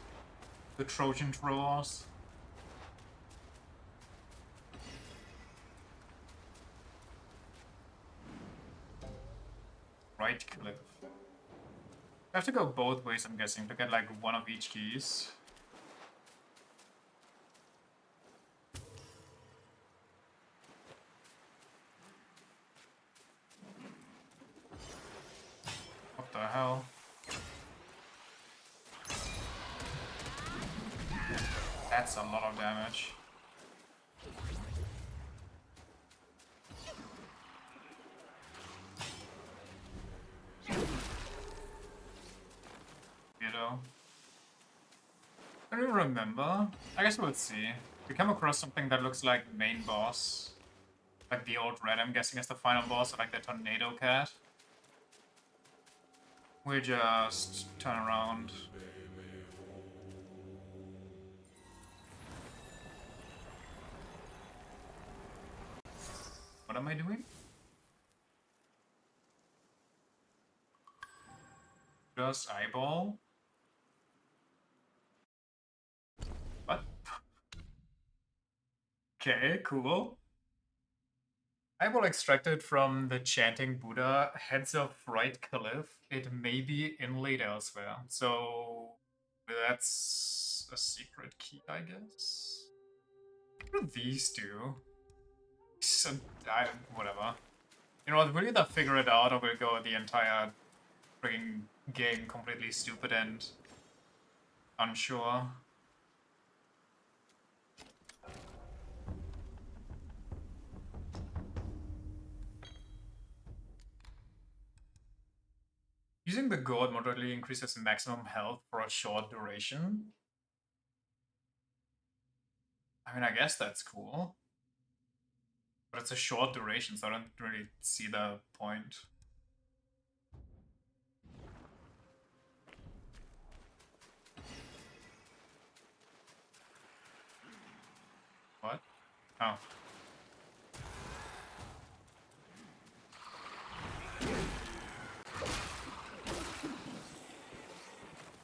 the Trojan Tross. Right cliff. I have to go both ways, I'm guessing, to get like one of each keys. What the hell? That's a lot of damage. Weirdo. I don't remember. I guess we'll see. We come across something that looks like main boss. Like the old red, I'm guessing, is the final boss, or like the tornado cat. We just turn around. What am I doing? Just eyeball? What? Okay, cool. Eyeball extracted from the chanting Buddha, heads of right cliff. It may be inlaid elsewhere. So that's a secret key, I guess. What do these do? So, whatever. You know what, we'll either figure it out or we'll go the entire frigging game completely stupid and unsure. Using the gourd moderately increases maximum health for a short duration. I mean, I guess that's cool. But it's a short duration, so I don't really see the point. Oh.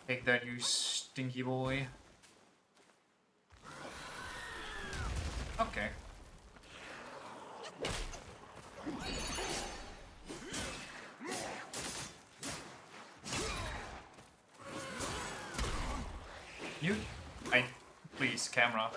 Take that, you stinky boy. Okay. You... Please, camera.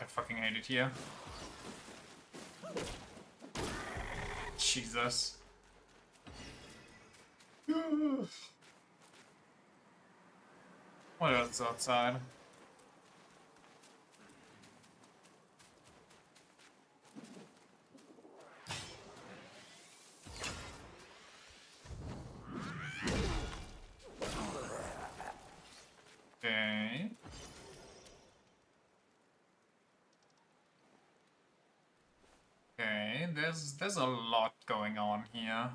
I fucking hate it here. Jesus. What else is outside? Okay. Okay, there's a lot going on here.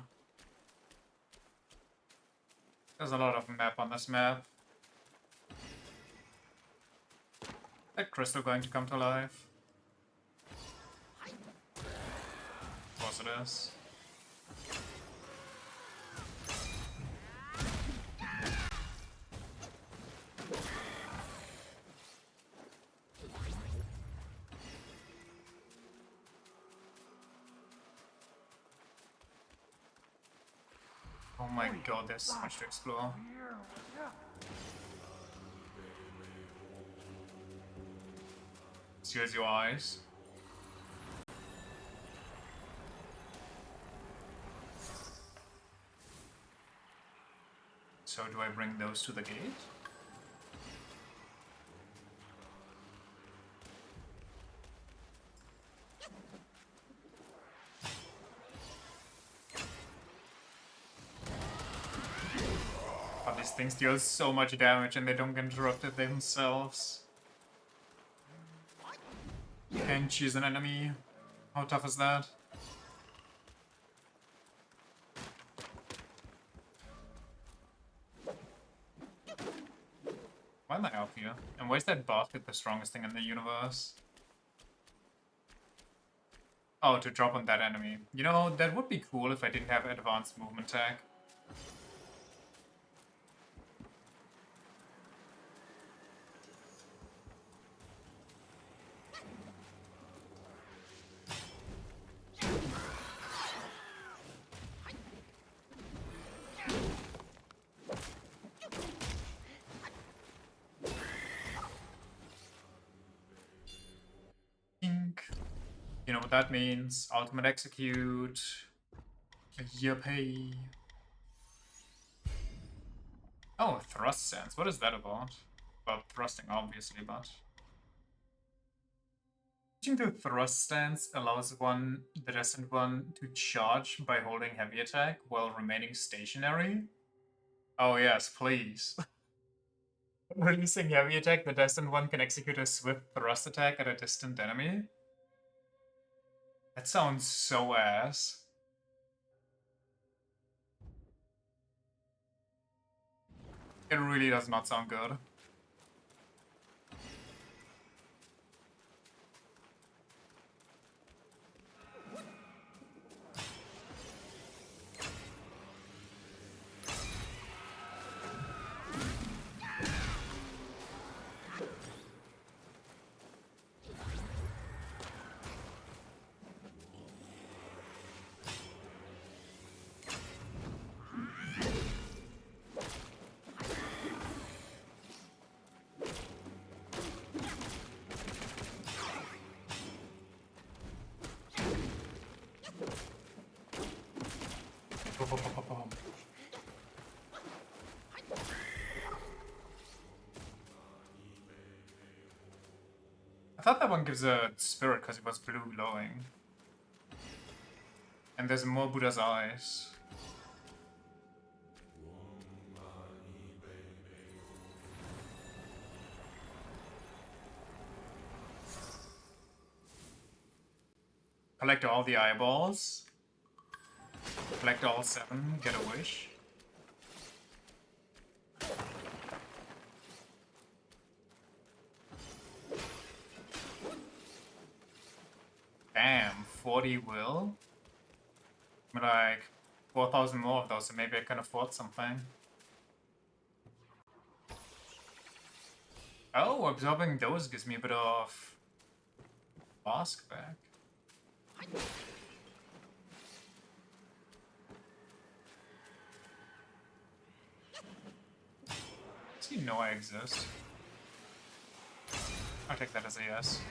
There's a lot of map on this map. That crystal going to come to life? Of course it is. Oh my god, there's so much to explore. Use your eyes. So do I bring those to the gate? Oh, these things deal so much damage and they don't get interrupted themselves. And choose an enemy. How tough is that? Why am I out here? And why is that basket the strongest thing in the universe? Oh, to drop on that enemy. You know, that would be cool if I didn't have advanced movement tag. You know what that means? Ultimate execute. A year pay. Oh, thrust sense. What is that about? Well, thrusting, obviously, but... Switching to thrust stance allows the destined one to charge by holding heavy attack while remaining stationary. Oh yes, please. Releasing heavy attack, the destined one can execute a swift thrust attack at a distant enemy. That sounds so ass. It really does not sound good. I thought that one gives a spirit because it was blue glowing. And there's more Buddha's eyes. Collect all the eyeballs. Collect all 7, get a wish. Damn, 40 will? Like 4,000 more of those, so maybe I can afford something. Oh, absorbing those gives me a bit of mask back. Does he know I exist? I'll take that as a yes.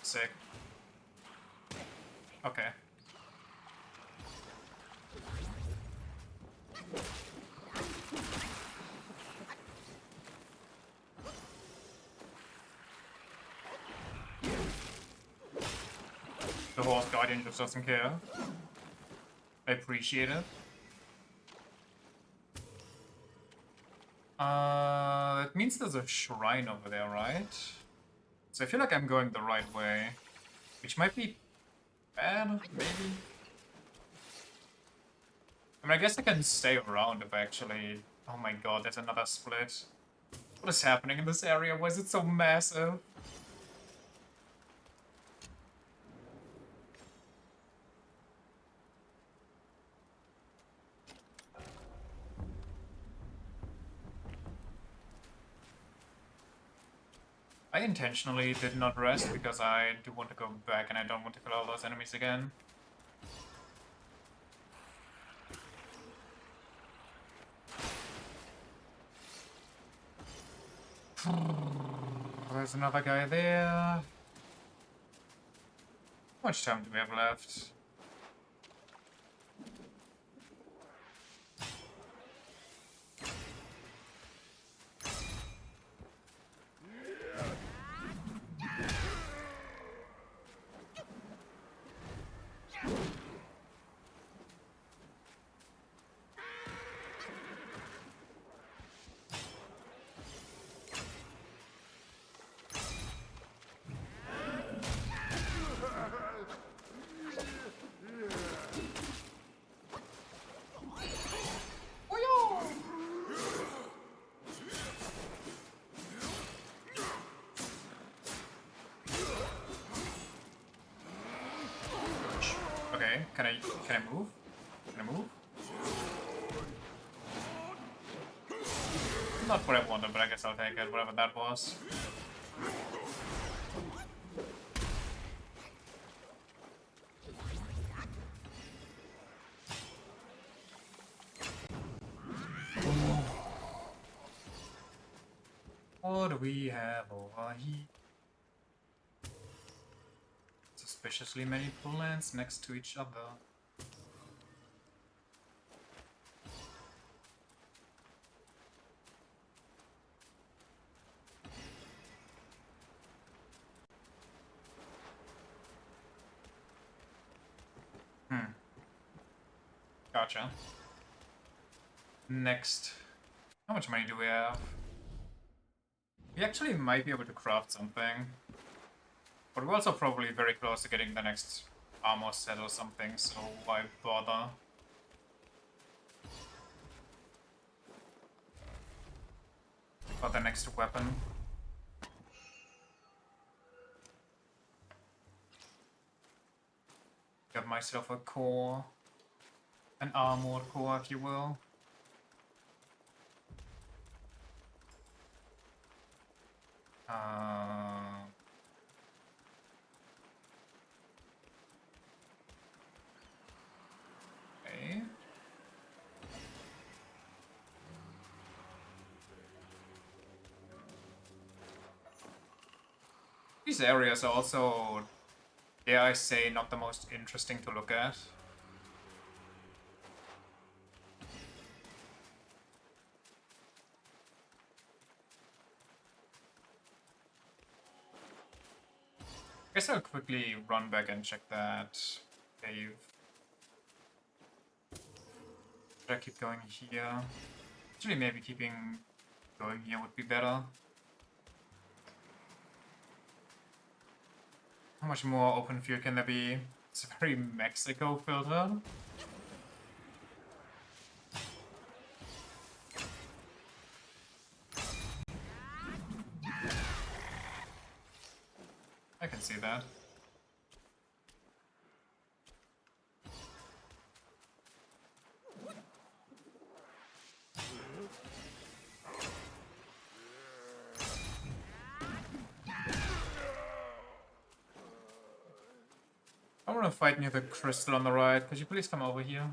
Sick. Okay. The horse guardian just doesn't care. I appreciate it. It means there's a shrine over there, right? So I feel like I'm going the right way. Which might be bad, maybe? I mean, I guess I can stay around if I actually... Oh my god, there's another split. What is happening in this area? Why is it so massive? I intentionally did not rest because I do want to go back and I don't want to kill all those enemies again. There's another guy there. How much time do we have left? Okay, can I move? Can I move? Not what I wanted, but I guess I'll take it, whatever that was. What do we have over here? Suspiciously many plants next to each other. Gotcha. Next. How much money do we have? We actually might be able to craft something. But we're also probably very close to getting the next armor set or something, so why bother? Or the next weapon. Got myself a core. An armored core, if you will. Okay. These areas are also, dare I say, not the most interesting to look at. Guess I'll quickly run back and check that cave. Should I keep going here? Actually, maybe keeping going here would be better. How much more open field can there be? It's very Mexico filtered. I can see that. I want to fight near the crystal on the right. Could you please come over here?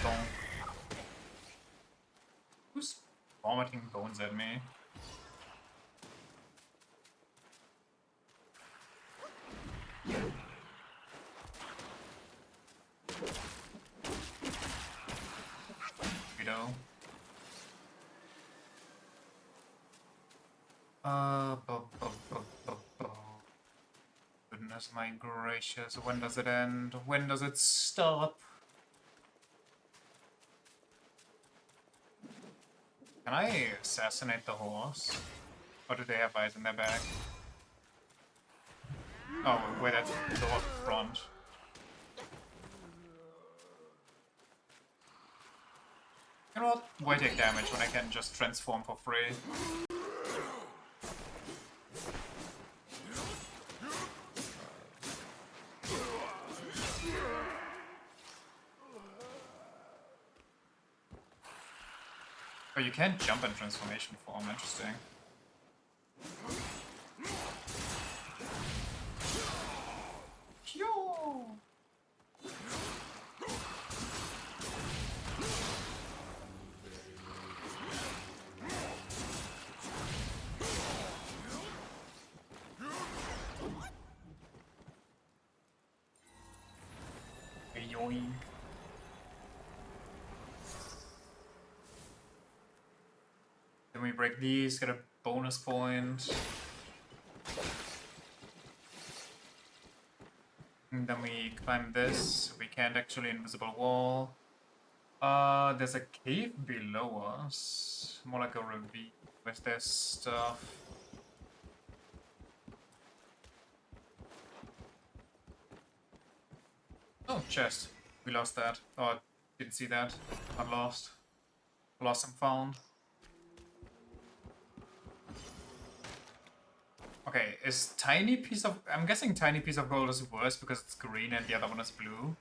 Bonk. Who's vomiting bones at me? Vito. Goodness my gracious, when does it end? When does it stop? Can I assassinate the horse? Or do they have eyes in their back? Oh, wait, that's the horse front. You know what? Why take damage when I can just transform for free? Oh, you can't jump in transformation form, interesting. Yo! Yoink. Then we break these, get a bonus point. And then we climb this. We can't actually invisible wall. There's a cave below us. More like a ravine. Where's their stuff? Oh, chest. We lost that. Oh, didn't see that. Not lost. Lost and found. Okay, is tiny piece of... I'm guessing tiny piece of gold is worse because it's green and the other one is blue.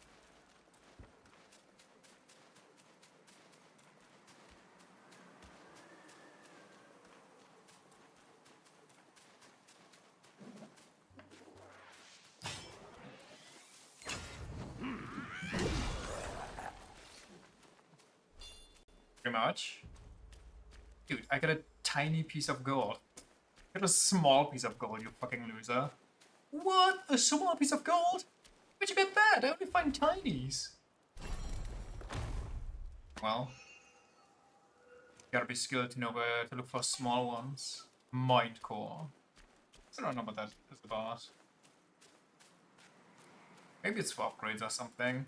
Pretty much. Dude, I got a tiny piece of gold. I got a small piece of gold, you fucking loser. What? A small piece of gold? Where'd you get that? I only find tinies. Well, gotta be skilled to know where to look for small ones. Mind core. I don't know what that is about. Maybe it's for upgrades or something.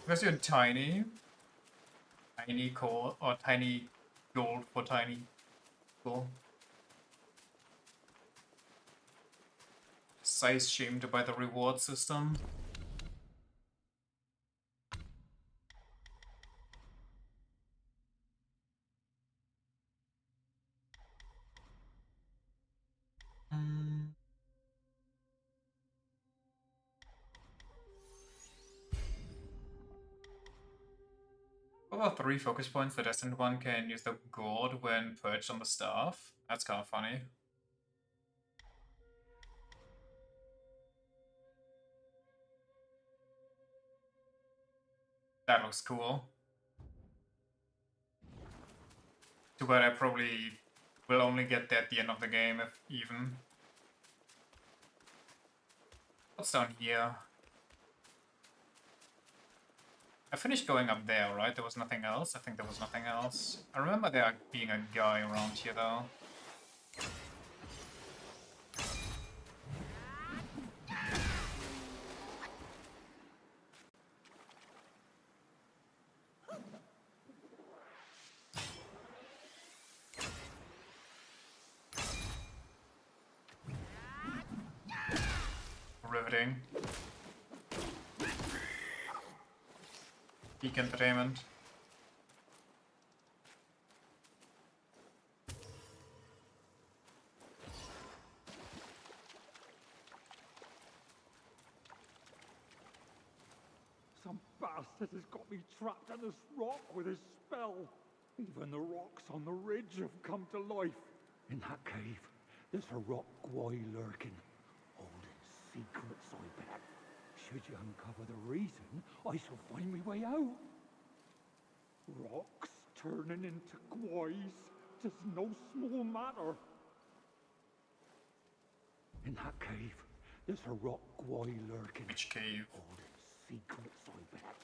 Because you're tiny. Tiny core or tiny gold for tiny core. Size shamed by the reward system. What about 3 focus points? The destined one can use the gourd when perched on the staff. That's kind of funny. That looks cool. Too bad I probably will only get there at the end of the game, if even. What's down here? I finished going up there, right? There was nothing else? I think there was nothing else. I remember there being a guy around here, though. Riveting. Peak entertainment. Some bastard has got me trapped in this rock with his spell. Even the rocks on the ridge have come to life. In that cave, there's a rock guy lurking, holding secrets, I bet. Should you uncover the reason, I shall find my way out. Rocks turning into guys, 'tis no small matter. In that cave, there's a rock guy lurking. Which cave? Holding secrets, I bet.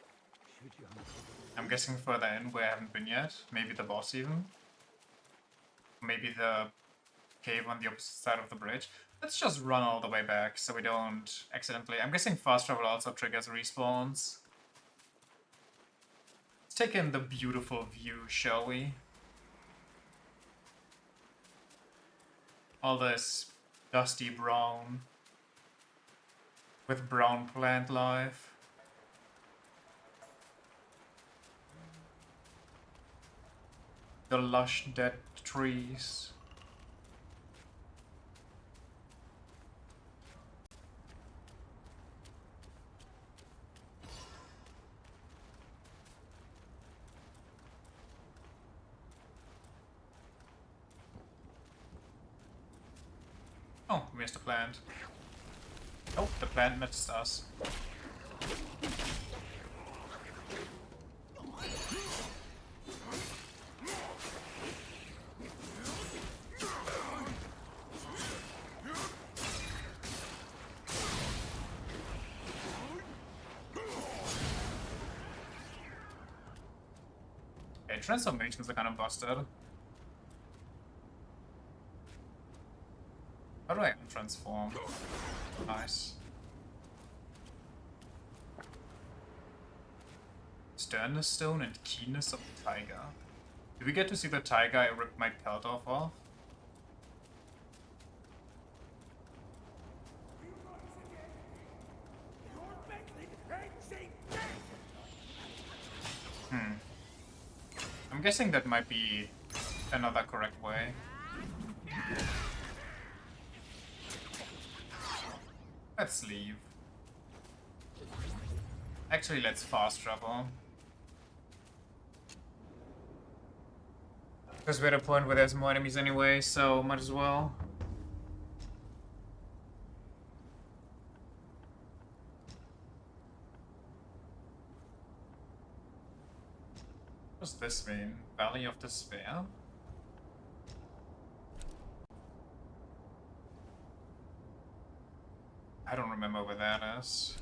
Should you uncover I'm guessing further in where I haven't been yet. Maybe the boss even. Maybe the cave on the opposite side of the bridge. Let's just run all the way back so we don't accidentally... I'm guessing fast travel also triggers respawns. Let's take in the beautiful view, shall we? All this dusty brown with brown plant life. The lush dead trees. Oh, we missed the plant. Oh, the plant missed us. Okay, transformations are kind of busted. How do I transform? Nice. Sternness stone and keenness of the tiger. Did we get to see the tiger I ripped my pelt off of? I'm guessing that might be another correct way. Let's leave. Actually, let's fast travel. Because we're at a point where there's more enemies anyway, so might as well. What's this mean? Valley of Despair? I don't remember where that is.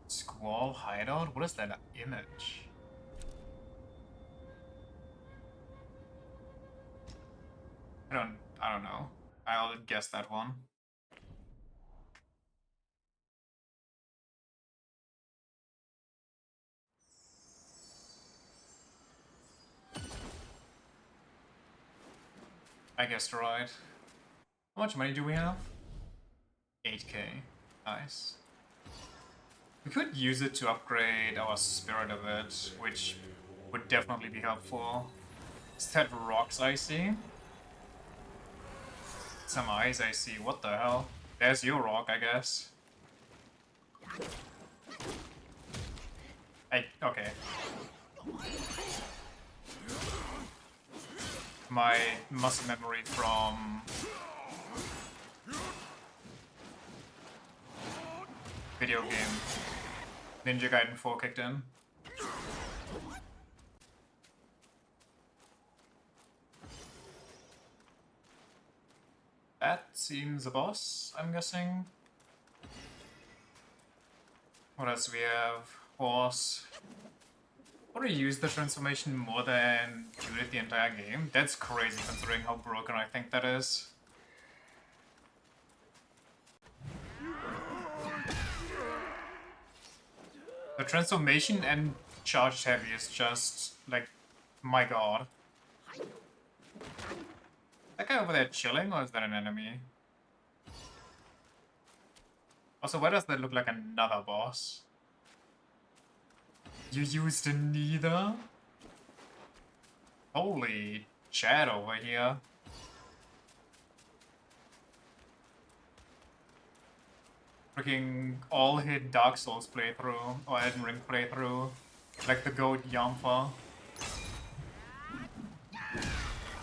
Squall hideout? What is that image? I don't know. I'll guess that one. I guessed right. How much money do we have? 8k. Nice. We could use it to upgrade our spirit a bit, which would definitely be helpful. Is that rocks I see? Some eyes I see. What the hell? There's your rock, I guess. Okay. my muscle memory from video game Ninja Gaiden 4 kicked in. That seems a boss, I'm guessing. What else do we have? Horse. Probably use the transformation more than do it the entire game. That's crazy considering how broken I think that is. The transformation and charged heavy is just like, my god. That guy over there chilling, or is that an enemy? Also, why does that look like another boss? You used neither? Holy Chad over here. Freaking all hit Dark Souls playthrough, or Elden Ring playthrough. Like the goat Yampa.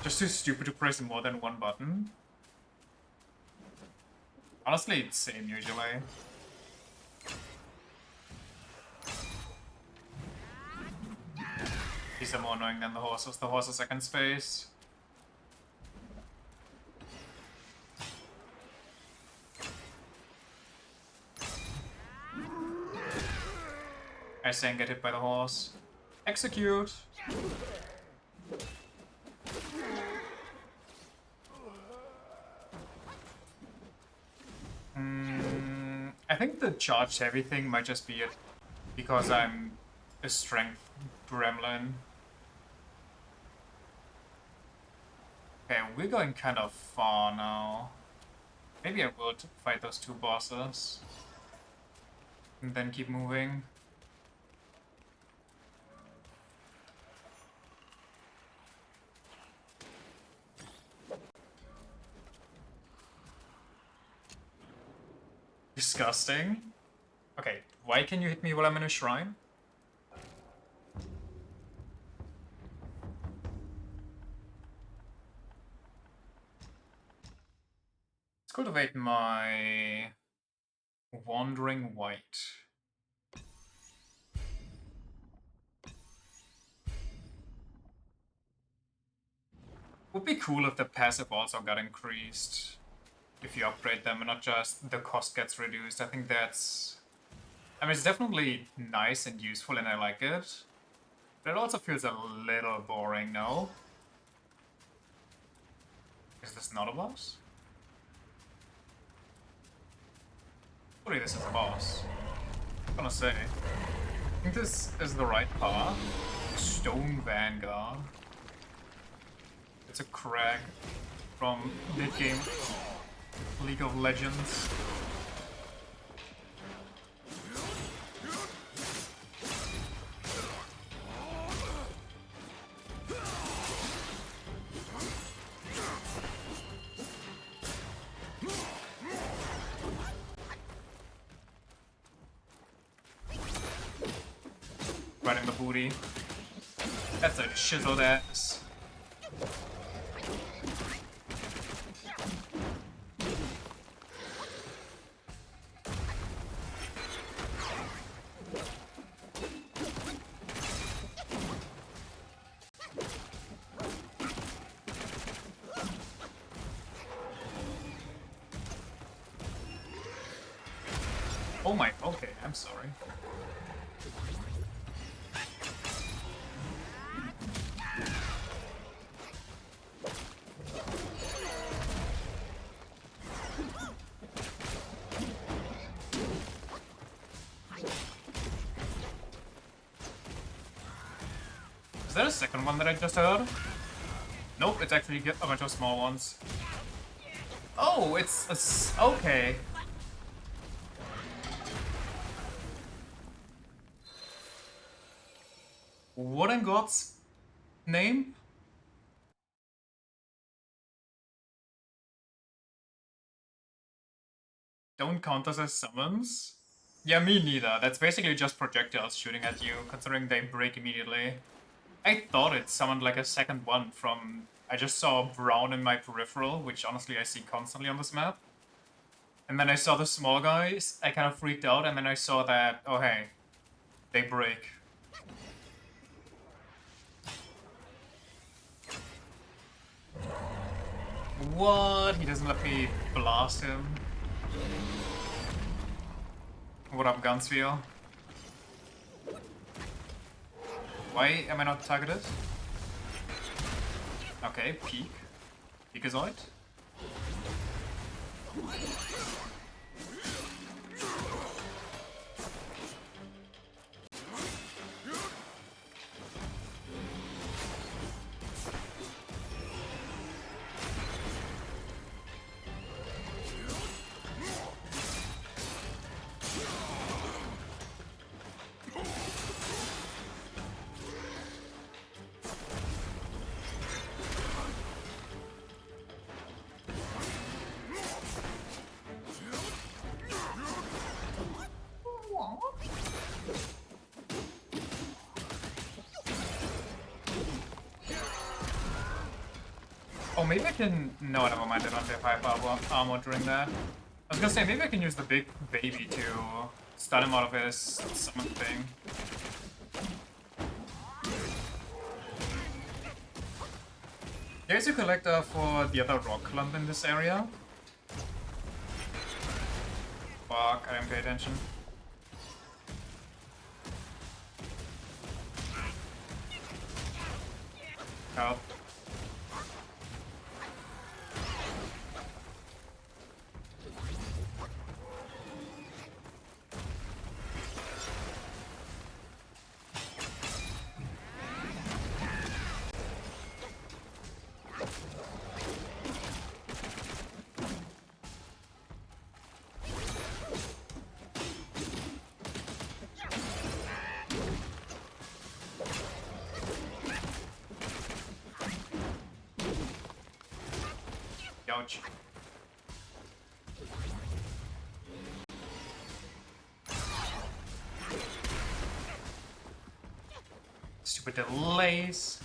Just too stupid to press more than one button. Honestly, it's same usually. These are more annoying than the horses. The horse is second space. I say and get hit by the horse. Execute! I think the charged heavy thing might just be it because I'm a strength gremlin. Okay, we're going kind of far now. Maybe I would fight those two bosses and then keep moving. Disgusting. Okay, why can you hit me while I'm in a shrine? Let's cultivate my Wandering White. Would be cool if the passive also got increased. If you upgrade them and not just the cost gets reduced. I think that's... I mean, it's definitely nice and useful and I like it. But it also feels a little boring, no? Is this not a boss? Surely this is a boss. I'm gonna say. I think this is the right path. Stone Vanguard. It's a crag from mid-game League of Legends. Right in the booty. That's a chiseled ass. Oh my, okay, I'm sorry. Is that a second one that I just heard? Nope, it's actually a bunch of small ones. Oh, it's a okay. What in God's name? Don't count us as summons? Yeah, me neither. That's basically just projectiles shooting at you, considering they break immediately. I thought it summoned like a second one from I just saw brown in my peripheral, which honestly I see constantly on this map. And then I saw the small guys, I kind of freaked out, and then I saw that, oh hey, they break. What? He doesn't let me blast him. What up, Gunswheel? Why am I not targeted? Okay, peek. Peekazoid. Oh, maybe I can... No, never mind, I don't have high armor during that. I was gonna say, maybe I can use the big baby to stun him out of his summon thing. There's a collector for the other rock clump in this area. Fuck, I didn't pay attention. Help. Ouch. Stupid delays.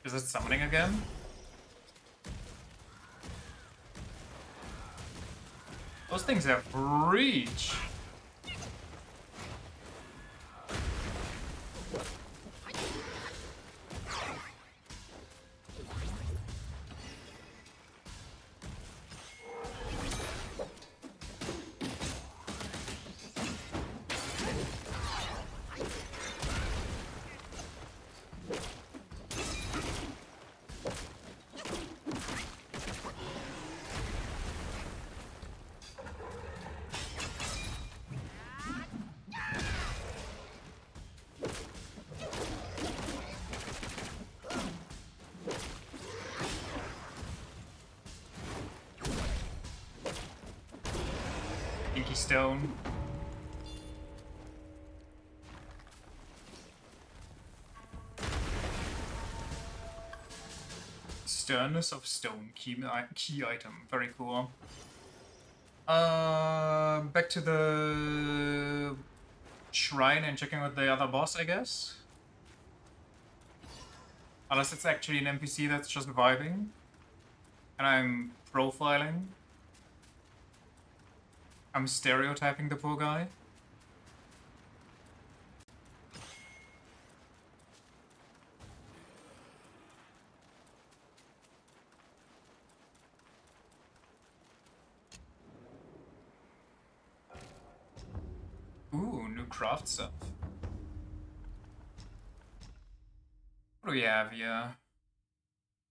Is it summoning again? Those things have reach. Pinky Stone. Sternness of Stone, key item, very cool. Back to the shrine and checking out the other boss, I guess. Unless it's actually an NPC that's just vibing. And I'm profiling. I'm stereotyping the poor guy. Ooh, new craft stuff. What do we have here?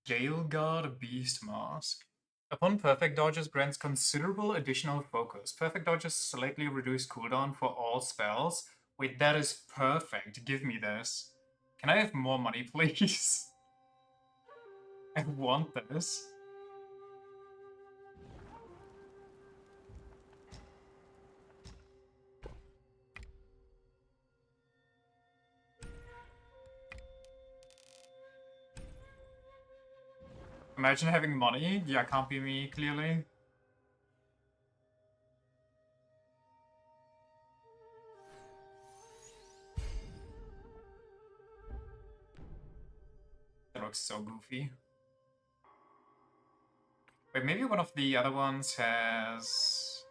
Gale Guard Beast Mask. Upon perfect dodges grants considerable additional focus. Perfect dodges slightly reduce cooldown for all spells. Wait, that is perfect. Give me this. Can I have more money, please? I want this. Imagine having money. Yeah, can't be me, clearly. looks so goofy. Wait, maybe one of the other ones has...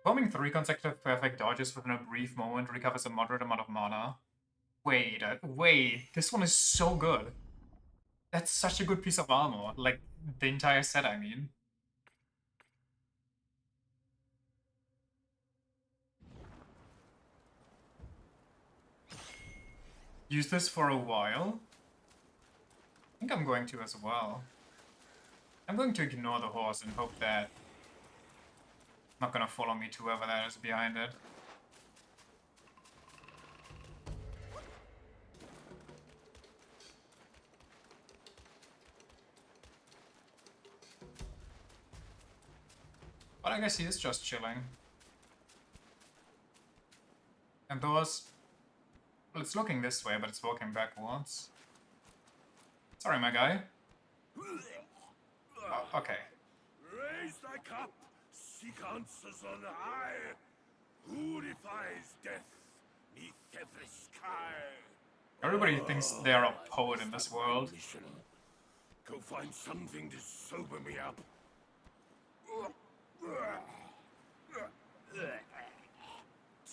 Performing 3 consecutive perfect dodges within a brief moment recovers a moderate amount of mana. Wait, wait, this one is so good. That's such a good piece of armor. Like, the entire set, I mean. Use this for a while. I think I'm going to as well. I'm going to ignore the horse and hope that not gonna follow me to whoever that is behind it. But I guess he is just chilling. And those... Well, it's looking this way, but it's walking backwards. Sorry, my guy. Oh, okay. Raise thy cup, seek answers on high. Who defies death neath every sky? Everybody thinks they're a poet in this world. Mission. Go find something to sober me up.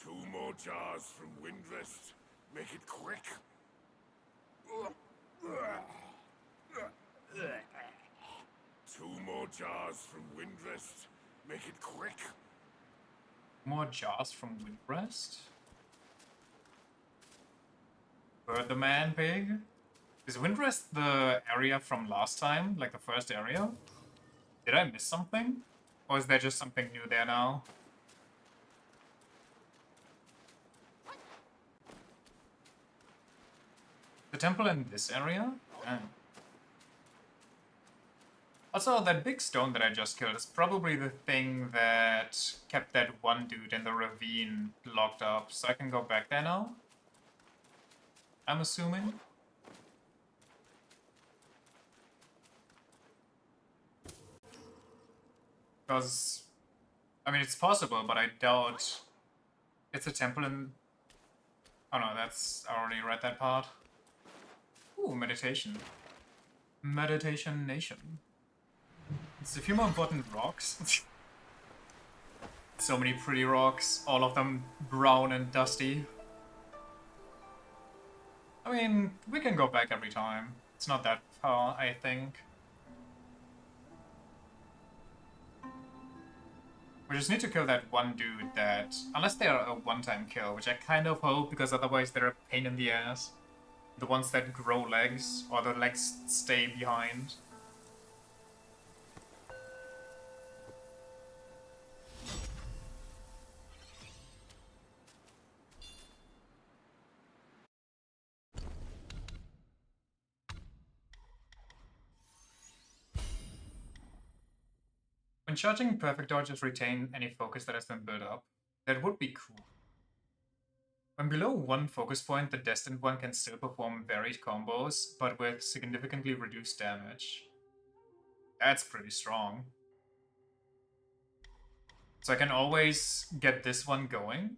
Two more jars from Windrest. Make it quick. Two more jars from Windrest. Make it quick. More jars from Windrest? Bird the man pig? Is Windrest the area from last time? Like the first area? Did I miss something? Or is there just something new there now? The temple in this area? Damn. Also, that big stone that I just killed is probably the thing that kept that one dude in the ravine locked up, so I can go back there now? I'm assuming? Because, I mean, it's possible, but I doubt it's a temple in... Oh no, that's... I already read that part. Ooh, meditation. Meditation Nation. It's a few more important rocks. So many pretty rocks, all of them brown and dusty. I mean, we can go back every time. It's not that far, I think. We just need to kill that one dude that... Unless they're a one-time kill, which I kind of hope, because otherwise they're a pain in the ass. The ones that grow legs, or the legs stay behind. When charging, perfect dodges retain any focus that has been built up. That would be cool. When below one focus point, the destined one can still perform varied combos, but with significantly reduced damage. That's pretty strong. So I can always get this one going.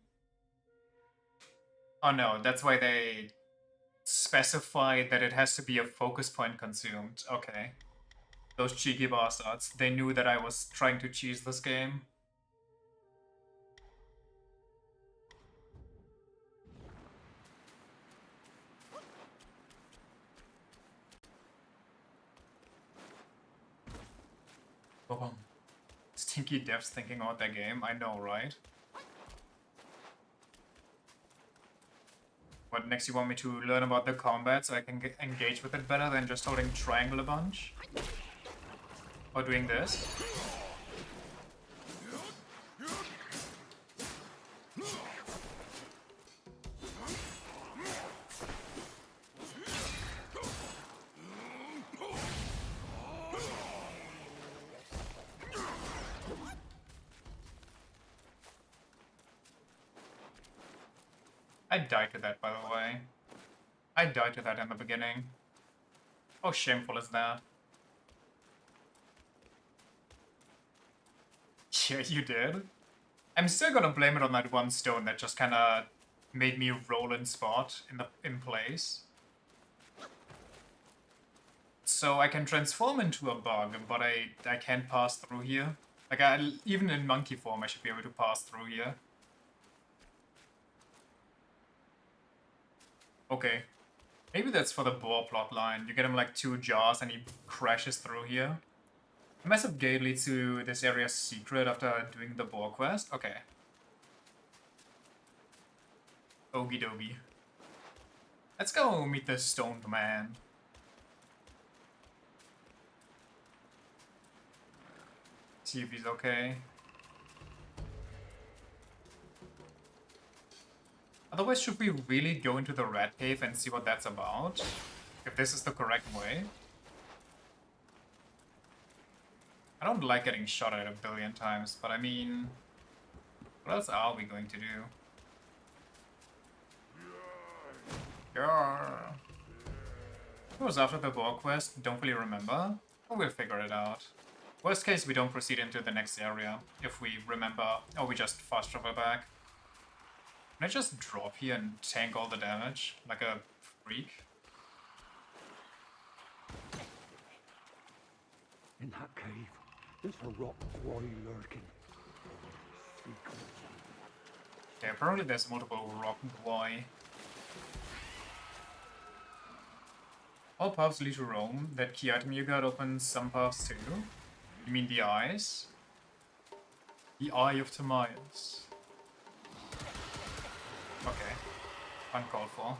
Oh no, that's why they specify that it has to be a focus point consumed. Okay. Those cheeky bastards. They knew that I was trying to cheese this game. Oh, stinky devs thinking about their game. I know, right? What, next you want me to learn about the combat so I can engage with it better than just holding triangle a bunch? Or doing this? I died to that, by the way. I died to that in the beginning. How shameful is that? Yeah, you did. I'm still gonna blame it on that one stone that just kinda made me roll in spot in place. So I can transform into a bug, but I can't pass through here. Like, even in monkey form, I should be able to pass through here. Okay. Maybe that's for the boar plotline. You get him like 2 jars and he crashes through here. A massive gate leads to this area's secret after doing the boar quest. Okay. Okie dokie. Let's go meet the stoned man. See if he's okay. Otherwise, should we really go into the rat cave and see what that's about? If this is the correct way? I don't like getting shot at a billion times, but I mean... What else are we going to do? Yeah. It was after the boar quest, don't really remember. But we'll figure it out. Worst case, we don't proceed into the next area, if we remember, or we just fast travel back. Can I just drop here and tank all the damage, like a freak? In that cave, there's a rock quarry lurking. Secret. Okay, apparently there's multiple rock boy. All paths lead to Rome. That key item you got opens some paths too. You mean the eyes? The Eye of Timaeus. Okay. Uncalled for.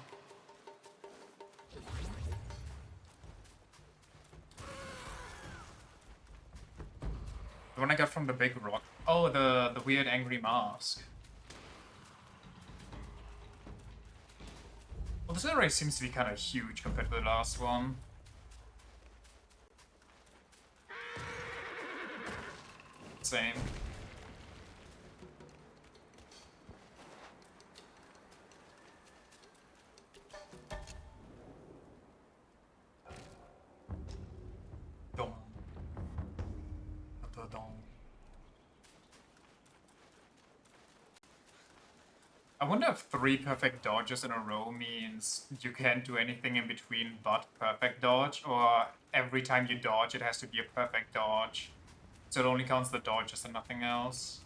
The one I got from the big rock. Oh, the weird angry mask. Well, this area seems to be kind of huge compared to the last one. Same. Dong. Dong. I wonder if 3 perfect dodges in a row means you can't do anything in between but perfect dodge, or every time you dodge it has to be a perfect dodge. So it only counts the dodges and nothing else.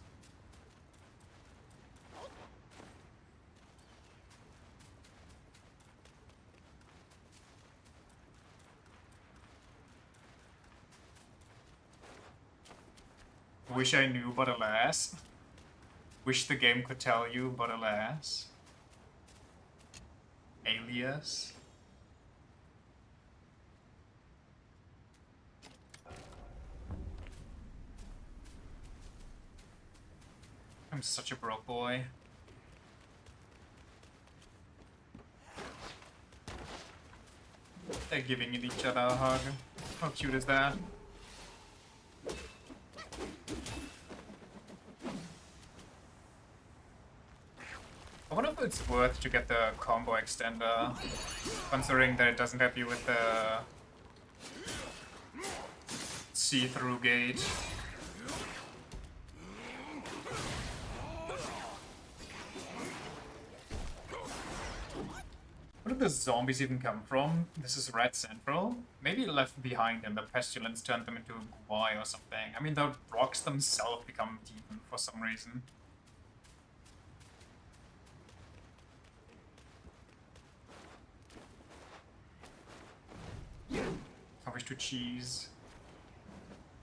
Wish I knew, but alas. Wish the game could tell you, but alas. Alias. I'm such a broke boy. They're giving each other a hug. How cute is that? I wonder if it's worth to get the combo extender, considering that it doesn't help you with the see-through gate. Where did the zombies even come from? This is Red Central? Maybe left behind and the pestilence turned them into a guai or something. I mean, the rocks themselves become demon for some reason. I wish to cheese.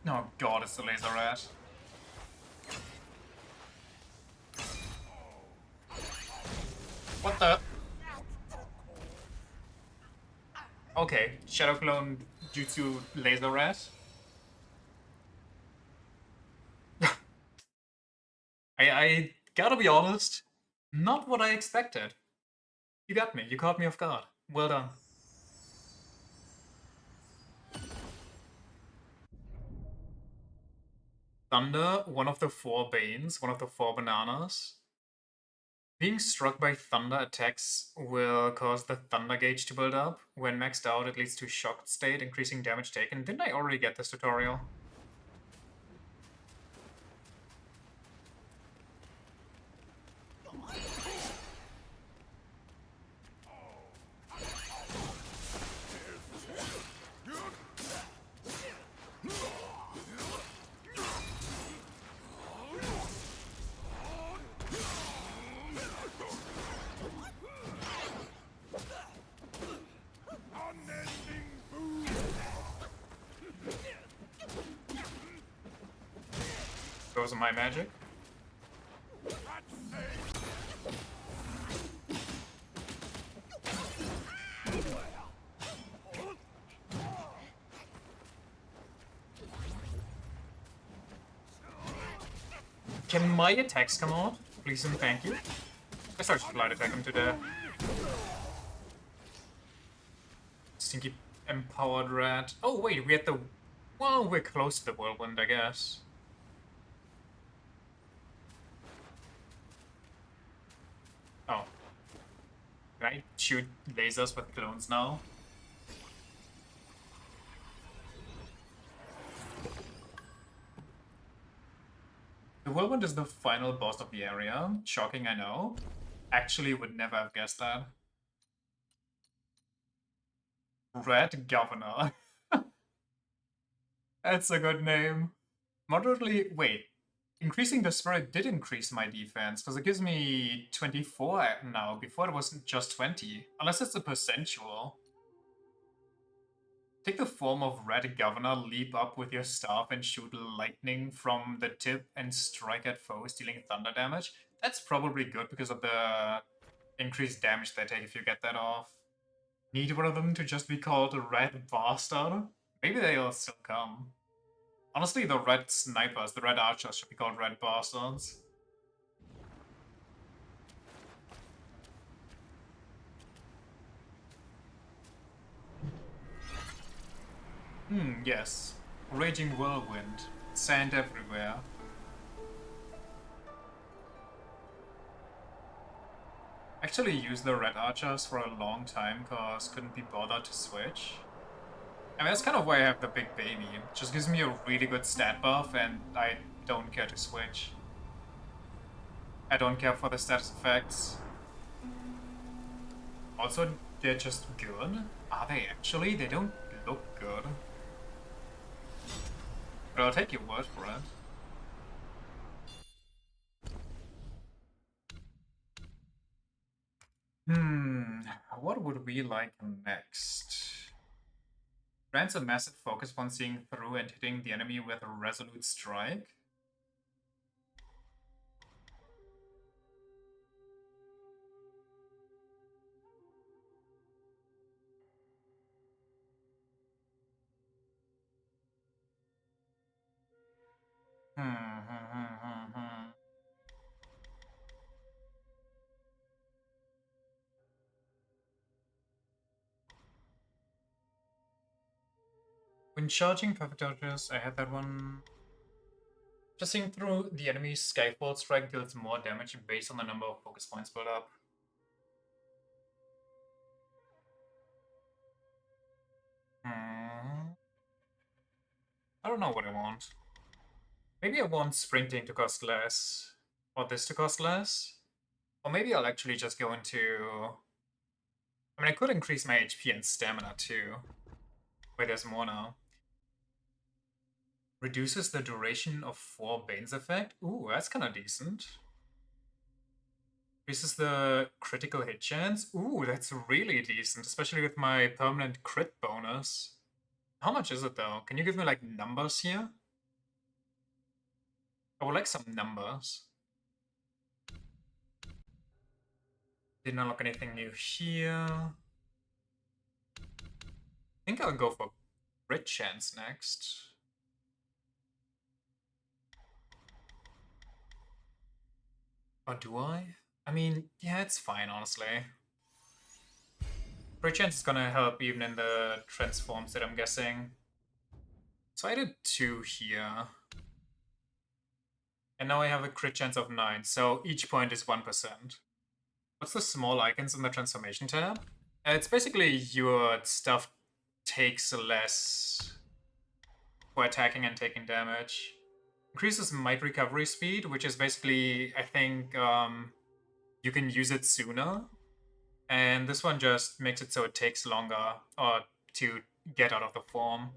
Oh god, it's the laser rat. What the? Okay, Shadow Clone Jutsu laser rat. I gotta be honest, not what I expected. You got me, you caught me off guard. Well done. Thunder, one of the 4 Banes, one of the 4 bananas. Being struck by thunder attacks will cause the thunder gauge to build up. When maxed out, it leads to shocked state, increasing damage taken. Didn't I already get this tutorial? Goes my magic. Can my attacks come out? Please and thank you. I start to flight attack him to death. Stinky empowered rat. Oh wait, we had the... Well, we're close to the whirlwind, I guess. Oh. Can I shoot lasers with clones now? The whirlwind is the final boss of the area. Shocking, I know. Actually would never have guessed that. Red Governor. That's a good name. Moderately... Wait. Increasing the spirit did increase my defense, because it gives me 24 now. Before it was just 20. Unless it's a percentual. Take the form of Red Governor, leap up with your staff and shoot lightning from the tip and strike at foes, dealing thunder damage. That's probably good because of the increased damage they take if you get that off. Need one of them to just be called Red Bastard? Maybe they'll still come. Honestly, the red snipers, the red archers, should be called Red Bastards. Yes. Raging whirlwind. Sand everywhere. Actually used the red archers for a long time cause couldn't be bothered to switch. I mean, that's kind of why I have the big baby. It just gives me a really good stat buff and I don't care to switch. I don't care for the status effects. Also, they're just good. Are they actually? They don't look good. But I'll take your word for it. What would we like next? Grants a massive focus upon seeing through and hitting the enemy with a resolute strike. When charging perfect dodges, I had that one. Just seeing through the enemy's Skyfall strike deals more damage based on the number of focus points built up. I don't know what I want. Maybe I want sprinting to cost less. Or this to cost less. Or maybe I'll actually just go into... I mean, I could increase my HP and stamina too. Wait, there's more now. Reduces the duration of 4 Bane's effect. Ooh, that's kind of decent. Increases the critical hit chance. Ooh, that's really decent, especially with my permanent crit bonus. How much is it though? Can you give me like numbers here? I would like some numbers. Did not look anything new here. I think I'll go for crit chance next. Or do I? I mean, yeah, it's fine, honestly. Crit chance is gonna help even in the transforms that I'm guessing. So I did 2 here. And now I have a crit chance of 9, so each point is 1%. What's the small icons in the transformation tab? It's basically your stuff takes less for attacking and taking damage. Increases might recovery speed, which is basically, I think, you can use it sooner. And this one just makes it so it takes longer to get out of the form.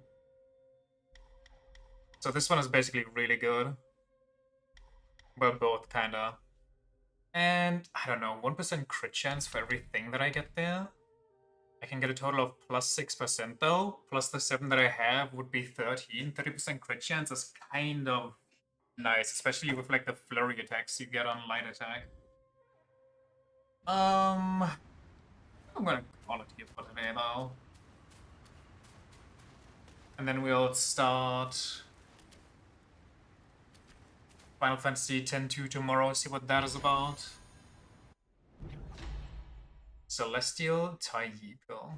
So this one is basically really good. Well, both, kinda. And, I don't know, 1% crit chance for everything that I get there. I can get a total of plus 6% though. Plus the 7 that I have would be 13. 30% crit chance is kind of Nice, especially with like the flurry attacks you get on light attack. I'm gonna call it here for today though. And then we'll start Final Fantasy X-2 tomorrow, see what that is about. Celestial Taiyi Pill.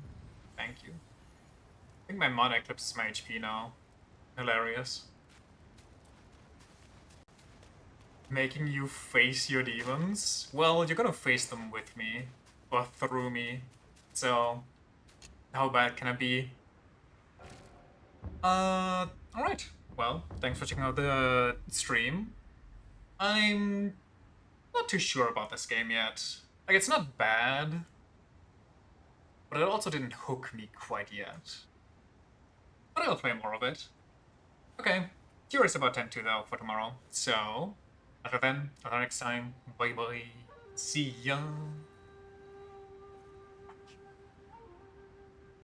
Thank you. I think my mana eclipses my HP now. Hilarious. Making you face your demons? Well, you're gonna face them with me. Or through me. So, how bad can it be? Alright. Well, thanks for checking out the stream. I'm not too sure about this game yet. Like, it's not bad, but it also didn't hook me quite yet. But I'll play more of it. Okay, curious about 10-2 though for tomorrow. So, until then, until next time, bye bye. See ya.